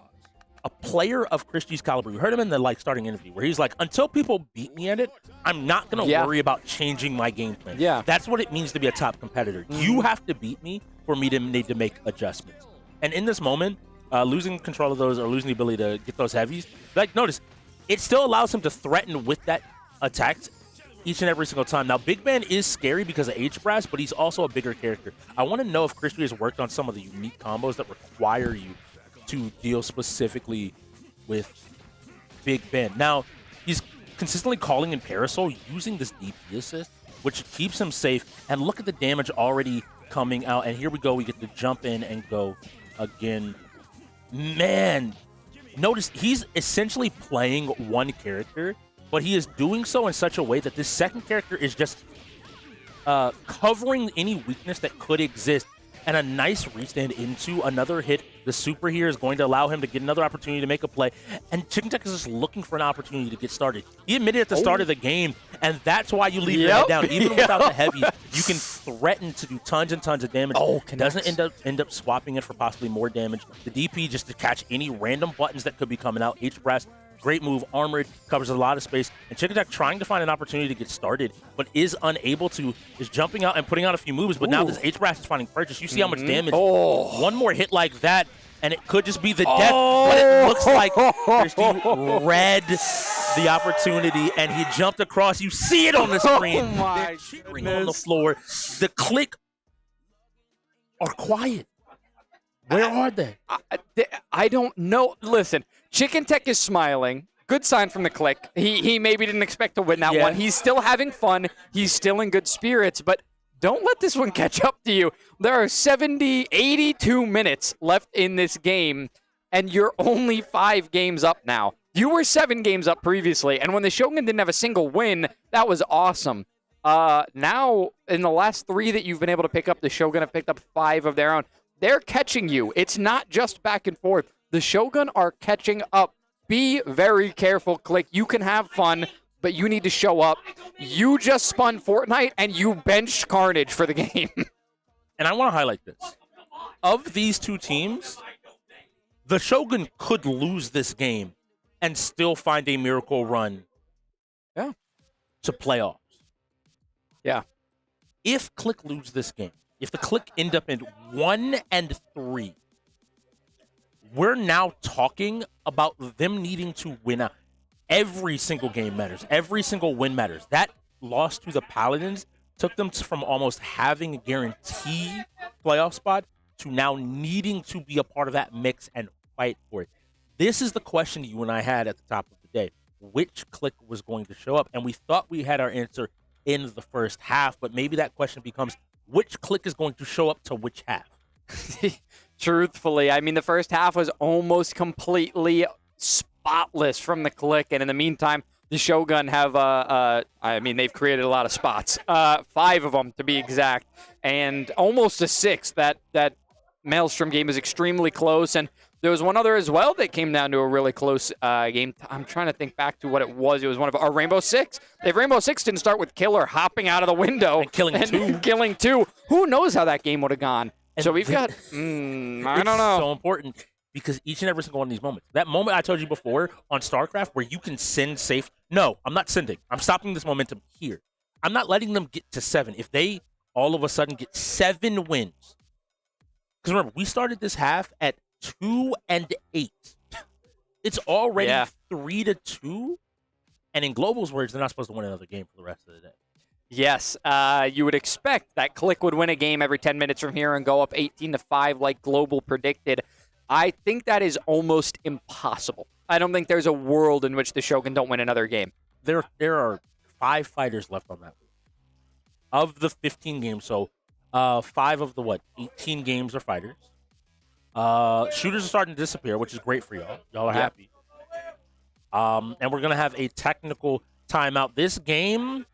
A player of Chris G's caliber, we heard him in the starting interview where he's like, until people beat me at it, I'm not going to worry about changing my game plan. Yeah. That's what it means to be a top competitor. You have to beat me for me to need to make adjustments. And in this moment, losing control of those or losing the ability to get those heavies, like, notice, it still allows him to threaten with that attack each and every single time. Now, Big Man is scary because of H-Brass, but he's also a bigger character. I want to know if Chris G has worked on some of the unique combos that require you to deal specifically with Big Ben. Now, he's consistently calling in Parasol using this DP assist, which keeps him safe. And look at the damage already coming out. And here we go. We get to jump in and go again. Man, notice he's essentially playing one character, but he is doing so in such a way that this second character is just covering any weakness that could exist. And a nice restand into another hit. The super here is going to allow him to get another opportunity to make a play. And Chicken Tech is just looking for an opportunity to get started. He admitted at the start of the game, and that's why you leave your head down. Even without the heavies, you can threaten to do tons and tons of damage. Doesn't end up swapping it for possibly more damage. The DP just to catch any random buttons that could be coming out. H-Brass, great move, armored, covers a lot of space. And Chicken Tech trying to find an opportunity to get started, but is unable to, is jumping out and putting out a few moves, but now this H-Brass is finding purchase. You see how much damage. One more hit like that, and it could just be the death, but it looks like Christy read the opportunity, and he jumped across. You see it on the screen. Oh my They're cheering on the floor. The KLiK are quiet. Where are they? I don't know. Listen, Chicken Tech is smiling. Good sign from the KLiK. He maybe didn't expect to win that one. He's still having fun. He's still in good spirits, but don't let this one catch up to you. There are 82 minutes left in this game, and you're only 5 games up now. You were 7 games up previously, and when the Shogun didn't have a single win, that was awesome. Now, in the last 3 that you've been able to pick up, the Shogun have picked up 5 of their own. They're catching you. It's not just back and forth. The Shogun are catching up. Be very careful, KLiK. You can have fun, but you need to show up. You just spun Fortnite, and you benched Carnage for the game. And I want to highlight this. Of these two teams, the Shogun could lose this game and still find a miracle run to playoffs. Yeah. If KLiK lose this game, if the KLiK end up in 1-3, we're now talking about them needing to win out. Every single game matters. Every single win matters. That loss to the Paladins took them from almost having a guaranteed playoff spot to now needing to be a part of that mix and fight for it. This is the question you and I had at the top of the day. Which KLiK was going to show up? And we thought we had our answer in the first half, but maybe that question becomes, which KLiK is going to show up to which half? Truthfully, I mean, the first half was almost completely spotless from the KLiK, and in the meantime, the Shogun have, they've created a lot of spots. 5 of them, to be exact, and almost a 6th. That Maelstrom game is extremely close, and there was one other as well that came down to a really close game. I'm trying to think back to what it was. It was one of our Rainbow Six. If Rainbow Six didn't start with Killer hopping out of the window and killing two, who knows how that game would have gone? And so we've got, I don't know. It's so important because each and every single one of these moments. That moment I told you before on StarCraft where you can send safe. No, I'm not sending. I'm stopping this momentum here. I'm not letting them get to 7. If they all of a sudden get 7 wins. Because remember, we started this half at 2-8. It's already 3-2. And in Global's words, they're not supposed to win another game for the rest of the day. Yes, you would expect that KLiK would win a game every 10 minutes from here and go up 18-5 like Global predicted. I think that is almost impossible. I don't think there's a world in which the Shogun don't win another game. there are 5 fighters left on that of the 15 games. So 5 of the 18 games are fighters. Shooters are starting to disappear, which is great for y'all. Y'all are happy. And we're gonna have a technical timeout. This game,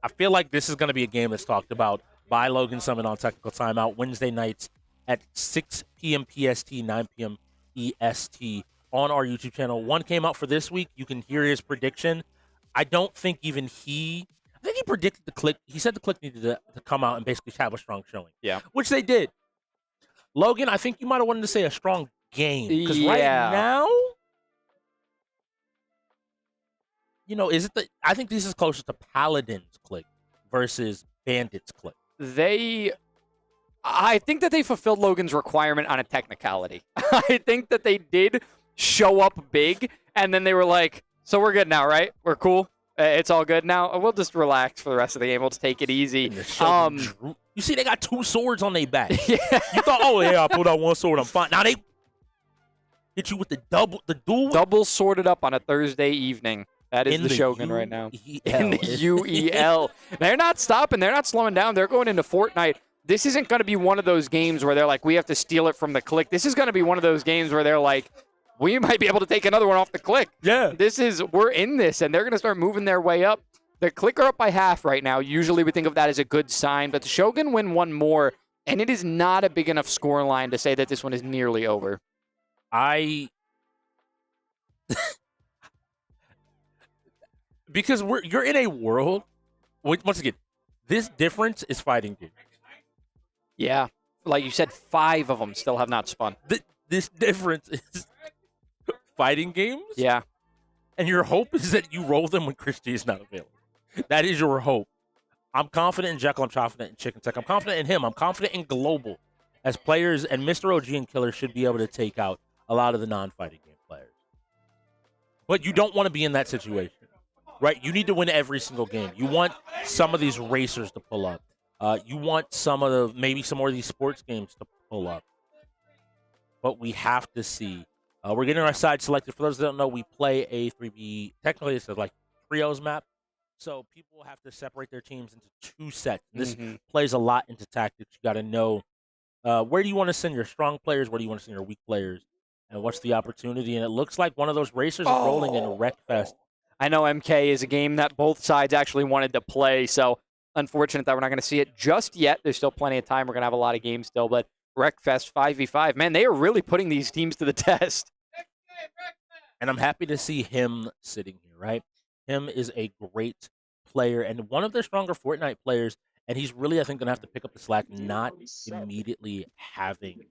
I feel like this is gonna be a game that's talked about by Logan Summit on technical timeout Wednesday nights at 6 p.m. PST, 9 p.m. EST on our YouTube channel. One came out for this week. You can hear his prediction. I don't think even I think he predicted the KLiK. He said the KLiK needed to come out and basically have a strong showing. Yeah. Which they did. Logan, I think you might have wanted to say a strong game. Because right now, you know, I think this is closer to Paladin's KLiK versus Bandit's KLiK. I think that they fulfilled Logan's requirement on a technicality. I think that they did show up big, and then they were like, so we're good now, right? We're cool. It's all good now. We'll just relax for the rest of the game. We'll just take it easy. You see, they got 2 swords on their back. You thought, oh, yeah, I pulled out 1 sword. I'm fine. Now they hit you with the dual. Double sorted up on a Thursday evening. That is the Shogun right now. In the UEL. They're not stopping. They're not slowing down. They're going into Fortnite. This isn't going to be one of those games where they're like, we have to steal it from the KLiK. This is going to be one of those games where they're like, we might be able to take another one off the KLiK. Yeah. We're in this, and they're going to start moving their way up. The KLiK are up by half right now. Usually we think of that as a good sign, but the Shogun win one more, and it is not a big enough score line to say that this one is nearly over. Because you're in a world, once again, this difference is fighting games. Yeah. Like you said, 5 of them still have not spun. This difference is fighting games? Yeah. And your hope is that you roll them when Christie is not available. That is your hope. I'm confident in Jekyll. I'm confident in Chicken Tech. I'm confident in him. I'm confident in Global as players, and Mr. OG and Killer should be able to take out a lot of the non-fighting game players. But you don't want to be in that situation, right? You need to win every single game. You want some of these racers to pull up. You want maybe some more of these sports games to pull up. But we have to see. We're getting our side selected. For those that don't know, we play a 3v. Technically, it's like trios map. So people have to separate their teams into 2 sets. This plays a lot into tactics. You got to know where do you want to send your strong players, where do you want to send your weak players, and what's the opportunity. And it looks like one of those racers is rolling in Wreckfest. I know MK is a game that both sides actually wanted to play, so unfortunate that we're not going to see it just yet. There's still plenty of time. We're going to have a lot of games still, but Wreckfest 5v5, man, they are really putting these teams to the test. And I'm happy to see him sitting here, right? Him is a great player and one of their stronger Fortnite players, and he's really, I think, going to have to pick up the slack, not immediately having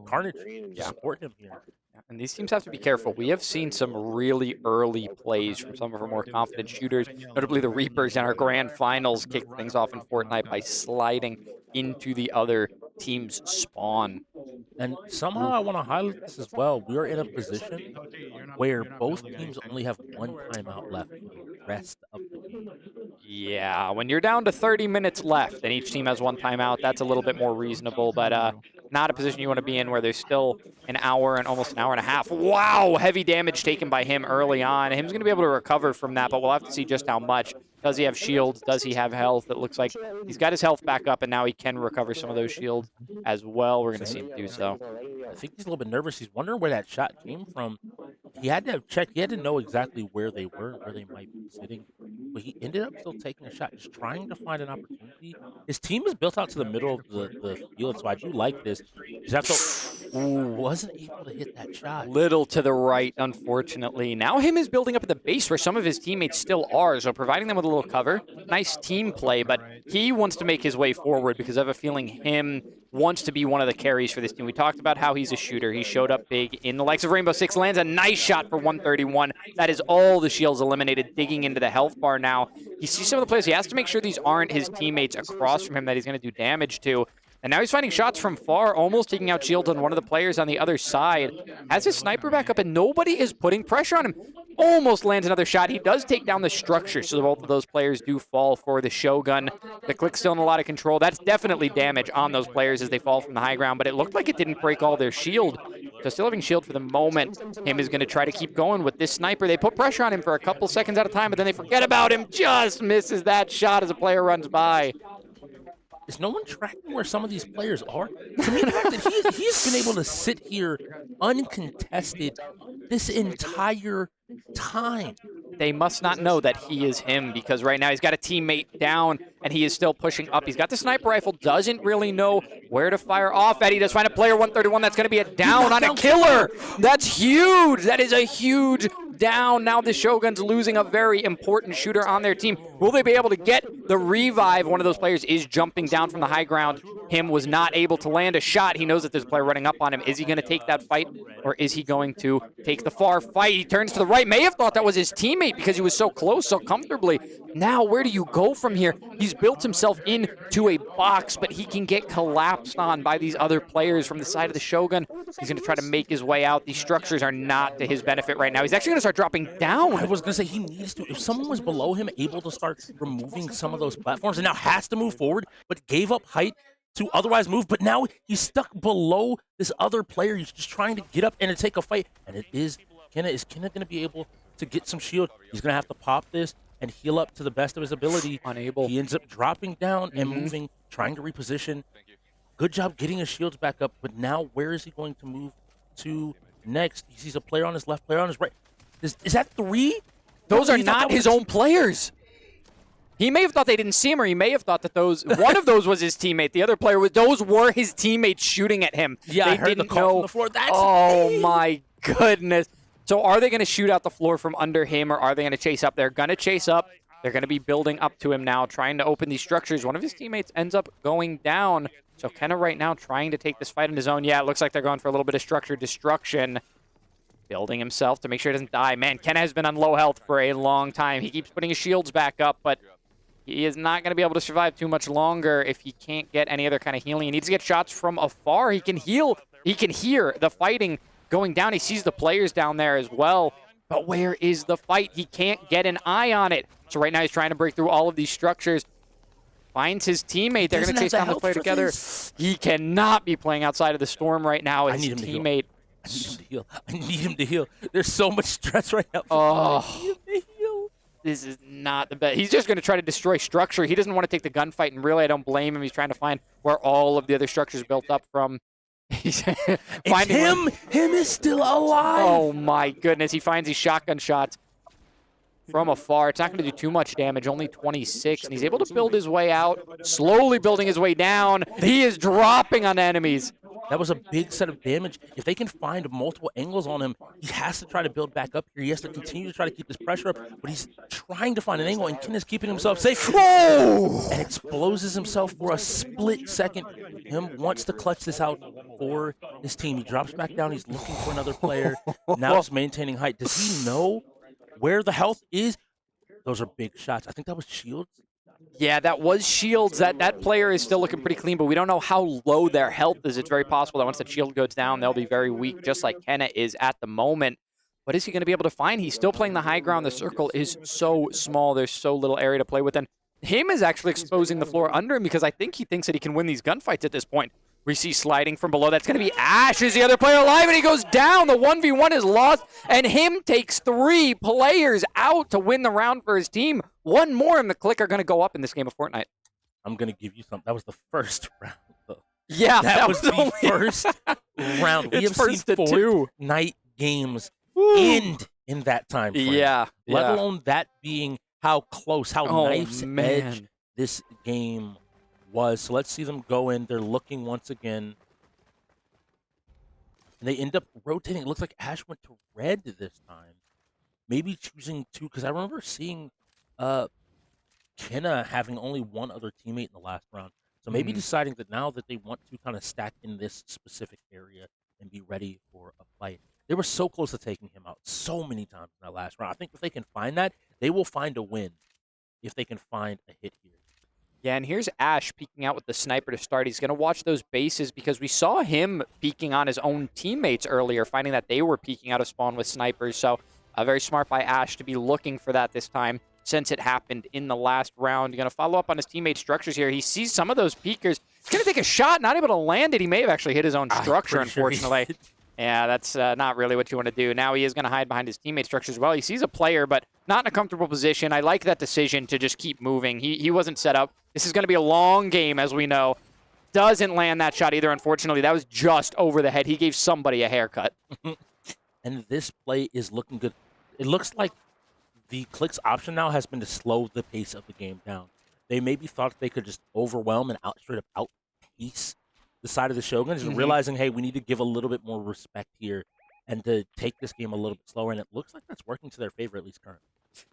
Carnage support him here. And these teams have to be careful. We have seen some really early plays from some of our more confident shooters, notably the Reapers in our grand finals kicked things off in Fortnite by sliding into the other team's spawn. And somehow I want to highlight this as well. We are in a position where both teams only have 1 timeout left for the rest of the game. Yeah, when you're down to 30 minutes left and each team has 1 timeout, that's a little bit more reasonable, but not a position you want to be in where there's still an hour and almost an hour and a half. Wow, heavy damage taken by him early on. Him's going to be able to recover from that, but we'll have to see just how much. Does he have shields? Does he have health? It looks like he's got his health back up, and now he can recover some of those shields as well. We're going to see him do so. I think he's a little bit nervous. He's wondering where that shot came from. He had to have checked. He had to know exactly where they were, where they might be sitting. But he ended up still taking a shot, just trying to find an opportunity. His team is built out to the middle of the field, so I do like this. Just have to, wasn't able to hit that shot. Little to the right, unfortunately. Now him is building up at the base where some of his teammates still are, so providing them with a little cover. Nice team play, but he wants to make his way forward because I have a feeling him wants to be one of the carries for this team. We talked about how he's a shooter. He showed up big in the likes of Rainbow Six, lands a nice shot for 131. That is all the shields eliminated, digging into the health bar now. He sees some of the players. He has to make sure these aren't his teammates across from him that he's going to do damage to. And now he's finding shots from far, almost taking out shields on one of the players on the other side. Has his sniper back up, and nobody is putting pressure on him. Almost lands another shot. He does take down the structure, so both of those players do fall for the Shogun. The KLiK's still in a lot of control. That's definitely damage on those players as they fall from the high ground, but it looked like it didn't break all their shield. So still having shield for the moment. Him is going to try to keep going with this sniper. They put pressure on him for a couple seconds at a time, but then they forget about him. Just misses that shot as a player runs by. Is no one tracking where some of these players are? To me, the fact that he's been able to sit here uncontested this entire time. They must not know that he is him, because right now he's got a teammate down and he is still pushing up. He's got the sniper rifle, doesn't really know where to fire off at. He does find a player 131. That's going to be a down on a killer. That's huge. That is a huge down. Now the Shogun's losing a very important shooter on their team. Will they be able to get the revive? One of those players is jumping down from the high ground. Him was not able to land a shot. He knows that there's a player running up on him. Is he going to take that fight, or is he going to take the far fight? He turns to the right. May have thought that was his teammate because he was so close, so comfortably. Now, where do you go from here? He's built himself into a box, but he can get collapsed on by these other players from the side of the Shogun. He's going to try to make his way out. These structures are not to his benefit right now. He's actually going to start dropping down. I was going to say he needs to. If someone was below him, able to start removing some of those platforms, and now has to move forward, but gave up height to otherwise move, but now he's stuck below this other player. He's just trying to get up and to take a fight, and it is Kenna. Is Kenna going to be able to get some shield? He's going to have to pop this and heal up to the best of his ability. Unable. He ends up dropping down and moving, trying to reposition. Good job getting his shields back up, but now where is he going to move to next? He sees a player on his left, player on his right. Is that three? Those are not his own players. He may have thought they didn't see him, or he may have thought that one of those was his teammate. The other player those were his teammates shooting at him. Yeah, they I heard didn't the call know. from the floor. That's oh my goodness. So are they going to shoot out the floor from under him, or are they going to chase up? They're going to chase up. They're going to be building up to him now, trying to open these structures. One of his teammates ends up going down. So Kenna right now trying to take this fight on his own. Yeah, it looks like they're going for a little bit of structure destruction. Building himself to make sure he doesn't die. Man, Kenna has been on low health for a long time. He keeps putting his shields back up, but he is not going to be able to survive too much longer if he can't get any other kind of healing. He needs to get shots from afar. He can heal. He can hear the fighting going down. He sees the players down there as well. But where is the fight? He can't get an eye on it. So right now he's trying to break through all of these structures. Finds his teammate. They're going to chase down the player together. He cannot be playing outside of the storm right now. His teammate. I need him to heal. I need him to heal. There's so much stress right now. Oh. This is not the best. He's just going to try to destroy structure. He doesn't want to take the gunfight, and really, I don't blame him. He's trying to find where all of the other structures built up from. He's finding him. Him is still alive. Oh my goodness! He finds these shotgun shots from afar. It's not going to do too much damage. Only 26, and he's able to build his way out. Slowly building his way down. He is dropping on enemies. That was a big set of damage. If they can find multiple angles on him, he has to try to build back up here. He has to continue to try to keep this pressure up, but he's trying to find an angle, and Kenna's keeping himself safe. Whoa! And exposes himself for a split second. Him wants to clutch this out for his team. He drops back down. He's looking for another player. Now he's maintaining height. Does he know where the health is? Those are big shots. I think that was shields. Yeah, that was shields. That player is still looking pretty clean, but we don't know how low their health is. It's very possible that once that shield goes down, they'll be very weak, just like Kenna is at the moment. What is he going to be able to find? He's still playing the high ground. The circle is so small. There's so little area to play with. And him is actually exposing the floor under him because I think he thinks that he can win these gunfights at this point. We see sliding from below. That's going to be Ash. Is the other player alive? And he goes down. The 1v1 is lost. And him takes 3 players out to win the round for his team. One more, and the KLiK are going to go up in this game of Fortnite. I'm going to give you something. That was the first round, though. Yeah, that was the first round. We have seen Fortnite games end in that time frame. Yeah. Let alone that being how close, how knife's edge this game was. So let's see them go in. They're looking once again. And they end up rotating. It looks like Ash went to red this time. Maybe choosing 2, because I remember seeing Kenna having only one other teammate in the last round. So maybe deciding that now that they want to kind of stack in this specific area and be ready for a fight. They were so close to taking him out so many times in that last round. I think if they can find that, they will find a win if they can find a hit here. Yeah, and here's Ash peeking out with the sniper to start. He's going to watch those bases because we saw him peeking on his own teammates earlier, finding that they were peeking out of spawn with snipers. So very smart by Ash to be looking for that this time since it happened in the last round. He's going to follow up on his teammate structures here. He sees some of those peekers. He's going to take a shot, not able to land it. He may have actually hit his own structure, unfortunately. Yeah, that's not really what you want to do. Now he is going to hide behind his teammate structure as well. He sees a player, but not in a comfortable position. I like that decision to just keep moving. He wasn't set up. This is going to be a long game, as we know. Doesn't land that shot either, unfortunately. That was just over the head. He gave somebody a haircut. And this play is looking good. It looks like the KLiK's option now has been to slow the pace of the game down. They maybe thought they could just overwhelm and straight up outpace the side of the Shogun, just realizing, hey, we need to give a little bit more respect here and to take this game a little bit slower, and it looks like that's working to their favor, at least currently.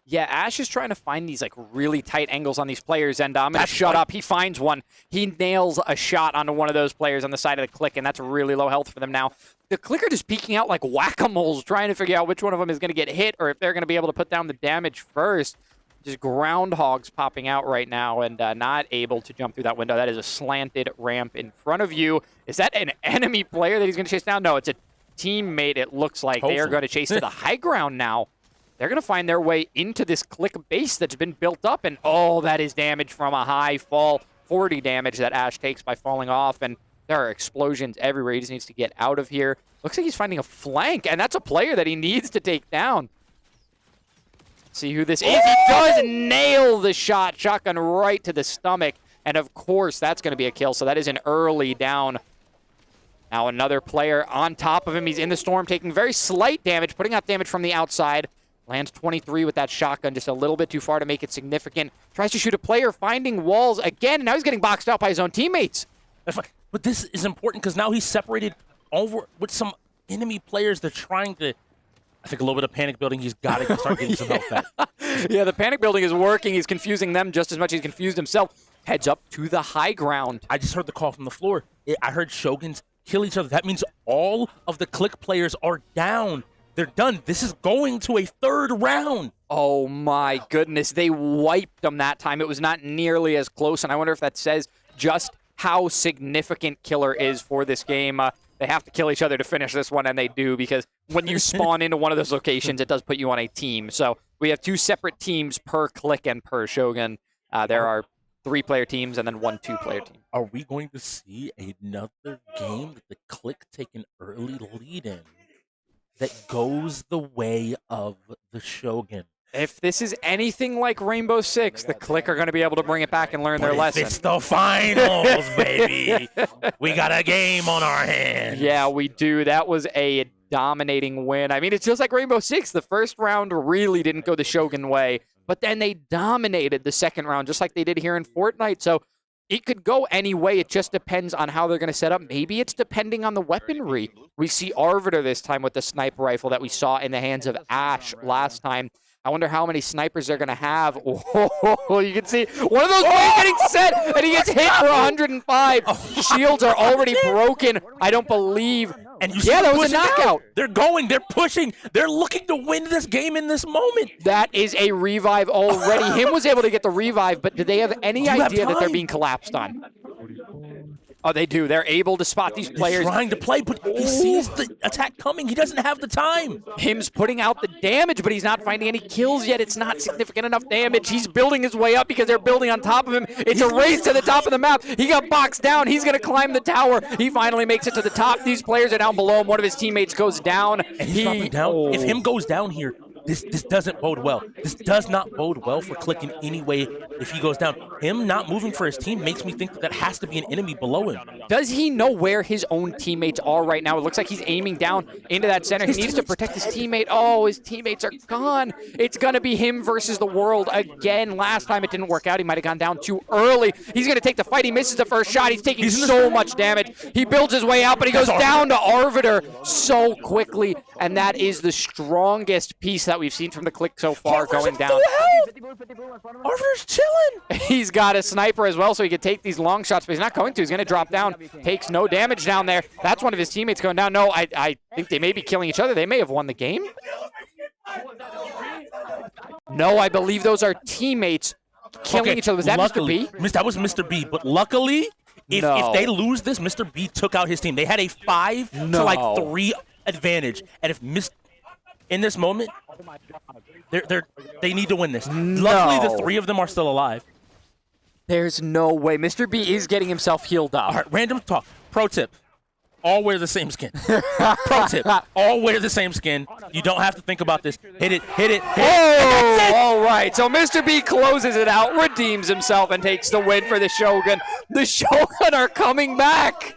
Yeah, Ash is trying to find these really tight angles on these players, and I'm going to shut up. He finds one. He nails a shot onto one of those players on the side of the KLiK, and that's really low health for them now. The KLiK are just peeking out like whack-a-moles, trying to figure out which one of them is going to get hit or if they're going to be able to put down the damage first. Just groundhogs popping out right now and not able to jump through that window. That is a slanted ramp in front of you. Is that an enemy player that he's going to chase down? No, it's a teammate, it looks like. They are going to chase to the high ground now. They're going to find their way into this KLiK base that's been built up, and oh, that is damage from a high fall. 40 damage that Ash takes by falling off, and there are explosions everywhere. He just needs to get out of here. Looks like he's finding a flank, and that's a player that he needs to take down. See who this is. He does nail the shot. Shotgun right to the stomach. And of course, that's going to be a kill. So that is an early down. Now another player on top of him. He's in the storm, taking very slight damage, putting out damage from the outside. Lands 23 with that shotgun, just a little bit too far to make it significant. Tries to shoot a player, finding walls again. And now he's getting boxed out by his own teammates. But this is important because now he's separated over with some enemy players. They're trying to... I think a little bit of panic building. He's got to start getting some health back. Yeah, the panic building is working. He's confusing them just as much as he's confused himself. Heads up to the high ground. I just heard the call from the floor. I heard Shoguns kill each other. That means all of the KLiK players are down. They're done. This is going to a third round. Oh, my goodness. They wiped them that time. It was not nearly as close, and I wonder if that says just how significant Killer is for this game. They have to kill each other to finish this one, and they do, because when you spawn into one of those locations, it does put you on a team. So we have 2 separate teams per KLiK and per Shogun. There are 3-player teams and then 1 2-player team. Are we going to see another game that the KLiK take an early lead in that goes the way of the Shogun? If this is anything like Rainbow Six, the KLiK are going to be able to bring it back and learn their lesson. It's the finals, baby. We got a game on our hands. Yeah, we do. That was a dominating win. I mean, it's just like Rainbow Six. The first round really didn't go the Shogun way, but then they dominated the second round, just like they did here in Fortnite. So it could go any way. It just depends on how they're going to set up. Maybe it's depending on the weaponry. We see Arbiter this time with the sniper rifle that we saw in the hands of Ash last time. I wonder how many snipers they're going to have. Oh, you can see one of those players getting set, and he gets hit for 105. Shields are already broken. I don't believe. And you see that was a knockout. They're going. They're pushing. They're looking to win this game in this moment. That is a revive already. Him was able to get the revive, but do they have any idea that they're being collapsed on? Oh, they do. They're able to spot these players. He's trying to play, but he sees the attack coming. He doesn't have the time. Him's putting out the damage, but he's not finding any kills yet. It's not significant enough damage. He's building his way up because they're building on top of him. It's a race to the top of the map. He got boxed down. He's going to climb the tower. He finally makes it to the top. These players are down below him. One of his teammates goes down. And he's dropping down. If him goes down here, this doesn't bode well. This does not bode well for KLiK in any way if he goes down. Him not moving for his team makes me think that has to be an enemy below him. Does he know where his own teammates are right now? It looks like he's aiming down into that center. He needs to protect his teammate. Oh, his teammates are gone. It's going to be him versus the world again. Last time it didn't work out. He might have gone down too early. He's going to take the fight. He misses the first shot. He's taking so much damage. He builds his way out, but he goes down to Arbiter so quickly, and that is the strongest piece that we've seen from the KLiK so far going down. Arbiter's chilling. He's got a sniper as well, so he can take these long shots, but he's not going to. He's going to drop down. Takes no damage down there. That's one of his teammates going down. No, I think they may be killing each other. They may have won the game. No, I believe those are teammates killing each other. Was that luckily, Mr. B? That was Mr. B, but luckily, if they lose this, Mr. B took out his team. They had a 5 to 3 advantage, and if in this moment, they need to win this. Luckily, the 3 of them are still alive. There's no way. Mr. B is getting himself healed up. All right, random talk. Pro tip. all wear the same skin. Pro tip, all wear the same skin. You don't have to think about this. Hit it. Oh, all right. So Mr. B closes it out, redeems himself, and takes the win for the Shogun. The Shogun are coming back.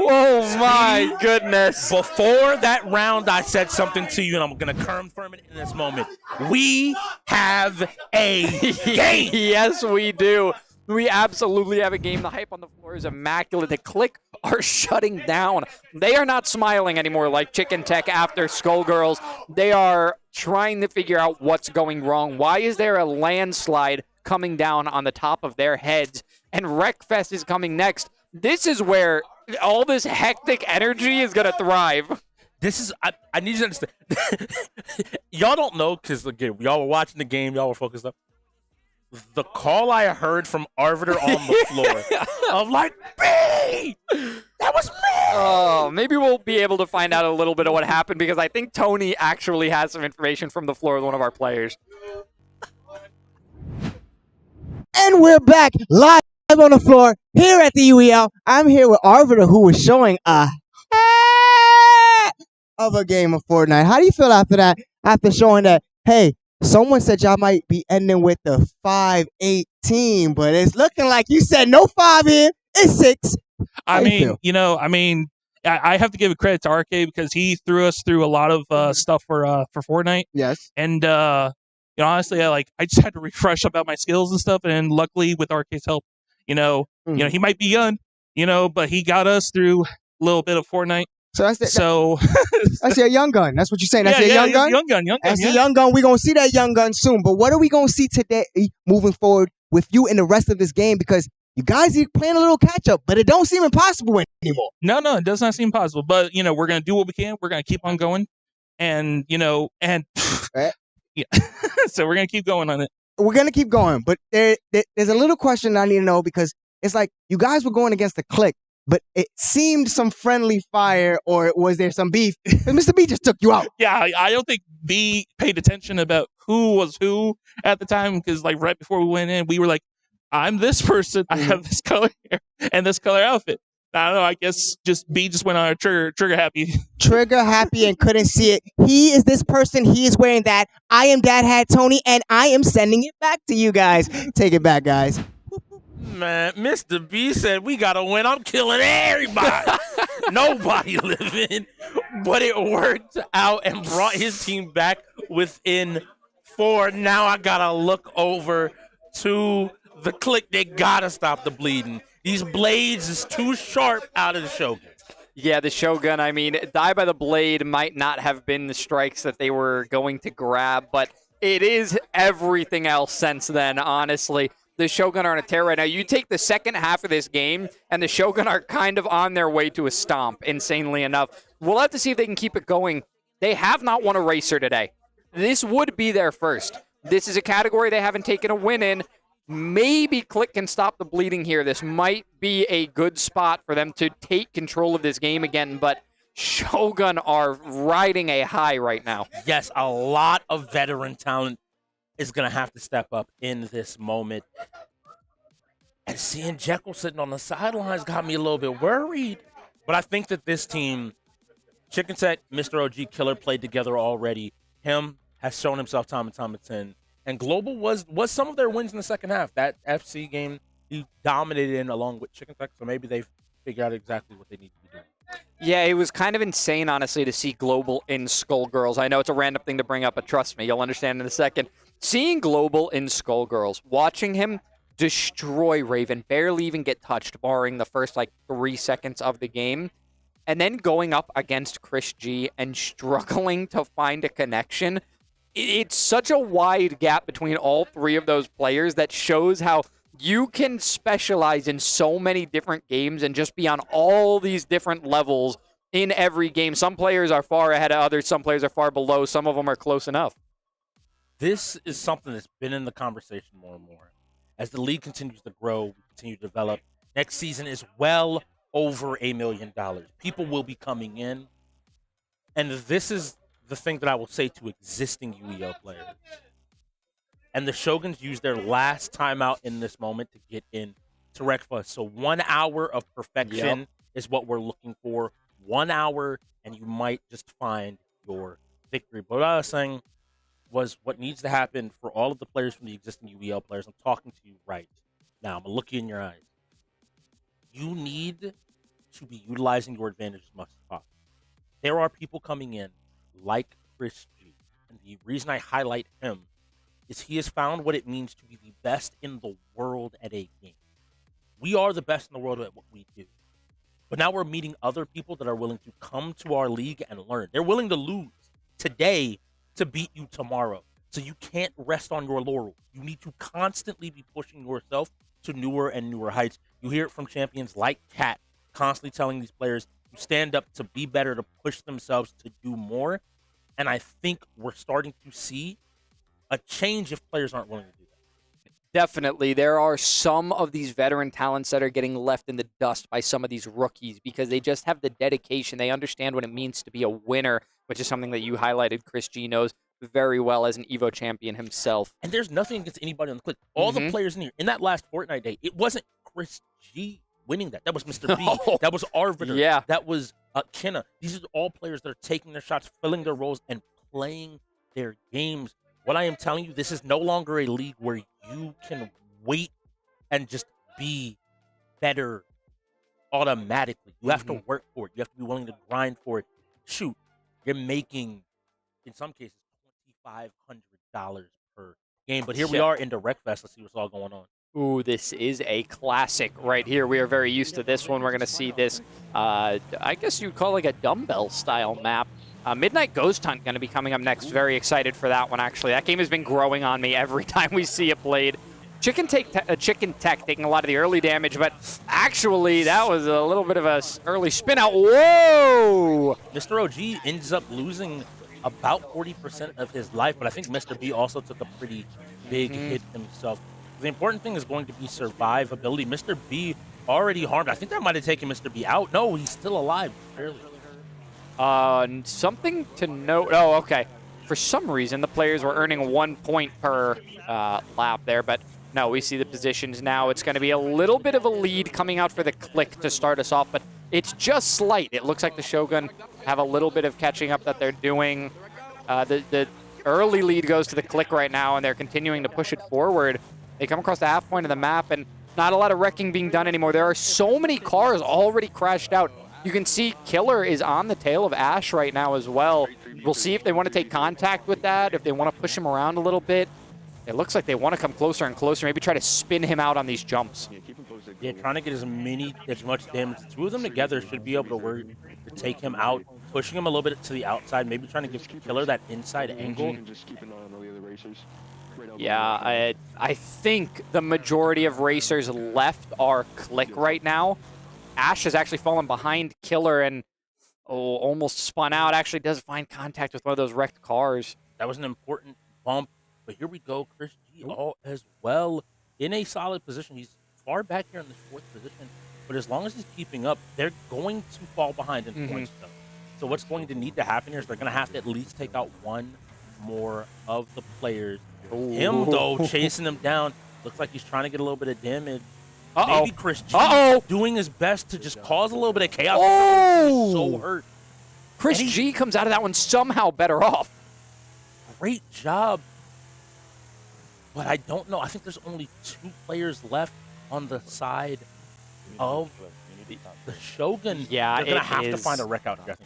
Oh, my goodness. Before that round, I said something to you, and I'm going to confirm it in this moment. We have a game. Yes, we do. We absolutely have a game. The hype on the floor is immaculate. The KLiK are shutting down. They are not smiling anymore like Chicken Tech after Skullgirls. They are trying to figure out what's going wrong. Why is there a landslide coming down on the top of their heads? And Wreckfest is coming next. This is where all this hectic energy is going to thrive. This is, I need you to understand. Y'all don't know, because again, y'all were watching the game, y'all were focused up. The call I heard from Arbiter on the floor, I'm like, B! That was me! Oh, maybe we'll be able to find out a little bit of what happened, because I think Tony actually has some information from the floor with one of our players. And we're back live on the floor here at the UEL. I'm here with Arbiter, who was showing a heck of a game of Fortnite. How do you feel after that? After showing that, hey, someone said y'all might be ending with the 5-8 team, but it's looking like you said no 5 here. It's 6. I mean, I have to give credit to RK because he threw us through a lot of stuff for Fortnite. Yes. And honestly, I just had to refresh about my skills and stuff. And luckily, with RK's help, he might be young, but he got us through a little bit of Fortnite. So that's your young gun. That's what you're saying. That's your young gun? Young gun. That's the young gun. We're going to see that young gun soon. But what are we going to see today moving forward with you in the rest of this game? Because you guys are playing a little catch-up, but it don't seem impossible anymore. No, it does not seem impossible. But, we're going to do what we can. We're going to keep on going. And, Right. Yeah. So we're going to keep going on it. We're going to keep going. But there's a little question I need to know, because it's like you guys were going against the KLiK, but it seemed some friendly fire, or was there some beef? Mr. B just took you out. Yeah, I don't think B paid attention about who was who at the time, because right before we went in, we were like, I'm this person, I have this color hair and this color outfit. I don't know, I guess B just went on a trigger happy. Trigger happy and couldn't see it. He is this person, he is wearing that. I am Dad Hat Tony, and I am sending it back to you guys. Take it back, guys. Man, Mr. B said we gotta win. I'm killing everybody. Nobody living. But it worked out and brought his team back within 4. Now I gotta look over to the KLiK. They gotta stop the bleeding. These blades is too sharp out of the Shogun. Yeah, the Shogun, die by the blade might not have been the strikes that they were going to grab, but it is everything else since then, honestly. The Shogun are on a tear right now. You take the second half of this game, and the Shogun are kind of on their way to a stomp, insanely enough. We'll have to see if they can keep it going. They have not won a racer today. This would be their first. This is a category they haven't taken a win in. Maybe KLiK can stop the bleeding here. This might be a good spot for them to take control of this game again, but Shogun are riding a high right now. Yes, a lot of veteran talent is going to have to step up in this moment. And seeing Jekyll sitting on the sidelines got me a little bit worried. But I think that this team, Chicken Tech, Mr. OG, Killer played together already. Him has shown himself time and time again. And Global was some of their wins in the second half. That FC game, he dominated in along with Chicken Tech, so maybe they've figured out exactly what they need to be doing. Yeah, it was kind of insane, honestly, to see Global in Skullgirls. I know it's a random thing to bring up, but trust me, you'll understand in a second. Seeing Global in Skullgirls, watching him destroy Raven, barely even get touched, barring the first 3 seconds of the game, and then going up against Chris G and struggling to find a connection. It's such a wide gap between all 3 of those players that shows how you can specialize in so many different games and just be on all these different levels in every game. Some players are far ahead of others. Some players are far below. Some of them are close enough. This is something that's been in the conversation more and more. As the league continues to grow, we continue to develop. Next season is well over $1 million. People will be coming in. And this is the thing that I will say to existing UEL players. And the Shoguns use their last timeout in this moment to get in to Wreckfest. So 1 hour of perfection is what we're looking for. 1 hour, and you might just find your victory. But what I was saying was what needs to happen for all of the players from the existing UEL players. I'm talking to you right now. I'm going to look you in your eyes. You need to be utilizing your advantage as much as possible. There are people coming in like Chris G. And the reason I highlight him is he has found what it means to be the best in the world at a game. We are the best in the world at what we do. But now we're meeting other people that are willing to come to our league and learn. They're willing to lose today to beat you tomorrow. So you can't rest on your laurels. You need to constantly be pushing yourself to newer and newer heights. You hear it from champions like Kat, constantly telling these players to stand up, to be better, to push themselves, to do more. And I think we're starting to see a change if players aren't willing to do that. Definitely. There are some of these veteran talents that are getting left in the dust by some of these rookies because they just have the dedication. They understand what it means to be a winner, which is something that you highlighted. Chris G knows very well as an EVO champion himself. And there's nothing against anybody on the click. All the players in here, in that last Fortnite day, it wasn't Chris G winning that. That was Mr. B. No. That was Arbiter. Yeah. That was Kenna. These are all players that are taking their shots, filling their roles, and playing their games. What I am telling you, this is no longer a league where you can wait and just be better automatically. You have to work for it. You have to be willing to grind for it. Shoot, you're making, in some cases, $2,500 per game. But here we are in Direct Fest. Let's see what's all going on. Ooh, this is a classic right here. We are very used to this one. We're going to see this, I guess you'd call like a dumbbell-style map. Midnight Ghost Hunt going to be coming up next. Very excited for that one, actually. That game has been growing on me every time we see it played. Chicken Tech taking a lot of the early damage, but actually that was a little bit of a early spin out. Whoa! Mr. OG ends up losing about 40% of his life, but I think Mr. B also took a pretty big hit himself. The important thing is going to be survivability. Mr. B already harmed. I think that might have taken Mr. B out. No, he's still alive, barely. Something to note. Oh, okay. For some reason, the players were earning 1 point per lap there, but no, we see the positions now. It's going to be a little bit of a lead coming out for the KLiK to start us off, but it's just slight. It looks like the Shogun have a little bit of catching up that they're doing. The early lead goes to the KLiK right now, and they're continuing to push it forward. They come across the half point of the map, and not a lot of wrecking being done anymore. There are so many cars already crashed out. You can see Killer is on the tail of Ash right now as well. We'll see if they want to take contact with that, if they want to push him around a little bit. It looks like they want to come closer and closer, maybe try to spin him out on these jumps. Yeah, trying to get as much damage. Two of them together should be able to take him out, pushing him a little bit to the outside, maybe trying to give Killer that inside angle. Yeah, I think the majority of racers left are KLiK right now. Ash has actually fallen behind Killer and almost spun out. Actually does find contact with one of those wrecked cars. That was an important bump. But here we go. Chris G all as well in a solid position. He's far back here in the fourth position. But as long as he's keeping up, they're going to fall behind in points, though. So what's going to need to happen here is they're going to have to at least take out one more of the players. Him, though, chasing him down. Looks like he's trying to get a little bit of damage. Maybe Chris G doing his best to just cause a little bit of chaos. Oh! So hurt. Chris G comes out of that one somehow better off. Great job. But I don't know. I think there's only 2 players left on the side of the Shogun. Yeah, they're going to have to find a wreck out here.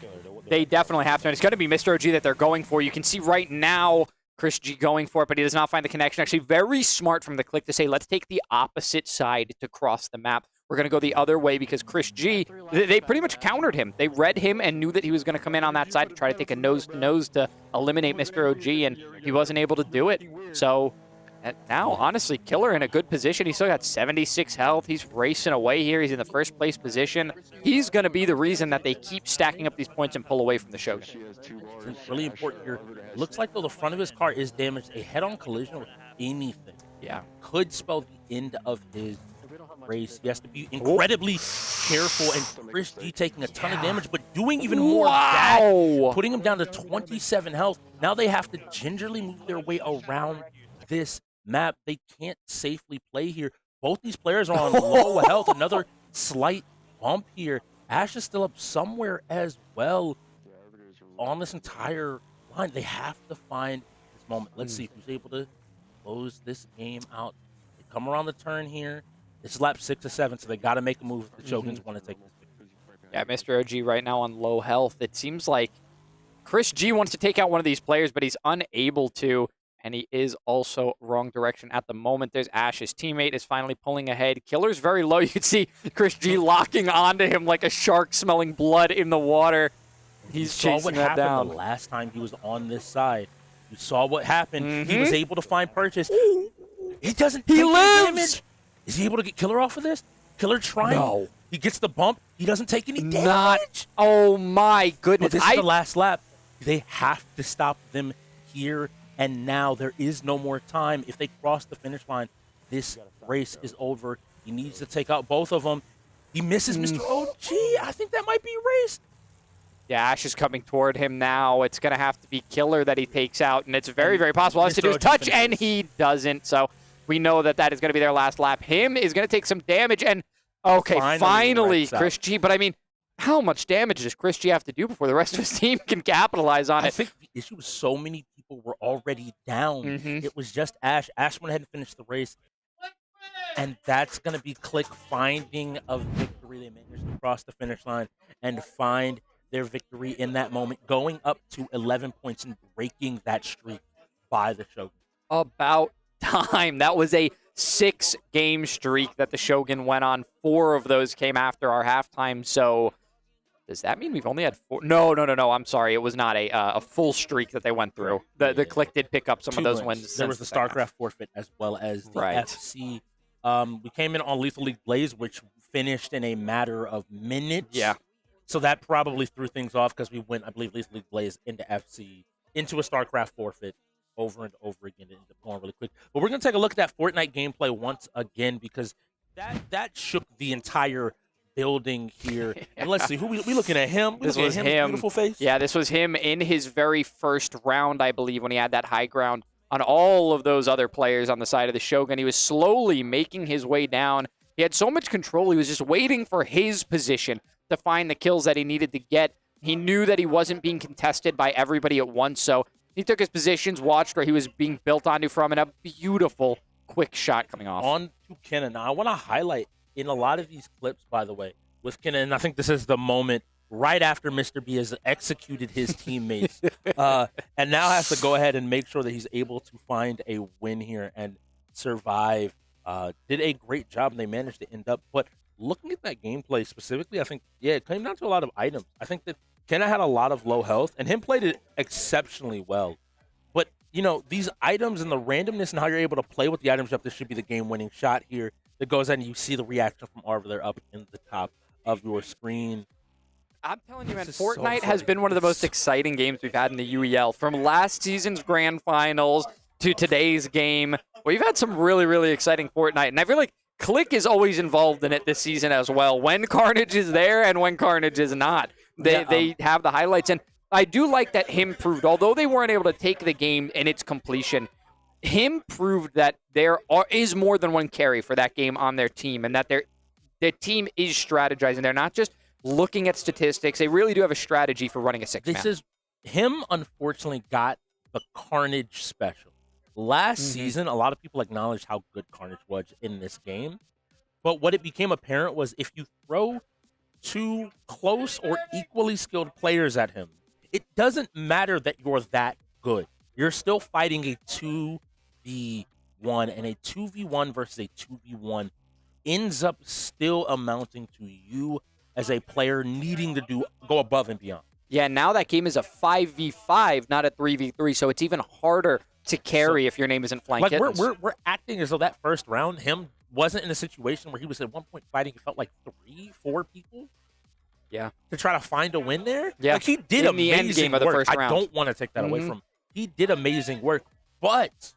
They definitely have to. And it's going to be Mr. OG that they're going for. You can see right now Chris G going for it, but he does not find the connection. Actually, very smart from the KLiK to say, let's take the opposite side to cross the map. We're going to go the other way because Chris G, they pretty much countered him. They read him and knew that he was going to come in on that side to try to take a nose-to-nose to eliminate Mr. OG, and he wasn't able to do it. So now, honestly, Killer in a good position. He's still got 76 health. He's racing away here. He's in the first place position. He's going to be the reason that they keep stacking up these points and pull away from the Shogun. It's really important here. Looks like, though, the front of his car is damaged. A head-on collision with anything could spell the end of his race. He has to be incredibly careful, and Chris G taking a ton of damage, but doing even more of that, putting him down to 27 health. Now they have to gingerly move their way around this map. They can't safely play here. Both these players are on low health. Another slight bump here Ash is still up somewhere as well on this entire line. They have to find this moment. Let's see who's able to close this game out. They come around the turn here. It's lap 6 or 7, so they got to make a move if the Shoguns want to take this victory. Yeah, Mr. OG right now on low health. It seems like Chris G wants to take out one of these players, but he's unable to, and he is also wrong direction at the moment. There's Ash. His teammate is finally pulling ahead. Killer's very low. You can see Chris G locking onto him like a shark smelling blood in the water. He's chasing that down. The last time he was on this side. You saw what happened. He was able to find purchase. He doesn't take any damage. Is he able to get Killer off of this? Killer trying. No. He gets the bump. He doesn't take any damage. Not. Oh my goodness. But this is the last lap. They have to stop them here and now. There is no more time. If they cross the finish line, this race is over. He needs to take out both of them. He misses Mr. OG. I think that might be erased. Yeah, Ash is coming toward him now. It's going to have to be Killer that he takes out, and it's very, very possible. All he has to do is touch, and he doesn't. So we know that that is going to be their last lap. Him is going to take some damage, and okay, finally Chris G. But I mean, how much damage does Chris G have to do before the rest of his team can capitalize on it? I think the issue was so many people were already down. It was just Ash. Ash went ahead and finished the race. And that's going to be KLiK finding a victory. They managed to cross the finish line and find their victory in that moment, going up to 11 points and breaking that streak by the Shogun. About time. That was a 6-game streak that the Shogun went on. 4 of those came after our halftime. So does that mean we've only had 4? No. I'm sorry. It was not a full streak that they went through. The KLiK did pick up some of those wins. There was the StarCraft forfeit as well as the FC. We came in on Lethal League Blaze, which finished in a matter of minutes. Yeah. So that probably threw things off because we went, I believe, Lethal League Blaze into FC, into a StarCraft forfeit over and over again. It ended up going really quick. But we're going to take a look at that Fortnite gameplay once again because that shook the entire building here. And let's see, who we looking at? Him? This was him. Beautiful face? Yeah, this was him in his very first round, I believe, when he had that high ground on all of those other players on the side of the Shogun. He was slowly making his way down. He had so much control. He was just waiting for his position to find the kills that he needed to get. He knew that he wasn't being contested by everybody at once, so he took his positions, watched where he was being built onto from, and a beautiful, quick shot coming off. On to Kenan. Now, I want to highlight in a lot of these clips, by the way, with Kenan, I think this is the moment right after Mr. B has executed his teammates and now has to go ahead and make sure that he's able to find a win here and survive. Did a great job, and they managed to end up. But looking at that gameplay specifically, I think, it came down to a lot of items. I think that Kenna had a lot of low health, and him played it exceptionally well. But, these items and the randomness and how you're able to play with the items up, this should be the game-winning shot here that goes in, and you see the reaction from Arva there up in the top of your screen. I'm telling you, man, Fortnite has been one of the most exciting games we've had in the UEL. From last season's grand finals to today's game, we've had some really, really exciting Fortnite. And I feel like KLiK is always involved in it this season as well. When Carnage is there and when Carnage is not, they have the highlights. And I do like that him proved, although they weren't able to take the game in its completion, him proved that there is more than one carry for that game on their team, and that their team is strategizing. They're not just looking at statistics. They really do have a strategy for running a 6-man. This is him, unfortunately, got the Carnage special. Last season, a lot of people acknowledged how good Carnage was in this game. But what it became apparent was if you throw 2 close or equally skilled players at him, it doesn't matter that you're that good. You're still fighting a 2v1, and a 2v1 versus a 2v1 ends up still amounting to you as a player needing to go above and beyond. Yeah, now that game is a 5v5, not a 3v3, so it's even harder to carry if your name isn't Flying Kittens. We're acting as though that first round, him wasn't in a situation where he was at one point fighting, it felt like 3-4 people. Yeah. To try to find a win there. Yeah. Like, he did in the amazing end game of the work. first round. I don't want to take that away from him. He did amazing work, but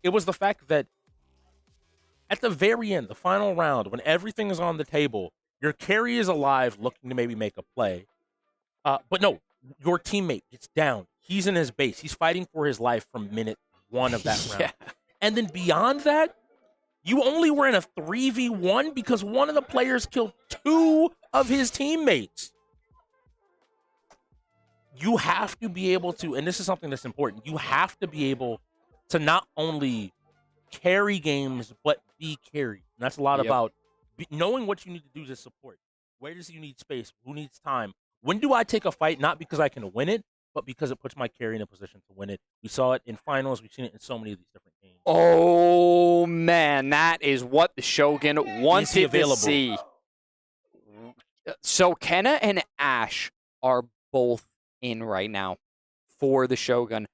it was the fact that at the very end, the final round, when everything is on the table, your carry is alive looking to maybe make a play. But no, your teammate gets down. He's in his base. He's fighting for his life from minute 1 of that round. And then beyond that, You only were in a 3v1 because one of the players killed 2 of his teammates. You have to be able to, and this is something that's important, you have to be able to not only carry games, but be carried. And that's a lot about knowing what you need to do to support. Where does you need space? Who needs time? When do I take a fight? Not because I can win it, but because it puts my carry in a position to win it. We saw it in finals. We've seen it in so many of these different games. Oh, man. That is what the Shogun wanted to see. So Kenna and Ash are both in right now for the Shogun.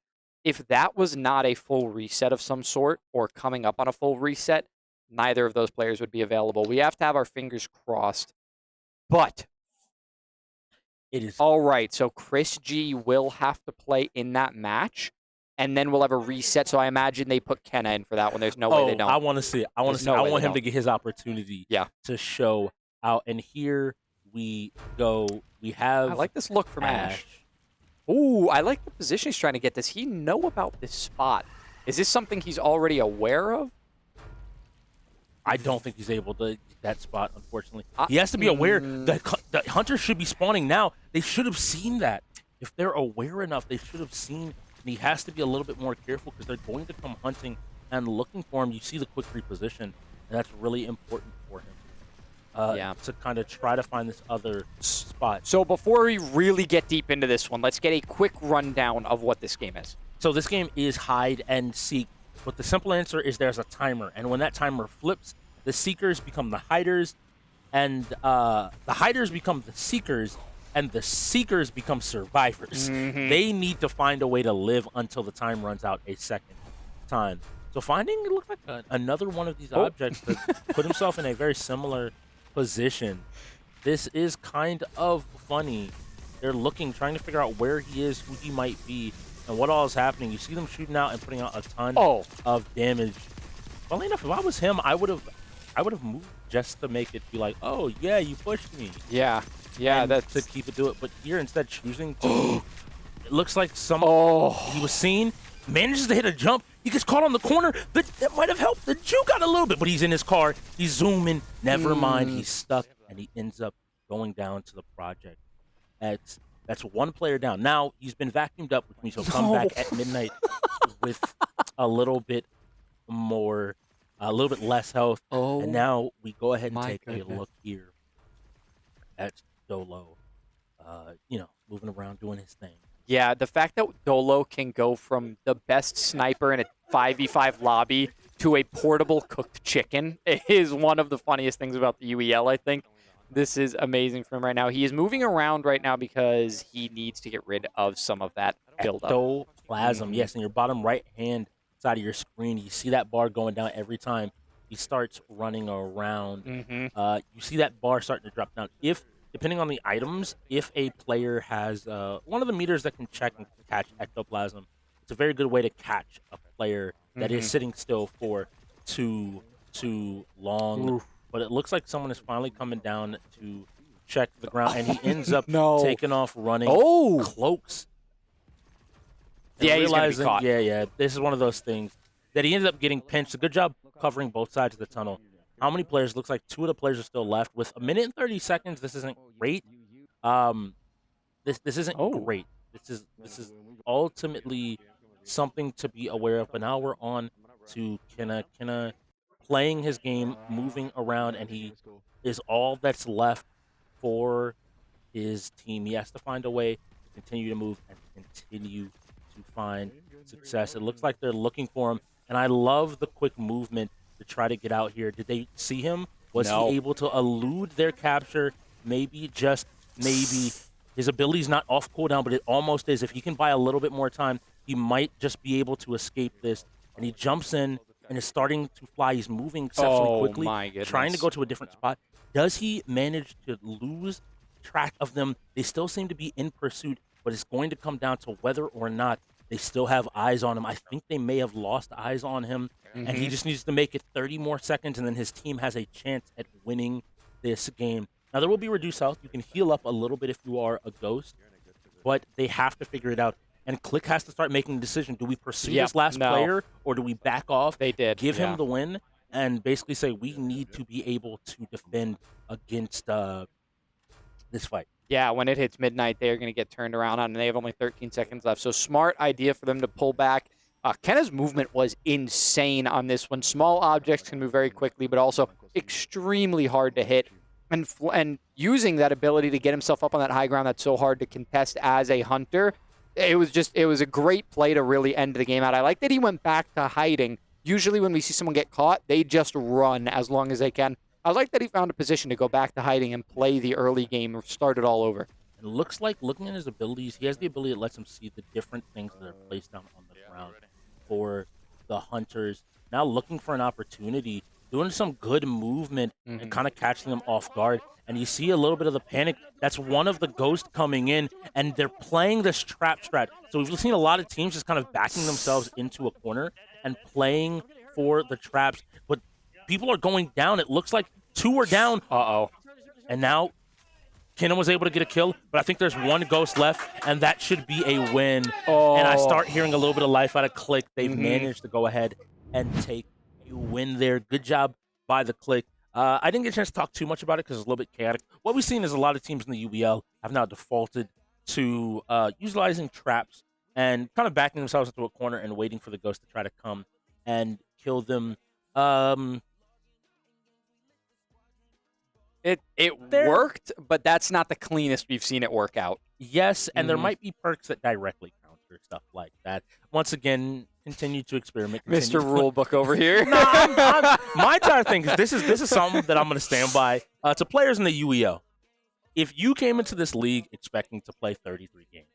If that was not a full reset of some sort or coming up on a full reset, neither of those players would be available. We have to have our fingers crossed. But it is all right. So Chris G will have to play in that match, and then we'll have a reset. So I imagine they put Kenna in for that one. There's no way they don't. I want to see it. I want to see. I want him to get his opportunity. To show out. And here we go. We have. I like this look from Ash. Ooh, I like the position he's trying to get. Does he know about this spot? Is this something he's already aware of? I don't think he's able to get that spot, unfortunately. He has to be aware that the hunters should be spawning now. They should have seen that. If they're aware enough, they should have seen. And he has to be a little bit more careful because they're going to come hunting and looking for him. You see the quick reposition, and that's really important for him. To kind of try to find this other spot. So before we really get deep into this one, let's get a quick rundown of what this game is. So this game is hide and seek, but the simple answer is there's a timer, and when that timer flips, the seekers become the hiders, and the hiders become the seekers, and the seekers become survivors. They need to find a way to live until the time runs out a second time. So finding, it looks like another one of these objects that put himself in a very similar position. This is kind of funny. They're looking, trying to figure out where he is, who he might be, and what all is happening. You see them shooting out and putting out a ton of damage. Funnily enough, if I was him, I would have moved just to make it be like, oh yeah, you pushed me. Yeah, and that's to keep it to it. But here, instead, choosing to, it looks like some he was seen, manages to hit a jump. He gets caught on the corner. That might have helped the juke out a little bit, but he's in his car. He's zooming. Never mind. He's stuck, and he ends up going down to the project. That's one player down. Now, he's been vacuumed up, which means he'll come back at midnight with a little bit more, a little bit less health. And now we go ahead and take a look here at Dolo, moving around, doing his thing. Yeah, the fact that Dolo can go from the best sniper in a 5v5 lobby to a portable cooked chicken is one of the funniest things about the UEL, I think. This is amazing for him right now. He is moving around right now because he needs to get rid of some of that buildup. Ectoplasm, yes, in your bottom right-hand side of your screen, you see that bar going down every time he starts running around. You see that bar starting to drop down. Depending on the items, if a player has one of the meters that can check and catch ectoplasm, it's a very good way to catch a player that is sitting still for too long. But it looks like someone is finally coming down to check the ground, and he ends up taking off running. Cloaks. Yeah, he's going to be caught. Yeah. This is one of those things that he ended up getting pinched. A good job covering both sides of the tunnel. How many players? Looks like 2 of the players are still left. With a minute and 30 seconds, this isn't great. This isn't great. This is ultimately something to be aware of. But now we're on to Kenna playing his game, moving around, and he is all that's left for his team. He has to find a way to continue to move and continue to find success. It looks like they're looking for him, and I love the quick movement to try to get out here. Did they see him? Was he able to elude their capture? Maybe, just maybe. His ability's not off cooldown, but it almost is. If he can buy a little bit more time, he might just be able to escape this. And he jumps in and is starting to fly. He's moving exceptionally quickly, trying to go to a different spot. Does he manage to lose track of them? They still seem to be in pursuit, but it's going to come down to whether or not they still have eyes on him. I think they may have lost eyes on him, and he just needs to make it 30 more seconds, and then his team has a chance at winning this game. Now, there will be reduced health. You can heal up a little bit if you are a ghost, but they have to figure it out. And KLiK has to start making a decision. Do we pursue this last player, or do we back off? They did. Give him the win. and basically say we need to be able to defend against this fight. Yeah, when it hits midnight, they're going to get turned around on, and they have only 13 seconds left. So smart idea for them to pull back. Kenna's movement was insane on this one. Small objects can move very quickly, but also extremely hard to hit. And using that ability to get himself up on that high ground that's so hard to contest as a hunter, it was a great play to really end the game out. I like that he went back to hiding. Usually when we see someone get caught, they just run as long as they can. I like that he found a position to go back to hiding and play the early game or start it all over. It looks like, looking at his abilities, he has the ability that lets him see the different things that are placed down on the ground for the hunters. Now looking for an opportunity, doing some good movement and kind of catching them off guard. And you see a little bit of the panic. That's one of the ghosts coming in, and they're playing this trap strat. So we've seen a lot of teams just kind of backing themselves into a corner and playing for the traps. But people are going down. It looks like 2 are down. Uh-oh. And now Kinnan was able to get a kill, but I think there's 1 ghost left, and that should be a win. Oh. And I start hearing a little bit of life out of KLiK. They've managed to go ahead and take a win there. Good job by the KLiK. I didn't get a chance to talk too much about it because it's a little bit chaotic. What we've seen is a lot of teams in the UBL have now defaulted to utilizing traps and kind of backing themselves into a corner and waiting for the ghost to try to come and kill them. It worked, but that's not the cleanest we've seen it work out. Yes, and there might be perks that directly counter stuff like that. Once again, continue to experiment. Mr. Rulebook over here. My entire thing is this is something that I'm going to stand by. To players in the UEL, if you came into this league expecting to play 33 games,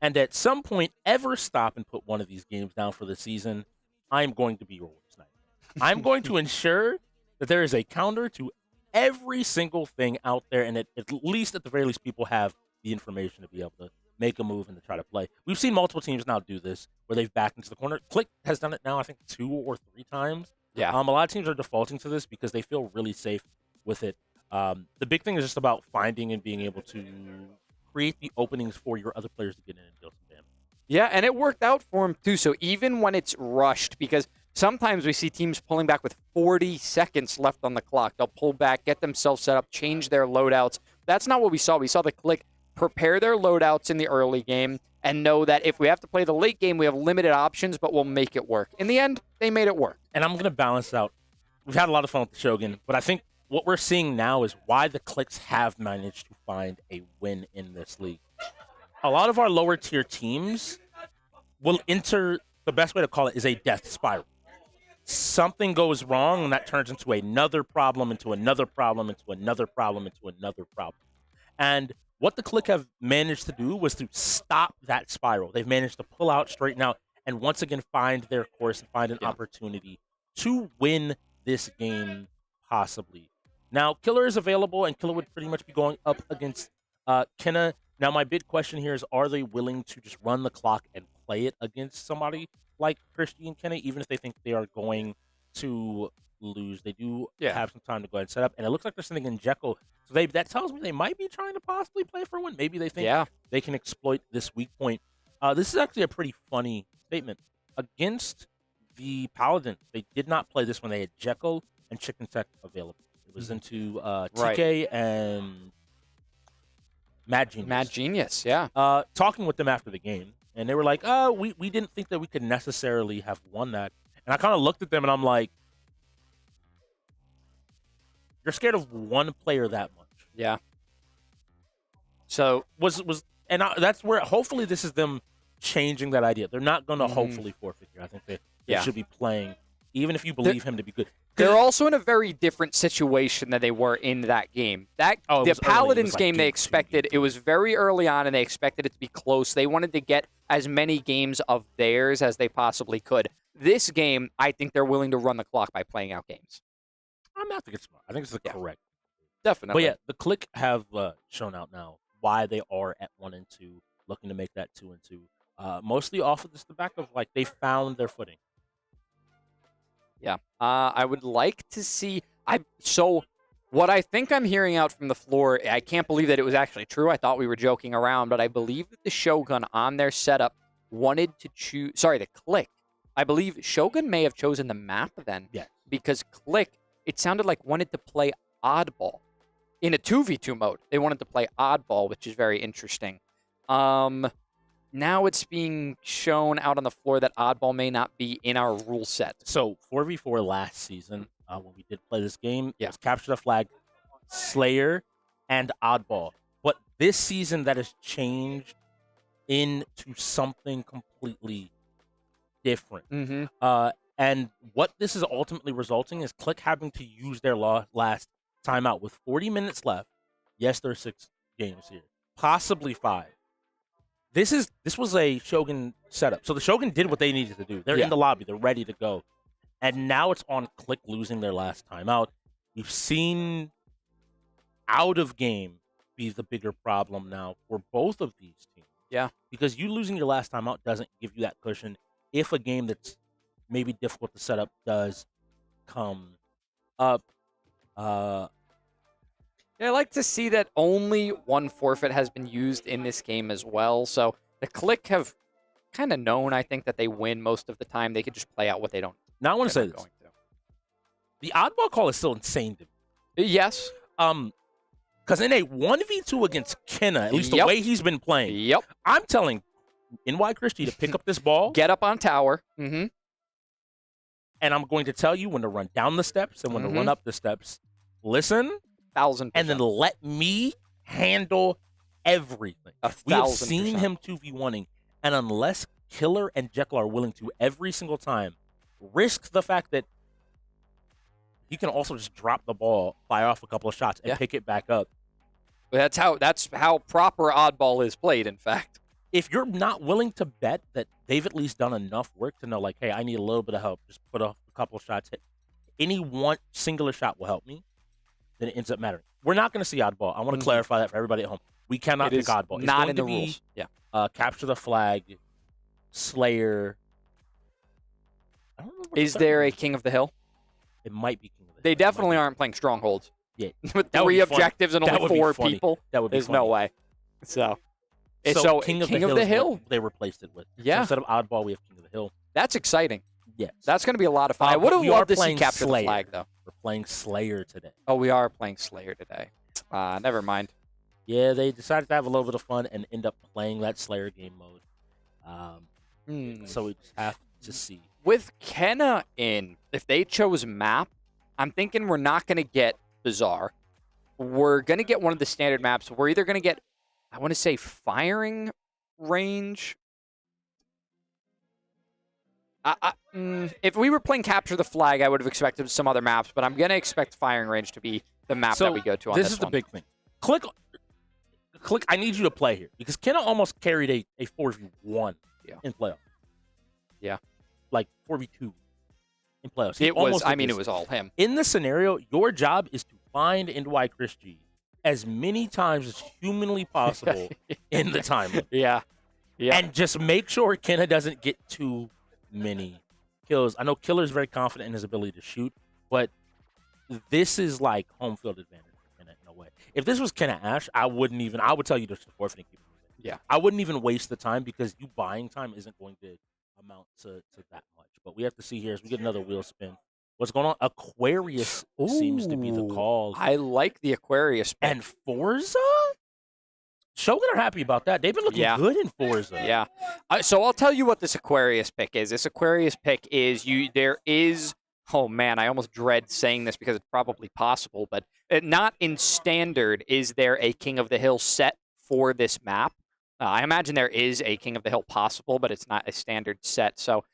and at some point ever stop and put one of these games down for the season, I'm going to be your worst nightmare. I'm going to ensure that there is a counter to every single thing out there, and at the very least, people have the information to be able to make a move and to try to play. We've seen multiple teams now do this, where they've backed into the corner. KLiK has done it now, I think, 2 or 3 times. Yeah. A lot of teams are defaulting to this because they feel really safe with it. The big thing is just about finding and being able to create the openings for your other players to get in and deal some damage. Yeah, and it worked out for him, too. So even when it's rushed, because sometimes we see teams pulling back with 40 seconds left on the clock. They'll pull back, get themselves set up, change their loadouts. That's not what we saw. We saw the KLiK prepare their loadouts in the early game and know that if we have to play the late game, we have limited options, but we'll make it work. In the end, they made it work. And I'm going to balance out. We've had a lot of fun with the Shogun, but I think what we're seeing now is why the KLiKs have managed to find a win in this league. A lot of our lower tier teams will enter, the best way to call it is a death spiral. Something goes wrong, and that turns into another problem, into another problem, into another problem, into another problem. And what the KLiK have managed to do was to stop that spiral. They've managed to pull out, straighten out, and once again find their course and find an opportunity to win this game, possibly. Now, Killer is available, and Killer would pretty much be going up against Kenna. Now, my big question here is, are they willing to just run the clock and play it against somebody like Christy and Kenna, even if they think they are going to lose? They do have some time to go ahead and set up, and it looks like they're sending in Jekyll. So that tells me they might be trying to possibly play for one. Maybe they think they can exploit this weak point. This is actually a pretty funny statement. Against the Paladins, they did not play this when they had Jekyll and Chicken Tech available. It was into TK and Mad Genius. Mad Genius, yeah. Talking with them after the game, and they were like, we didn't think that we could necessarily have won that. And I kind of looked at them, and I'm like, you're scared of one player that much. Yeah. So that's where hopefully this is them changing that idea. They're not going to hopefully forfeit here. I think they should be playing, even if you believe him to be good. They're also in a very different situation than they were in that game. The Paladins game, they expected, it was very early on, and they expected it to be close. They wanted to get as many games of theirs as they possibly could. This game, I think they're willing to run the clock by playing out games. I think it's smart. I think it's the correct. Definitely. But yeah, the KLiK have shown out now why they are at 1-2, looking to make that 2-2. Mostly off of the back of they found their footing. Yeah. I would like to see. So what I think I'm hearing out from the floor, I can't believe that it was actually true. I thought we were joking around, but I believe that the Shogun on their setup wanted to choose. Sorry, the KLiK. I believe Shogun may have chosen the map then. Yeah. because KLiK, it sounded like wanted to play oddball in a 2v2 mode. They wanted to play oddball, which is very interesting. Now it's being shown out on the floor that oddball may not be in our rule set. So 4v4 last season, when we did play this game, it was capture the flag, Slayer, and oddball. But this season that has changed into something completely different. And what this is ultimately resulting is KLiK having to use their last timeout with 40 minutes left. Yes, there are 6 games here, possibly 5. This was a Shogun setup. So the Shogun did what they needed to do. They're in the lobby. They're ready to go. And now it's on KLiK losing their last timeout. We've seen out of game be the bigger problem now for both of these teams. Yeah. Because you losing your last timeout doesn't give you that cushion if a game that's maybe difficult to set up does come up. I like to see that only one forfeit has been used in this game as well. So the KLiK have kind of known, I think, that they win most of the time. They could just play out what they don't. Now I want to say this. The oddball call is still insane to me. Yes. Because in a 1v2 against Kenna, at least the way he's been playing, I'm telling NY Christie to pick up this ball. Get up on tower. And I'm going to tell you when to run down the steps and when to run up the steps. Listen. 1,000%. And then let me handle everything. We have seen him 2v1ing. And unless Killer and Jekyll are willing to every single time risk the fact that he can also just drop the ball, fire off a couple of shots, and pick it back up. That's how proper oddball is played, in fact. If you're not willing to bet that they've at least done enough work to know, like, hey, I need a little bit of help, just put off a couple of shots, hit. Any one singular shot will help me, then it ends up mattering. We're not going to see oddball. I want to clarify that for everybody at home. We cannot pick oddball. It's not going in the to be, rules. Yeah. Capture the flag, Slayer. I don't remember. Is there a King of the Hill? It might be King of the Hill. They definitely aren't playing Strongholds. Yeah. With That would 3 be objectives funny. and That only would be 4 funny. people. That would be There's funny. no way. So King of the is Hill. what they replaced it with. Yeah. So instead of oddball, we have King of the Hill. That's exciting. Yes. That's going to be a lot of fun. I would have loved to see Capture the Flag, though. We're playing Slayer today. Oh, we are playing Slayer today. Never mind. Yeah, they decided to have a little bit of fun and end up playing that Slayer game mode. So we just have to see. With Kenna in, if they chose map, I'm thinking we're not going to get Bizarre. We're going to get one of the standard maps. We're either going to get, I want to say, firing range. If we were playing Capture the Flag, I would have expected some other maps, but I'm going to expect firing range to be the map that we go to on this is the one. big thing. KLiK, I need you to play here because Kenna almost carried a 4v1 in playoffs. Yeah. Like 4v2 in playoffs. It was, I mean, it was all him. In this scenario, your job is to find NY Christie as many times as humanly possible in the timeline. Yeah. And just make sure Kenna doesn't get too many kills. I know Killer's very confident in his ability to shoot, but this is like home field advantage for Kenna in a way. If this was Kenna Ash, I would tell you to forfeit and keep it moving. Yeah. I wouldn't even waste the time because you buying time isn't going to amount to that much. But we have to see here as we get another wheel spin. What's going on? Aquarius seems to be the call. I like the Aquarius pick. And Forza? Shogun are happy about that. They've been looking good in Forza. Yeah. So I'll tell you what this Aquarius pick is. This Aquarius pick is oh man, I almost dread saying this because it's probably possible, but not in standard is there a King of the Hill set for this map. I imagine there is a King of the Hill possible, but it's not a standard set. So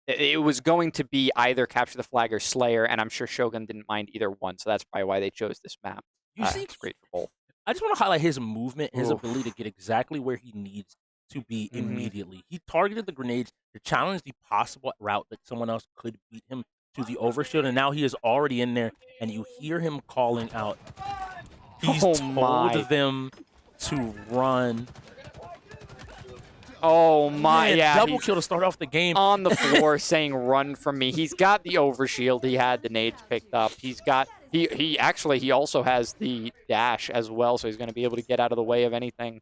it was going to be either Capture the Flag or Slayer, and I'm sure Shogun didn't mind either one, so that's probably why they chose this map. You see, it's great for both. I just want to highlight his movement, his ability to get exactly where he needs to be immediately. He targeted the grenades to challenge the possible route that someone else could beat him to the overshield, and now he is already in there, and you hear him calling out. He's told them to run. Oh my! Man, yeah, double kill to start off the game on the floor, saying "Run from me." He's got the overshield. He had the nades picked up. He's got He also has the dash as well, so he's going to be able to get out of the way of anything.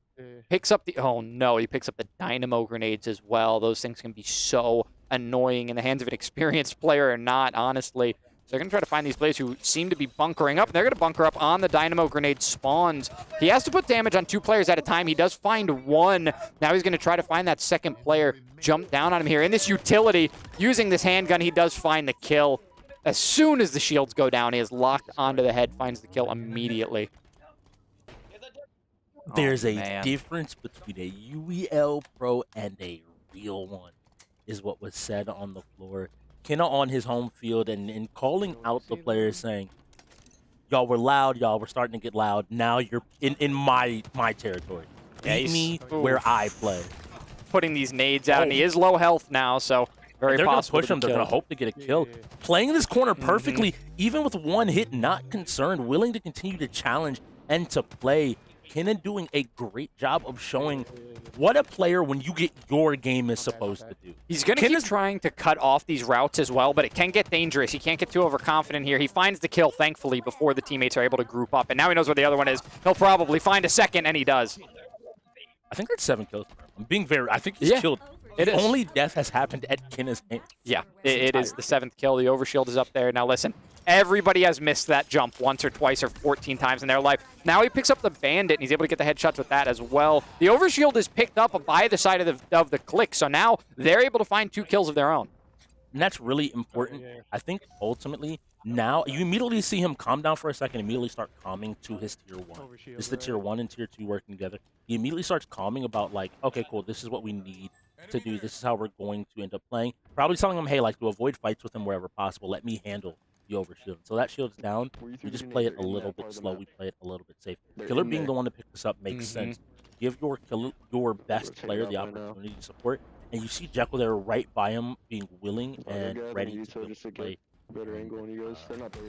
Picks up the, oh no, he picks up the dynamo grenades as well. Those things can be so annoying in the hands of an experienced player or not, honestly. So they're going to try to find these players who seem to be bunkering up. They're going to bunker up on the dynamo grenade spawns. He has to put damage on 2 players at a time. He does find 1. Now he's going to try to find that second player, jump down on him here. In this utility, using this handgun, he does find the kill. As soon as the shields go down, he is locked onto the head, finds the kill immediately. There's a difference between a UEL pro and a real one, is what was said on the floor. Kenna on his home field and calling out the players saying, y'all were loud, y'all were starting to get loud. Now you're in my territory. Beat me where I play. Putting these nades out, and he is low health now, so very they're possible. They're going to push him. They're going to hope to get a kill. Playing this corner perfectly, even with 1 hit, not concerned, willing to continue to challenge and to play. Kenna doing a great job of showing what a player when you get your game is supposed to do. He's going to keep trying to cut off these routes as well, but it can get dangerous. He can't get too overconfident here. He finds the kill, thankfully, before the teammates are able to group up, and now he knows where the other one is. He'll probably find a second, and he does. I think that's 7 kills. I'm being very, I think he's killed. It is. Only death has happened at Kenna's hand. Yeah, it is the 7th kill. The overshield is up there. Now listen, everybody has missed that jump once or twice or 14 times in their life. Now he picks up the bandit, and he's able to get the headshots with that as well. The overshield is picked up by the side of the KLiK, so now they're able to find 2 kills of their own. And that's really important. I think ultimately now you immediately see him calm down for a second, immediately start calming to his tier 1. This is the tier 1 and tier 2 working together. He immediately starts calming about like, okay, cool, this is what we need to do. This is how we're going to end up playing. Probably telling him, hey, like to avoid fights with him wherever possible, let me handle the overshield. So that shield's down. We just play it a little bit slow. We play it a little bit safe. Killer being the one to pick this up makes sense. Give your best player the opportunity to support. And you see Jekyll there right by him, being willing and ready to play.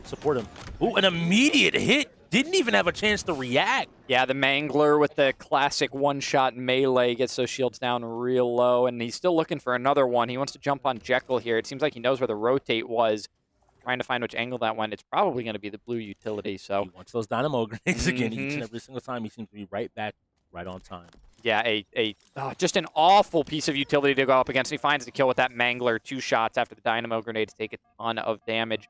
Support him. Ooh, an immediate hit. Didn't even have a chance to react. Yeah, the Mangler with the classic one-shot melee gets those shields down real low, and he's still looking for another one. He wants to jump on Jekyll here. It seems like he knows where the rotate was. Trying to find which angle that went. It's probably going to be the blue utility. So he wants those dynamo grenades again each and every single time. He seems to be right back, right on time. Yeah, just an awful piece of utility to go up against. He finds the kill with that Mangler. 2 shots after the dynamo grenades take a ton of damage.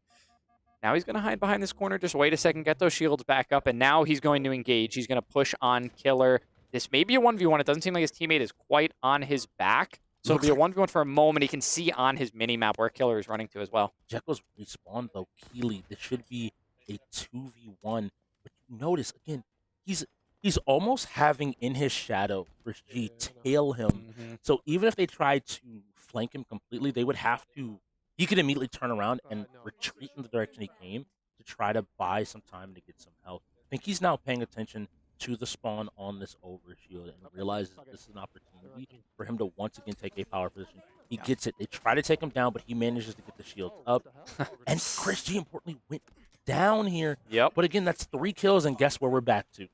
Now he's going to hide behind this corner. Just wait a second, get those shields back up, and now he's going to engage. He's going to push on Killer. This may be a 1v1. It doesn't seem like his teammate is quite on his back. So it'll be a 1v1 for a moment. He can see on his minimap where Killer is running to as well. Jekyll's respawn, though, KLiK. This should be a 2v1. But you notice, again, he's almost having in his shadow Chris G tail him. So even if they tried to flank him completely, they would have to. He could immediately turn around and retreat in the direction he came to try to buy some time to get some health. I think he's now paying attention to the spawn on this overshield and realizes this is an opportunity for him to once again take a power position. He gets it. They try to take him down, but he manages to get the shield up. And Chris G, importantly, went down here. Yep. But again, that's 3 kills, and guess where we're back to?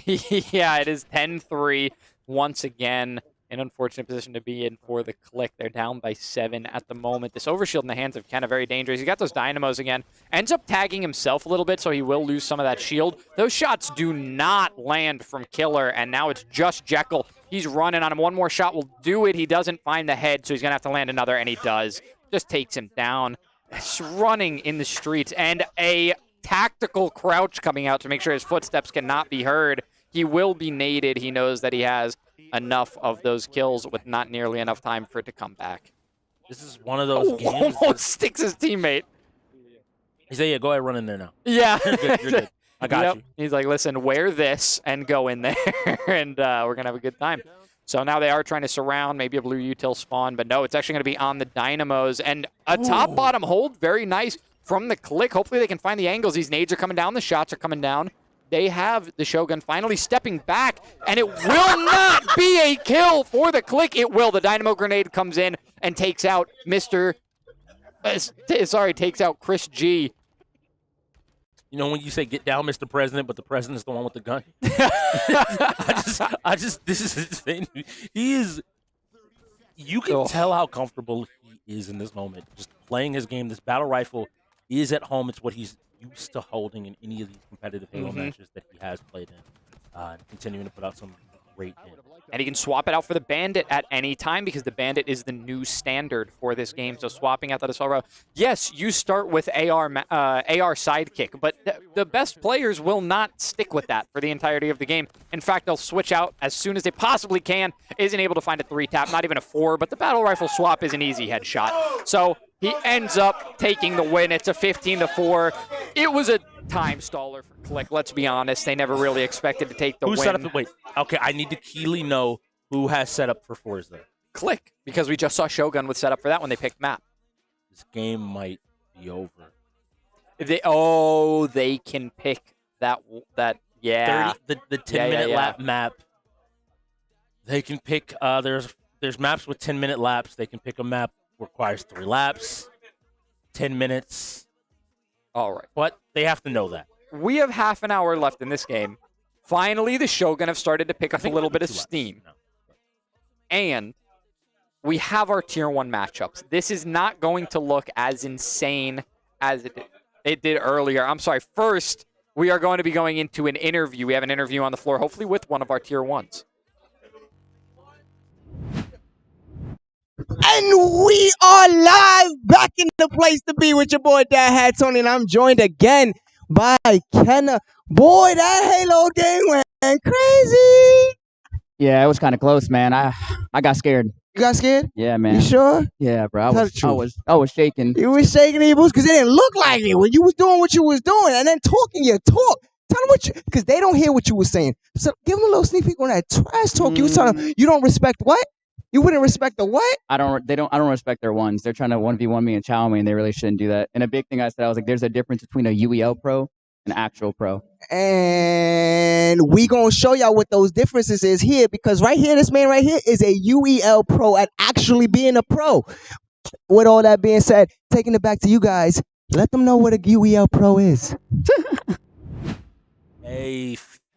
Yeah, it is 10-3 once again. An unfortunate position to be in for the KLiK. They're down by 7 at the moment. This overshield in the hands of Kenna, very dangerous. He got those dynamos again. Ends up tagging himself a little bit, so he will lose some of that shield. Those shots do not land from Killer, and now it's just Jekyll. He's running on him. One more shot will do it. He doesn't find the head, so he's going to have to land another, and he does. Just takes him down. He's running in the streets, and a tactical crouch coming out to make sure his footsteps cannot be heard. He will be naded. He knows that he has enough of those kills with not nearly enough time for it to come back. This is one of those games. Almost sticks his teammate. He said, yeah, go ahead, run in there now. Yeah. You're good. You're good. I got you. He's like, listen, wear this and go in there, and we're going to have a good time. So now they are trying to surround, maybe a blue util spawn, but no, it's actually going to be on the dynamos. And a top-bottom hold, very nice from the KLiK. Hopefully they can find the angles. These nades are coming down. The shots are coming down. They have the Shogun finally stepping back, and it will not be a kill for the KLiK. It will. The dynamo grenade comes in and takes out takes out Chris G. You know when you say get down, Mr. President, but the president's the one with the gun? This is insane. You can tell how comfortable he is in this moment. Just playing his game. This battle rifle is at home. It's what he's used to holding in any of these competitive Halo matches that he has played in, continuing to put out some great games. And he can swap it out for the Bandit at any time because the Bandit is the new standard for this game. So swapping out that assault rifle. Yes, you start with AR sidekick, but the best players will not stick with that for the entirety of the game. In fact, they'll switch out as soon as they possibly can. Isn't able to find a 3-tap, not even a 4, but the battle rifle swap is an easy headshot. So he ends up taking the win. It's a 15-4. It was a time staller for KLiK. Let's be honest. They never really expected to take the win. Who set up? Wait. Okay, I need to keenly know who has set up for Forza. KLiK, because we just saw Shogun with set up for that when they picked map. This game might be over. They can pick that. Yeah. 30, the 10-minute lap map. They can pick. There's maps with 10-minute laps. They can pick a map requires 3 laps, 10 minutes. All right. But they have to know that. We have half an hour left in this game. Finally, the Shogun have started to pick up a little bit of steam. And we have our Tier 1 matchups. This is not going to look as insane as it did earlier. I'm sorry. First, we are going to be going into an interview. We have an interview on the floor, hopefully with one of our Tier 1s. And we are live back in the place to be with your boy Dad Hat Tony, and I'm joined again by Kenna. Boy, that Halo game went crazy. Yeah, it was kind of close, man. I got scared. You got scared? Yeah, man. You sure? Yeah, bro. I was shaking. You was shaking your boots because it didn't look like it when you was doing what you was doing, and then talking your talk. Tell them what you, because they don't hear what you was saying. So give them a little sneak peek on that trash talk. You was telling them you don't respect what? You wouldn't respect the what? I don't respect their ones. They're trying to 1v1 me and chow me, and they really shouldn't do that. And a big thing I said, I was like, there's a difference between a UEL pro and actual pro. And we gonna show y'all what those differences is here, because right here, this man right here is a UEL pro at actually being a pro. With all that being said, taking it back to you guys, let them know what a UEL pro is.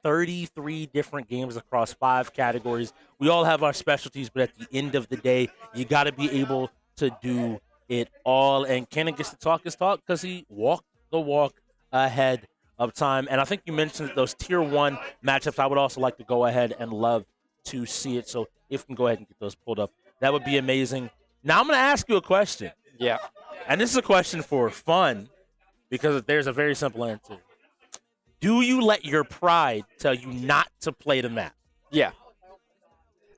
33 different games across 5 categories. We all have our specialties, but at the end of the day, you got to be able to do it all. And Kenan gets to talk his talk because he walked the walk ahead of time. And I think you mentioned those Tier 1 matchups. I would also like to go ahead and love to see it. So if we can go ahead and get those pulled up, that would be amazing. Now I'm going to ask you a question. Yeah. And this is a question for fun because there's a very simple answer. Do you let your pride tell you not to play the map? Yeah.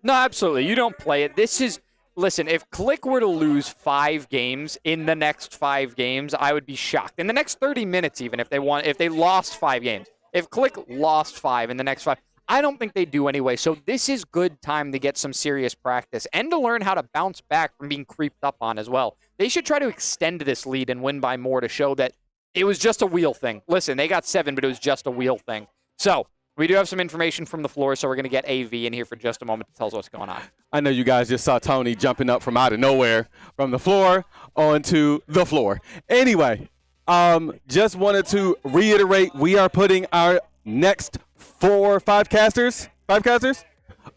No, absolutely. You don't play it. This is, listen, if KLiK were to lose 5 games in the next 5 games, I would be shocked. In the next 30 minutes even, if they lost 5 games. If KLiK lost 5 in the next 5, I don't think they do anyway. So this is good time to get some serious practice and to learn how to bounce back from being creeped up on as well. They should try to extend this lead and win by more to show that it was just a wheel thing. Listen, they got 7, but it was just a wheel thing. So we do have some information from the floor, so we're going to get AV in here for just a moment to tell us what's going on. I know you guys just saw Tony jumping up from out of nowhere, from the floor onto the floor. Anyway, just wanted to reiterate, we are putting our next 5 casters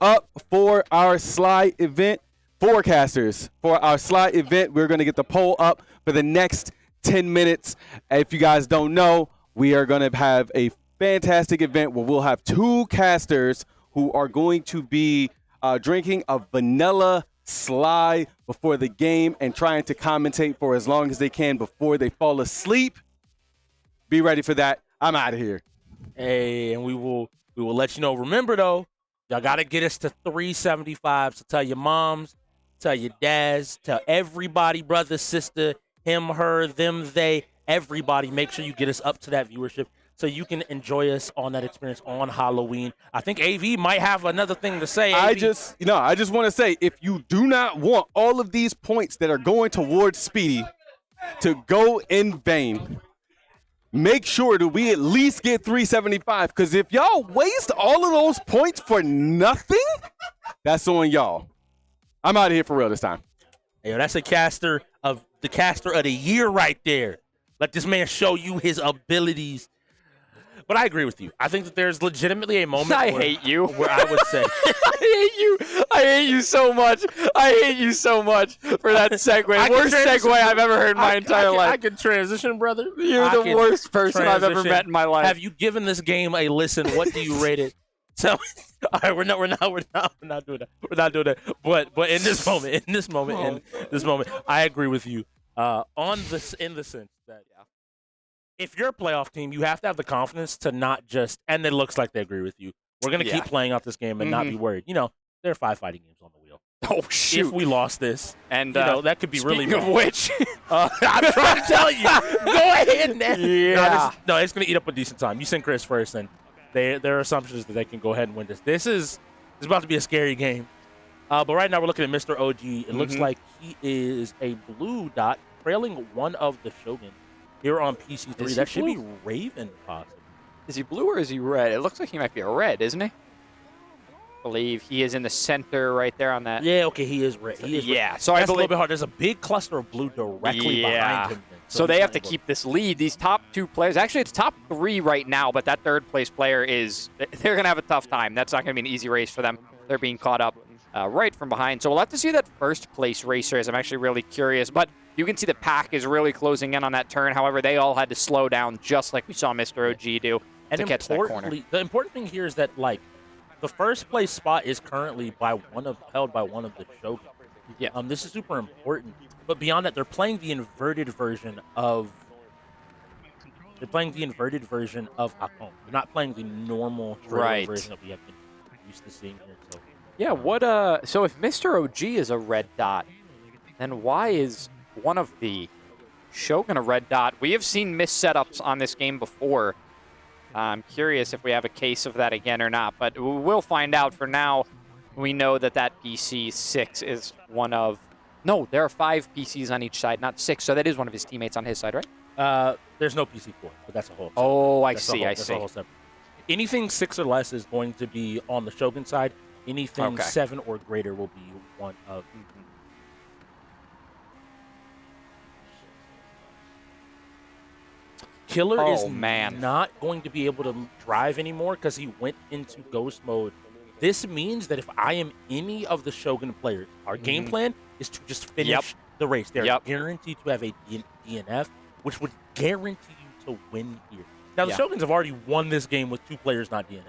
up for our slide event. 4 casters for our slide event. We're going to get the poll up for the next 10 minutes. If you guys don't know, we are going to have a fantastic event where we'll have 2 casters who are going to be drinking a vanilla slide before the game and trying to commentate for as long as they can before they fall asleep. Be ready for that. I'm out of here. Hey, and we will let you know. Remember, though, y'all got to get us to 375. So tell your moms, tell your dads, tell everybody, brother, sister, him, her, them, they, everybody. Make sure you get us up to that viewership so you can enjoy us on that experience on Halloween. I think AV might have another thing to say. AV. I just want to say, if you do not want all of these points that are going towards Speedy to go in vain, make sure that we at least get 375. Because if y'all waste all of those points for nothing, that's on y'all. I'm out of here for real this time. Hey, that's the caster of the year right there. Let this man show you his abilities. But I agree with you. I think that there's legitimately a moment I where, hate you. where I would say I hate you. I hate you so much. I hate you so much for that segue. Worst segue I've ever heard in my entire life. I can transition, brother. You're the worst person I've ever met in my life. Have you given this game a listen? What do you rate it? Tell me. All right, we're not doing that. We're not doing that. But in this moment, I agree with you. In the sense that if you're a playoff team, you have to have the confidence to not just. And it looks like they agree with you. We're gonna keep playing out this game and not be worried. You know, there are 5 fighting games on the wheel. Oh shoot! If we lost this, and that could be really. Speaking of which, I'm trying to tell you. Go ahead, man. Yeah. No, it's gonna eat up a decent time. You send Chris first, and their assumptions that they can go ahead and win this. This is about to be a scary game. But right now we're looking at Mr. OG. It looks like he is a blue dot, trailing one of the Shogun here on PC3. That should be Raven, possibly. Is he blue or is he red? It looks like he might be a red, isn't he? I believe he is in the center right there on that. Yeah, okay, he is red. So So that's I a believe, a little little bit hard. There's a big cluster of blue directly behind him. So they have to keep this lead. These top 2 players, actually it's top 3 right now, but that 3rd place player they're going to have a tough time. That's not going to be an easy race for them. They're being caught up right from behind. So we'll have to see who that 1st place racer is. I'm actually really curious, but you can see the pack is really closing in on that turn. However, they all had to slow down just like we saw Mr. OG do to catch that corner. The important thing here is that, like, the 1st place spot is currently held by one of the Shogun. Yeah. This is super important. But beyond that, they're playing the inverted version of Hakon. They're not playing the normal version that we have been used to seeing here. So yeah, so if Mr. OG is a red dot, then why is one of the Shogun a red dot? We have seen missed setups on this game before. I'm curious if we have a case of that again or not, but we'll find out. For now, we know that PC6 is one of... No, there are 5 PCs on each side, not 6, so that is one of his teammates on his side, right? There's no PC4, but that's a whole... Oh, I that's see. a whole separate. Anything 6 or less is going to be on the Shogun side. Anything 7 or greater will be one of... Killer is not going to be able to drive anymore because he went into ghost mode. This means that if I am any of the Shogun players, our game plan is to just finish the race. They're guaranteed to have a DNF, which would guarantee you to win here. Now, the Shoguns have already won this game with 2 players not DNFing,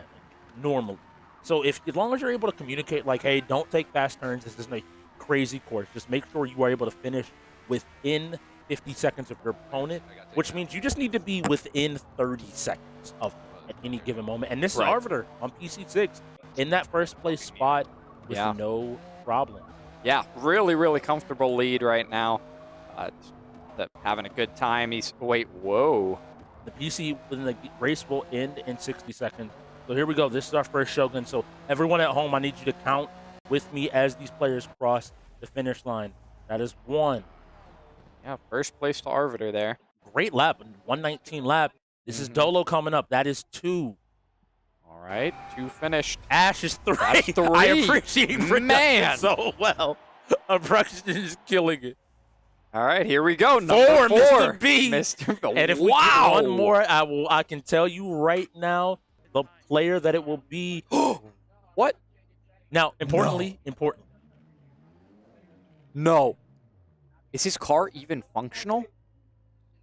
normally. So as long as you're able to communicate, like, hey, don't take fast turns, this isn't a crazy course, just make sure you are able to finish within 50 seconds of your opponent, which means you just need to be within 30 seconds of at any given moment. And this is Arbiter on PC6 in that 1st place spot with no problem. Yeah, really, really comfortable lead right now. Having a good time. Whoa. The PC in the race will end in 60 seconds. So here we go. This is our 1st Shogun. So everyone at home, I need you to count with me as these players cross the finish line. That is 1. Yeah, 1st place to Arbiter there. Great lap, 119 lap. This is Dolo coming up. That is 2. All right, 2 finished. Ash is 3. That's 3. I appreciate Man. so well. Abraxton is killing it. All right, here we go. 4, Number 4. Mr. B. Mr. B. And if we get one more, I can tell you right now the player that it will be. What? Now, important. No. Is his car even functional?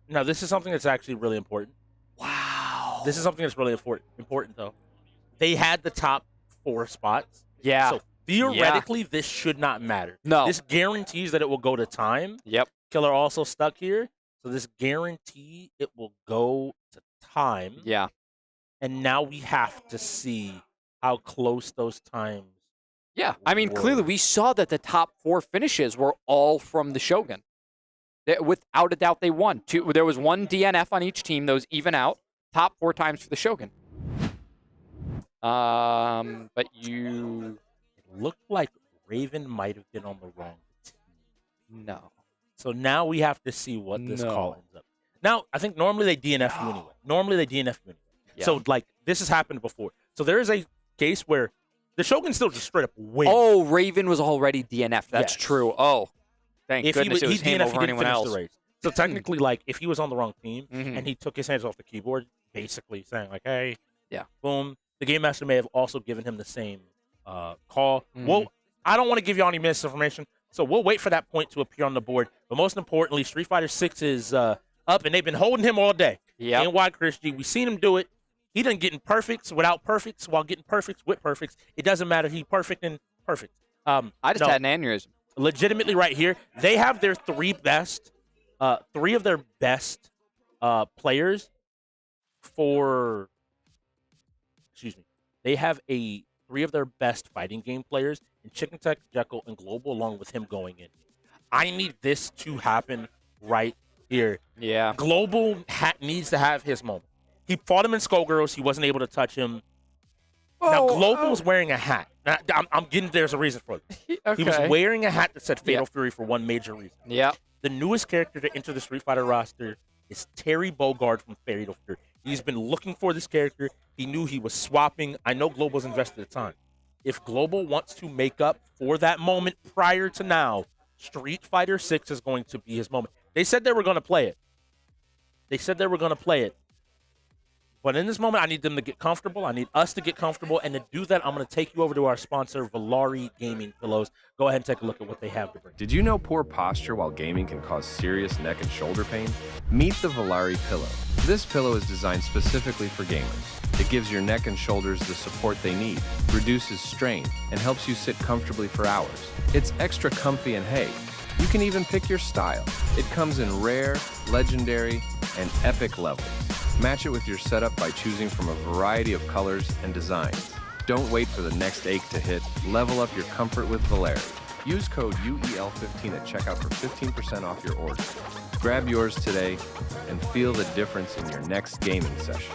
No, this is something that's actually really important. Wow. This is something that's really important, though. They had the top 4 spots. Yeah. So theoretically, this should not matter. No. This guarantees that it will go to time. Yep. Killer also stuck here. So this guarantee it will go to time. Yeah. And now we have to see how close those times. Yeah, I mean, clearly we saw that the top 4 finishes were all from the Shogun. Without a doubt, they won. There was 1 DNF on each team. Those even out. Top 4 times for the Shogun. But you... It looked like Raven might have been on the wrong team. No. So now we have to see what this call ends up. Now, I think normally they DNF you anyway. Yeah. So, like, this has happened before. So there is a case where the Shogun still just straight up wins. Oh, Raven was already DNF'd. That's true. Oh, thank goodness it was him over anyone else. The race. So technically, like, if he was on the wrong team and he took his hands off the keyboard, basically saying like, "Hey, yeah, boom." The game master may have also given him the same call. Well, I don't want to give you any misinformation, so we'll wait for that point to appear on the board. But most importantly, Street Fighter 6 is up, and they've been holding him all day. Yeah. And why, Chris G? We've seen him do it. He done getting perfects without perfects, while getting perfects with perfects. It doesn't matter. He perfect and perfect. I just had an aneurysm. Legitimately, right here, they have their three of their best players for. Excuse me. They have three of their best fighting game players in Chicken Tech, Jekyll, and Global, along with him going in. I need this to happen right here. Yeah. Global needs to have his moment. He fought him in Skullgirls. He wasn't able to touch him. Now, Global's wearing a hat. Now, I'm getting there's a reason for it. Okay. He was wearing a hat that said Fatal Fury for one major reason. Yeah. The newest character to enter the Street Fighter roster is Terry Bogard from Fatal Fury. He's been looking for this character. He knew he was swapping. I know Global's invested the time. If Global wants to make up for that moment prior to now, Street Fighter 6 is going to be his moment. They said they were going to play it. But in this moment, I need them to get comfortable. I need us to get comfortable. And to do that, I'm going to take you over to our sponsor, Valari Gaming Pillows. Go ahead and take a look at what they have to bring. Did you know poor posture while gaming can cause serious neck and shoulder pain? Meet the Valari Pillow. This pillow is designed specifically for gamers. It gives your neck and shoulders the support they need, reduces strain, and helps you sit comfortably for hours. It's extra comfy and hey, you can even pick your style. It comes in rare, legendary, and epic levels. Match it with your setup by choosing from a variety of colors and designs. Don't wait for the next ache to hit. Level up your comfort with Valari. Use code UEL15 at checkout for 15% off your order. Grab yours today and feel the difference in your next gaming session.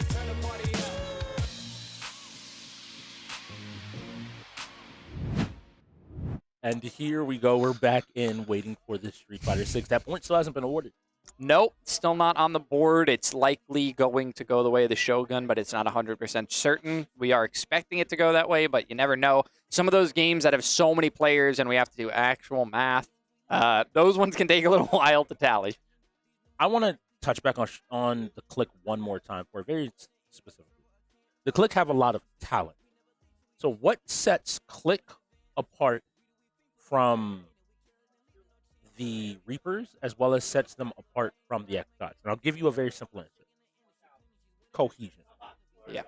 And here we go. We're back in waiting for this Street Fighter 6. That point still hasn't been awarded. Nope, still not on the board. It's likely going to go the way of the Shogun, but it's not 100% certain. We are expecting it to go that way, but you never know. Some of those games that have so many players and we have to do actual math, those ones can take a little while to tally. I want to touch back on the KLiK one more time for very specifically. The KLiK have a lot of talent. So what sets KLiK apart from the Reapers, as well as sets them apart from the X-Gods? And I'll give you a very simple answer. Cohesion. Yeah.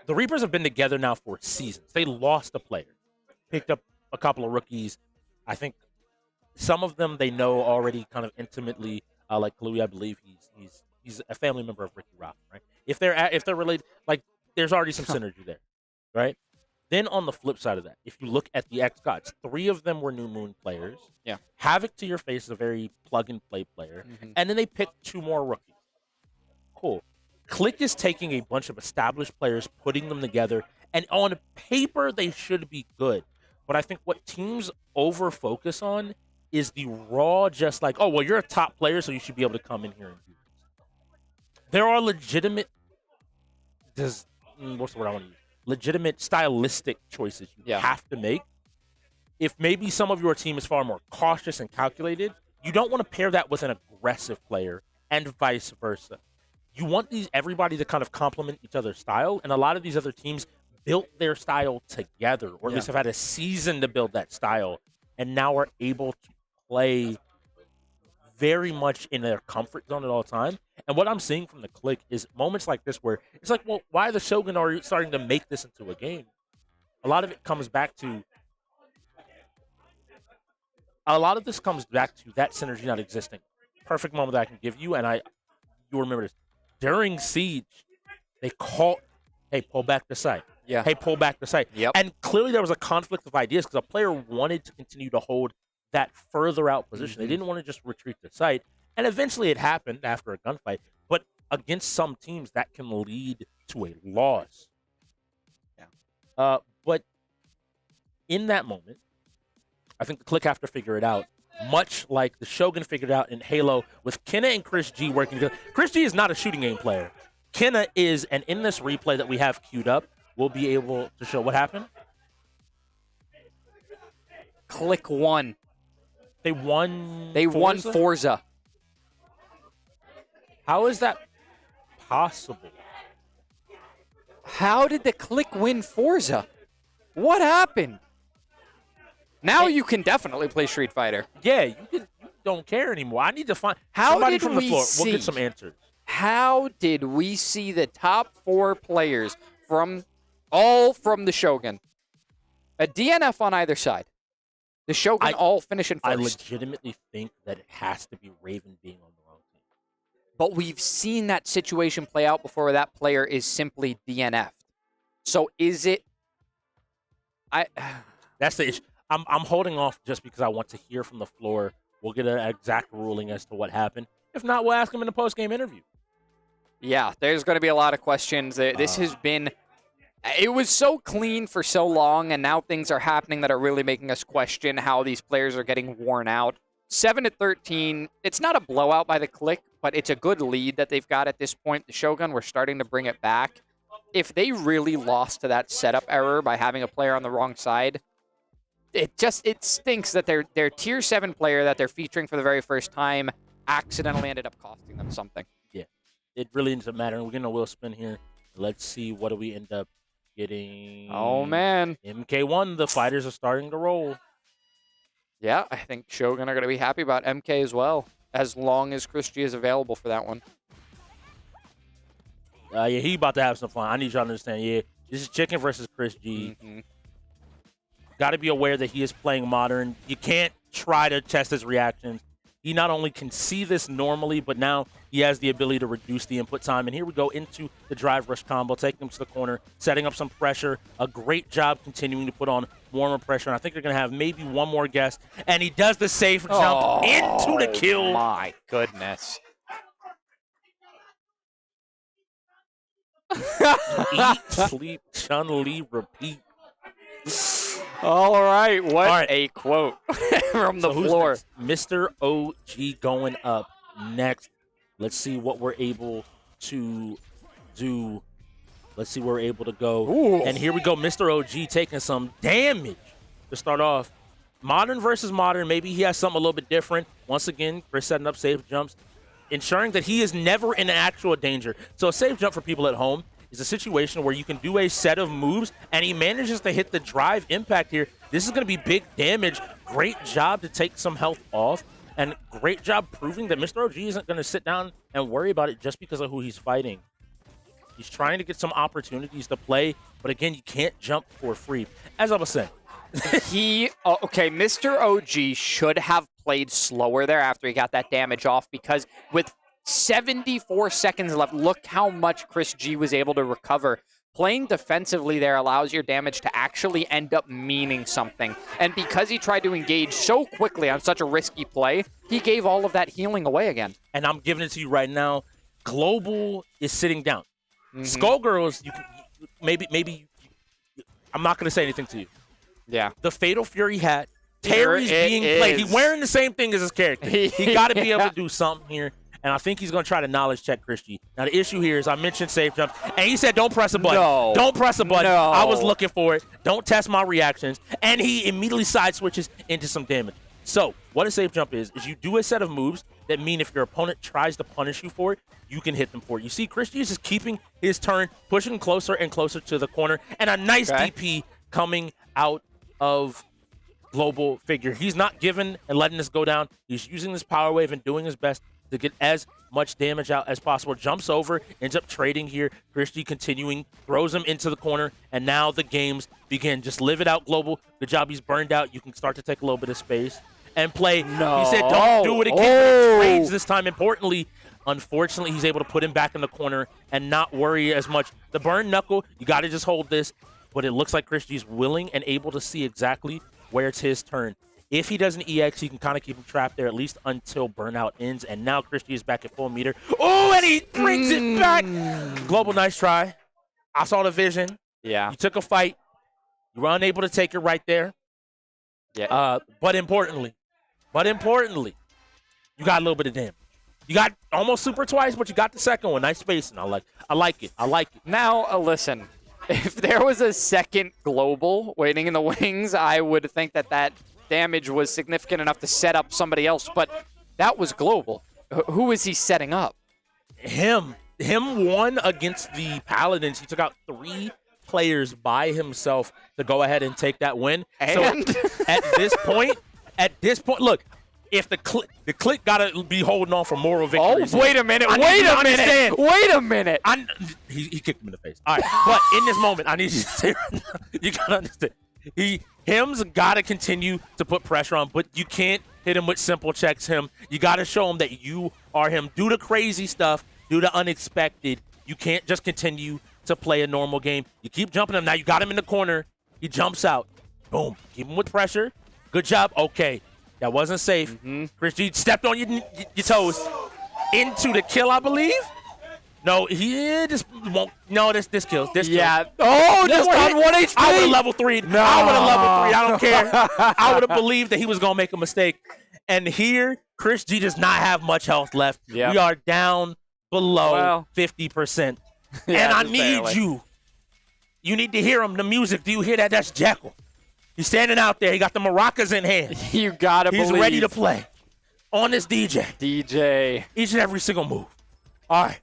The Reapers have been together now for seasons. They lost a player. Picked up a couple of rookies. I think some of them they know already kind of intimately, like Chloe, I believe he's a family member of Ricky Rock, right? If they're related, like there's already some synergy there, right? Then on the flip side of that, if you look at the X-Gods, 3 of them were New Moon players. Yeah. Havoc to Your Face is a very plug-and-play player. Mm-hmm. And then they picked 2 more rookies. Cool. KLiK is taking a bunch of established players, putting them together, and on paper, they should be good. But I think what teams over-focus on is the raw, just like, oh, well, you're a top player, so you should be able to come in here and do this. There are legitimate, what's the word I want to use? Legitimate stylistic choices you have to make. If maybe some of your team is far more cautious and calculated, you don't want to pair that with an aggressive player and vice versa. You want everybody to kind of complement each other's style, and a lot of these other teams built their style together, or at least have had a season to build that style, and now are able to play very much in their comfort zone at all time. And what I'm seeing from the KLiK is moments like this where it's like, well, why the Shogun are starting to make this into a game? A lot of it comes back to that synergy not existing. Perfect moment that I can give you, and you'll remember this. During Siege, they called, hey, pull back the site. Yeah. Hey, pull back the site. Yep. And clearly there was a conflict of ideas because a player wanted to continue to hold that further out position. Mm-hmm. They didn't want to just retreat the site. And eventually it happened after a gunfight. But against some teams, that can lead to a loss. Yeah. But in that moment, I think the KLiK have to figure it out, much like the Shogun figured out in Halo with Kenna and Chris G working together. Chris G is not a shooting game player. Kenna is, and in this replay that we have queued up, we'll be able to show what happened. KLiK won. They won. They won Forza. How is that possible? How did the KLiK win Forza? What happened? Now you can definitely play Street Fighter. Yeah, you don't care anymore. I need to find How somebody did from the we floor. see? We'll get some answers. How did we see the top 4 players from the Shogun? A DNF on either side. The Shogun all finishing first. I legitimately think that it has to be Raven being on the wrong team. But we've seen that situation play out before where that player is simply DNF'd. So is it... That's the issue. I'm holding off just because I want to hear from the floor. We'll get an exact ruling as to what happened. If not, we'll ask him in the post-game interview. Yeah, there's going to be a lot of questions. This has been... It was so clean for so long, and now things are happening that are really making us question how these players are getting worn out. 7-13, it's not a blowout by the KLiK, but it's a good lead that they've got at this point. The Shogun, we're starting to bring it back. If they really lost to that setup error by having a player on the wrong side, it stinks that their tier 7 player that they're featuring for the very first time accidentally ended up costing them something. Yeah, it really doesn't matter. We're getting a wheel spin here. Let's see, what do we end up getting? Oh, man. MK1, the fighters are starting to roll. Yeah, I think Shogun are going to be happy about MK as well, as long as Chris G is available for that one. Yeah, he about to have some fun. I need y'all to understand, yeah, this is Chicken versus Chris G. Got to be aware that he is playing Modern. You can't try to test his reactions. He not only can see this normally, but now he has the ability to reduce the input time. And here we go into the drive rush combo, taking him to the corner, setting up some pressure. A great job continuing to put on warmer pressure. And I think they're going to have maybe one more guess. And he does the safe jump into the kill. My goodness. Eat, sleep, Chun-Li, repeat. All right, what a quote from the floor. Next? Mr. OG going up next. Let's see what we're able to do. Let's see where we're able to go. Ooh. And here we go, Mr. OG taking some damage to start off. Modern versus Modern, maybe he has something a little bit different. Once again, Chris setting up safe jumps, ensuring that he is never in actual danger. So a safe jump for people at home is a situation where you can do a set of moves, and he manages to hit the drive impact here. This is going to be big damage. Great job to take some health off, and great job proving that Mr. OG isn't going to sit down and worry about it just because of who he's fighting. He's trying to get some opportunities to play, but again, you can't jump for free. As I was saying, okay, Mr. OG should have played slower there after he got that damage off, because with 74 seconds left, look how much Chris G was able to recover. Playing defensively there allows your damage to actually end up meaning something. And because he tried to engage so quickly on such a risky play, he gave all of that healing away again. And I'm giving it to you right now. Global is sitting down. Skullgirls, you can, maybe I'm not going to say anything to you. Yeah. The Fatal Fury hat, Terry's being played. He's wearing the same thing as his character. He got to be able to do something here. And I think he's going to try to knowledge check Chris G. Now, the issue here is I mentioned safe jumps, and he said, don't press a button. No. Don't press a button. No. I was looking for it. Don't test my reactions. And he immediately side switches into some damage. So what a safe jump is you do a set of moves that mean if your opponent tries to punish you for it, you can hit them for it. You see, Chris G is just keeping his turn, pushing closer and closer to the corner, and a nice DP coming out of Global figure. He's not giving and letting this go down. He's using this power wave and doing his best to get as much damage out as possible. Jumps over, ends up trading here. Chris G continuing, throws him into the corner, and now the games begin. Just live it out, Global. Good job. He's burned out. You can start to take a little bit of space and play. No. He said, don't do it again. But it trades this time. Importantly, unfortunately, he's able to put him back in the corner and not worry as much. The burn knuckle, you got to just hold this. But it looks like Chris G's willing and able to see exactly where it's his turn. If he doesn't EX, he can kind of keep him trapped there at least until burnout ends. And now Chris G is back at full meter. Oh, and he brings it back. Global, nice try. I saw the vision. Yeah. You took a fight. You were unable to take it right there. Yeah. But importantly, you got a little bit of damage. You got almost super twice, but you got the second one. Nice spacing. I like it. Now, listen. If there was a second Global waiting in the wings, I would think that damage was significant enough to set up somebody else. But that was Global. Who is he setting up? Him. him won against the Paladins. He took out 3 players by himself to go ahead and take that win. And? So at this point, look, if the KLiK gotta be holding on for moral victories. Oh, wait a minute! Wait a minute! He kicked him in the face. All right, but in this moment, I need you to say, you gotta understand. Him's gotta continue to put pressure on, but you can't hit him with simple checks. You gotta show him that you are him. Do the crazy stuff. Do the unexpected. You can't just continue to play a normal game. You keep jumping him. Now you got him in the corner. He jumps out. Boom. Keep him with pressure. Good job. Okay. That wasn't safe. Chris G stepped on your toes. Into the kill, I believe. No, he just won't. No, this kills. This kills. Oh, just on 1 HP. I would have level 3'd. No. I would have level 3'd. I don't care. I would have believed that he was going to make a mistake. And here, Chris G does not have much health left. Yep. We are down below 50%. Yeah, and I just need barely. you. You need to hear him. The music. Do you hear that? That's Jekyll. He's standing out there. He got the maracas in hand. You gotta He's believe. ready to play. On this DJ. DJ. Each and every single move. All right.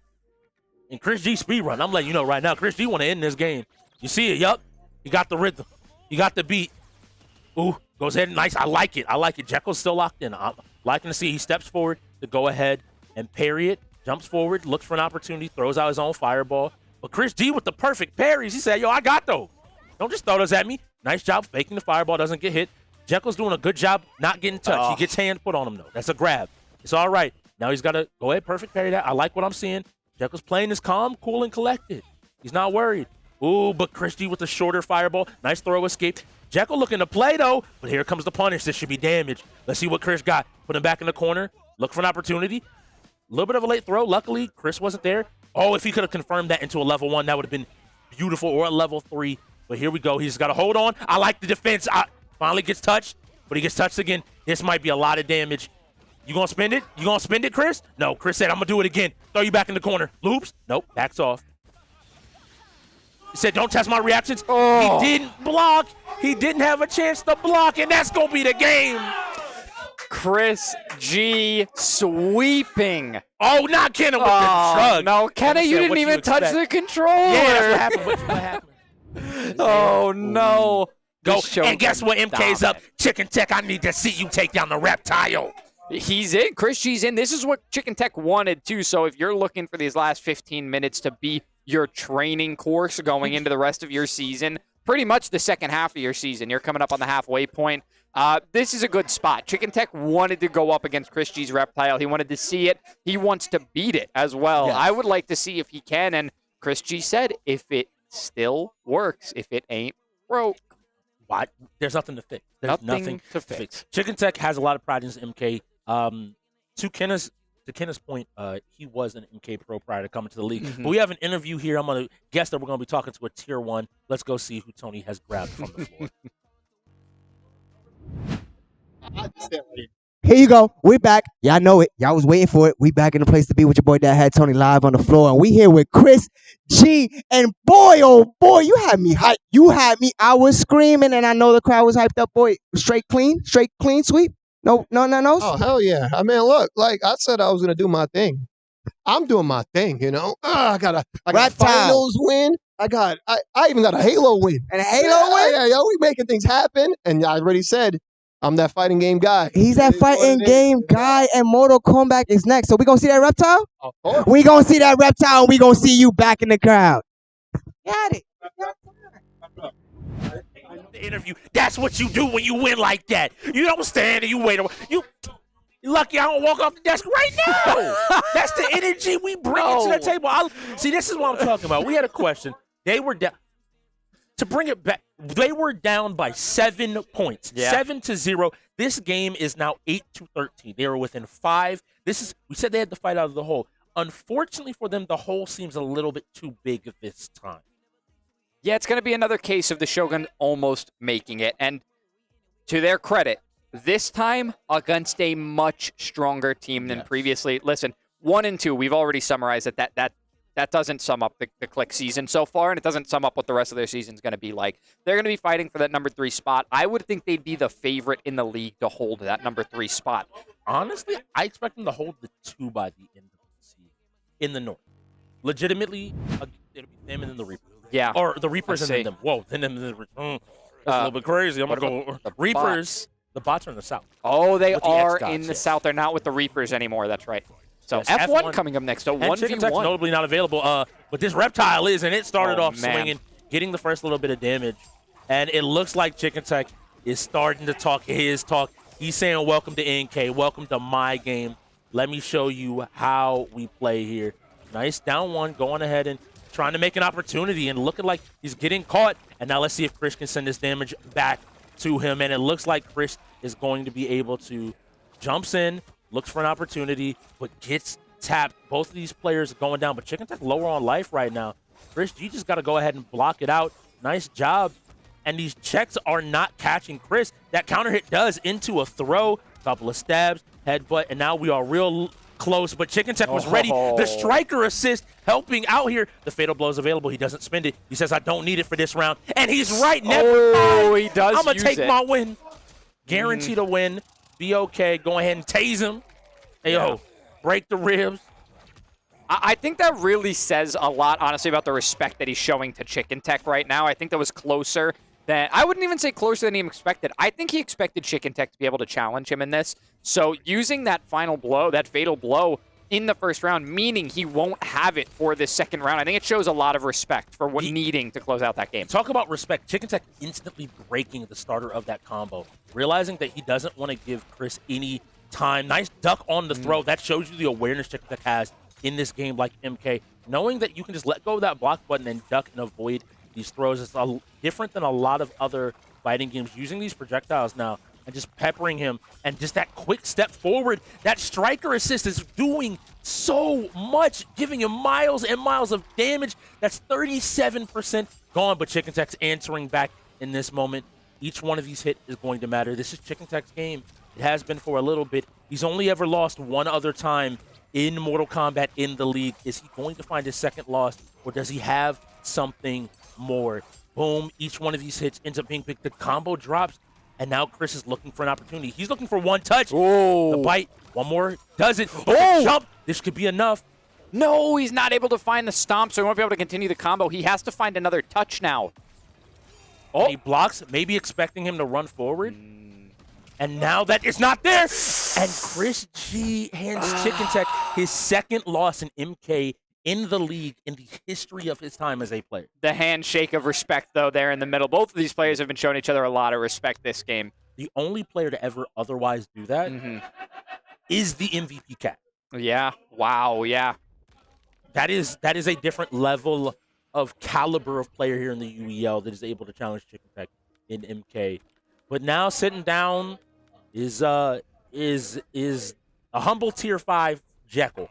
And Chris G speedrun. I'm letting you know right now. Chris G want to end this game. You see it? Yup. He got the rhythm. He got the beat. Ooh. Goes ahead and nice. I like it. I like it. Jekyll's still locked in. I'm liking to see he steps forward to go ahead and parry it. Jumps forward. Looks for an opportunity. Throws out his own fireball. But Chris G with the perfect parries. He said, yo, I got those. Don't just throw those at me. Nice job faking the fireball. Doesn't get hit. Jekyll's doing a good job not getting touched. He gets hand put on him, though. That's a grab. It's all right. Now he's got to go ahead, perfect parry that. I like what I'm seeing. Jekyll's playing this calm, cool, and collected. He's not worried. Ooh, but Chris G with the shorter fireball. Nice throw escape. Jekyll looking to play, though. But here comes the punish. This should be damage. Let's see what Chris got. Put him back in the corner. Look for an opportunity. A little bit of a late throw. Luckily, Chris wasn't there. Oh, if he could have confirmed that into a level 1, that would have been beautiful, or a level 3. But here we go. He's got to hold on. I like the defense. Finally gets touched, but he gets touched again. This might be a lot of damage. You going to spend it? You going to spend it, Chris? No, Chris said, I'm going to do it again. Throw you back in the corner. Loops? Nope, backs off. He said, don't test my reactions. Oh. He didn't block. He didn't have a chance to block, and that's going to be the game. Chris G sweeping. Oh, not Kenna with the shrug. No, Kenna, you didn't even touch the controller. Yeah, that's what happened. What happened? Oh, no. Go. Shogun And guess what? MK's up. Chicken Tech, I need to see you take down the reptile. He's in. Chris G's in. This is what Chicken Tech wanted, too. So if you're looking for these last 15 minutes to be your training course going into the rest of your season, pretty much the second half of your season, you're coming up on the halfway point. This is a good spot. Chicken Tech wanted to go up against Chris G's reptile. He wanted to see it. He wants to beat it as well. Yes. I would like to see if he can. And Chris G said, if it still works, if it ain't broke. Why? There's nothing to fix. There's nothing to fix. Chicken Tech has a lot of pride in his MK. To Kenna's point, he was an MK pro prior to coming to the league. But we have an interview here. I'm going to guess that we're going to be talking to a tier 1. Let's go see who Tony has grabbed from the floor. Here you go. We're back. Y'all know it. Y'all was waiting for it. We back in the place to be with your boy Dad Had Tony live on the floor. And we here with Chris G. And boy, oh boy, you had me hyped. You had me. I was screaming and I know the crowd was hyped up. Boy, straight clean sweep. No. Oh, hell yeah. I mean, look, like I said I was going to do my thing. I'm doing my thing, you know. I got Reptile. finals win. I even got a Halo win. And a Halo win? Yeah, yo, we making things happen. And I already said I'm that fighting game guy. He's that fighting game guy, and Mortal Kombat is next. So we gonna see that reptile? Of course. We gonna see that reptile, and we gonna see you back in the crowd. Got it. The interview. That's what you do when you win like that. You don't stand and you wait. You're lucky I don't walk off the desk right now. That's the energy we bring to the table. See, this is what I'm talking about. We had a question. They were down. To bring it back, they were down by 7 points, 7-0. This game is now 8-13. They were within 5. We said they had to fight out of the hole. Unfortunately for them, the hole seems a little bit too big this time. Yeah, it's going to be another case of the Shogun almost making it. And to their credit, this time against a much stronger team than previously. Listen, 1 and 2, we've already summarized that doesn't sum up the KLiK season so far, and it doesn't sum up what the rest of their season is going to be like. They're going to be fighting for that number 3 spot. I would think they'd be the favorite in the league to hold that number 3 spot. Honestly, I expect them to hold the 2 by the end of the season in the North. legitimately, it'll be them and then the Reaper. Yeah. Or the Reapers I and then see. them. Whoa, then them and then that's a little bit crazy. I'm what going to about go. the Reapers, the bots are in the south. Oh, they With the are X-Dots, in the yes. south. They're not with the Reapers anymore. That's right. So Yes, F1 coming up next. So And Chicken Tech's 1v1. notably not available. But this Reptile is, and it started Oh, off man. swinging, getting the first little bit of damage. And it looks like Chicken Tech is starting to talk his talk. He's saying, welcome to NK, welcome to my game. Let me show you how we play here. Nice down one, going ahead and trying to make an opportunity and looking like he's getting caught. And now let's see if Chris can send this damage back to him. And it looks like Chris is going to be able to jumps in, looks for an opportunity, but gets tapped. Both of these players are going down, but Chicken Tech lower on life right now. Chris, you just got to go ahead and block it out. Nice job. And these checks are not catching Chris. That counter hit does into a throw, couple of stabs, headbutt, and now we are real close, but Chicken Tech was ready. The striker assist helping out here. The fatal blow is available. He doesn't spend it. He says, I don't need it for this round. And he's right. Never mind. He does I'm going to use take it. my win. Guarantee to win. Be okay. Go ahead and tase him. Hey, yo, break the ribs. I think that really says a lot, honestly, about the respect that he's showing to Chicken Tech right now. I think that was closer than, I wouldn't even say closer than he expected. I think he expected Chicken Tech to be able to challenge him in this. So using that final blow, that fatal blow in the first round, meaning he won't have it for this second round, I think it shows a lot of respect for what needing to close out that game. Talk about respect. Chicken Tech instantly breaking the starter of that combo, realizing that he doesn't want to give Chris any time. Nice duck on the throw. That shows you the awareness Chicken Tech has in this game like MK. Knowing that you can just let go of that block button and duck and avoid these throws is different than a lot of other fighting games. Using these projectiles now and just peppering him and just that quick step forward. That striker assist is doing so much, giving him miles and miles of damage. That's 37% gone, but Chicken Tech's answering back in this moment. Each one of these hits is going to matter. This is Chicken Tech's game. It has been for a little bit. He's only ever lost one other time in Mortal Kombat in the league. Is he going to find his second loss, or does he have something more? Boom, each one of these hits ends up being picked. The combo drops, and now Chris is looking for an opportunity. He's looking for one touch. The bite, one more, does it. Jump, this could be enough. No, he's not able to find the stomp, so he won't be able to continue the combo. He has to find another touch now. And he blocks, maybe expecting him to run forward. And now that it's not there. And Chris G hands Chicken Tech his second loss in MK in the league in the history of his time as a player. The handshake of respect, though, there in the middle. Both of these players have been showing each other a lot of respect this game. The only player to ever otherwise do that is the MVP Cat. Yeah. Wow. Yeah. That is a different level of caliber of player here in the UEL that is able to challenge Chicken Tech in MK. But now sitting down is a humble tier 5 Jekyll.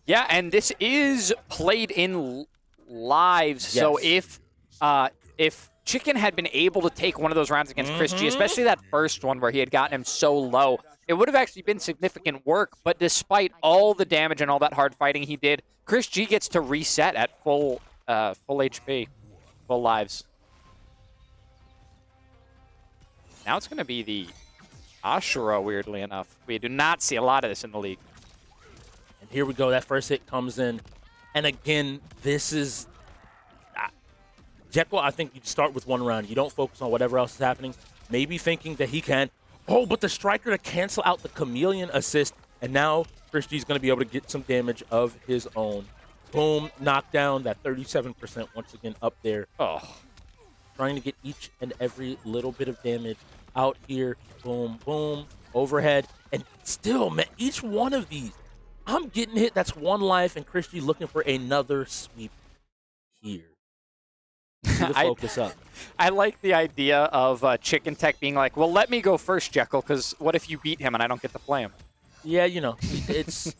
Yeah, and this is played in lives. So if Chicken had been able to take one of those rounds against Chris G, especially that first one where he had gotten him so low, it would have actually been significant work. But despite all the damage and all that hard fighting he did, Chris G gets to reset at full HP, full lives. Now it's going to be the Ashura, weirdly enough. We do not see a lot of this in the league. And here we go. That first hit comes in. And again, this is... Jekyll, I think you start with one round. You don't focus on whatever else is happening. Maybe thinking that he can... Oh, but the striker to cancel out the chameleon assist. And now Chris G's going to be able to get some damage of his own. Boom, knockdown. That 37% once again up there. Oh. Trying to get each and every little bit of damage out here. Boom, boom, overhead. And still, man, each one of these, I'm getting hit. That's one life, and Chris G looking for another sweep here. See the focus up. I like the idea of Chicken Tech being like, well, let me go first, Jekyll, because what if you beat him and I don't get to play him? Yeah, you know, it's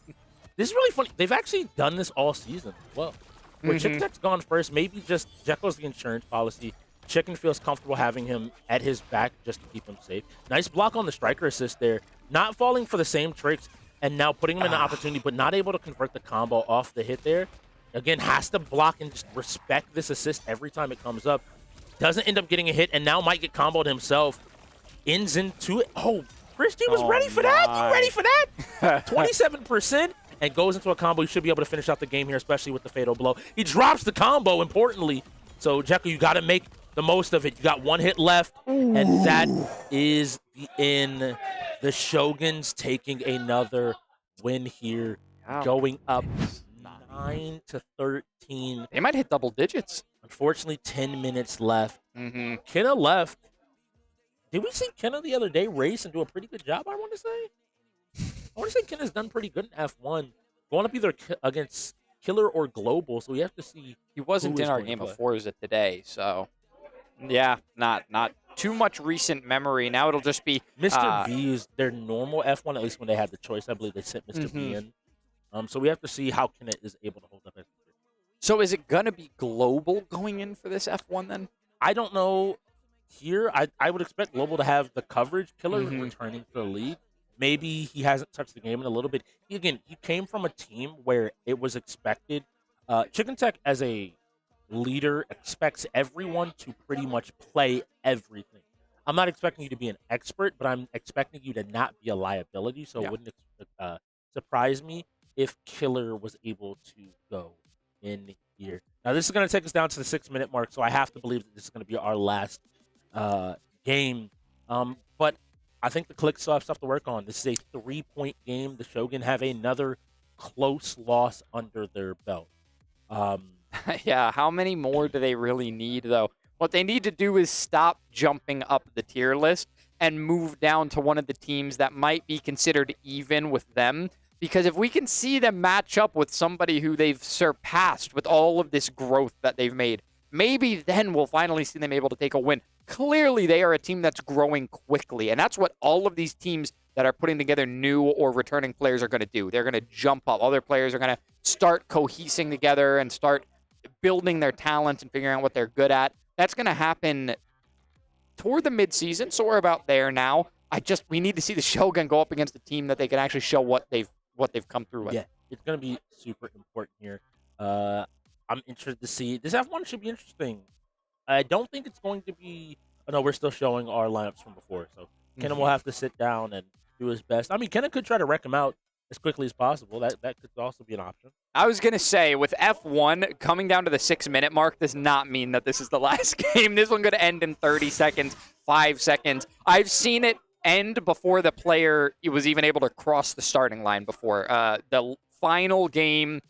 this is really funny. They've actually done this all season as well. Where Chicken Tech's gone first, maybe just Jekyll's the insurance policy. Chicken feels comfortable having him at his back just to keep him safe. Nice block on the striker assist there. Not falling for the same tricks and now putting him in an opportunity, but not able to convert the combo off the hit there. Again, has to block and just respect this assist every time it comes up. Doesn't end up getting a hit and now might get comboed himself. Ends into it. Oh, Chris G was ready for that. You ready for that? 27%. and goes into a combo, he should be able to finish out the game here, especially with the fatal blow. He drops the combo, importantly. So, Jekyll, you got to make the most of it. You got one hit left, and that is the end. The Shoguns taking another win here, going up 9-13. They might hit double digits. Unfortunately, 10 minutes left. Mm-hmm. left. Did we see Kenna the other day race and do a pretty good job, I want to say? I want to say Kenna's done pretty good in F1. Going up either against Killer or Global, so we have to see. He wasn't in our game before, is it today? So, yeah, not too much recent memory. Now it'll just be Mr. B is their normal F1, at least when they had the choice. I believe they sent Mr. B in. So we have to see how Kenna is able to hold up. So is it going to be Global going in for this F1 then? I don't know. Here, I would expect Global to have the coverage. Killer returning to the league. Maybe he hasn't touched the game in a little bit. He came from a team where it was expected. Chicken Tech, as a leader, expects everyone to pretty much play everything. I'm not expecting you to be an expert, but I'm expecting you to not be a liability. So it wouldn't surprise me if Killer was able to go in here. Now, this is going to take us down to the 6-minute mark, so I have to believe that this is going to be our last game. But I think the KLiK still have stuff to work on. This is a 3-point game. The Shogun have another close loss under their belt. Yeah, how many more do they really need, though? What they need to do is stop jumping up the tier list and move down to one of the teams that might be considered even with them. Because if we can see them match up with somebody who they've surpassed with all of this growth that they've made, maybe then we'll finally see them able to take a win. Clearly, they are a team that's growing quickly, and that's what all of these teams that are putting together new or returning players are going to do. They're going to jump up. Other players are going to start cohesing together and start building their talents and figuring out what they're good at. That's going to happen toward the midseason, so we're about there now. We need to see the Shogun go up against a team that they can actually show what they've come through with. Yeah, it's going to be super important here. I'm interested to see. This F1 should be interesting. I don't think it's going to be... Oh, no, we're still showing our lineups from before, so Kenna will have to sit down and do his best. I mean, Kenna could try to wreck him out as quickly as possible. That could also be an option. I was going to say, with F1 coming down to the 6-minute mark does not mean that this is the last game. This one's going to end in 30 seconds, 5 seconds. I've seen it end before the player was even able to cross the starting line before. The final game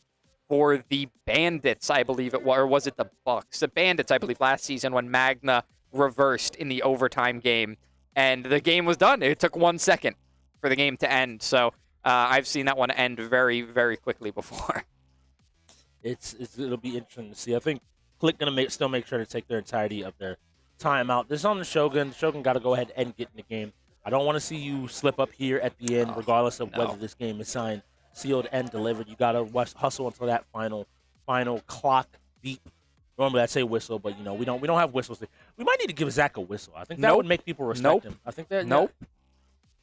for the Bandits, I believe it was, or was it the Bucks? The Bandits, I believe, last season when Magna reversed in the overtime game, and the game was done. It took 1 second for the game to end. So I've seen that one end very, very quickly before. It'll be interesting to see. I think KLiK gonna still make sure to take their entirety of their timeout. This is on the Shogun. The Shogun got to go ahead and get in the game. I don't want to see you slip up here at the end, regardless of whether this game is signed, sealed, and delivered. You got to hustle until that final clock beep. Normally I'd say whistle, but we don't have whistles. We might need to give Zach a whistle. I think that would make people respect him. I think that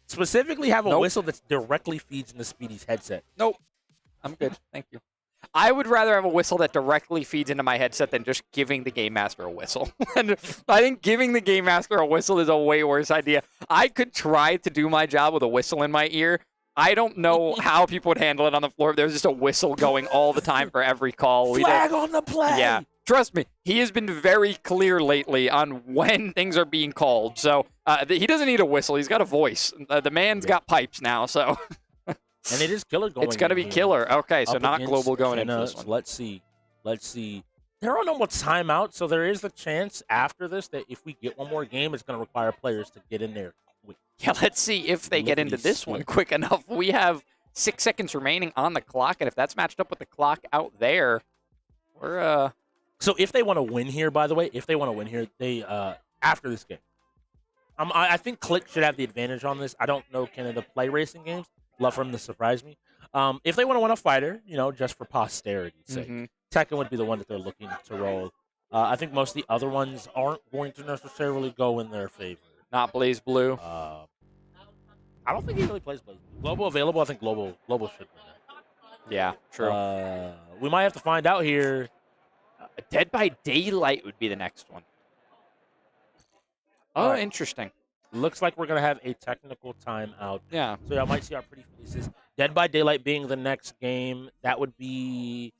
specifically have a whistle that directly feeds into Speedy's headset. Nope. I'm good. Thank you. I would rather have a whistle that directly feeds into my headset than just giving the Game Master a whistle. And I think giving the Game Master a whistle is a way worse idea. I could try to do my job with a whistle in my ear. I don't know how people would handle it on the floor if there was just a whistle going all the time for every call. Flag on the play! Yeah. Trust me, he has been very clear lately on when things are being called. So he doesn't need a whistle. He's got a voice. The man's got pipes now, so... And it is Killer going. It's going to be Killer. Okay, so not Global going into this one. Let's see. There are no more timeouts, so there is the chance after this that if we get one more game, it's going to require players to get in there quick. Yeah, let's see if they get into this one quick enough. We have 6 seconds remaining on the clock, and if that's matched up with the clock out there, we're... So if they want to win here, by the way, they after this game, I think KLiK should have the advantage on this. I don't know Canada play racing games. Love for him to surprise me. If they want to win a fighter, just for posterity's sake, Tekken would be the one that they're looking to roll. I think most of the other ones aren't going to necessarily go in their favor. Not Blaze Blue. I don't think he really plays Blaze Blue. Global available, I think Global should win that. Yeah, true. We might have to find out here. Dead by Daylight would be the next one. Oh, interesting. Looks like we're going to have a technical timeout. Yeah. So I might see our pretty faces Dead by Daylight being the next game, that would be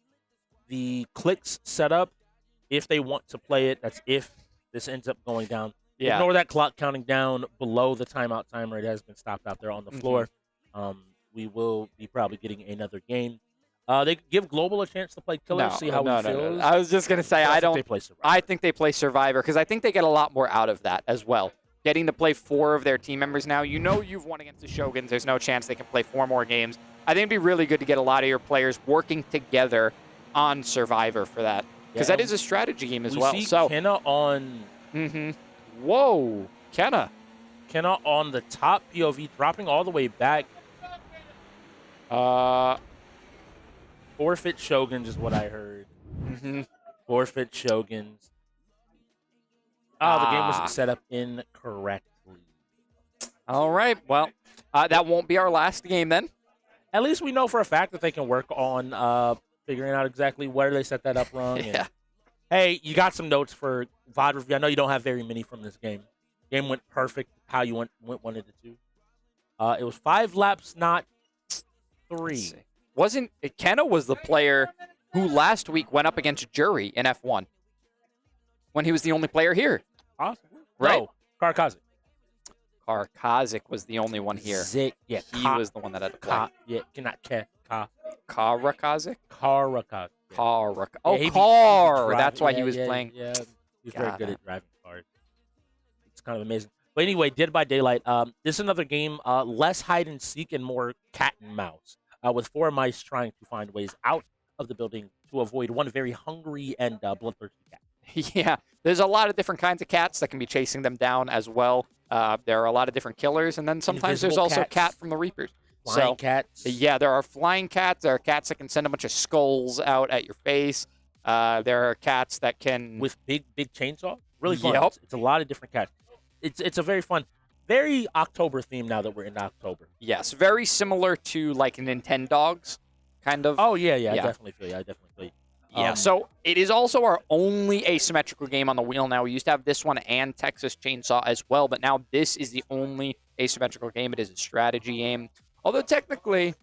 the KLiK's setup if they want to play it. That's if this ends up going down. Yeah. Ignore that clock counting down below the timeout timer. It has been stopped out there on the floor. We will be probably getting another game. They give Global a chance to play Killer, see how he feels. I was just gonna say I think they play Survivor. I think they play Survivor because I think they get a lot more out of that as well. Getting to play 4 of their team members now. You know you've won against the Shoguns. There's no chance they can play 4 more games. I think it'd be really good to get a lot of your players working together on Survivor for that because that is a strategy game as well. We see So Kenna on. Whoa, Kenna on the top POV, dropping all the way back. Forfeit Shoguns is what I heard. Forfeit Shoguns. Oh, the game was set up incorrectly. All right. Well, that won't be our last game then. At least we know for a fact that they can work on figuring out exactly where they set that up wrong. Yeah. Hey, you got some notes for VOD review. I know you don't have very many from this game. Game went perfect how you wanted it to. It was 5 laps, not 3. Wasn't Kenna was the player who last week went up against Jury in F1 when he was the only player here. Awesome. Right? No, Karkazik. Karkazik was the only one here. He was the one that had to play. Karakazik? Karakazik. Oh, Yeah, Car. That's why he was playing. Yeah, he's very good at driving cars. It's kind of amazing. But anyway, Dead by Daylight. This is another game, less hide and seek and more cat and mouse, with 4 mice trying to find ways out of the building to avoid one very hungry and bloodthirsty cat. Yeah, there's a lot of different kinds of cats that can be chasing them down as well. There are a lot of different killers, and then sometimes there's also Cat from the Reapers. Flying cats. Yeah, there are flying cats. There are cats that can send a bunch of skulls out at your face. There are cats that can... With big chainsaw. Really fun. Yep. It's a lot of different cats. It's a very fun, very October theme now that we're in October. Yes, very similar to like Nintendogs, kind of. Oh, yeah. I definitely feel you. Yeah, so it is also our only asymmetrical game on the wheel now. We used to have this one and Texas Chainsaw as well, but now this is the only asymmetrical game. It is a strategy game. Although technically,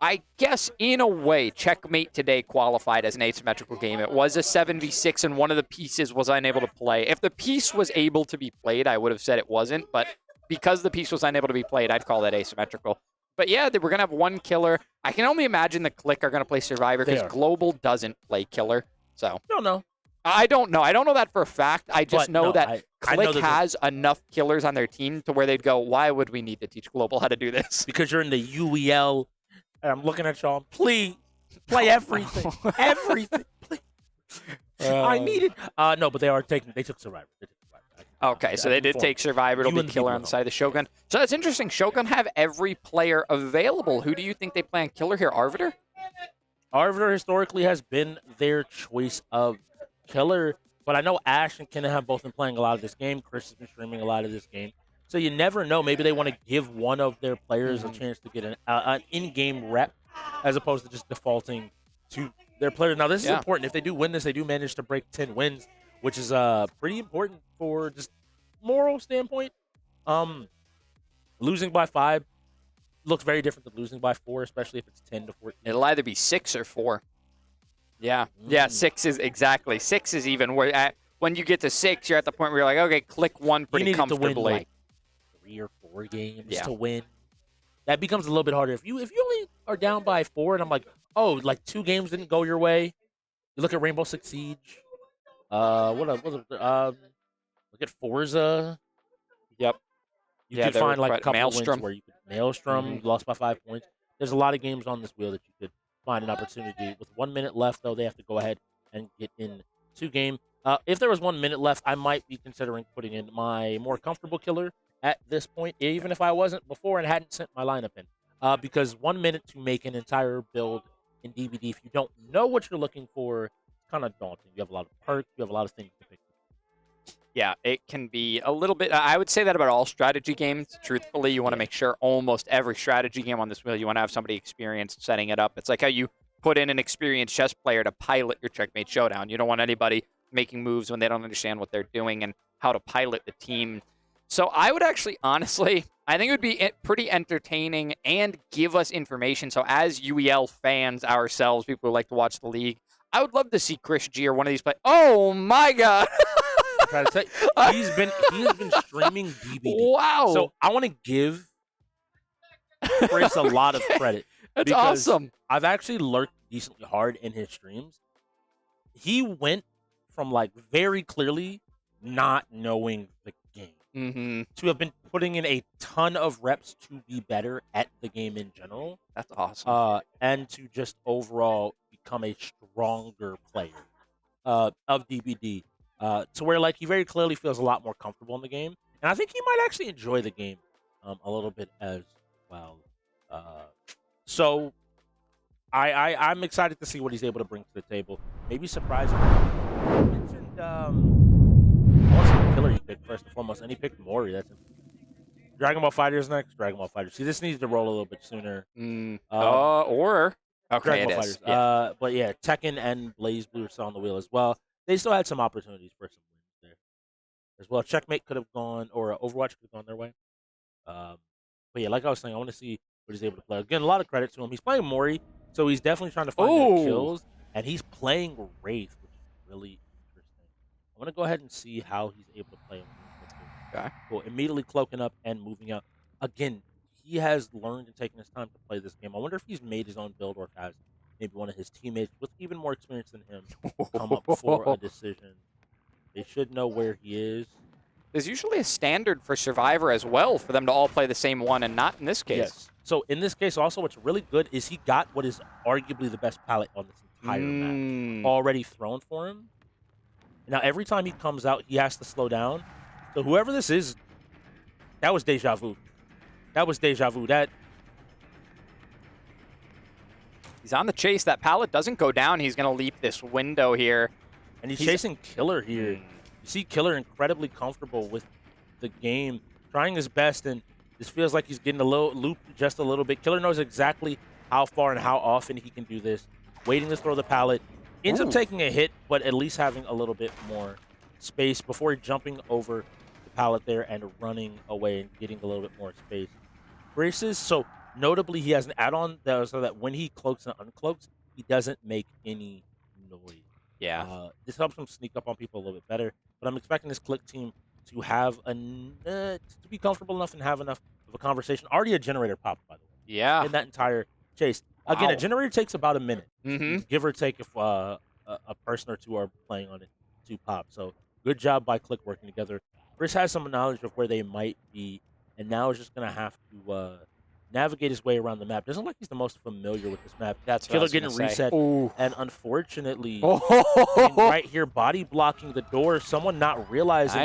I guess in a way, Checkmate today qualified as an asymmetrical game. It was a 7v6 and one of the pieces was unable to play. If the piece was able to be played, I would have said it wasn't, but because the piece was unable to be played, I'd call that asymmetrical. But yeah, we're going to have 1 killer. I can only imagine the KLiK are going to play Survivor because Global doesn't play killer. So don't know. I don't know. I don't know that for a fact. I just know that I know KLiK has enough killers on their team to where they'd go, why would we need to teach Global how to do this? Because you're in the UEL, and I'm looking at y'all. Please, play everything. Everything. Please. I need it. No, but they took Survivor. Okay, so they did take Survivor. It'll be killer on the side of the Shogun. So that's interesting. Shogun have every player available. Who do you think they play on killer here? Arbiter? Arbiter historically has been their choice of killer, but I know Ash and Kenna have both been playing a lot of this game. Chris has been streaming a lot of this game. So you never know. Maybe they want to give one of their players a chance to get an in-game rep as opposed to just defaulting to their player. Now, this is important. If they do win this, they do manage to break 10 wins, which is pretty important for just moral standpoint. Losing by 5 looks very different than losing by 4, especially if it's 10 to 14. It'll either be 6 or 4. Yeah. Yeah, 6 is exactly. 6 is even where when you get to 6, you're at the point where you're like, okay, KLiK won pretty comfortably. To win like 3 or 4 games to win. That becomes a little bit harder. If you only are down by 4 and I'm like, oh, like 2 games didn't go your way. You look at Rainbow Six Siege. Look at Forza. Yep. You could find like a couple Maelstrom. wins where you could Maelstrom, lost by 5 points. There's a lot of games on this wheel that you could find an opportunity. With 1 minute left, though, they have to go ahead and get into game. If there was 1 minute left, I might be considering putting in my more comfortable killer at this point, even if I wasn't before and hadn't sent my lineup in. Because 1 minute to make an entire build in DVD, if you don't know what you're looking for, it's kind of daunting. You have a lot of perks, you have a lot of things to pick. Yeah, it can be a little bit. I would say that about all strategy games. Truthfully, you want to make sure almost every strategy game on this wheel, you want to have somebody experienced setting it up. It's like how you put in an experienced chess player to pilot your Checkmate Showdown. You don't want anybody making moves when they don't understand what they're doing and how to pilot the team. So I would actually, honestly, I think it would be pretty entertaining and give us information. So as UEL fans ourselves, people who like to watch the league, I would love to see Chris G or one of these play. Oh my God! I'm trying to tell you, he has been streaming DBD. Wow. So I want to give Chris a lot of credit. That's because awesome. I've actually lurked decently hard in his streams. He went from like very clearly not knowing the game to have been putting in a ton of reps to be better at the game in general. That's awesome. And to just overall become a stronger player of DBD. To where like he very clearly feels a lot more comfortable in the game. And I think he might actually enjoy the game a little bit as well. So I'm excited to see what he's able to bring to the table. Maybe surprising. You mentioned what's the killer you picked first and foremost, and he picked Mori. That's Dragon Ball FighterZ next. Dragon Ball FighterZ. See, this needs to roll a little bit sooner. Or okay, Dragon it Ball is. FighterZ. Yeah. But yeah, Tekken and Blaze Blue are still on the wheel as well. They still had some opportunities for some wins there as well. Checkmate could have gone, or Overwatch could have gone their way. But yeah, like I was saying, I want to see what he's able to play. Again, a lot of credit to him. He's playing Mori, so he's definitely trying to find the kills, and he's playing Wraith, which is really interesting. I'm going to go ahead and see how he's able to play him. Okay. Cool. Immediately cloaking up and moving out. Again, he has learned and taken his time to play this game. I wonder if he's made his own build or if has maybe one of his teammates with even more experience than him come up for a decision. They should know where he is. There's usually a standard for Survivor as well for them to all play the same one, and not in this case. Yes. So in this case, also, what's really good is he got what is arguably the best palette on this entire map already thrown for him. Now, every time he comes out, he has to slow down. So whoever this is, that was deja vu. That was deja vu. He's on the chase. That pallet doesn't go down. He's going to leap this window here. And he's chasing Killer here. You see Killer incredibly comfortable with the game, trying his best, and this feels like he's getting a little looped just a little bit. Killer knows exactly how far and how often he can do this. Waiting to throw the pallet. Ends up taking a hit, but at least having a little bit more space before jumping over the pallet there and running away and getting a little bit more space. Braces, so notably he has an add-on so that when he cloaks and uncloaks, he doesn't make any noise. Yeah. This helps him sneak up on people a little bit better. But I'm expecting this KLiK team to have to be comfortable enough and have enough of a conversation. Already a generator popped, by the way. Yeah. In that entire chase. Again, a generator takes about a minute, give or take, if a person or two are playing on it to pop. So good job by KLiK working together. Chris has some knowledge of where they might be, and now is just going to have to navigate his way around the map. Doesn't look like he's the most familiar with this map. That's Killer what I was getting gonna say. reset, Ooh. and unfortunately, right here, body blocking the door. Someone not realizing,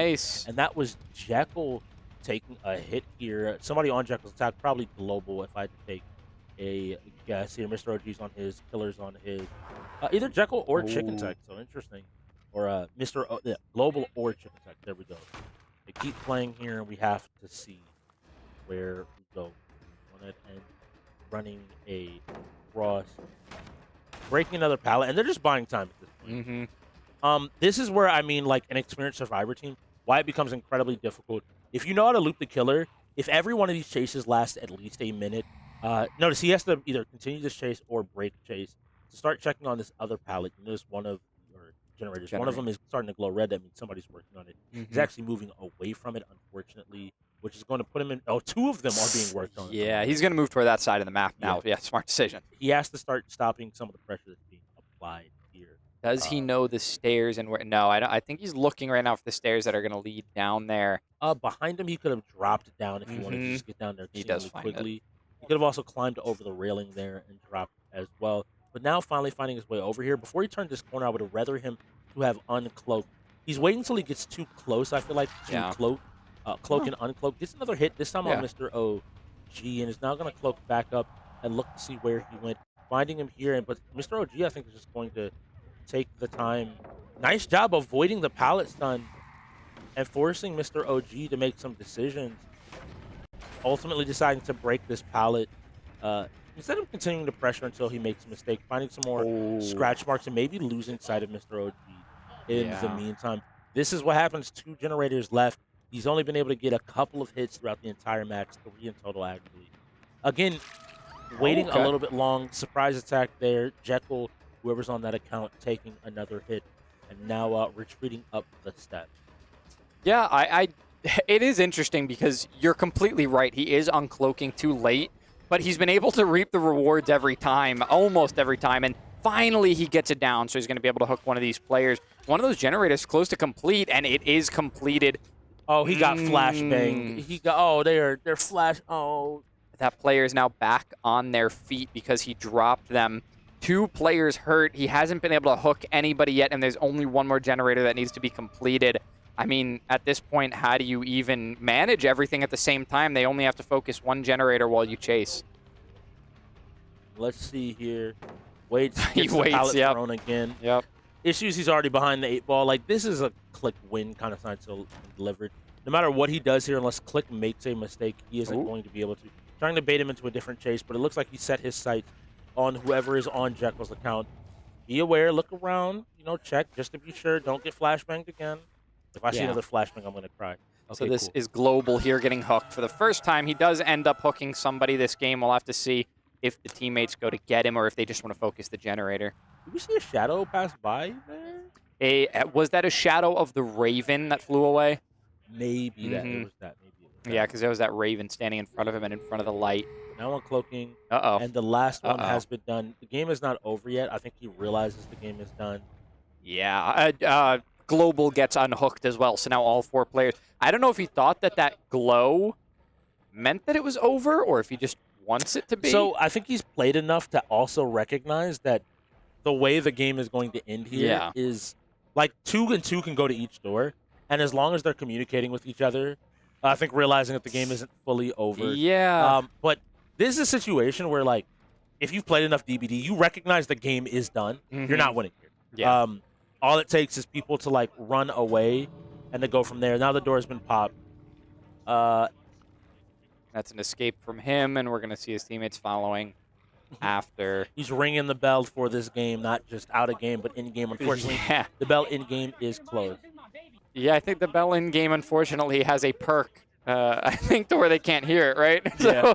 and that was Jekyll taking a hit here. Somebody on Jekyll's attack, probably global. If I had to take a guess here, Mr. OG's on his, Killer's on his. Either Jekyll or Chicken Tech. So interesting, or global or Chicken Tech. There we go. They keep playing here, and we have to see where we go. And running a cross, breaking another pallet, and they're just buying time at this point. This is where, I mean, like an experienced Survivor team, why it becomes incredibly difficult. If you know how to loop the Killer, if every one of these chases lasts at least a minute, notice he has to either continue this chase or break chase. To start checking on this other pallet, you notice one of your generators, one of them is starting to glow red. That means somebody's working on it. He's actually moving away from it, unfortunately, which is going to put him in. Oh, two of them are being worked on. Yeah, he's going to move toward that side of the map now. Yeah, smart decision. He has to start stopping some of the pressure that's being applied here. Does he know the stairs and where? No, I think he's looking right now for the stairs that are going to lead down there. Behind him, he could have dropped down if he wanted to just get down there. He does find quickly. it. He could have also climbed over the railing there and dropped as well. But now finally finding his way over here. Before he turned this corner, I would have rather him to have uncloaked. He's waiting until he gets too close, I feel like, to cloak and uncloak. Gets another hit, this time on Mr. OG, and is now going to cloak back up and look to see where he went. Finding him here, but Mr. OG, I think, is just going to take the time. Nice job avoiding the pallet stun and forcing Mr. OG to make some decisions. Ultimately deciding to break this pallet. Instead of continuing to pressure until he makes a mistake, finding some more scratch marks and maybe losing sight of Mr. OG in the meantime. This is what happens. 2 generators left. He's only been able to get a couple of hits throughout the entire match, 3 in total, actually. Again, waiting Okay. a little bit long. Surprise attack there. Jekyll, whoever's on that account, taking another hit, and now retreating up the step. Yeah, it is interesting because you're completely right. He is uncloaking too late, but he's been able to reap the rewards every time, almost every time, and finally he gets it down, so he's going to be able to hook one of these players. One of those generators close to complete, and it is completed. Oh, he got flashbanged. He got, they're flash, That player is now back on their feet because he dropped them. 2 players hurt. He hasn't been able to hook anybody yet, and there's only one more generator that needs to be completed. I mean, at this point, how do you even manage everything at the same time? They only have to focus one generator while you chase. Let's see here. Waits. He Gets the waits, pallet yep. thrown again. Yep. Issues, he's already behind the 8 ball. Like, this is a KLiK win kind of sign to delivered. No matter what he does here, unless KLiK makes a mistake, he isn't going to be able to. Trying to bait him into a different chase, but it looks like he set his sights on whoever is on Jekyll's account. Be aware, look around, check just to be sure. Don't get flashbanged again. If I see another flashbang, I'm going to cry. So Okay, this cool. is Global here getting hooked for the first time. He does end up hooking somebody this game. We'll have to see if the teammates go to get him or if they just want to focus the generator. Did we see a shadow pass by there? Was that a shadow of the Raven that flew away? Maybe that it was that. Yeah, because there was that Raven standing in front of him and in front of the light. Now on cloaking. Uh-oh. And the last one has been done. The game is not over yet. I think he realizes the game is done. Yeah, Global gets unhooked as well. So now all 4 players. I don't know if he thought that glow meant that it was over or if he just wants it to be. So I think he's played enough to also recognize that the way the game is going to end here is like 2 and 2 can go to each door. And as long as they're communicating with each other, I think realizing that the game isn't fully over. Yeah. But this is a situation where, like, if you've played enough DBD, you recognize the game is done. You're not winning here. Yeah. All it takes is people to, like, run away and to go from there. Now the door has been popped. That's an escape from him, and we're going to see his teammates following after. He's ringing the bell for this game, not just out of game, but in game. Unfortunately, the bell in game is closed. Yeah, I think the bell in game, unfortunately, has a perk. I think to where they can't hear it, right? Yeah.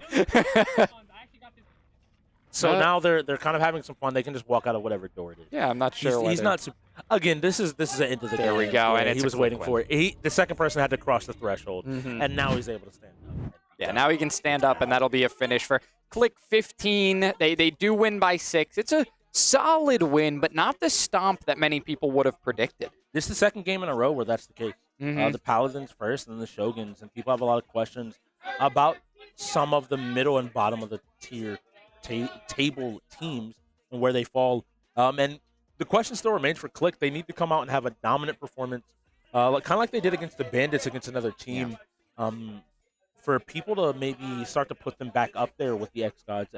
So now they're kind of having some fun. They can just walk out of whatever door it is. Yeah, I'm not sure. He's not. Again, this is an end of the game. There we go, and he was waiting for it. The second person had to cross the threshold, and now he's able to stand up. Yeah, now he can stand up, and that'll be a finish for KLiK 15. They do win by 6. It's a solid win, but not the stomp that many people would have predicted. This is the second game in a row where that's the case. The Paladins first, and then the Shoguns, and people have a lot of questions about some of the middle and bottom of the tier table teams and where they fall. And the question still remains for KLiK. They need to come out and have a dominant performance, kind of like they did against the Bandits against another team, for people to maybe start to put them back up there with the X-Gods.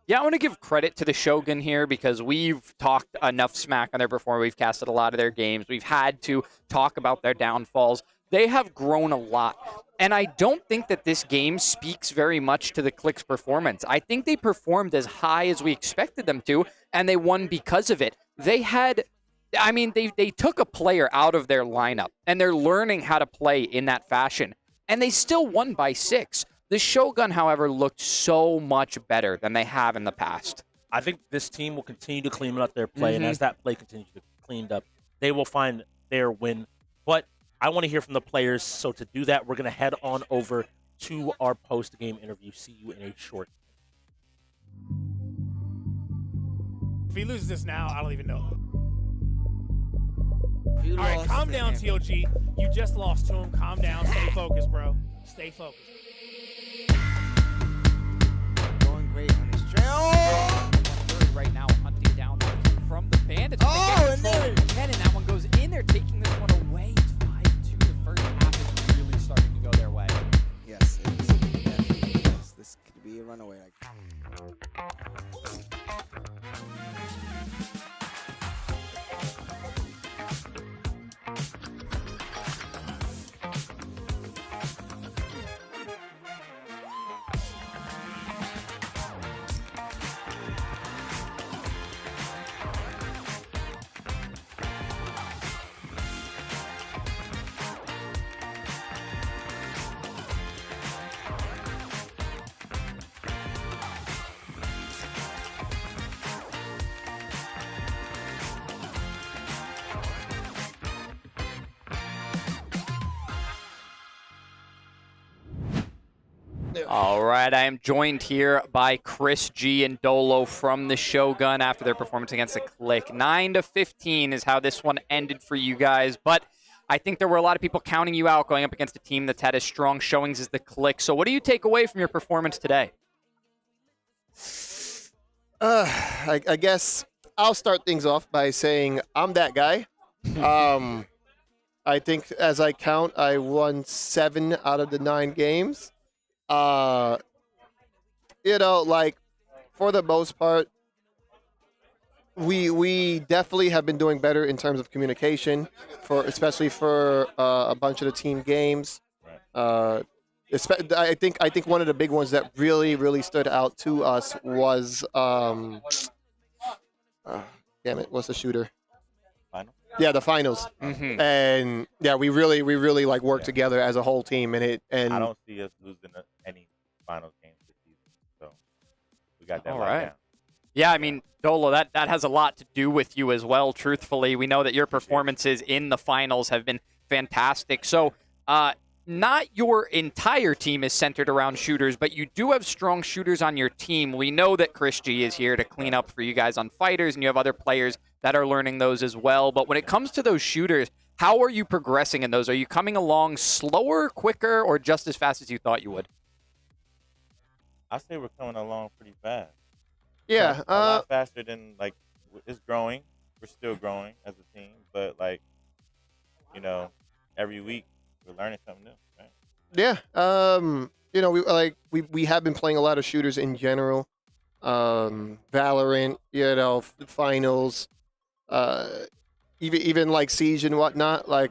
Yeah, I want to give credit to the Shogun here because we've talked enough smack on their performance. We've casted a lot of their games. We've had to talk about their downfalls. They have grown a lot. And I don't think that this game speaks very much to the KLiK's performance. I think they performed as high as we expected them to, and they won because of it. They took a player out of their lineup, and they're learning how to play in that fashion. And they still won by 6. The Shogun, however, looked so much better than they have in the past. I think this team will continue to clean up their play, and as that play continues to be cleaned up, they will find their win. But I want to hear from the players, so to do that, we're going to head on over to our post-game interview. See you in a short. If he loses this now, I don't even know. All right, calm down, TOG. You just lost to him. Calm down. Stay focused, bro. Stay focused. Going great on his trail. Right now, hunting down from the Bandits. And there. And that one goes in there, taking this one away. It's 5-2. The first half is really starting to go their way. Yes, it is. Yes, this could be a runaway. All right, I am joined here by Chris G and Dolo from the Shogun after their performance against the KLiK. 9-15 is how this one ended for you guys, but I think there were a lot of people counting you out going up against a team that's had as strong showings as the KLiK. So what do you take away from your performance today? I guess I'll start things off by saying I'm that guy. I think as I count, I won 7 out of the 9 games. For the most part, we definitely have been doing better in terms of communication, especially for a bunch of the team games. I think one of the big ones that really stood out to us was damn it, what's the shooter? Yeah, the finals. Mhm. And yeah, we really like worked together as a whole team, and I don't see us losing any finals games this season, so we got that All locked right. down. Yeah, I mean, Dolo, that has a lot to do with you as well, truthfully. We know that your performances in the finals have been fantastic. So, not your entire team is centered around shooters, but you do have strong shooters on your team. We know that Chris G is here to clean up for you guys on fighters, and you have other players that are learning those as well. But when it comes to those shooters, how are you progressing in those? Are you coming along slower, quicker, or just as fast as you thought you would? I say we're coming along pretty fast. Yeah, a lot faster than it's growing. We're still growing as a team, but every week we're learning something new. Right? Yeah, we have been playing a lot of shooters in general. Valorant, finals, even like Siege and whatnot. I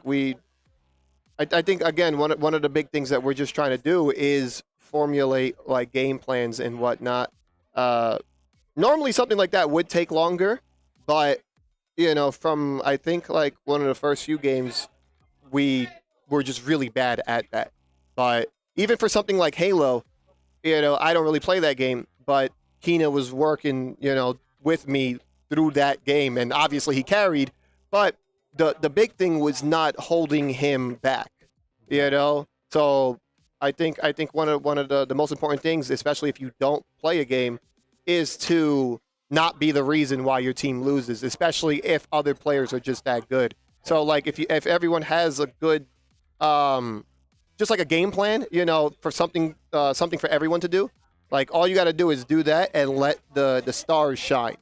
think again one of the big things that we're just trying to do is formulate like game plans and whatnot. Normally something like that would take longer, but from I think like one of the first few games, we were just really bad at that. But even for something like Halo, I don't really play that game, but Kina was working, with me through that game, and obviously he carried. But the big thing was not holding him back, So I think one of the most important things, especially if you don't play a game, is to not be the reason why your team loses, especially if other players are just that good. So like if everyone has a good just like a game plan, for something for everyone to do, like all you got to do is do that and let the stars shine.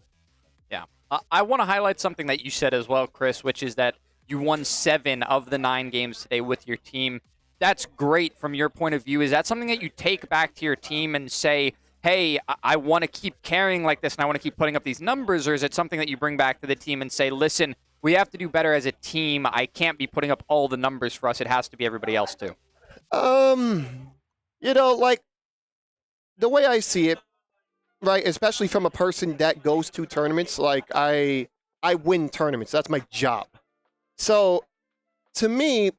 Yeah. I want to highlight something that you said as well, Chris, which is that you won 7 of the 9 games today with your team. That's great from your point of view. Is that something that you take back to your team and say, hey, I want to keep carrying like this and I want to keep putting up these numbers? Or is it something that you bring back to the team and say, listen, we have to do better as a team. I can't be putting up all the numbers for us. It has to be everybody else too. Like the way I see it, right, especially from a person that goes to tournaments, like I win tournaments. That's my job. So to me,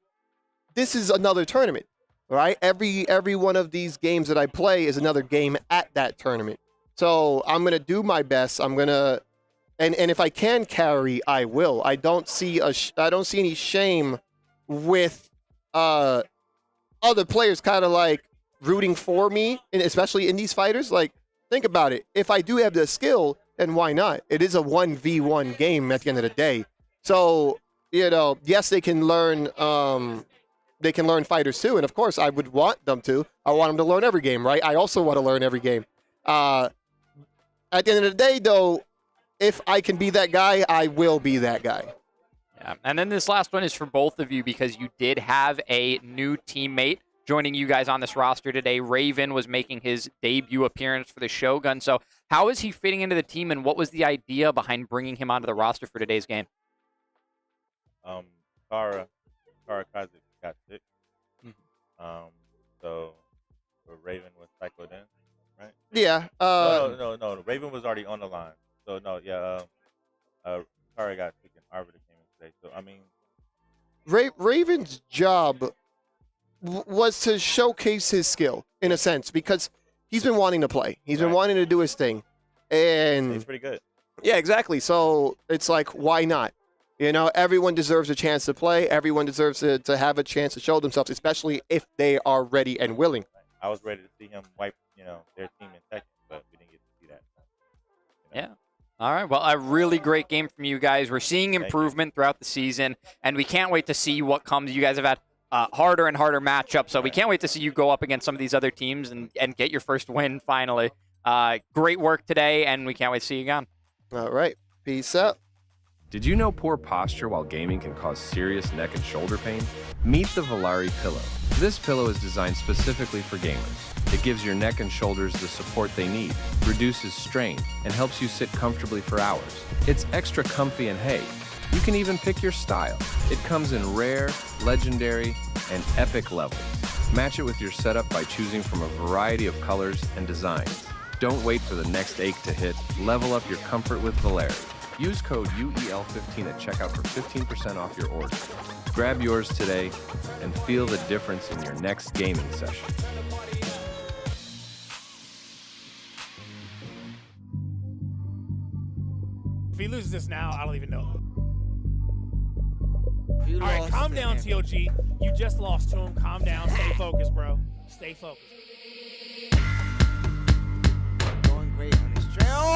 this is another tournament, right? Every one of these games that I play is another game at that tournament. So I'm going to do my best. I'm going to and if I can carry, I will. I don't see any shame with other players kind of like rooting for me, and especially in these fighters. Like, think about it. If I do have the skill, then why not? It is a 1v1 game at the end of the day. So, yes, they can learn fighters too, and of course I would want them to. I want them to learn every game, right? I also want to learn every game. At the end of the day, though, if I can be that guy, I will be that guy. Yeah. And then this last one is for both of you because you did have a new teammate joining you guys on this roster today. Raven was making his debut appearance for the Shogun. So how is he fitting into the team, and what was the idea behind bringing him onto the roster for today's game? Kara Kazik got sick. So Raven was cycled in, right? Yeah. No. Raven was already on the line. So no, yeah. Kara got sick and Arbiter came in today. So I mean, Raven's job was to showcase his skill in a sense because he's been wanting to play. He's been wanting to do his thing, and he's pretty good. Yeah, exactly. So it's like, why not? Everyone deserves a chance to play. Everyone deserves to have a chance to show themselves, especially if they are ready and willing. I was ready to see him wipe, their team in Tekken, but we didn't get to see that. Yeah. All right. Well, a really great game from you guys. We're seeing improvement throughout the season, and we can't wait to see what comes. You guys have had harder and harder matchups, so we can't wait to see you go up against some of these other teams and get your first win finally. Great work today, and we can't wait to see you again. All right. Peace out. Did you know poor posture while gaming can cause serious neck and shoulder pain? Meet the Volare Pillow. This pillow is designed specifically for gamers. It gives your neck and shoulders the support they need, reduces strain, and helps you sit comfortably for hours. It's extra comfy and hey, you can even pick your style. It comes in rare, legendary, and epic levels. Match it with your setup by choosing from a variety of colors and designs. Don't wait for the next ache to hit. Level up your comfort with Volare. Use code UEL15 at checkout for 15% off your order. Grab yours today and feel the difference in your next gaming session. If he loses this now, I don't even know. All right, calm down, TOG. You just lost to him. Calm down. Stay focused, bro. Stay focused. Going great on his trail.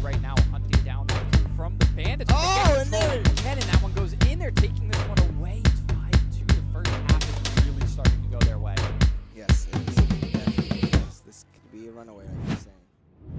Right now, hunting down from the Bandits. Oh, and there. Again, and that one goes in there, taking this one away. It's 5-2. The first half is really starting to go their way. Yes, it is. Definitely. Yes, this could be a runaway, like you're saying.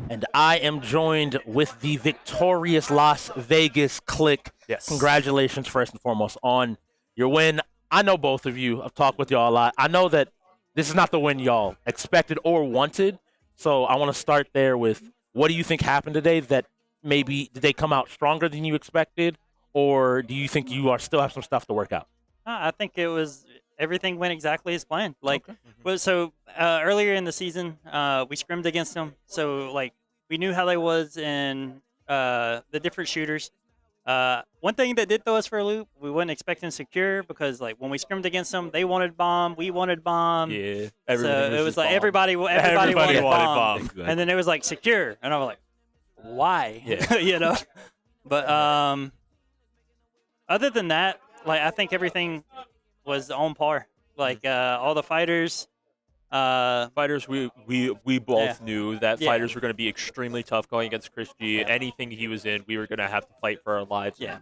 And I am joined with the victorious Las Vegas KLiK. Yes. Congratulations, first and foremost, on your win. I know both of you. I've talked with y'all a lot. I know that this is not the win y'all expected or wanted. So I want to start there with, what do you think happened today that maybe did they come out stronger than you expected, or do you think you still have some stuff to work out? I think it was everything went exactly as planned. Earlier in the season, we scrimmed against them, so we knew how they was in the different shooters. One thing that did throw us for a loop, we wasn't expecting secure because when we scrimmed against them, they wanted bomb, we wanted bomb. Yeah, so it was like everybody wanted bomb. And then it was secure, and I was like, why? Yeah. But other than that, I think everything was on par. All the fighters. We both knew that fighters were going to be extremely tough going against Chris G. Yeah. Anything he was in, we were going to have to fight for our lives. Yeah.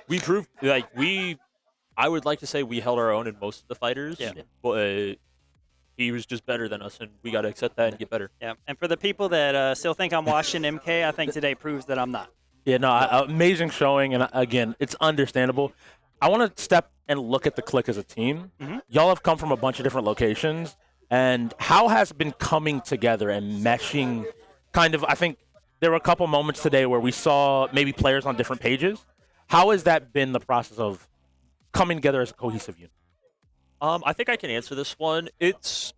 We proved I would like to say we held our own in most of the fighters. Yeah. But he was just better than us, and we got to accept that and get better. Yeah. And for the people that still think I'm washing MK, I think today proves that I'm not. Yeah, no, amazing showing, and again, it's understandable. I want to step and look at the KLiK as a team. Mm-hmm. Y'all have come from a bunch of different locations, and how has it been coming together and meshing? I think there were a couple moments today where we saw maybe players on different pages. How has that been the process of coming together as a cohesive unit? I think I can answer this one. It's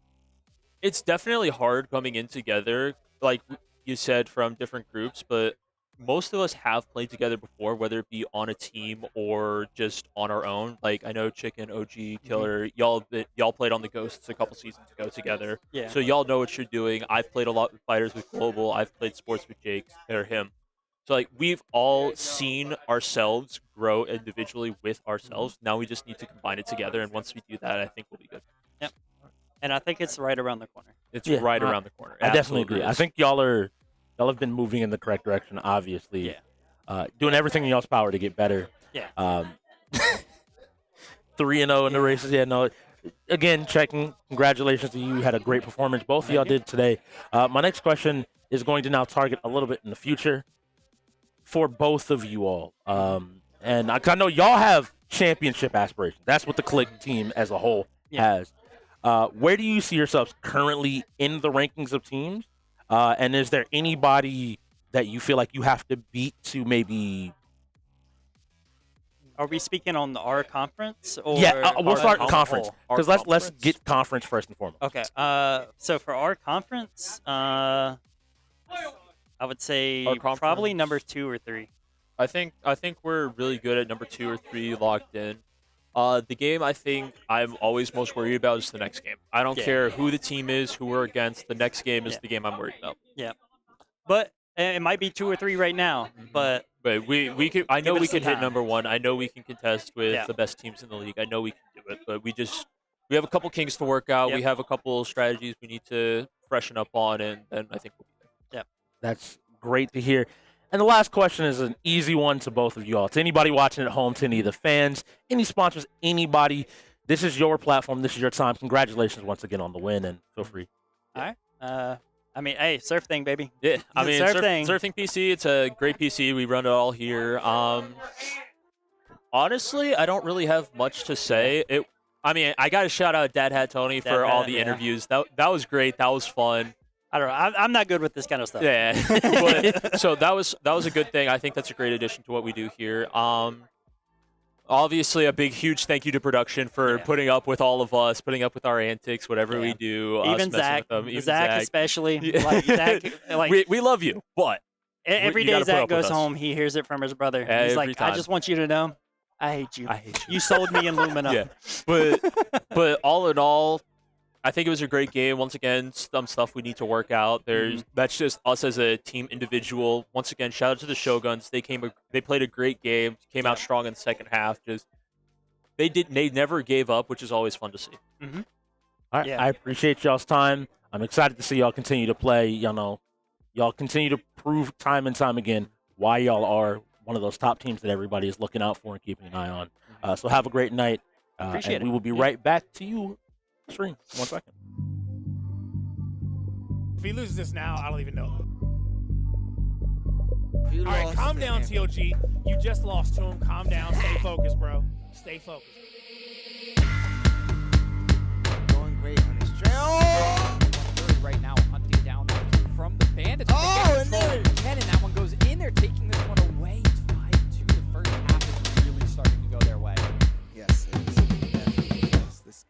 definitely hard coming in together, like you said, from different groups, but most of us have played together before, whether it be on a team or just on our own. I know Chicken, OG, Killer, y'all played on the Ghosts a couple seasons ago together. Yeah. So y'all know what you're doing. I've played a lot with fighters with Global. I've played sports with Jake or him. So we've all seen ourselves grow individually with ourselves. Now we just need to combine it together, and once we do that, I think we'll be good. Yep. And I think it's right around the corner. It's right around the corner. I definitely Absolutely agree. is. I think y'all have been moving in the correct direction, obviously. Yeah. Doing everything in y'all's power to get better. Yeah. 3-0 in the races. Yeah, no. Again, checking. Congratulations to you. You had a great performance. Both of y'all did today. My next question is going to now target a little bit in the future for both of you all. And I know y'all have championship aspirations. That's what the KLiK team as a whole has. Where do you see yourselves currently in the rankings of teams? And is there anybody that you feel like you have to beat to maybe? Are we speaking on our conference? Or We'll start conference because let's get conference first and foremost. Okay. So for our conference, I would say probably number 2 or 3. I think we're really good at number 2 or 3 locked in. The game I think I'm always most worried about is the next game. I don't care who the team is, who we're against. The next game is the game I'm worried about. Yeah. But it might be 2 or 3 right now, but we can. I know we can hit time. number 1. I know we can contest with the best teams in the league. I know we can do it, but we have a couple kinks to work out. Yep. We have a couple strategies we need to freshen up on, and I think we'll be there. Yep. That's great to hear. And the last question is an easy one to both of you all. To anybody watching at home, to any of the fans, any sponsors, anybody, this is your platform. This is your time. Congratulations once again on the win, and feel free. All right. I mean, hey, SurfThing, baby. Yeah, I mean, SurfThing. SurfThing PC, it's a great PC. We run it all here. Honestly, I don't really have much to say. I got to shout out Dad Hat Tony for all the interviews. That was great. That was fun. I don't know. I'm not good with this kind of stuff. Yeah, but, so that was a good thing. I think that's a great addition to what we do here. Obviously, a big, huge thank you to production for putting up with all of us, putting up with our antics, whatever we do. Even us Zach, with them, even Zach especially. Yeah. Like, Zach, like, we love you, but every you day gotta put Zach up with goes us. home, he hears it from his brother. He's Every like, I time. just want you to know, I hate you. I hate you. You sold me in Lumina. Yeah, but all in all, I think it was a great game. Once again, some stuff we need to work out. That's just us as a team individual. Once again, shout out to the Shoguns. They played a great game. Came out strong in the second half. They never gave up, which is always fun to see. Mm-hmm. All right, I appreciate y'all's time. I'm excited to see y'all continue to play. Y'all continue to prove time and time again why y'all are one of those top teams that everybody is looking out for and keeping an eye on. So have a great night. Appreciate and it. we will be right back to you. Stream. 1 second. If he loses this now, I don't even know. All right, calm down, TOG. You just lost to him. Calm down. Stay focused, bro. Stay focused. Going great on his trail. Right now, hunting down that kill from the bandits. Oh, and there. And that one goes in there, taking this one away. It's 5-2. The first half is really starting to go their way. Yes, it is. Definitely is. This.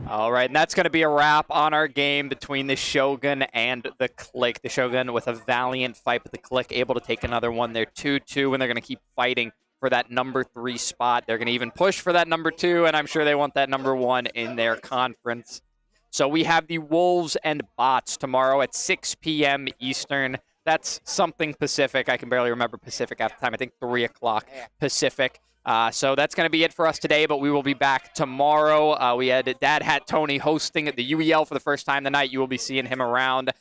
All right, and that's going to be a wrap on our game between the Shogun and the KLiK. The Shogun with a valiant fight, but the KLiK able to take another one. They're 2-2, and they're going to keep fighting for that number 3 spot. They're going to even push for that number 2, and I'm sure they want that number 1 in their conference. So we have the Wolves and Bots tomorrow at 6 p.m. Eastern. That's something Pacific. I can barely remember Pacific at the time. I think 3 o'clock Pacific. So that's going to be it for us today, but we will be back tomorrow. We had Dad Hat Tony hosting at the UEL for the first time tonight. You will be seeing him around.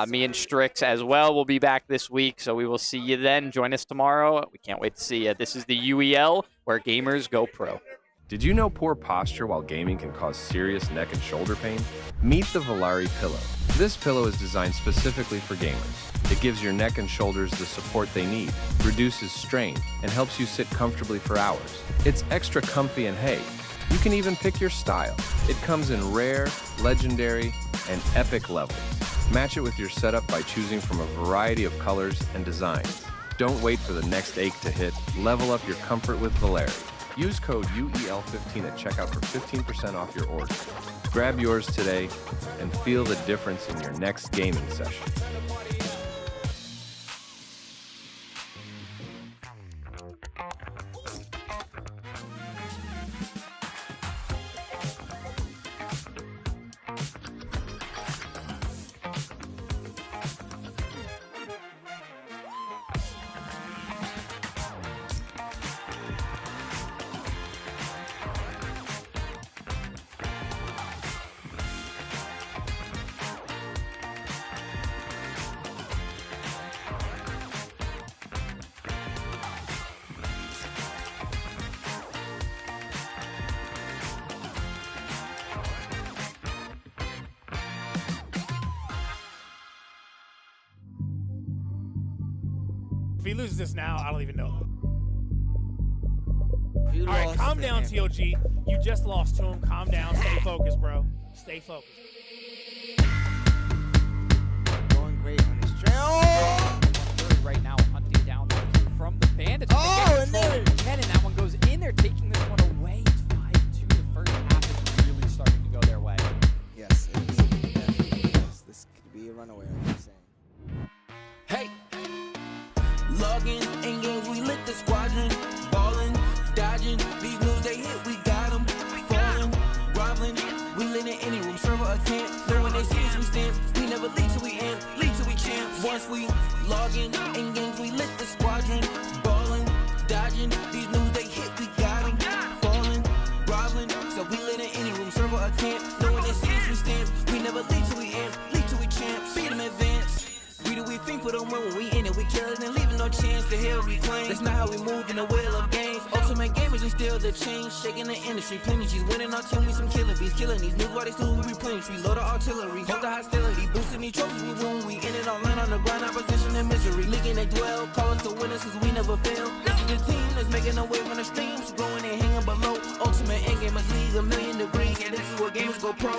Me and Strix as well will be back this week, so we will see you then. Join us tomorrow. We can't wait to see you. This is the UEL, where gamers go pro. Did you know poor posture while gaming can cause serious neck and shoulder pain? Meet the Volare Pillow. This pillow is designed specifically for gamers. It gives your neck and shoulders the support they need, reduces strain, and helps you sit comfortably for hours. It's extra comfy and hey, you can even pick your style. It comes in rare, legendary, and epic levels. Match it with your setup by choosing from a variety of colors and designs. Don't wait for the next ache to hit. Level up your comfort with Volare. Use code UEL15 at checkout for 15% off your order. Grab yours today and feel the difference in your next gaming session. If he loses this now, I don't even know. All right, calm down, TOG. You just lost to him. Calm down. Stay focused, bro. Stay focused. Right now, hunting down that kill from the Bandits. Oh, and there. Again, and that one goes in there, taking this one away. It's 5-2. The first half is really starting to go their way. Yes, it is. Definitely is. This could be a runaway, like you're saying. Hey, logging in games, we lit the squadron, ballin', dodging. These moves they hit, we got 'em, falling, groveling. We lit in any room, server or camp. Know when they see us, we stamp. We never lead till we amp, lead till we champ. Once we logging in games, we lit the squadron, ballin', dodging. These moves they hit, we got 'em, falling, groveling. So we lit in any room, server or camp. Know when they see us, we stamp. We never lead till we amp, lead till we champ. Beat 'em advance. We do we think for them when we in it, we kill it and leaving no chance to hell reclaim. That's not how we move in the wheel of games. Ultimate gamers and still the change, shaking the industry. Plenty G's winning our team, we some killing bees, killing these moves while they still we replenish. We load the artillery, hold the hostility, boosting these trophies we win. We in it all in on the grind, opposition and misery. Leaking they dwell, call us the winners cause we never fail. This is the team that's making a wave on the streams, growing and hanging below. Ultimate end gamers league, 1,000,000 degrees, and this is where gamers go pro.